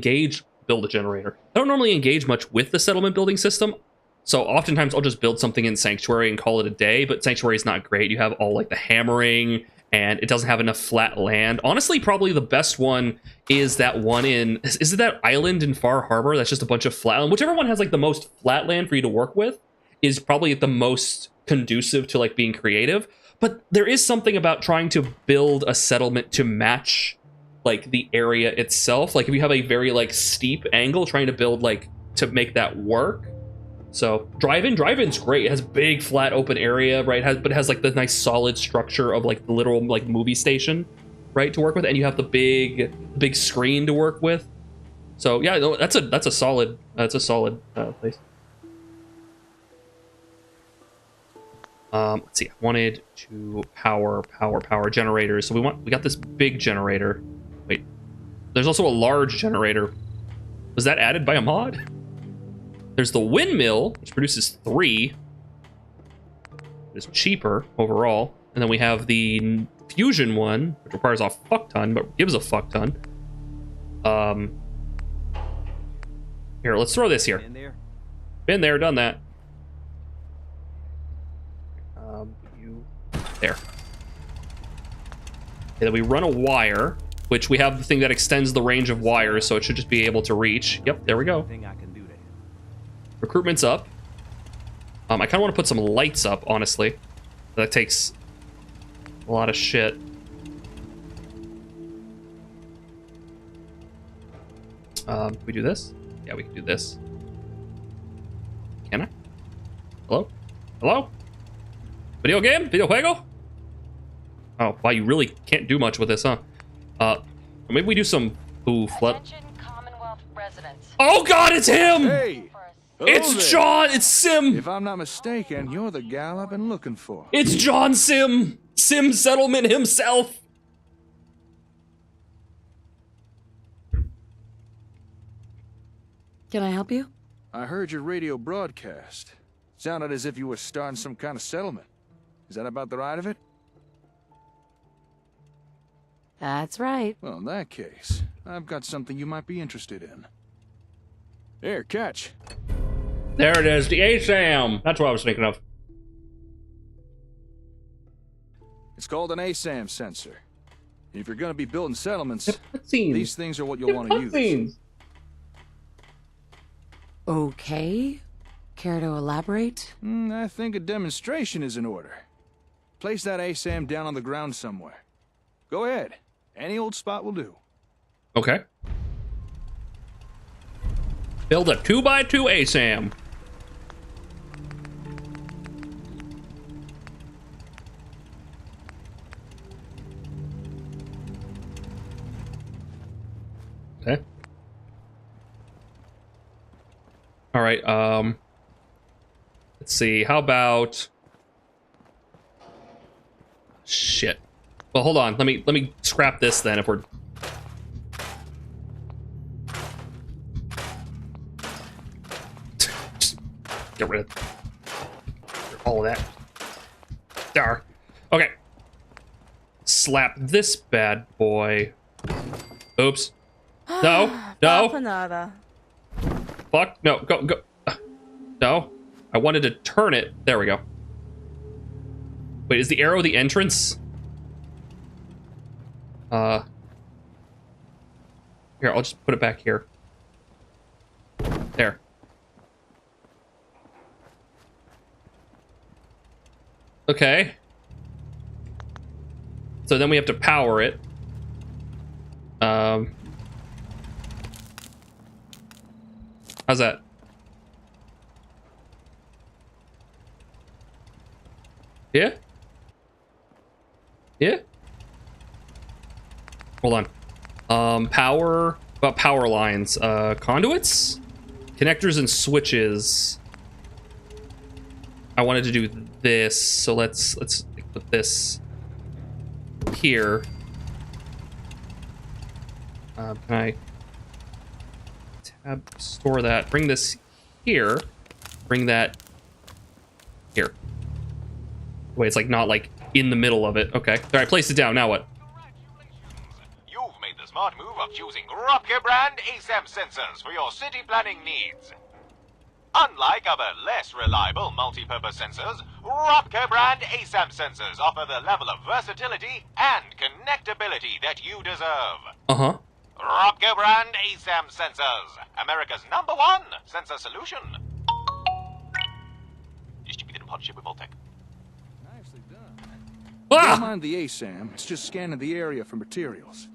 build a generator. I don't normally engage much with the settlement building system. So oftentimes I'll just build something in Sanctuary and call it a day, but Sanctuary is not great. You have all like the hammering and it doesn't have enough flat land. Honestly, probably the best one is that one in, is it that island in Far Harbor? That's just a bunch of flat land. Whichever one has like the most flat land for you to work with is probably the most conducive to like being creative. But there is something about trying to build a settlement to match like the area itself. Like if you have a very like steep angle, trying to build like to make that work. So drive-in's great. It has big flat open area, right? But it has like the nice solid structure of like the literal like movie station, right, to work with, and you have the big screen to work with. So yeah, no, that's a solid place. Let's see. I wanted to power generators. So we got this big generator. Wait, there's also a large generator. Was that added by a mod? There's the windmill, which produces 3. It's cheaper overall. And then we have the fusion one, which requires a fuck ton, but gives a fuck ton. Here, let's throw this here. Been there, done that. There. And then we run a wire, which we have the thing that extends the range of wires, so it should just be able to reach. Yep, there we go. Recruitment's up. I kind of want to put some lights up, honestly. That takes a lot of shit. Can we do this? Yeah, we can do this. Can I? Hello? Hello? Video game? Video juego? Oh, wow, you really can't do much with this, huh? Maybe we do some... Ooh, flood. Oh god, it's him! Hey! It's there. John! It's Sim! If I'm not mistaken, you're the gal I've been looking for. It's John Sim! Sim Settlement himself! Can I help you? I heard your radio broadcast. Sounded as if you were starting some kind of settlement. Is that about the right of it? That's right. Well, in that case, I've got something you might be interested in. Here, catch. There it is, the ASAM! That's what I was thinking of. It's called an ASAM sensor. If you're gonna be building settlements, Cutscenes. these things are what you'll want to use. Okay. Care to elaborate? I think a demonstration is in order. Place that ASAM down on the ground somewhere. Go ahead. Any old spot will do. Okay. Build a 2x2 ASAM. Okay. All right, let's see, how about... Shit. Well, hold on, let me scrap this then if we're... Just get rid of all of that. There. Okay. Slap this bad boy. Oops. No, no. Fuck, no, go. No, I wanted to turn it. There we go. Wait, is the arrow the entrance? Here, I'll just put it back here. There. Okay. So then we have to power it. How's that? Yeah? Yeah? Hold on. Power lines. Conduits? Connectors and switches. I wanted to do this, so let's put this here. Can I tab store that? Bring this here. Bring that here. Wait, it's like not like in the middle of it. Okay. All right, place it down. Now what? You've made the smart move of choosing Gropke brand ASAM sensors for your city planning needs. Unlike other less reliable multi-purpose sensors, Gropke brand ASAM sensors offer the level of versatility and connectability that you deserve. Uh-huh. Gropke brand ASAM sensors, America's #1 sensor solution. Distributed in partnership with Voltec. Nicely done. Ah! Don't mind the ASAM, it's just scanning the area for materials.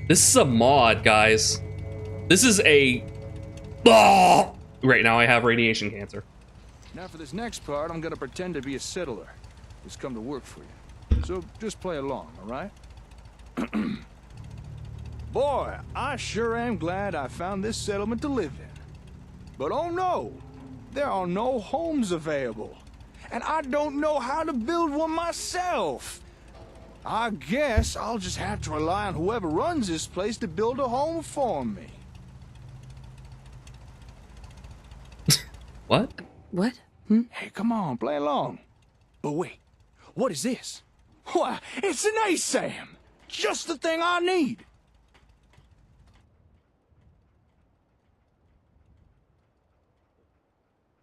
This is a mod, guys. This is a... Oh! Right now I have radiation cancer. Now for this next part, I'm gonna pretend to be a settler. It's come to work for you. So just play along, alright? Boy, I sure am glad I found this settlement to live in. But oh no, there are no homes available. And I don't know how to build one myself. I guess I'll just have to rely on whoever runs this place to build a home for me. What? What? Hey, come on, play along. But wait, what is this? Why, it's an ASAM! Just the thing I need!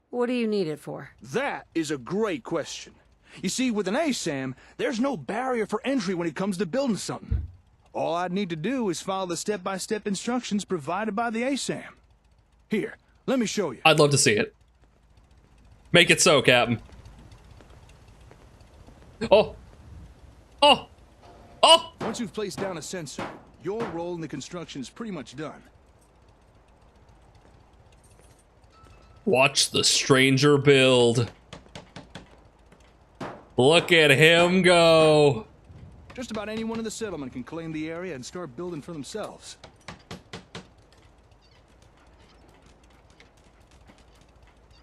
What do you need it for? That is a great question. You see, with an ASAM, there's no barrier for entry when it comes to building something. All I'd need to do is follow the step-by-step instructions provided by the ASAM. Here, let me show you. I'd love to see it. Make it so, Captain. Oh! Oh! Oh! Once you've placed down a sensor, your role in the construction is pretty much done. Watch the stranger build. Look at him go. Just about anyone in the settlement can claim the area and start building for themselves.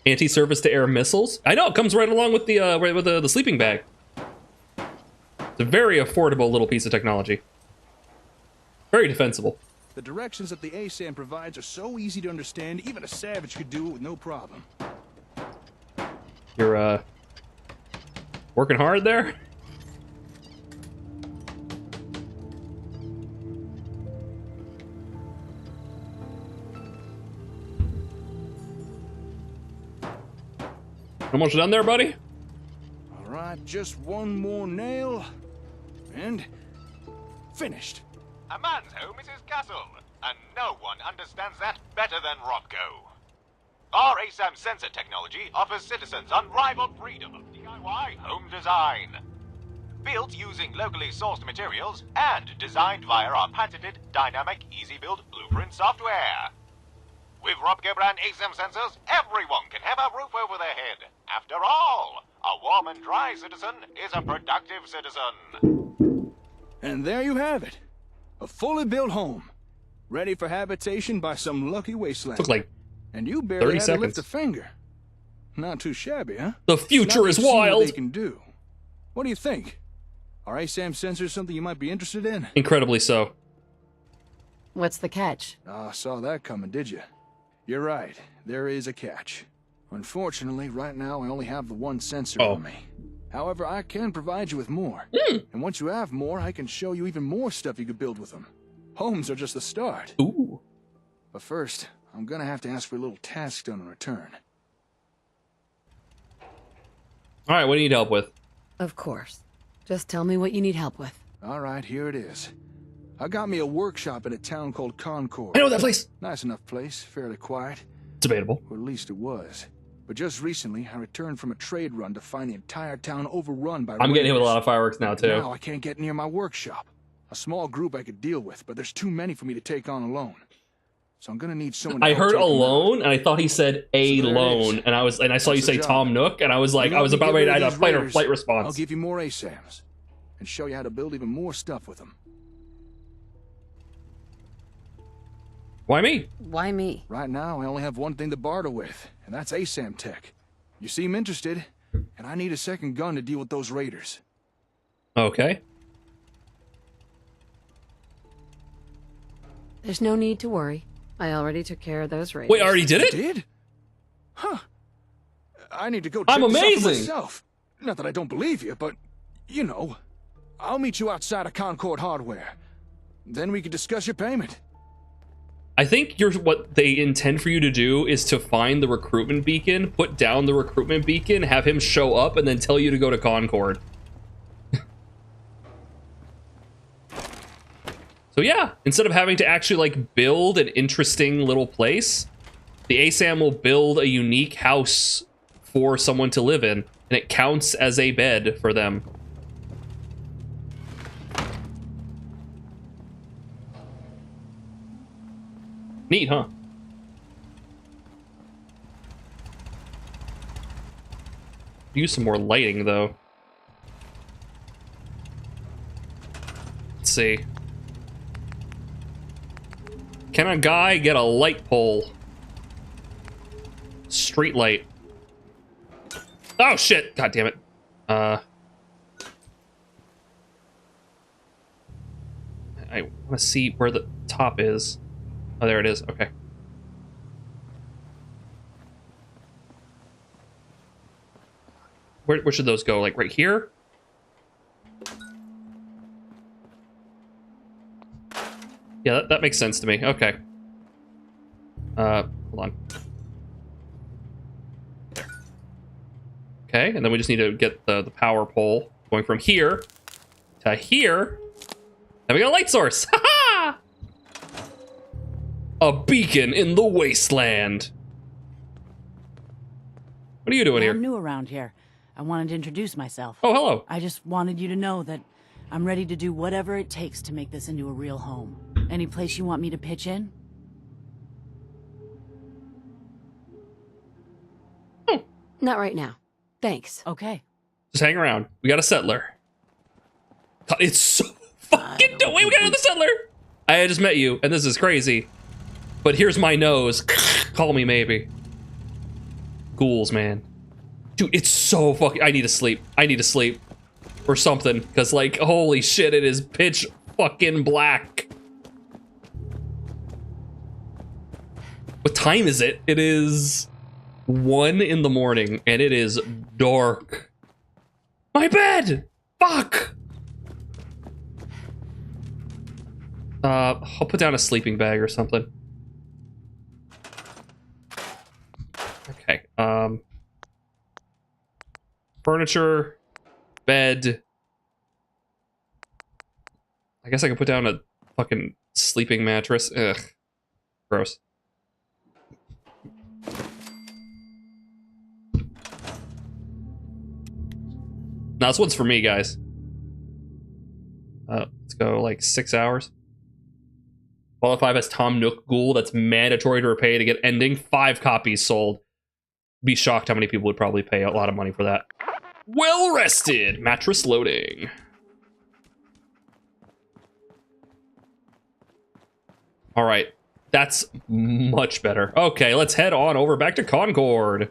Anti-surface to air missiles. I know it comes right along with the sleeping bag. It's a very affordable little piece of technology. Very defensible. The directions that the ASAM provides are so easy to understand, even a savage could do it with no problem. You're working hard there? Almost done there, buddy? All right, just one more nail, and finished. A man's home is his castle, and no one understands that better than Robco. Our ASAM sensor technology offers citizens unrivaled freedom of DIY home design. Built using locally sourced materials and designed via our patented Dynamic Easy Build Blueprint software. With Robco brand ASAM sensors, everyone can have a roof over their head. After all, a warm and dry citizen is a productive citizen. And there you have it. A fully built home. Ready for habitation by some lucky wasteland. Took like and you barely 30 had to lift seconds. a finger. Not too shabby, huh? The future is wild. What they can do. What do you think? Are ASAM sensors something you might be interested in? Incredibly so. What's the catch? Ah, saw that coming, did you? You're right. There is a catch. Unfortunately, right now I only have the one sensor on me. However, I can provide you with more. And once you have more, I can show you even more stuff you could build with them. Homes are just the start. Ooh. But first, I'm gonna have to ask for a little task done in return. All right, what do you need help with? Of course. Just tell me what you need help with. All right, here it is. I got me a workshop in a town called Concord. I know that place. Nice enough place, fairly quiet. Debatable. Or at least it was. But just recently, I returned from a trade run to find the entire town overrun by I'm getting hit with a raiders. lot of fireworks now, too. Now I can't get near my workshop. A small group I could deal with, but there's too many for me to take on alone. So I'm gonna need someone to I help heard take them out. alone, and I thought he said a So there it loan, is. and I saw you That's the say job. Tom Nook, and I was like, You I was help me about get ready to rid have of a these fight or raiders, flight I'll response. give you more ASAMs and show you how to build even more stuff with them. Why me? Why me? Right now, I only have one thing to barter with, and that's ASAM tech. You seem interested, and I need a second gun to deal with those raiders. Okay. There's no need to worry. I already took care of those raiders. Wait, already did it? Did? Huh. I need to go check I'm this out for amazing. myself. Not that I don't believe you, but, you know, I'll meet you outside of Concord Hardware. Then we can discuss your payment. I think what they intend for you to do is to find the recruitment beacon, put down the recruitment beacon, have him show up, and then tell you to go to Concord. So yeah, instead of having to actually like build an interesting little place, the ASAM will build a unique house for someone to live in, and it counts as a bed for them. Neat, huh? Use some more lighting, though. Let's see. Can a guy get a light pole? Street light. Oh, shit! God damn it. I want to see where the top is. Oh, there it is. Okay. Where should those go? Like right here? Yeah, that makes sense to me. Okay. Hold on. There. Okay, and then we just need to get the power pole going from here to here. And we got a light source. Ha-ha! A beacon in the wasteland. What are you doing here? I'm new around here. I wanted to introduce myself. Oh, hello. I just wanted you to know that I'm ready to do whatever it takes to make this into a real home. Any place you want me to pitch in? Not right now. Thanks. Okay. Just hang around. We got a settler. God, it's so fucking dope. Wait, we got another settler. I just met you, and this is crazy. But here's my nose. Call me maybe. Ghouls, man. Dude, it's so fucking... I need to sleep. I need to sleep. Or something. Because, like, holy shit, it is pitch fucking black. What time is it? It is 1 in the morning, and it is dark. My bed! Fuck! I'll put down a sleeping bag or something. Okay, furniture, bed. I guess I can put down a fucking sleeping mattress. Ugh. Gross. Now this one's for me, guys. Let's go like 6 hours. Fallout 5 has Tom Nook Ghoul. That's mandatory to repay to get ending. 5 copies sold. Be shocked how many people would probably pay a lot of money for that. Well rested. Mattress loading. All right. That's much better. Okay, let's head on over back to Concord.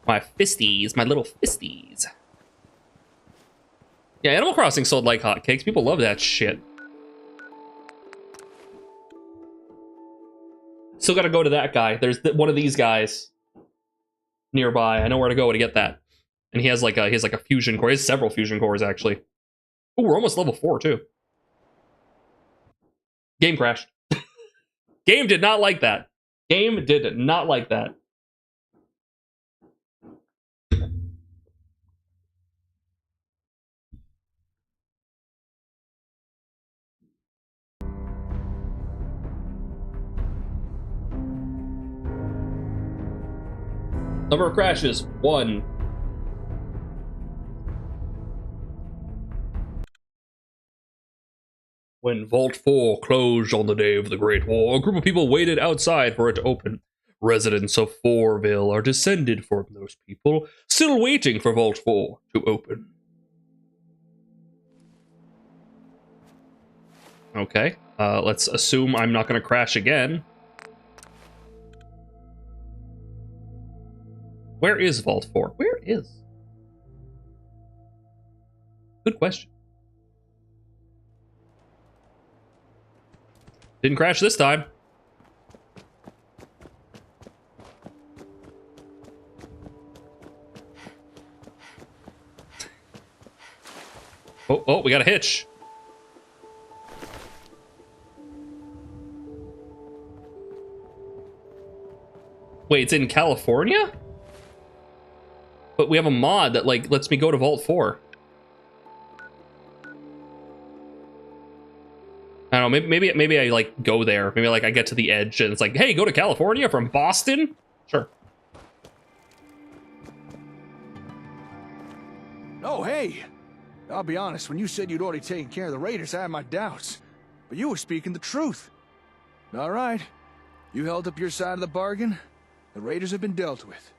My fisties. My little fisties. Yeah, Animal Crossing sold like hotcakes. People love that shit. Still gotta go to that guy. There's one of these guys nearby. I know where to go to get that. And he has like a fusion core. He has several fusion cores actually. Oh, we're almost level 4 too. Game crashed. Game did not like that. Game did not like that. Number of crashes, 1. When Vault 4 closed on the day of the Great War, a group of people waited outside for it to open. Residents of Fourville are descended from those people, still waiting for Vault 4 to open. Okay, let's assume I'm not going to crash again. Where is Vault 4? Where is? Good question. Didn't crash this time. Oh, we got a hitch. Wait, it's in California? But we have a mod that like lets me go to Vault 4. I don't know, maybe I like go there. Maybe like I get to the edge and it's like, hey, go to California from Boston? Sure. Oh, hey! I'll be honest, when you said you'd already taken care of the Raiders, I had my doubts. But you were speaking the truth. All right. You held up your side of the bargain. The Raiders have been dealt with.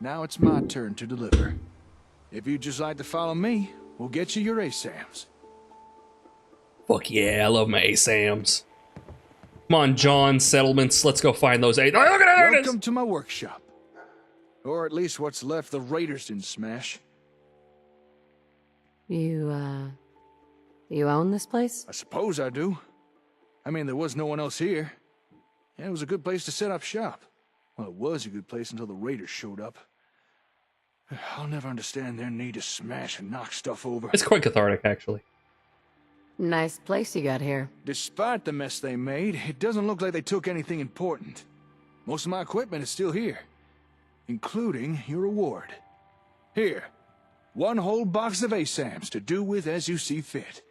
Now it's my turn to deliver. If you'd just like to follow me, we'll get you your ASAMs. Fuck yeah, I love my ASAMs. Come on, John, settlements, let's go find those ASAMs. Oh, look at it, there it is! Welcome to my workshop. Or at least what's left the Raiders didn't smash. You own this place? I suppose I do. I mean, there was no one else here. And it was a good place to set up shop. Well, it was a good place until the raiders showed up. I'll never understand their need to smash and knock stuff over. It's quite cathartic, actually. Nice place you got here. Despite the mess they made, it doesn't look like they took anything important. Most of my equipment is still here, including your reward. Here, one whole box of ASAMs to do with as you see fit.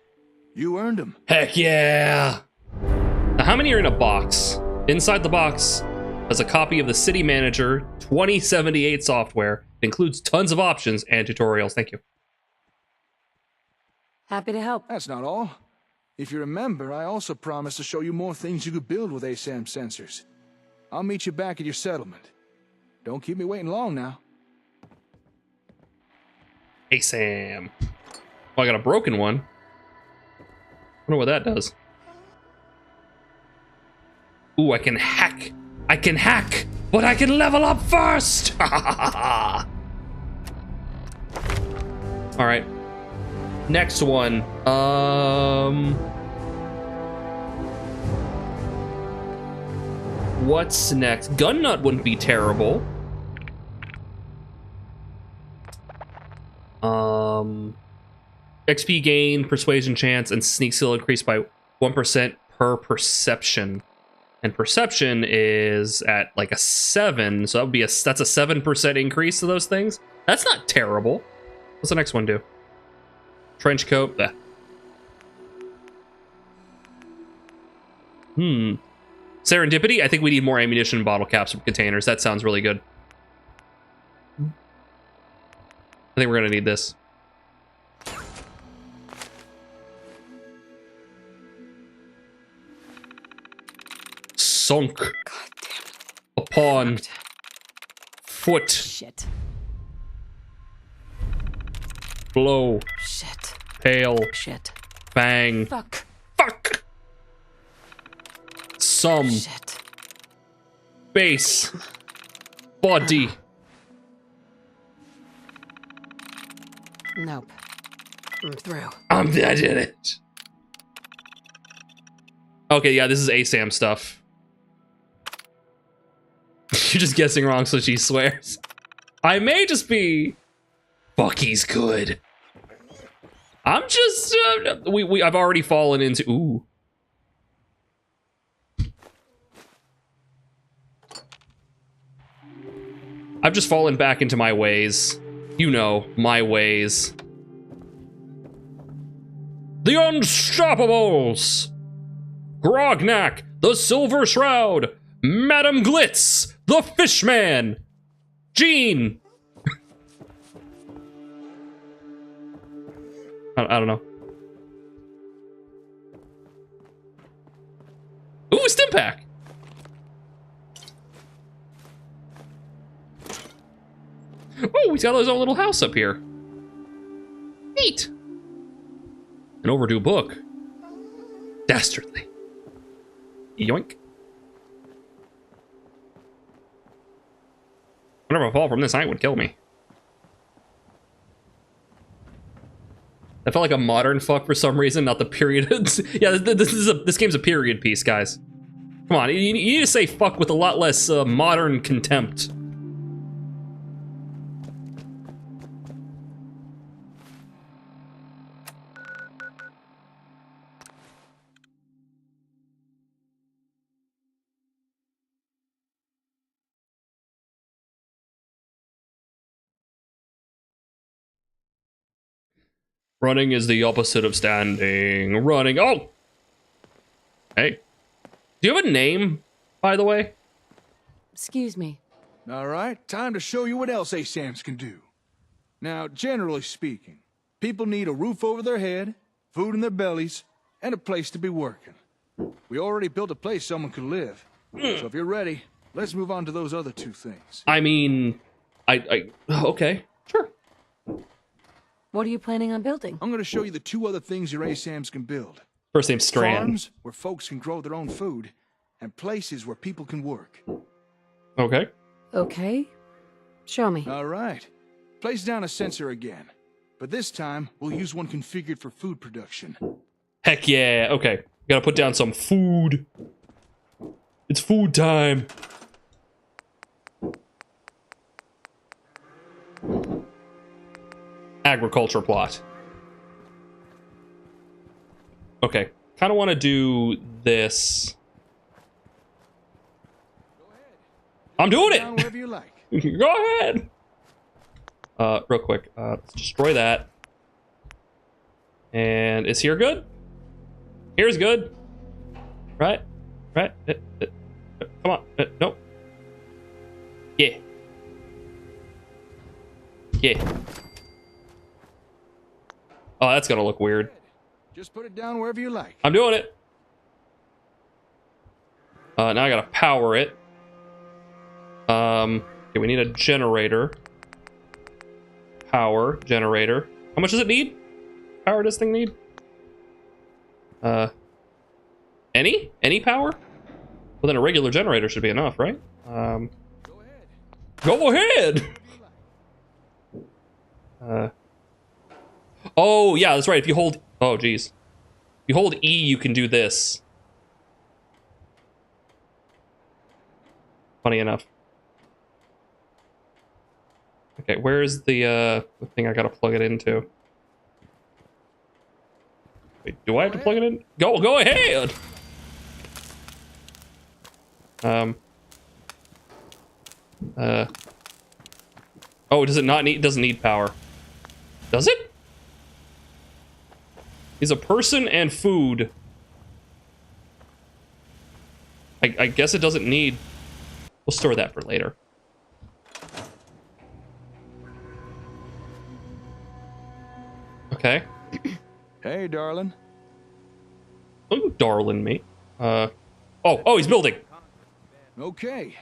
You earned them. Heck yeah! Now, how many are in a box? Inside the box is a copy of the City Manager 2078 software. It includes tons of options and tutorials. Thank you. Happy to help. That's not all. If you remember, I also promised to show you more things you could build with ASAM sensors. I'll meet you back at your settlement. Don't keep me waiting long now. ASAM. Oh, I got a broken one. Wonder what that does. Ooh, I can hack. I can hack, but I can level up first. All right. Next one. What's next? Gun nut wouldn't be terrible. XP gain, persuasion chance, and sneak skill increased by 1% per perception. And perception is at like a 7, so that would be that's a 7% increase to those things. That's not terrible. What's the next one do? Trench coat. Bleh. Serendipity. I think we need more ammunition bottle caps from containers. That sounds really good. I think we're gonna need this. Sunk upon foot. Shit. Blow. Shit. Pale. Shit. Bang. Fuck. Fuck. Some. Shit. Base. Body. Nope. I'm through. I did it. Okay, yeah, this is ASAM stuff. You're just guessing wrong, so she swears. I may just be... Fuck, he's good. I'm just... I've already fallen into... Ooh. I've just fallen back into my ways. You know, my ways. The Unstoppables! Grognak, the Silver Shroud! Madam Glitz, the Fishman! Gene! I don't know. Ooh, Stimpack! Oh, he's got his own little house up here. Neat. An overdue book. Dastardly. Yoink. Whenever I fall from this height would kill me. I felt like a modern fuck for some reason, not the period. Yeah, this game's a period piece, guys. Come on, you need to say fuck with a lot less modern contempt. Running is the opposite of standing. Running. Oh! Hey. Do you have a name, by the way? Excuse me. All right, time to show you what else ASAMs can do. Now, generally speaking, people need a roof over their head, food in their bellies, and a place to be working. We already built a place someone could live. So if you're ready, let's move on to those other two things. I mean, okay, sure. What are you planning on building? I'm going to show you the two other things your ASAMs can build. First name's Strand. Farms where folks can grow their own food, and places where people can work. Okay. Okay. Show me. All right. Place down a sensor again. But this time, we'll use one configured for food production. Heck yeah. Okay. Gotta put down some food. It's food time. Agriculture plot. Okay, kind of want to do this. I'm doing it. Wherever you like. Go ahead. Real quick, let's destroy that. And is here good? Here's good. Right? Right? Come on. Nope. Yeah. Yeah. Oh, that's gonna look weird. Just put it down wherever you like. I'm doing it. Now I gotta power it. Okay, we need a generator. Power generator. How much does it need? Power does this thing need? Any power? Well, then a regular generator should be enough, right? Go ahead. Oh yeah, that's right. If you hold, oh geez, if you hold E, you can do this. Funny enough. Okay, where's the thing I gotta plug it into? Wait, do I have to plug it in? Go ahead. Oh, does it not need? Doesn't need power. Does it? Is a person and food. I guess it doesn't need. We'll store that for later. Okay. Hey, darling. Oh, darling me. Oh, he's building. Okay.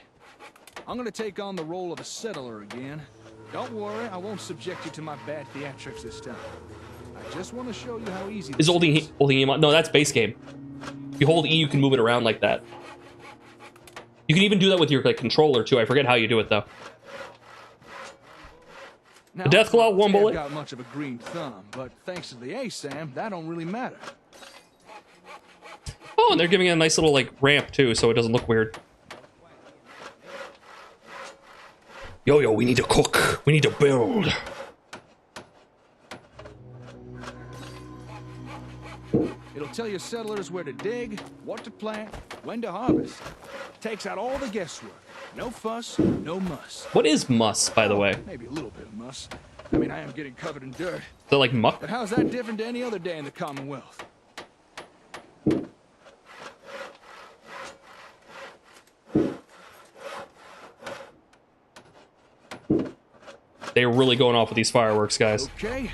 I'm gonna take on the role of a settler again. Don't worry, I won't subject you to my bad theatrics this time. I just want to show you how easy Is holding E? No, that's base game. If you hold E, you can move it around like that. You can even do that with your controller too. I forget how you do it though. Now, The Deathclaw, one bullet. I've got much of a green thumb, but thanks to the ASAM, that don't really matter. Oh, and they're giving it a nice little ramp too, so it doesn't look weird. Yo, we need to cook. We need to build. It'll tell your settlers where to dig, what to plant, when to harvest. Takes out all the guesswork. No fuss, no muss. What is muss, by the way? Maybe a little bit of muss. I mean, I am getting covered in dirt. They're like muck? But how's that different to any other day in the Commonwealth? They're really going off with these fireworks, guys. Okay,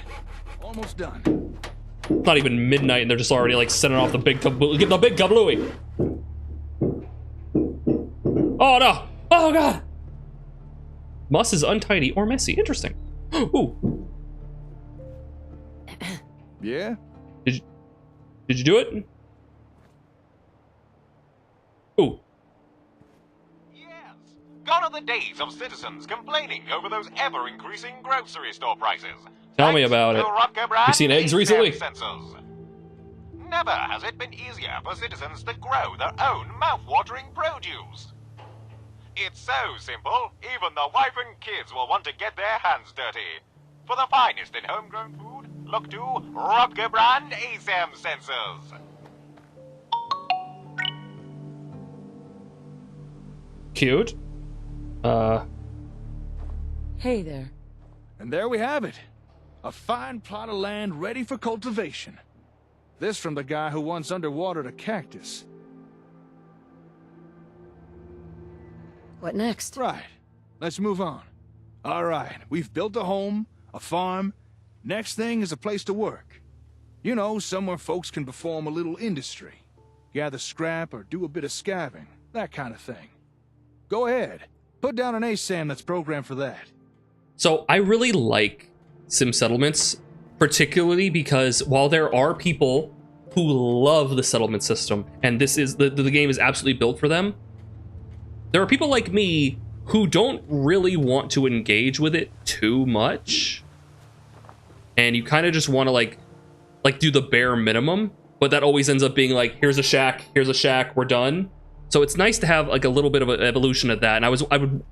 almost done. It's not even midnight, and they're just already sending off the big kablooey. Oh no! Oh god! Muss is untidy or messy. Interesting. Ooh. Yeah? Did you do it? Ooh. Gone are the days of citizens complaining over those ever-increasing grocery store prices. Tell me about it. You seen eggs recently? Sensors. Never has it been easier for citizens to grow their own mouth-watering produce. It's so simple, even the wife and kids will want to get their hands dirty. For the finest in homegrown food, look to Rupke brand ASAM sensors. Cute. Hey there. And there we have it. A fine plot of land ready for cultivation. This from the guy who once underwatered a cactus. What next? Right. Let's move on. All right, we've built a home, a farm. Next thing is a place to work. You know, somewhere folks can perform a little industry. Gather scrap or do a bit of scavenging, that kind of thing. Go ahead. Put down an ASAM that's programmed for that. So I really like sim settlements, particularly because while there are people who love the settlement system, and this is the game is absolutely built for them, there are people like me who don't really want to engage with it too much, and you kind of just want to like do the bare minimum. but that always ends up being like, here's a shack, we're done. So it's nice to have like a little bit of an evolution of that. And I would.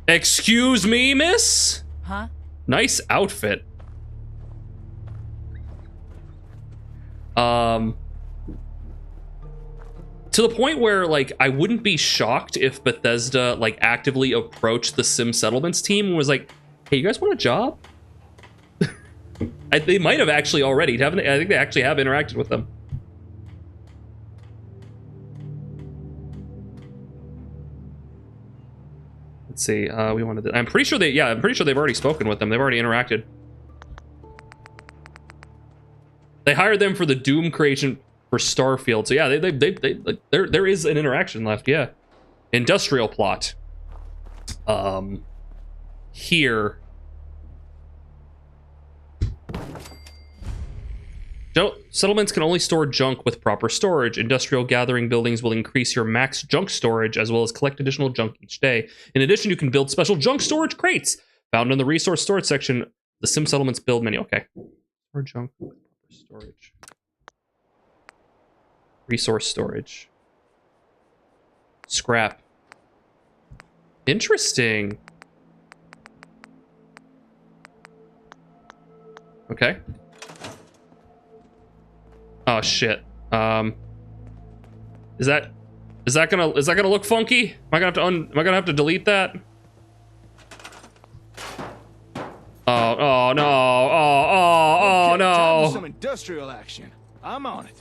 Excuse me, miss? Huh? Nice outfit. To the point where, like, I wouldn't be shocked if Bethesda, like, actively approached the Sim Settlements team and was like, hey, you guys want a job? They might have actually already, haven't they? I think they actually have interacted with them. Let's see, we wanted to, I'm pretty sure they've already spoken with them. They've already interacted. They hired them for the Doom creation for Starfield. So yeah, there is an interaction left. Yeah, industrial plot. Here. Settlements can only store junk with proper storage. Industrial gathering buildings will increase your max junk storage as well as collect additional junk each day. In addition, you can build special junk storage crates found in the resource storage section. The Sim Settlements build menu. Okay. Store junk with proper storage. Resource storage. Scrap. Interesting. Okay. Oh shit. Is that gonna look funky? Am I gonna have to delete that? Oh no. Oh Time no. for some industrial action. I'm on it.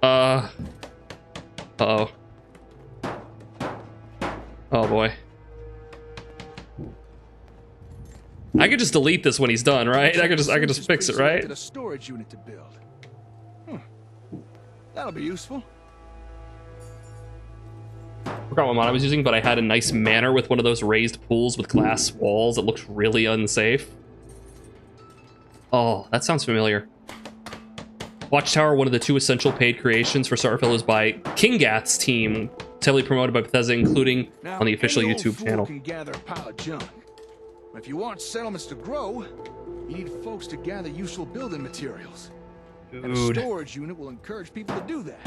Uh-oh. Oh boy. I could just delete this when he's done, right? I could just fix it, right? A storage unit to build. That'll be useful. I forgot what mod I was using, but I had a nice manor with one of those raised pools with glass walls. It looks really unsafe. Oh, that sounds familiar. Watchtower, one of the 2 essential paid creations for Starfield, is by Kingath's team, heavily promoted by Bethesda, including on the official any old YouTube fool channel. Can gather a pile of junk. If you want settlements to grow, you need folks to gather useful building materials. And a Dude. storage unit will encourage people to do that.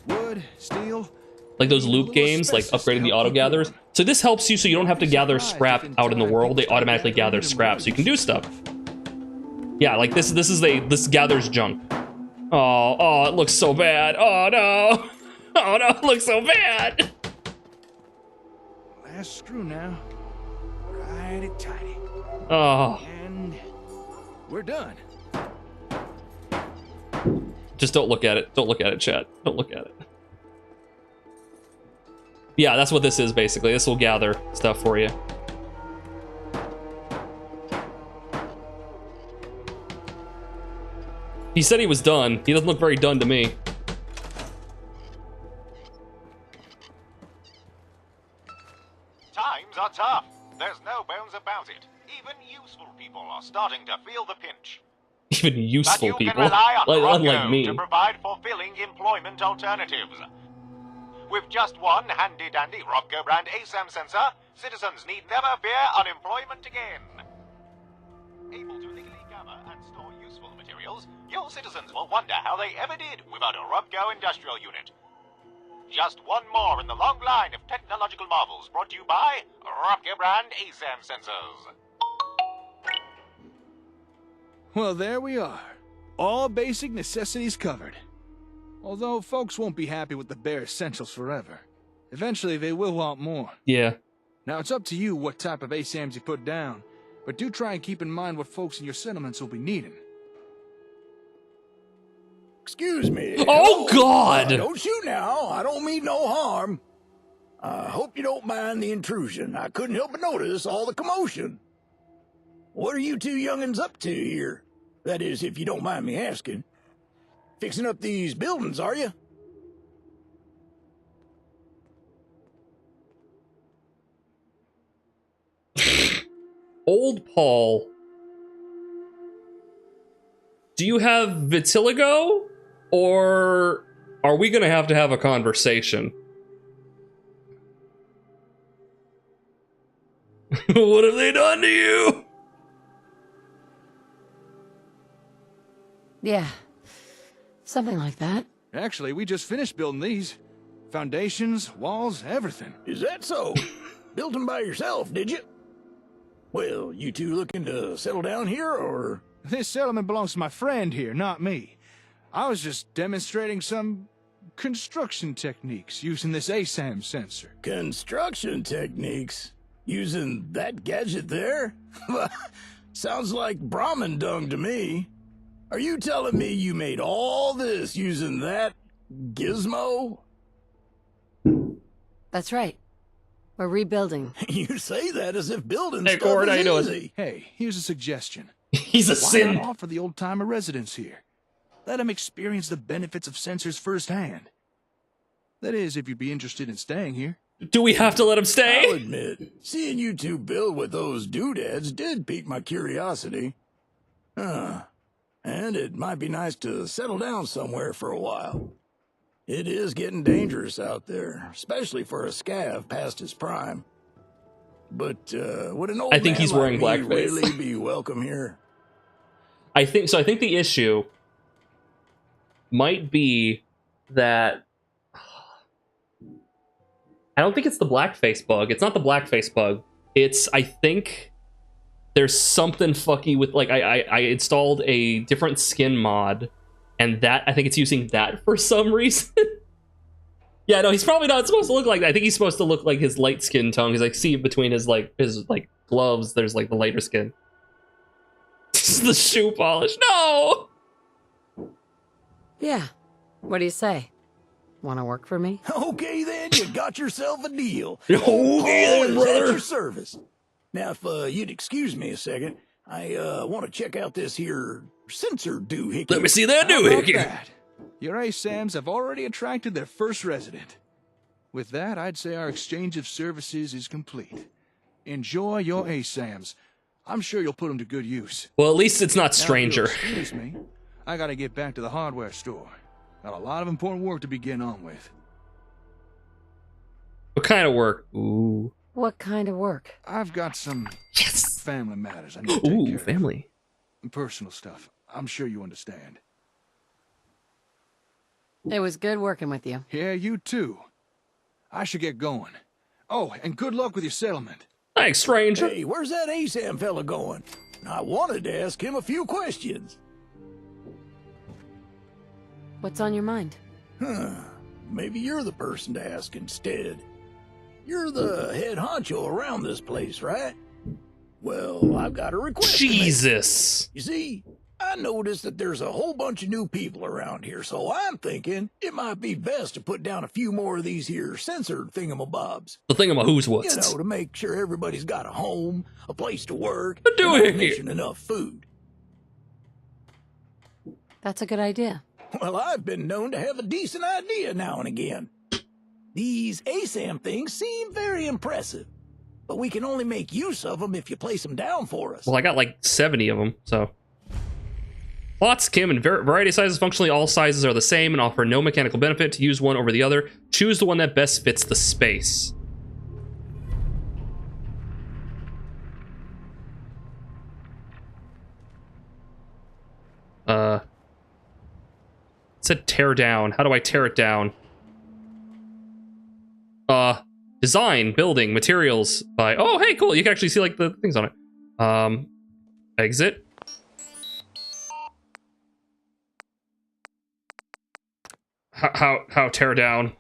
Wood, steel. Like those loot games, like upgrading the auto gatherers. So this helps you so you don't have to gather scrap out in the world. They automatically gather scrap, so you can do stuff. Yeah, like this gathers junk. Oh, it looks so bad. Oh no. Oh no, it looks so bad. Last screw now. Righty tighty. Oh. And we're done. Just don't look at it. Don't look at it, chat. Don't look at it. Yeah, that's what this is basically. This will gather stuff for you. He said he was done. He doesn't look very done to me. Times are tough. There's no bones about it. Even useful people are starting to feel the pinch. Even useful But you people, can rely on like, unlike Rocco me. to provide fulfilling employment alternatives. With just one handy-dandy Robco brand ASAM sensor, citizens need never fear unemployment again. Able to legally gather and store useful materials, your citizens will wonder how they ever did without a Robco industrial unit. Just one more in the long line of technological marvels brought to you by Robco brand ASAM sensors. Well, there we are. All basic necessities covered. Although folks won't be happy with the bare essentials forever. Eventually they will want more. Yeah. Now it's up to you what type of ASAMs you put down, but do try and keep in mind what folks in your settlements will be needing. Excuse me. Oh, God! Don't shoot now. I don't mean no harm. I hope you don't mind the intrusion. I couldn't help but notice all the commotion. What are you 2 young'uns up to here? That is, if you don't mind me asking. Fixing up these buildings, are you? Old Paul. Do you have vitiligo? Or are we gonna have to have a conversation? What have they done to you? Yeah. Something like that. Actually, we just finished building these. Foundations, walls, everything. Is that so? Built them by yourself, did you? Well, you two looking to settle down here, or...? This settlement belongs to my friend here, not me. I was just demonstrating some construction techniques using this ASAM sensor. Construction techniques? Using that gadget there? Sounds like Brahmin dung to me. Are you telling me you made all this using that gizmo? That's right. We're rebuilding. You say that as if building Hey, stuff Gord, how you is doing? easy. Hey, here's a suggestion. He's a Why sin. not offer the old-timer residents here? Let them experience the benefits of sensors firsthand. That is, if you'd be interested in staying here. Do we have to let him stay? I'll admit, seeing you two build with those doodads did pique my curiosity. And it might be nice to settle down somewhere for a while. It is getting dangerous out there, especially for a scav past his prime. But would an old I think man he's wearing like me blackface. really be welcome here? I think so. I think the issue might be that I don't think it's the blackface bug. It's not the blackface bug. It's, I think there's something fucky with, like, I installed a different skin mod, and that, I think it's using that for some reason. Yeah, no, he's probably not supposed to look like that. I think he's supposed to look like his light skin tone, because I see between his gloves, there's like the lighter skin. The shoe polish. No! Yeah. What do you say? Want to work for me? Okay then, you got yourself a deal. Okay Paul then, is brother. at your service. Now, if you'd excuse me a second, I want to check out this here sensor doohickey. Let me see that How about doohickey. that? Your ASAMs have already attracted their first resident. With that, I'd say our exchange of services is complete. Enjoy your ASAMs. I'm sure you'll put them to good use. Well, at least it's not Now, if you'll stranger. Excuse me. I gotta get back to the hardware store. Got a lot of important work to be getting on with. What kind of work? Ooh. What kind of work? I've got some family matters I need to take Ooh, care family. of. Personal stuff. I'm sure you understand. It was good working with you. Yeah, you too. I should get going. Oh, and good luck with your settlement. Thanks, stranger. Hey, where's that ASAM fella going? I wanted to ask him a few questions. What's on your mind? Maybe you're the person to ask instead. You're the head honcho around this place, right? Well, I've got a request to make. Jesus. You see, I noticed that there's a whole bunch of new people around here, so I'm thinking it might be best to put down a few more of these here censored thingamabobs. The thing about who's You what's. know, to make sure everybody's got a home, a place to work, A and not to doohickey. mention enough food. That's a good idea. Well, I've been known to have a decent idea now and again. These ASAM things seem very impressive, but we can only make use of them if you place them down for us. Well, I got like 70 of them, so. Plots, Kim, and variety of sizes. Functionally, all sizes are the same and offer no mechanical benefit to use one over the other. Choose the one that best fits the space. It said tear down. How do I tear it down? Design, building, materials by... Oh, hey, cool. You can actually see like the things on it. Exit. How tear down?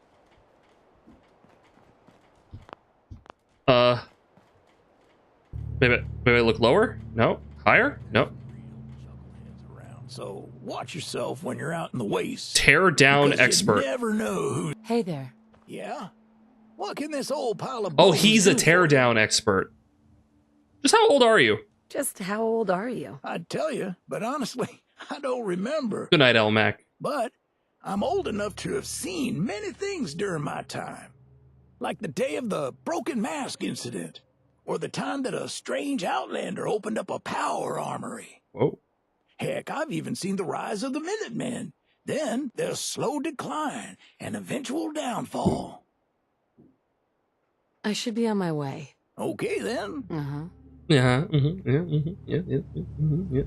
Maybe look lower? No. Higher? No. So watch yourself when you're out in the waste. Tear down because expert. You never know who. Hey there. Yeah? What can this old pile of Oh, bones he's a do tear for you? down expert. Just how old are you? Just how old are you? I'd tell you, but honestly, I don't remember. Good night, Elmac. But I'm old enough to have seen many things during my time. Like the day of the Broken Mask incident, or the time that a strange outlander opened up a power armory. Whoa. Heck, I've even seen the rise of the Minutemen, then their slow decline and eventual downfall. I should be on my way. Okay, then. Uh-huh. Yeah. Yeah. Yeah.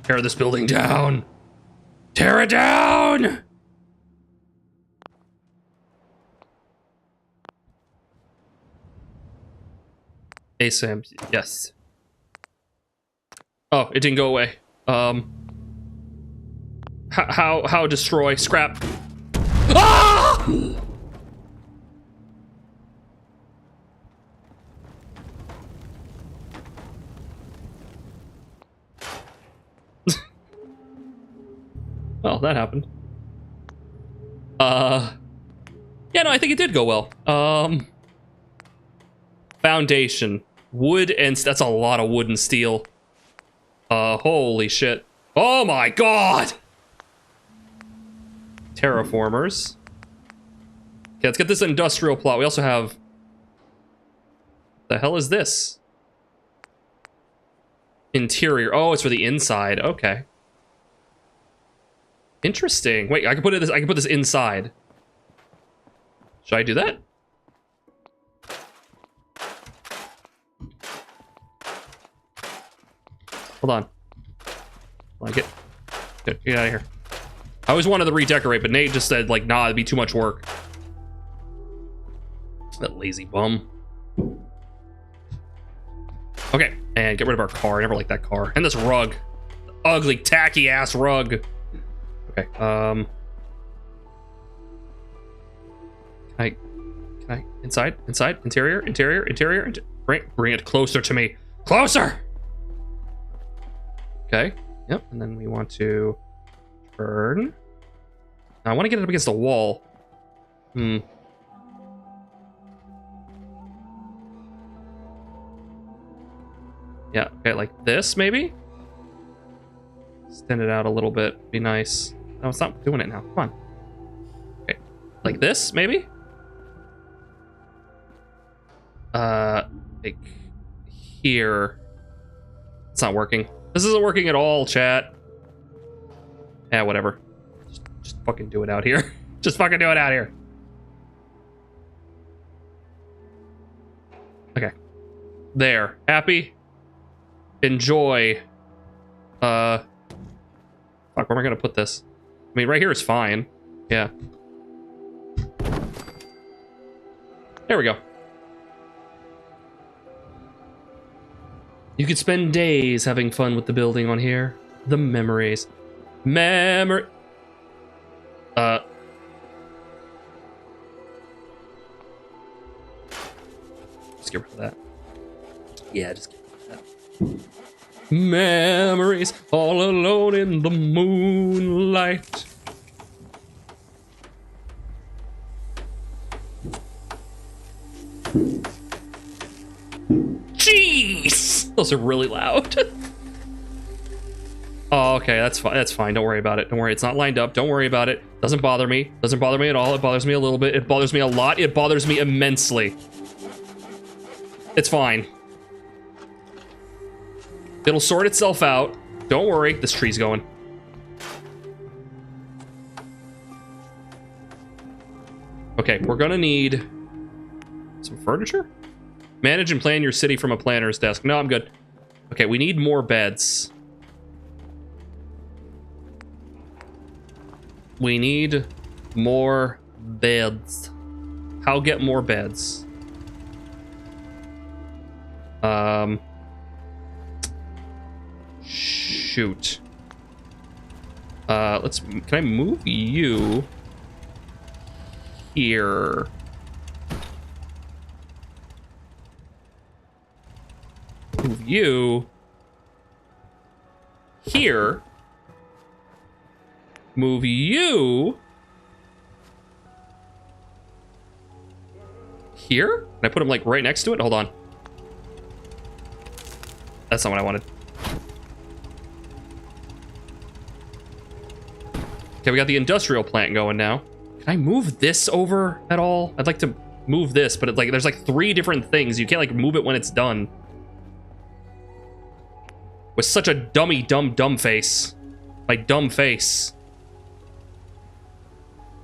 Tear this building down. Tear it down! Hey, Sam. Yes. Oh, it didn't go away. How destroy? Scrap. Ah! Well, that happened. Yeah, no, I think it did go well. Foundation. Wood and... That's a lot of wood and steel. Holy shit. Oh my god! Terraformers. Okay, let's get this industrial plot. We also have... The hell is this? Interior. Oh, it's for the inside. Okay. Interesting. Wait, I can put this inside. Should I do that? Hold on. Like it. Get out of here. I always wanted to redecorate, but Nate just said, like, nah, it'd be too much work. That lazy bum. Okay, and get rid of our car. I never liked that car. And this rug. Ugly, tacky ass rug. Okay, Can I, inside, interior, bring it closer to me. Closer! Okay, yep, and then we want to turn. Now I want to get it up against the wall. Yeah, okay, like this, maybe? Extend it out a little bit, be nice. No, it's not doing it now, come on. Okay, like this, maybe? Like here. It's not working. This isn't working at all, chat. Yeah, whatever. Just fucking do it out here. Just fucking do it out here. Okay. There. Happy? Enjoy. Fuck, where am I gonna put this? I mean, right here is fine. Yeah. There we go. You could spend days having fun with the building on here. The memories. Let's get rid of that. Yeah, just get rid of that. Memories all alone in the moonlight. Jeez! Those are really loud. Oh, okay, that's fine. That's fine. Don't worry about it. Don't worry. It's not lined up. Don't worry about it. Doesn't bother me. Doesn't bother me at all. It bothers me a little bit. It bothers me a lot. It bothers me immensely. It's fine. It'll sort itself out. Don't worry. This tree's going. Okay, we're gonna need some furniture? Manage and plan your city from a planner's desk. No, I'm good. Okay, we need more beds. We need more beds. How get more beds? Shoot. Can I move you here? Move you here. Move you here? Can I put him like right next to it? Hold on. That's not what I wanted. Okay, we got the industrial plant going now. Can I move this over at all? I'd like to move this, but there's like 3 different things. You can't like move it when it's done. With such a dumb face. My dumb face.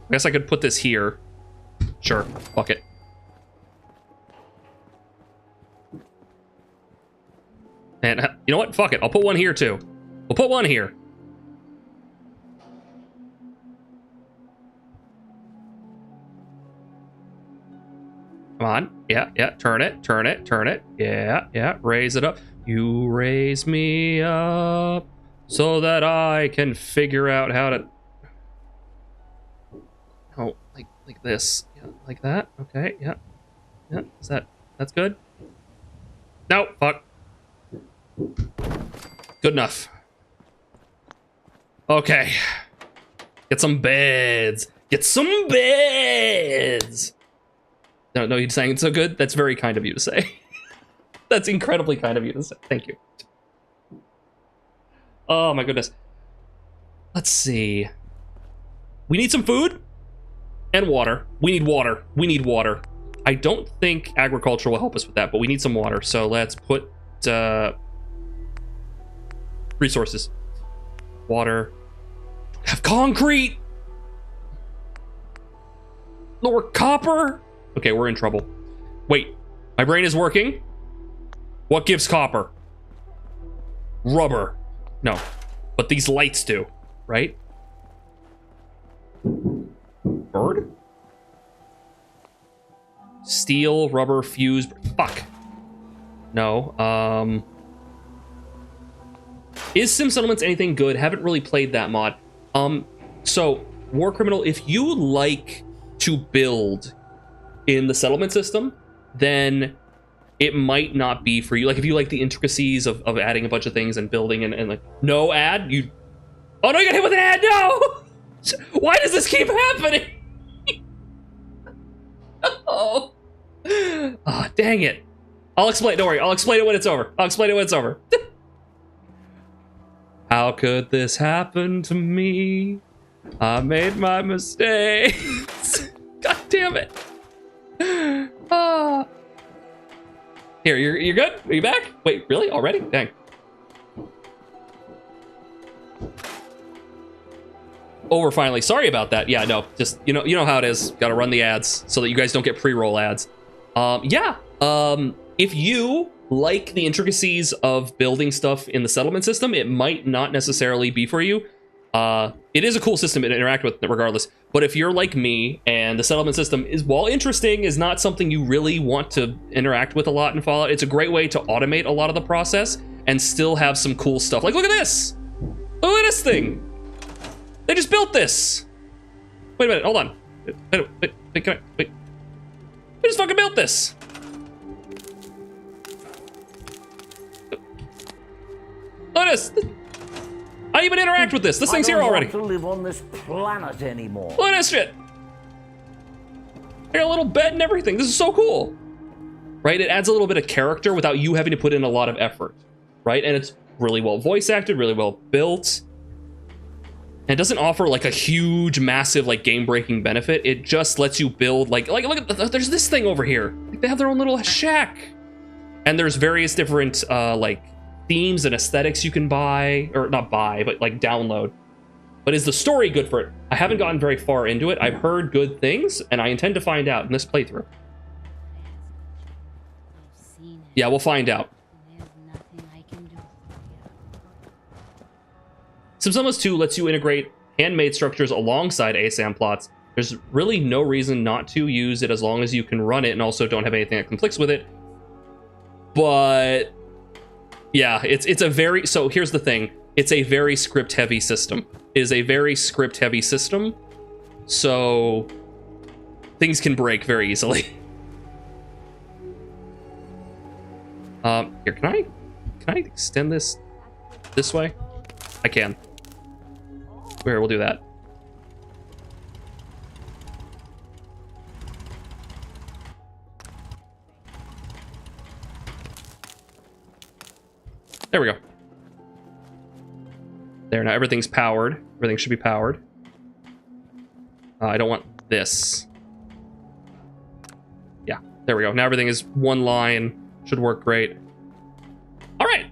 I guess I could put this here. Sure, fuck it. And you know what? Fuck it. I'll put one here too. We'll put one here. Come on. Yeah, yeah. Turn it, turn it, turn it. Yeah, yeah. Raise it up. You raise me up so that I can figure out how to... Oh, like this. Yeah, like that. Okay, yeah. Yeah, that's good? No, fuck. Good enough. Okay. Get some beds. Get some beds! No, you're saying it's so good? That's very kind of you to say. That's incredibly kind of you to say. Thank you. Oh my goodness. Let's see. We need some food and water. We need water. We need water. I don't think agriculture will help us with that, but we need some water. So let's put resources. Water. Have concrete. Lower copper. Okay, we're in trouble. Wait, my brain is working. What gives copper? Rubber. No, but these lights do, right? Bird? Steel, rubber, fuse. Fuck. No. Is Sim Settlements anything good? Haven't really played that mod. So, War Criminal, if you like to build in the settlement system, then it might not be for you. Like, if you like the intricacies of adding a bunch of things and building and like, no ad, you... Oh no, you got hit with an ad, no! Why does this keep happening? Oh, dang it. I'll explain, don't worry, I'll explain it when it's over. I'll explain it when it's over. How could this happen to me? I made my mistakes. God damn it. Here, you're good? Are you back? Wait, really? Already? Dang. Over finally. Sorry about that. Yeah, no, just, you know how it is. Gotta run the ads so that you guys don't get pre-roll ads. If you like the intricacies of building stuff in the settlement system, it might not necessarily be for you. It is a cool system to interact with regardless. But if you're like me and the settlement system is, while interesting, is not something you really want to interact with a lot in Fallout, it's a great way to automate a lot of the process and still have some cool stuff. Like, look at this! Look at this thing! They just built this! Wait a minute, hold on. Wait, can I, wait. They just fucking built this! Look at this! I even interact with this. This thing's here already. I don't want to live on this planet anymore. Look at this shit. I got a little bed and everything. This is so cool. Right? It adds a little bit of character without you having to put in a lot of effort. Right? And it's really well voice acted, really well built. And it doesn't offer like a huge, massive, like game-breaking benefit. It just lets you build look at, there's this thing over here. Like, they have their own little shack. And there's various different, like, themes and aesthetics you can buy, or not buy, but like download. But is the story good for it? I haven't gotten very far into it. I've heard good things, and I intend to find out in this playthrough. Yeah, we'll find out. Sim Settlements 2 lets you integrate handmade structures alongside ASAM plots. There's really no reason not to use it as long as you can run it and also don't have anything that conflicts with it. But yeah, it's a very, so here's the thing. It's a very script-heavy system. It is a very script-heavy system, so things can break very easily. Here, can I extend this way? I can. Here, we'll do that. There we go. There, now everything's powered. Everything should be powered. I don't want this. Yeah, there we go. Now everything is one line. Should work great. All right.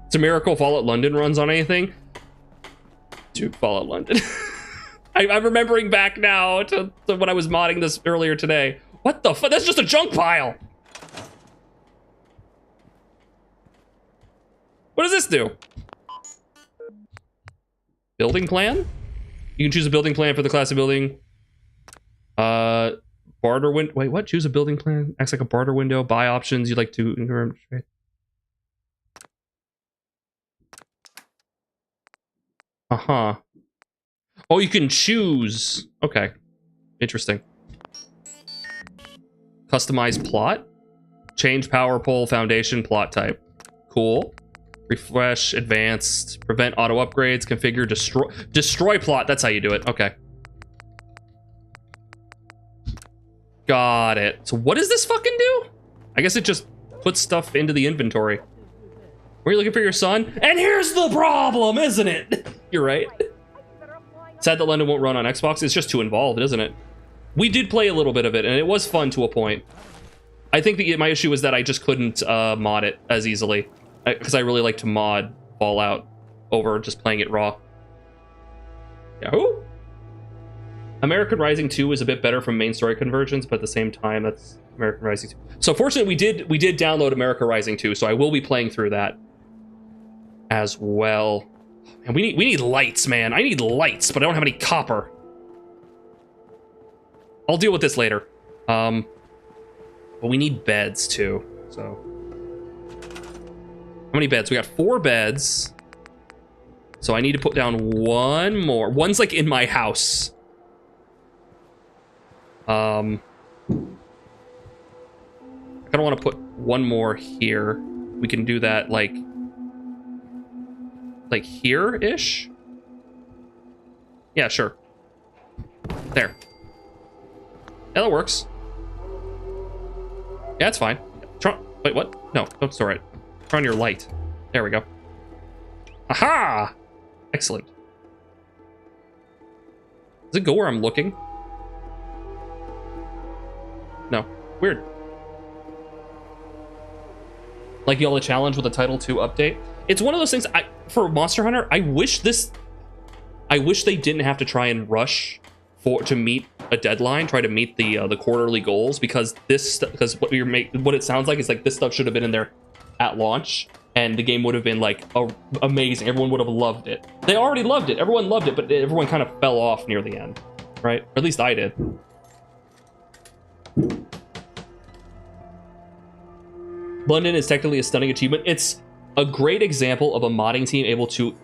It's a miracle Fallout London runs on anything. Dude, Fallout London. I'm remembering back now to when I was modding this earlier today. What the fuck? That's just a junk pile. What does this do? Building plan? You can choose a building plan for the class of building. Barter window. Wait, what? Choose a building plan. Acts like a barter window. Buy options you'd like to. Uh-huh. Oh, you can choose. Okay. Interesting. Customize plot. Change power pole foundation plot type. Cool. Refresh, advanced, prevent auto upgrades, configure, destroy plot. That's how you do it. Okay. Got it. So what does this fucking do? I guess it just puts stuff into the inventory. Were you looking for your son? And here's the problem, isn't it? You're right. Sad that London won't run on Xbox. It's just too involved, isn't it? We did play a little bit of it, and it was fun to a point. I think that my issue was that I just couldn't mod it as easily. Because I really like to mod Fallout over just playing it raw. Yahoo! American Rising 2 is a bit better from main story conversions, but at the same time, that's American Rising 2. So fortunately, we did download America Rising 2, so I will be playing through that as well. And we need lights, man. I need lights, but I don't have any copper. I'll deal with this later. But we need beds too. So how many beds? We got 4 beds. So I need to put down one more. One's like in my house. I kind of want to put one more here. We can do that like here-ish? Yeah, sure. There. Yeah, that works. Yeah, that's fine. Wait, what? No, don't store it. Turn on your light. There we go. Aha! Excellent. Does it go where I'm looking? No. Weird. Like y'all a challenge with a Title II update? It's one of those things, for Monster Hunter, I wish they didn't have to try and rush to meet a deadline, try to meet the quarterly goals, because what it sounds like is like this stuff should have been in there at launch, and the game would have been like amazing. Everyone would have loved it. They already loved it. Everyone loved it, but everyone kind of fell off near the end, right? Or at least I did. London is technically a stunning achievement. It's a great example of a modding team able to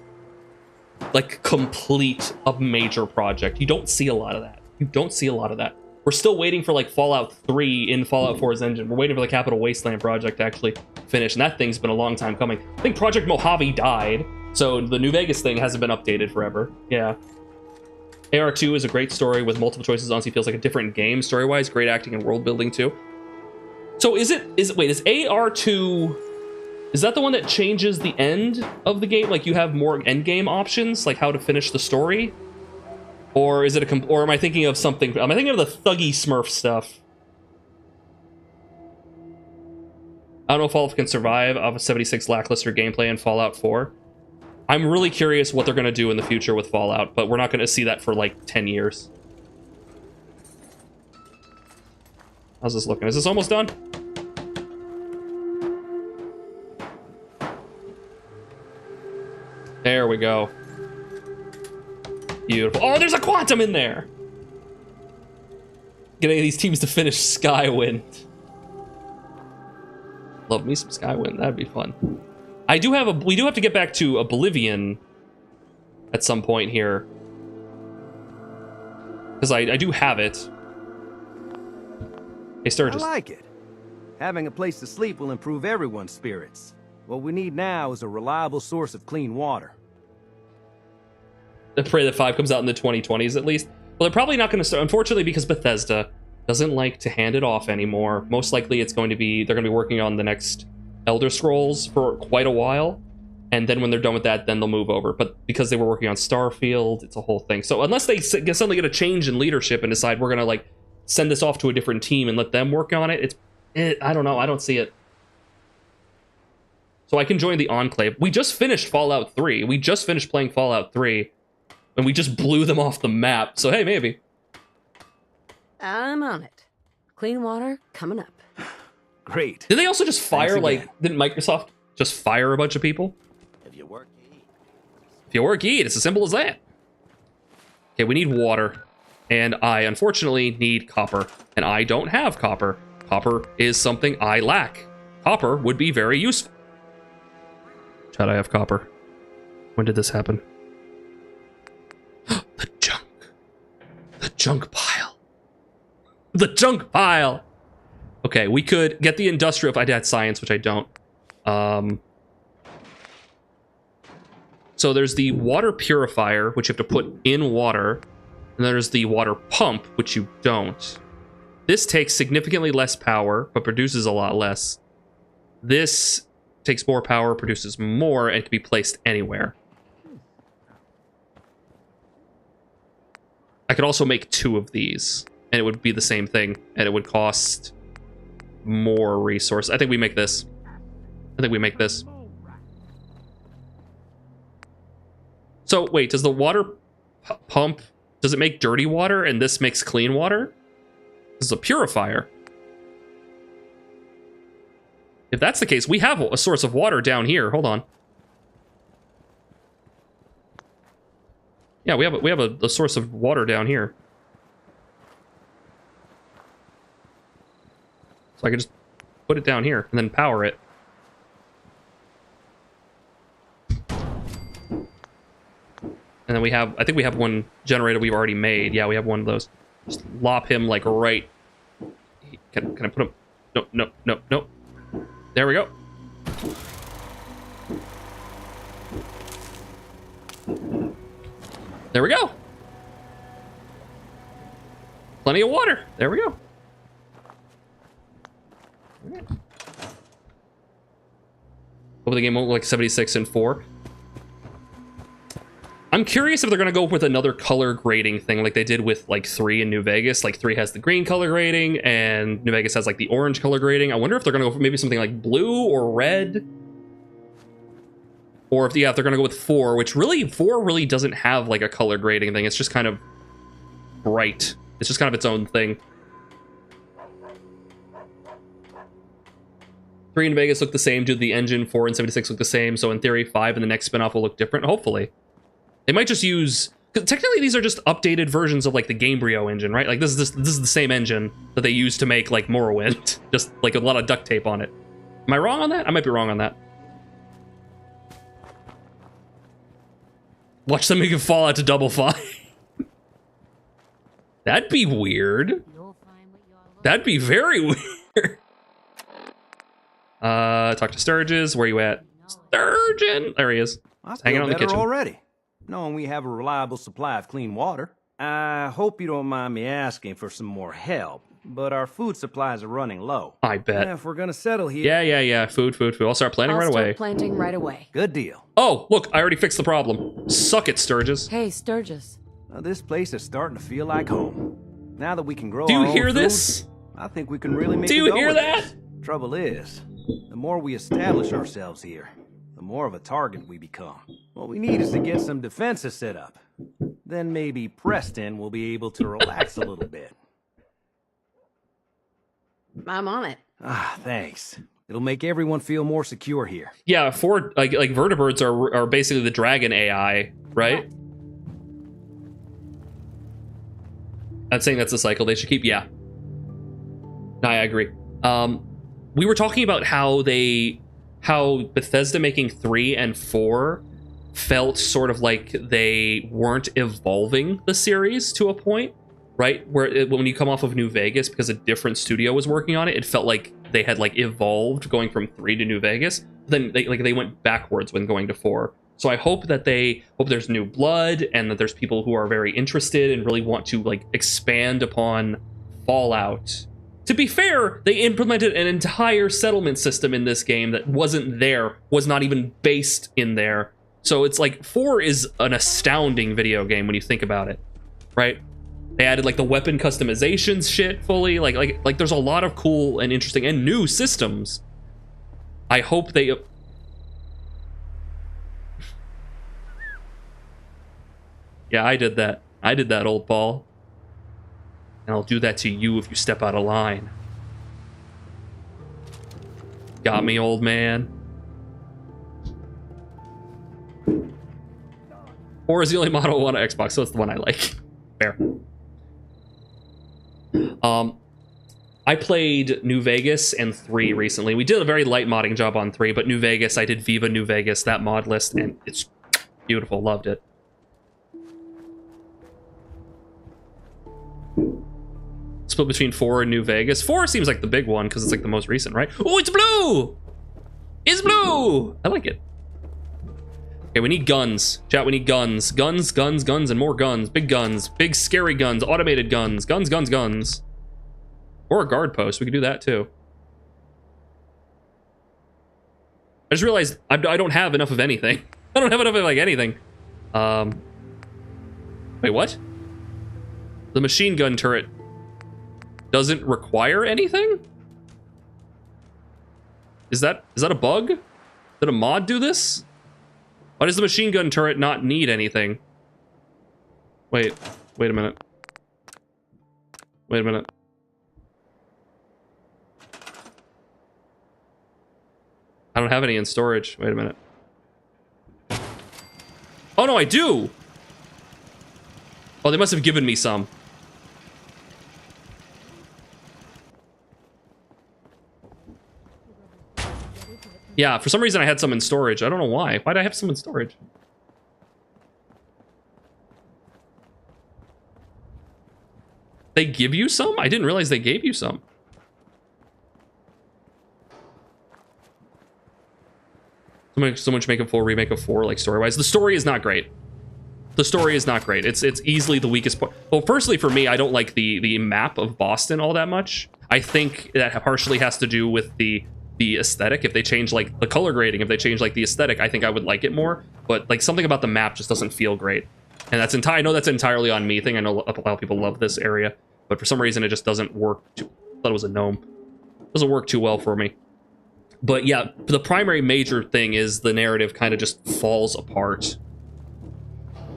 like complete a major project. You don't see a lot of that. You don't see a lot of that. We're still waiting for like Fallout 3 in Fallout 4's engine. We're waiting for the Capital Wasteland project to actually finish, and that thing's been a long time coming. I think Project Mojave died, so the New Vegas thing hasn't been updated forever. Yeah. AR2 is a great story with multiple choices. Honestly feels like a different game story-wise. Great acting and world building too. So is AR2, is that the one that changes the end of the game? Like you have more end game options, like how to finish the story? Or is it or am I thinking of something? Am I thinking of the Thuggy Smurf stuff? I don't know if Fallout can survive off of 76 lackluster gameplay in Fallout 4. I'm really curious what they're going to do in the future with Fallout, but we're not going to see that for like 10 years. How's this looking? Is this almost done? There we go. Beautiful. Oh, there's a quantum in there! Get any of these teams to finish Skywind. Love me some Skywind. That'd be fun. We do have to get back to Oblivion at some point here. Because I do have it. Hey, Sturgis. I like it. Having a place to sleep will improve everyone's spirits. What we need now is a reliable source of clean water. I pray that 5 comes out in the 2020s at least. Well, they're probably not going to start, unfortunately, because Bethesda doesn't like to hand it off anymore. Most likely it's going to be, they're going to be working on the next Elder Scrolls for quite a while. And then when they're done with that, then they'll move over. But because they were working on Starfield, it's a whole thing. So unless they suddenly get a change in leadership and decide we're going to like send this off to a different team and let them work on it, I don't know. I don't see it. So I can join the Enclave. We just finished Fallout 3. We just finished playing Fallout 3. And we just blew them off the map. So hey, maybe. I'm on it. Clean water coming up. Great. Did they also just fire, like, didn't Microsoft just fire a bunch of people? If you work, eat. If you work, eat. It's as simple as that. Okay, we need water. And I, unfortunately, need copper. And I don't have copper. Copper is something I lack. Copper would be very useful. Chat, I have copper. When did this happen? The junk. The junk pile. The junk pile! Okay, we could get the industrial if I had science, which I don't. So there's the water purifier, which you have to put in water. And there's the water pump, which you don't. This takes significantly less power, but produces a lot less. This takes more power, produces more, and can be placed anywhere. I could also make 2 of these, and it would be the same thing, and it would cost more resource. I think we make this. I think we make this. So, wait, does the water pump... Does it make dirty water and this makes clean water? This is a purifier. If that's the case, we have a source of water down here. Hold on. Yeah, we have a source of water down here. So I can just put it down here and then power it. And then we have, I think we have one generator we've already made. Yeah, we have one of those. Just lop him like right. Can I put him? No. There we go. There we go. Plenty of water. There we go. Hopefully the game won't look like 76 and 4. I'm curious if they're going to go with another color grading thing like they did with like 3 in New Vegas. Like 3 has the green color grading and New Vegas has like the orange color grading. I wonder if they're going to go for maybe something like blue or red. Or if, yeah, if they're going to go with 4, which really, 4 really doesn't have like a color grading thing. It's just kind of bright. It's just kind of its own thing. 3 in Vegas look the same. Do the engine 4 and 76 look the same? So in theory, 5 in the next spinoff will look different, hopefully. They might just use, because technically these are just updated versions of like the Gamebryo engine, right? Like this is the same engine that they used to make like Morrowind, just like a lot of duct tape on it. Am I wrong on that? I might be wrong on that. Watch them make a Fallout to Double Fine. That'd be weird. That'd be very weird. Talk to Sturgis. Where you at? Sturgeon. There he is. I Hanging feel out in the better kitchen. already, knowing we have a reliable supply of clean water. I hope you don't mind me asking for some more help, but our food supplies are running low. I bet. If we're gonna settle here... Yeah. Food. I'll start planting right away. Planting right away. Good deal. Oh, look, I already fixed the problem. Suck it, Sturgis. Hey, Sturgis. This place is starting to feel like home. Now that we can grow Do you our own hear food, this? I think we can really make Do a you go hear of that? this. Trouble is, the more we establish ourselves here, the more of a target we become. What we need is to get some defenses set up. Then maybe Preston will be able to relax a little bit. I'm on it. Ah, thanks. It'll make everyone feel more secure here. Yeah, for like vertebrates are basically the dragon AI, right? I'm saying that's the cycle they should keep. Yeah. No, I agree. We were talking about how Bethesda making 3 and 4 felt sort of like they weren't evolving the series to a point, right? Where when you come off of New Vegas, because a different studio was working on it, it felt like they had like evolved going from 3 to New Vegas. Then they went backwards when going to 4. So I hope that there's new blood and that there's people who are very interested and really want to like expand upon Fallout. To be fair, they implemented an entire settlement system in this game that wasn't there, was not even based in there. So it's like 4 is an astounding video game when you think about it, right? They added like the weapon customizations shit fully. Like there's a lot of cool and interesting and new systems. I hope they... Yeah, I did that. I did that, old Paul. And I'll do that to you if you step out of line. Got me, old man. 4 is the only model I want on Xbox, so it's the one I like. I played New Vegas and 3 recently. We did a very light modding job on 3, but New Vegas, I did Viva New Vegas, that mod list, and it's beautiful. Loved it. Split between 4 and New Vegas. 4 seems like the big one because it's like the most recent, right? Oh, it's blue! It's blue! I like it. Okay, we need guns. Chat, we need guns. Guns, guns, guns, and more guns. Big guns. Big scary guns. Automated guns. Guns, guns, guns. Or a guard post. We could do that too. I just realized I don't have enough of anything. I don't have enough of like anything. Wait, what? The machine gun turret doesn't require anything? Is that a bug? Did a mod do this? Why does the machine gun turret not need anything? Wait a minute. Wait a minute. I don't have any in storage. Wait a minute. Oh no, I do! Oh, they must have given me some. Yeah, for some reason I had some in storage. I don't know why. Why did I have some in storage? They give you some? I didn't realize they gave you some. Someone should make a full remake of 4, like, story-wise. The story is not great. The story is not great. It's easily the weakest part. Well, firstly, for me, I don't like the map of Boston all that much. I think that partially has to do with the aesthetic. If they change, like, the color grading, if they change, like, the aesthetic, I think I would like it more. But, like, something about the map just doesn't feel great. And that's I know that's entirely on me thing. I know a lot of people love this area. But for some reason, it just doesn't work. I thought it was a gnome. Doesn't work too well for me. But yeah, the primary major thing is the narrative kind of just falls apart.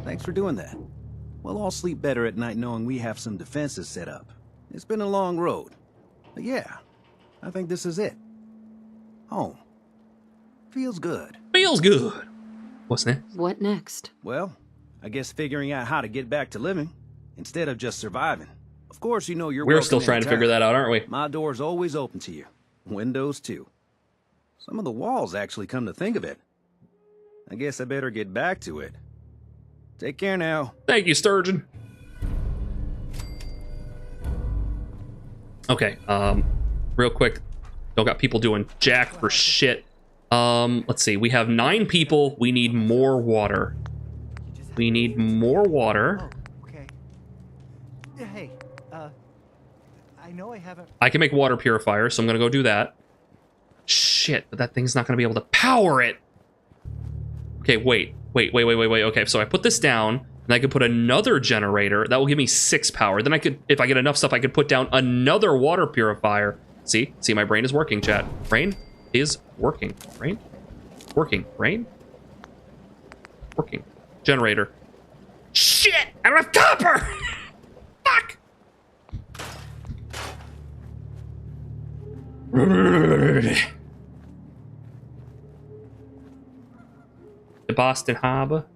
Thanks for doing that. We'll all sleep better at night knowing we have some defenses set up. It's been a long road. But yeah, I think this is it. Home. Feels good. Feels good. What's next? What next? Well, I guess figuring out how to get back to living instead of just surviving. Of course, you know you're We're still trying to figure that out, aren't we? My door's always open to you. Windows too. Some of the walls actually, come to think of it. I guess I better get back to it. Take care now. Thank you, Sturgeon. Okay, real quick. Don't got people doing jack for shit. Let's see. We have 9 people. We need more water. We need more water. Oh, okay. Hey, I know I haven't... I can make water purifiers, so I'm gonna go do that. Shit, but that thing's not gonna be able to power it. Okay, wait. Okay, so I put this down, and I could put another generator. That will give me 6 power. Then I could, if I get enough stuff, I could put down another water purifier. See, my brain is working, chat. Brain is working. Brain, working. Brain, working. Generator. Shit, I don't have copper. Fuck. The Boston Harbor.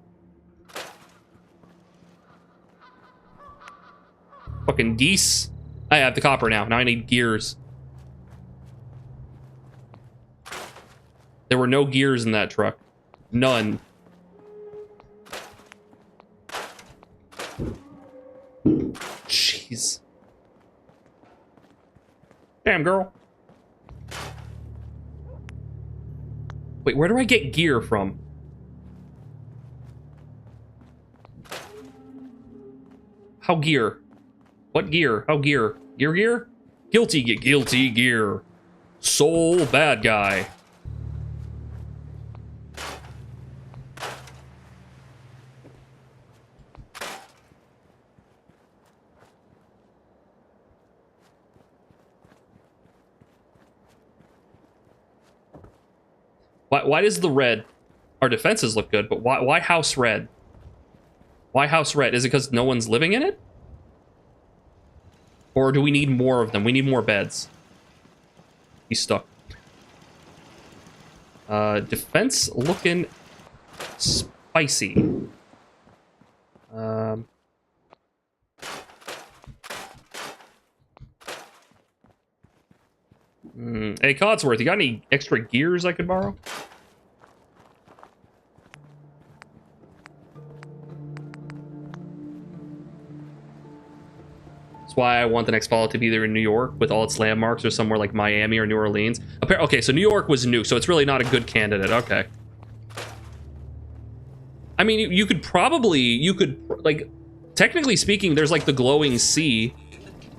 Fucking geese. I have the copper now. Now I need gears. There were no gears in that truck. None. Jeez. Damn, girl. Wait, where do I get gear from? How gear? What gear? How gear? Gear? Guilty gear. Soul bad guy. Why does the red... Our defenses look good, but why house red? Why house red? Is it because no one's living in it? Or do we need more of them? We need more beds. He's stuck. Defense looking spicy. Hey, Codsworth, you got any extra gears I could borrow? That's why I want the next Fallout to be either in New York with all its landmarks or somewhere like Miami or New Orleans. Okay, so New York was new, so it's really not a good candidate. Okay. I mean, you could, like, technically speaking, there's like the glowing sea.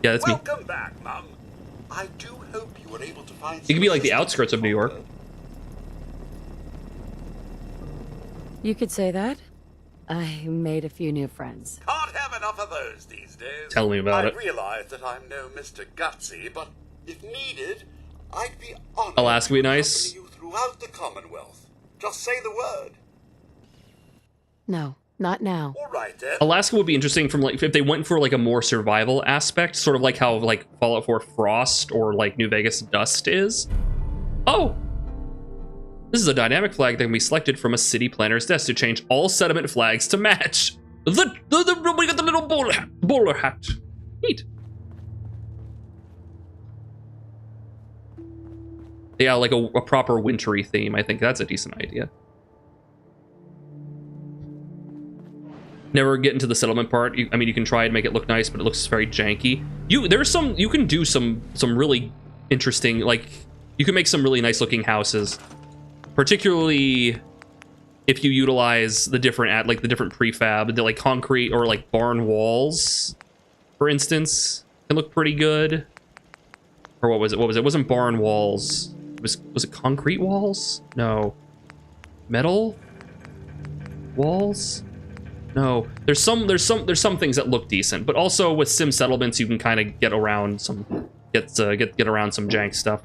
Yeah, that's me. Welcome back, Mum. I do hope you were able to find. It could be like the outskirts of New York. You could say that. I made a few new friends. Can't have enough of those these days. Tell me about it. I realize that I'm no Mr. Gutsy, but if needed, I'd be honored Alaska be nice. to accompany you throughout the Commonwealth. Just say the word. No, not now. All right then. Alaska would be interesting from like if they went for like a more survival aspect, sort of like how like Fallout 4 Frost or like New Vegas Dust is. Oh, this is a dynamic flag that can be selected from a city planner's desk to change all settlement flags to match. We got the little bowler hat. Neat. Yeah, like a proper wintry theme. I think that's a decent idea. Never get into the settlement part. I mean, you can try and make it look nice, but it looks very janky. You can do some really interesting, like, you can make some really nice looking houses, particularly if you utilize the different prefab, the like concrete or like barn walls, for instance, can look pretty good. Or what was it? It wasn't barn walls. Was it concrete walls? No. Metal walls? No, there's some things that look decent, but also with sim settlements you can kind of get around some get around some jank stuff.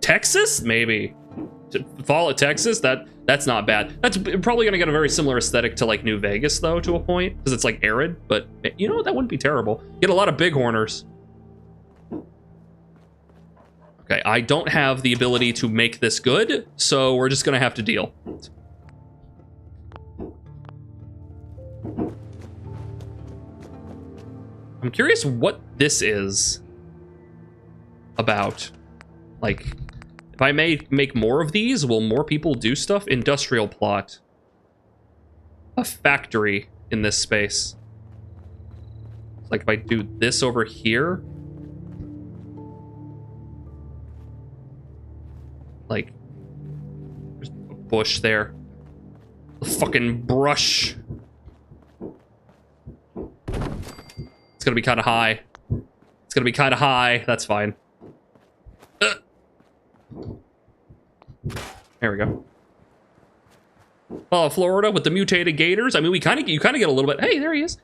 Texas, maybe. Fallout Texas, that's not bad. That's probably gonna get a very similar aesthetic to like New Vegas though, to a point, because it's like arid. But you know, that wouldn't be terrible. Get a lot of bighorners. Okay, I don't have the ability to make this good, so we're just gonna have to deal. I'm curious what this is about. Like, if I make more of these, will more people do stuff? Industrial plot. A factory in this space. Like if I do this over here. Like, there's a bush there. The fucking brush. It's gonna be kind of high. It's gonna be kind of high. That's fine. There we go. Oh, Florida with the mutated gators. I mean, you kind of get a little bit. Hey, there he is.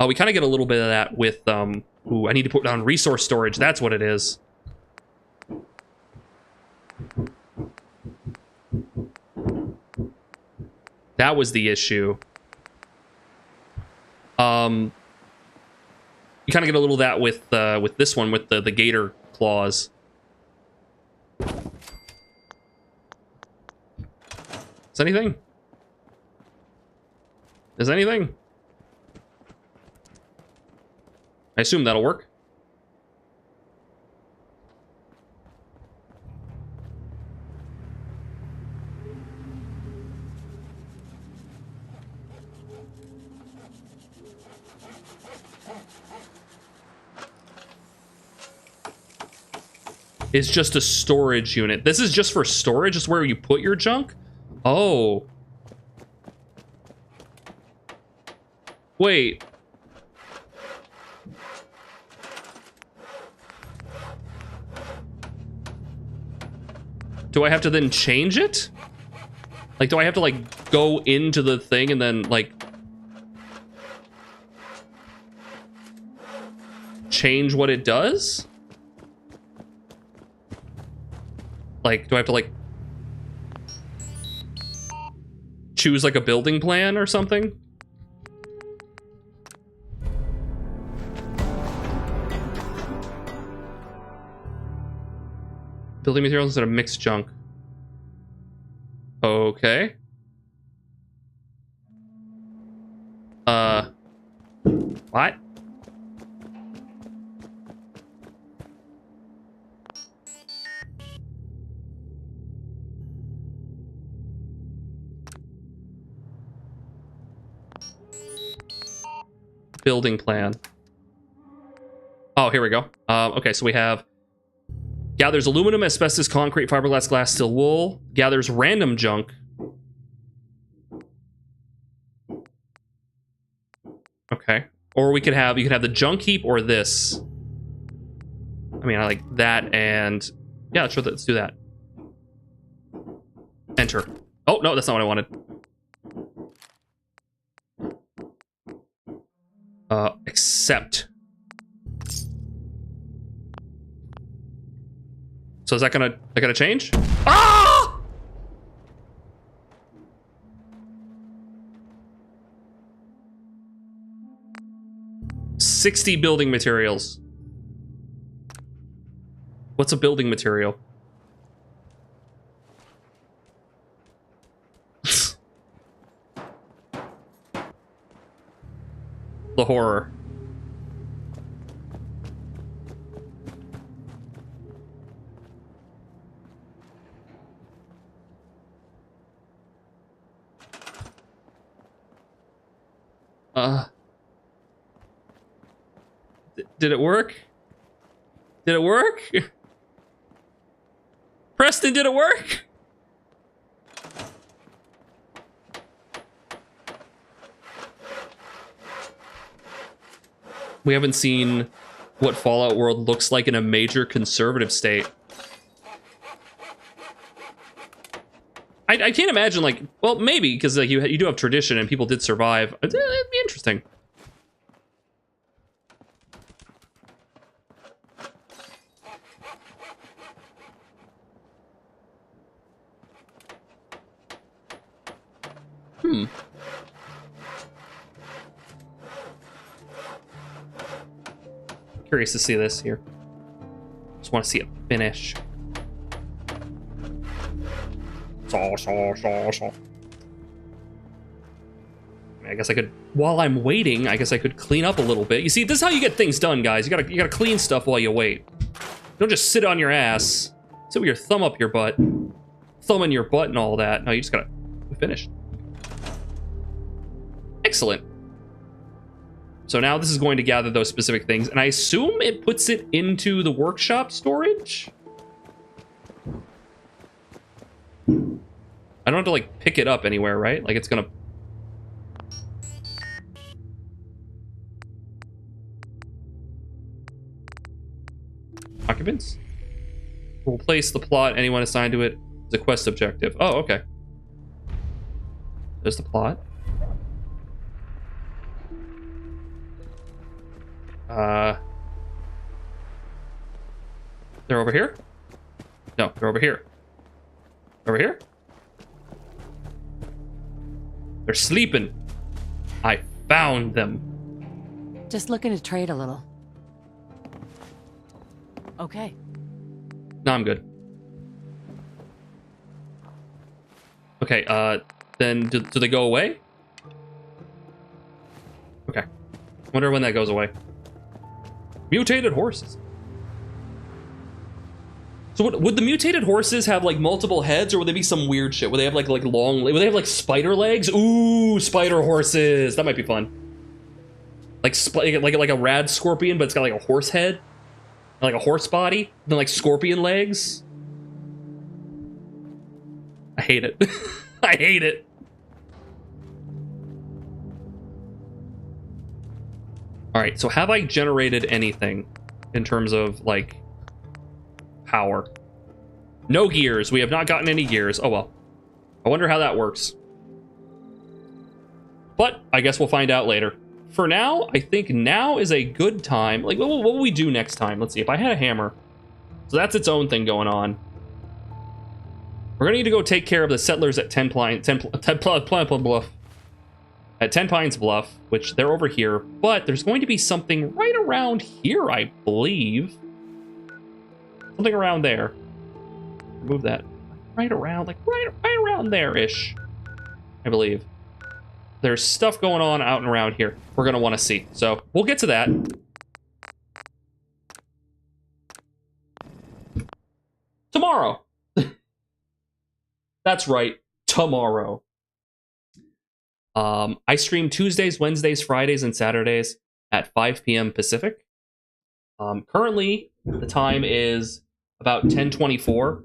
We kind of get a little bit of that with Ooh, I need to put down resource storage. That's what it is. That was the issue. You kind of get a little of that with this one, with the gator claws. Is anything? Is anything? I assume that'll work. It's just a storage unit. This is just for storage? It's where you put your junk? Oh. Wait. Do I have to then change it? Like, do I have to, like, go into the thing and then, like, change what it does? Like, do I have to, like, choose, like, a building plan or something? Building materials instead of mixed junk. Okay. What? building plan. Oh, here we go. Okay, so we have gathers aluminum, asbestos, concrete, fiberglass, glass, steel, wool. Gathers random junk. Okay. Or you could have the junk heap or this. I mean, I like that and yeah, sure, let's do that. Enter. Oh, no, that's not what I wanted. Accept. So is that gonna change? Ah! $60 building materials. What's a building material? The horror. Did it work? Did it work? Preston, did it work? We haven't seen what Fallout World looks like in a major conservative state. I can't imagine, like, well, maybe, because like, you do have tradition and people did survive. It'd be interesting. Curious to see this here. Just want to see it finish. I guess I could, while I'm waiting, I guess I could clean up a little bit. You see, this is how you get things done, guys. You gotta clean stuff while you wait. Don't just sit on your ass. Sit with your thumb up your butt. Thumb in your butt and all that. No, you just gotta finish. Excellent. So now this is going to gather those specific things, and I assume it puts it into the workshop storage? I don't have to, like, pick it up anywhere, right? Like, it's gonna... Occupants? We'll place the plot, anyone assigned to it is a quest objective. Oh, okay. There's the plot. They're over here? No, they're over here. Over here? They're sleeping. I found them. Just looking to trade a little. Okay. No, I'm good. Okay, then do they go away? Okay. Wonder when that goes away. Mutated horses. So would the mutated horses have like multiple heads, or would they be some weird shit? Would they have like long? Would they have like spider legs? Ooh, spider horses. That might be fun. Like like a rad scorpion, but it's got like a horse head, like a horse body, and then like scorpion legs. I hate it. I hate it. All right. So have I generated anything in terms of like power? No gears. We have not gotten any gears. Oh well. I wonder how that works. But I guess we'll find out later. For now, I think now is a good time. Like, what will we do next time? Let's see. If I had a hammer. So that's its own thing going on. We're gonna need to go take care of the settlers at Ten Pines Bluff. At 10 Pines Bluff, which they're over here. But there's going to be something right around here, I believe. Something around there. Remove that. Right around, like right around there-ish. I believe. There's stuff going on out and around here we're going to want to see. So we'll get to that. Tomorrow. That's right. Tomorrow. I stream Tuesdays, Wednesdays, Fridays, and Saturdays. at 5 p.m. Pacific. Currently, the time is about 10:24.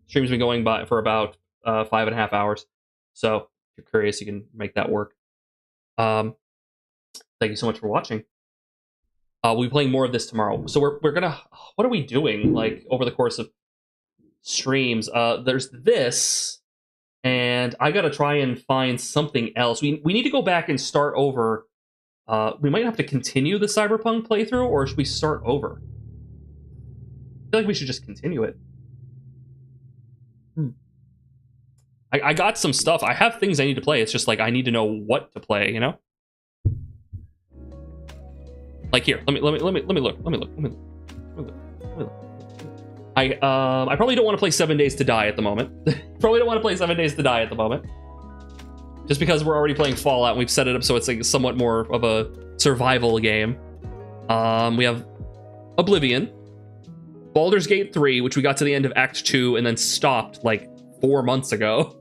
Stream's been going by for about 5.5 hours. So if you're curious, you can make that work. Thank you so much for watching. We'll be playing more of this tomorrow. So we're gonna, what are we doing like over the course of streams? There's this, and I gotta try and find something else. We need to go back and start over. We might have to continue the Cyberpunk playthrough, or should we start over? I feel like we should just continue it. I got some stuff. I have things I need to play. It's just like I need to know what to play, you know? Like here, let me look. I probably don't want to play 7 Days to Die at the moment. Probably don't want to play 7 Days to Die at the moment. Just because we're already playing Fallout and we've set it up so it's like somewhat more of a survival game. We have Oblivion, Baldur's Gate 3, which we got to the end of Act 2 and then stopped like 4 months ago.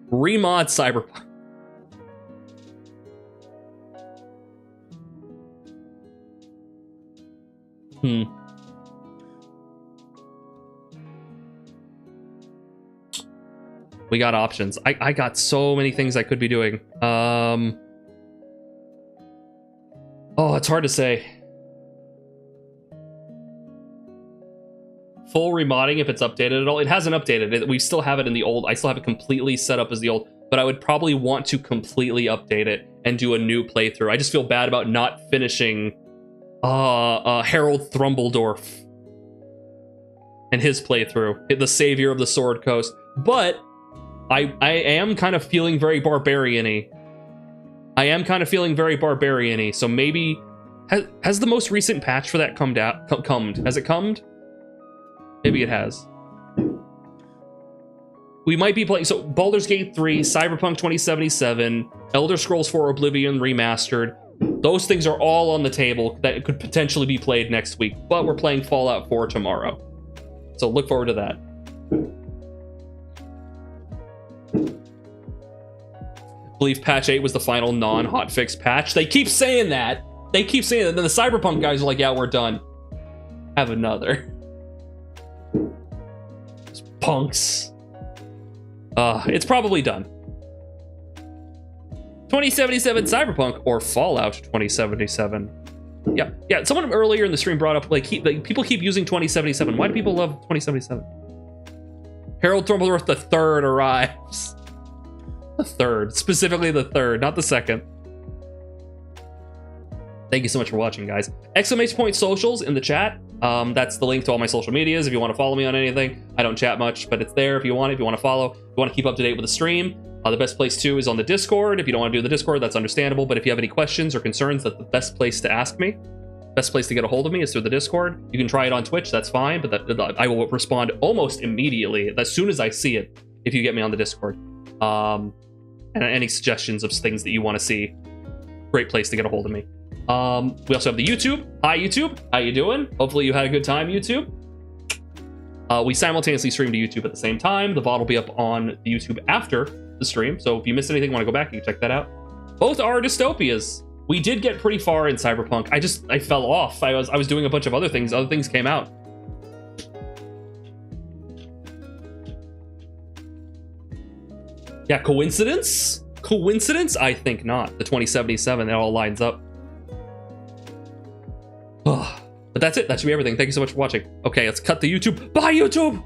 Remod Cyberpunk. We got options. I got so many things I could be doing. Oh, it's hard to say. Full remodding if it's updated at all. It hasn't updated. We still have it in the old. I still have it completely set up as the old, but I would probably want to completely update it and do a new playthrough. I just feel bad about not finishing Harold Thrumbledorf and his playthrough, the savior of the Sword Coast. But I am kind of feeling very barbarian-y. So maybe has the most recent patch for that come out? Has it come? Maybe it has. We might be playing, so Baldur's Gate 3, Cyberpunk 2077, Elder Scrolls 4 Oblivion Remastered. Those things are all on the table that could potentially be played next week, but we're playing Fallout 4 tomorrow. So look forward to that. I believe patch 8 was the final non-hotfix patch. They keep saying that. Then the Cyberpunk guys are like, yeah, we're done. Have another. Punks. It's probably done. 2077 Cyberpunk or Fallout 2077. Yeah. Someone earlier in the stream brought up like people keep using 2077. Why do people love 2077? Harold Thrumbledorf the Third arrives. The third, specifically the third, not the second. Thank you so much for watching, guys. Exclamation point socials in the chat. That's the link to all my social medias if you want to follow me on anything. I don't chat much, but it's there if you want to follow. If you want to keep up to date with the stream. The best place too is on the Discord. If you don't want to do the Discord, that's understandable. But if you have any questions or concerns, that's the best place to ask me. Best place to get a hold of me is through the Discord. You can try it on Twitch, that's fine, but I will respond almost immediately as soon as I see it if you get me on the Discord. And any suggestions of things that you want to see, great place to get a hold of me. We also have the YouTube. Hi, YouTube. How you doing? Hopefully you had a good time, YouTube. We simultaneously stream to YouTube at the same time. The VOD will be up on the YouTube after the stream, so if you missed anything, want to go back, you can check that out. Both are dystopias. We did get pretty far in Cyberpunk. I fell off. I was doing a bunch of other things. Other things came out. Yeah, coincidence? Coincidence? I think not. The 2077, it all lines up. But that's it. That should be everything. Thank you so much for watching. Okay, let's cut the YouTube. Bye, YouTube!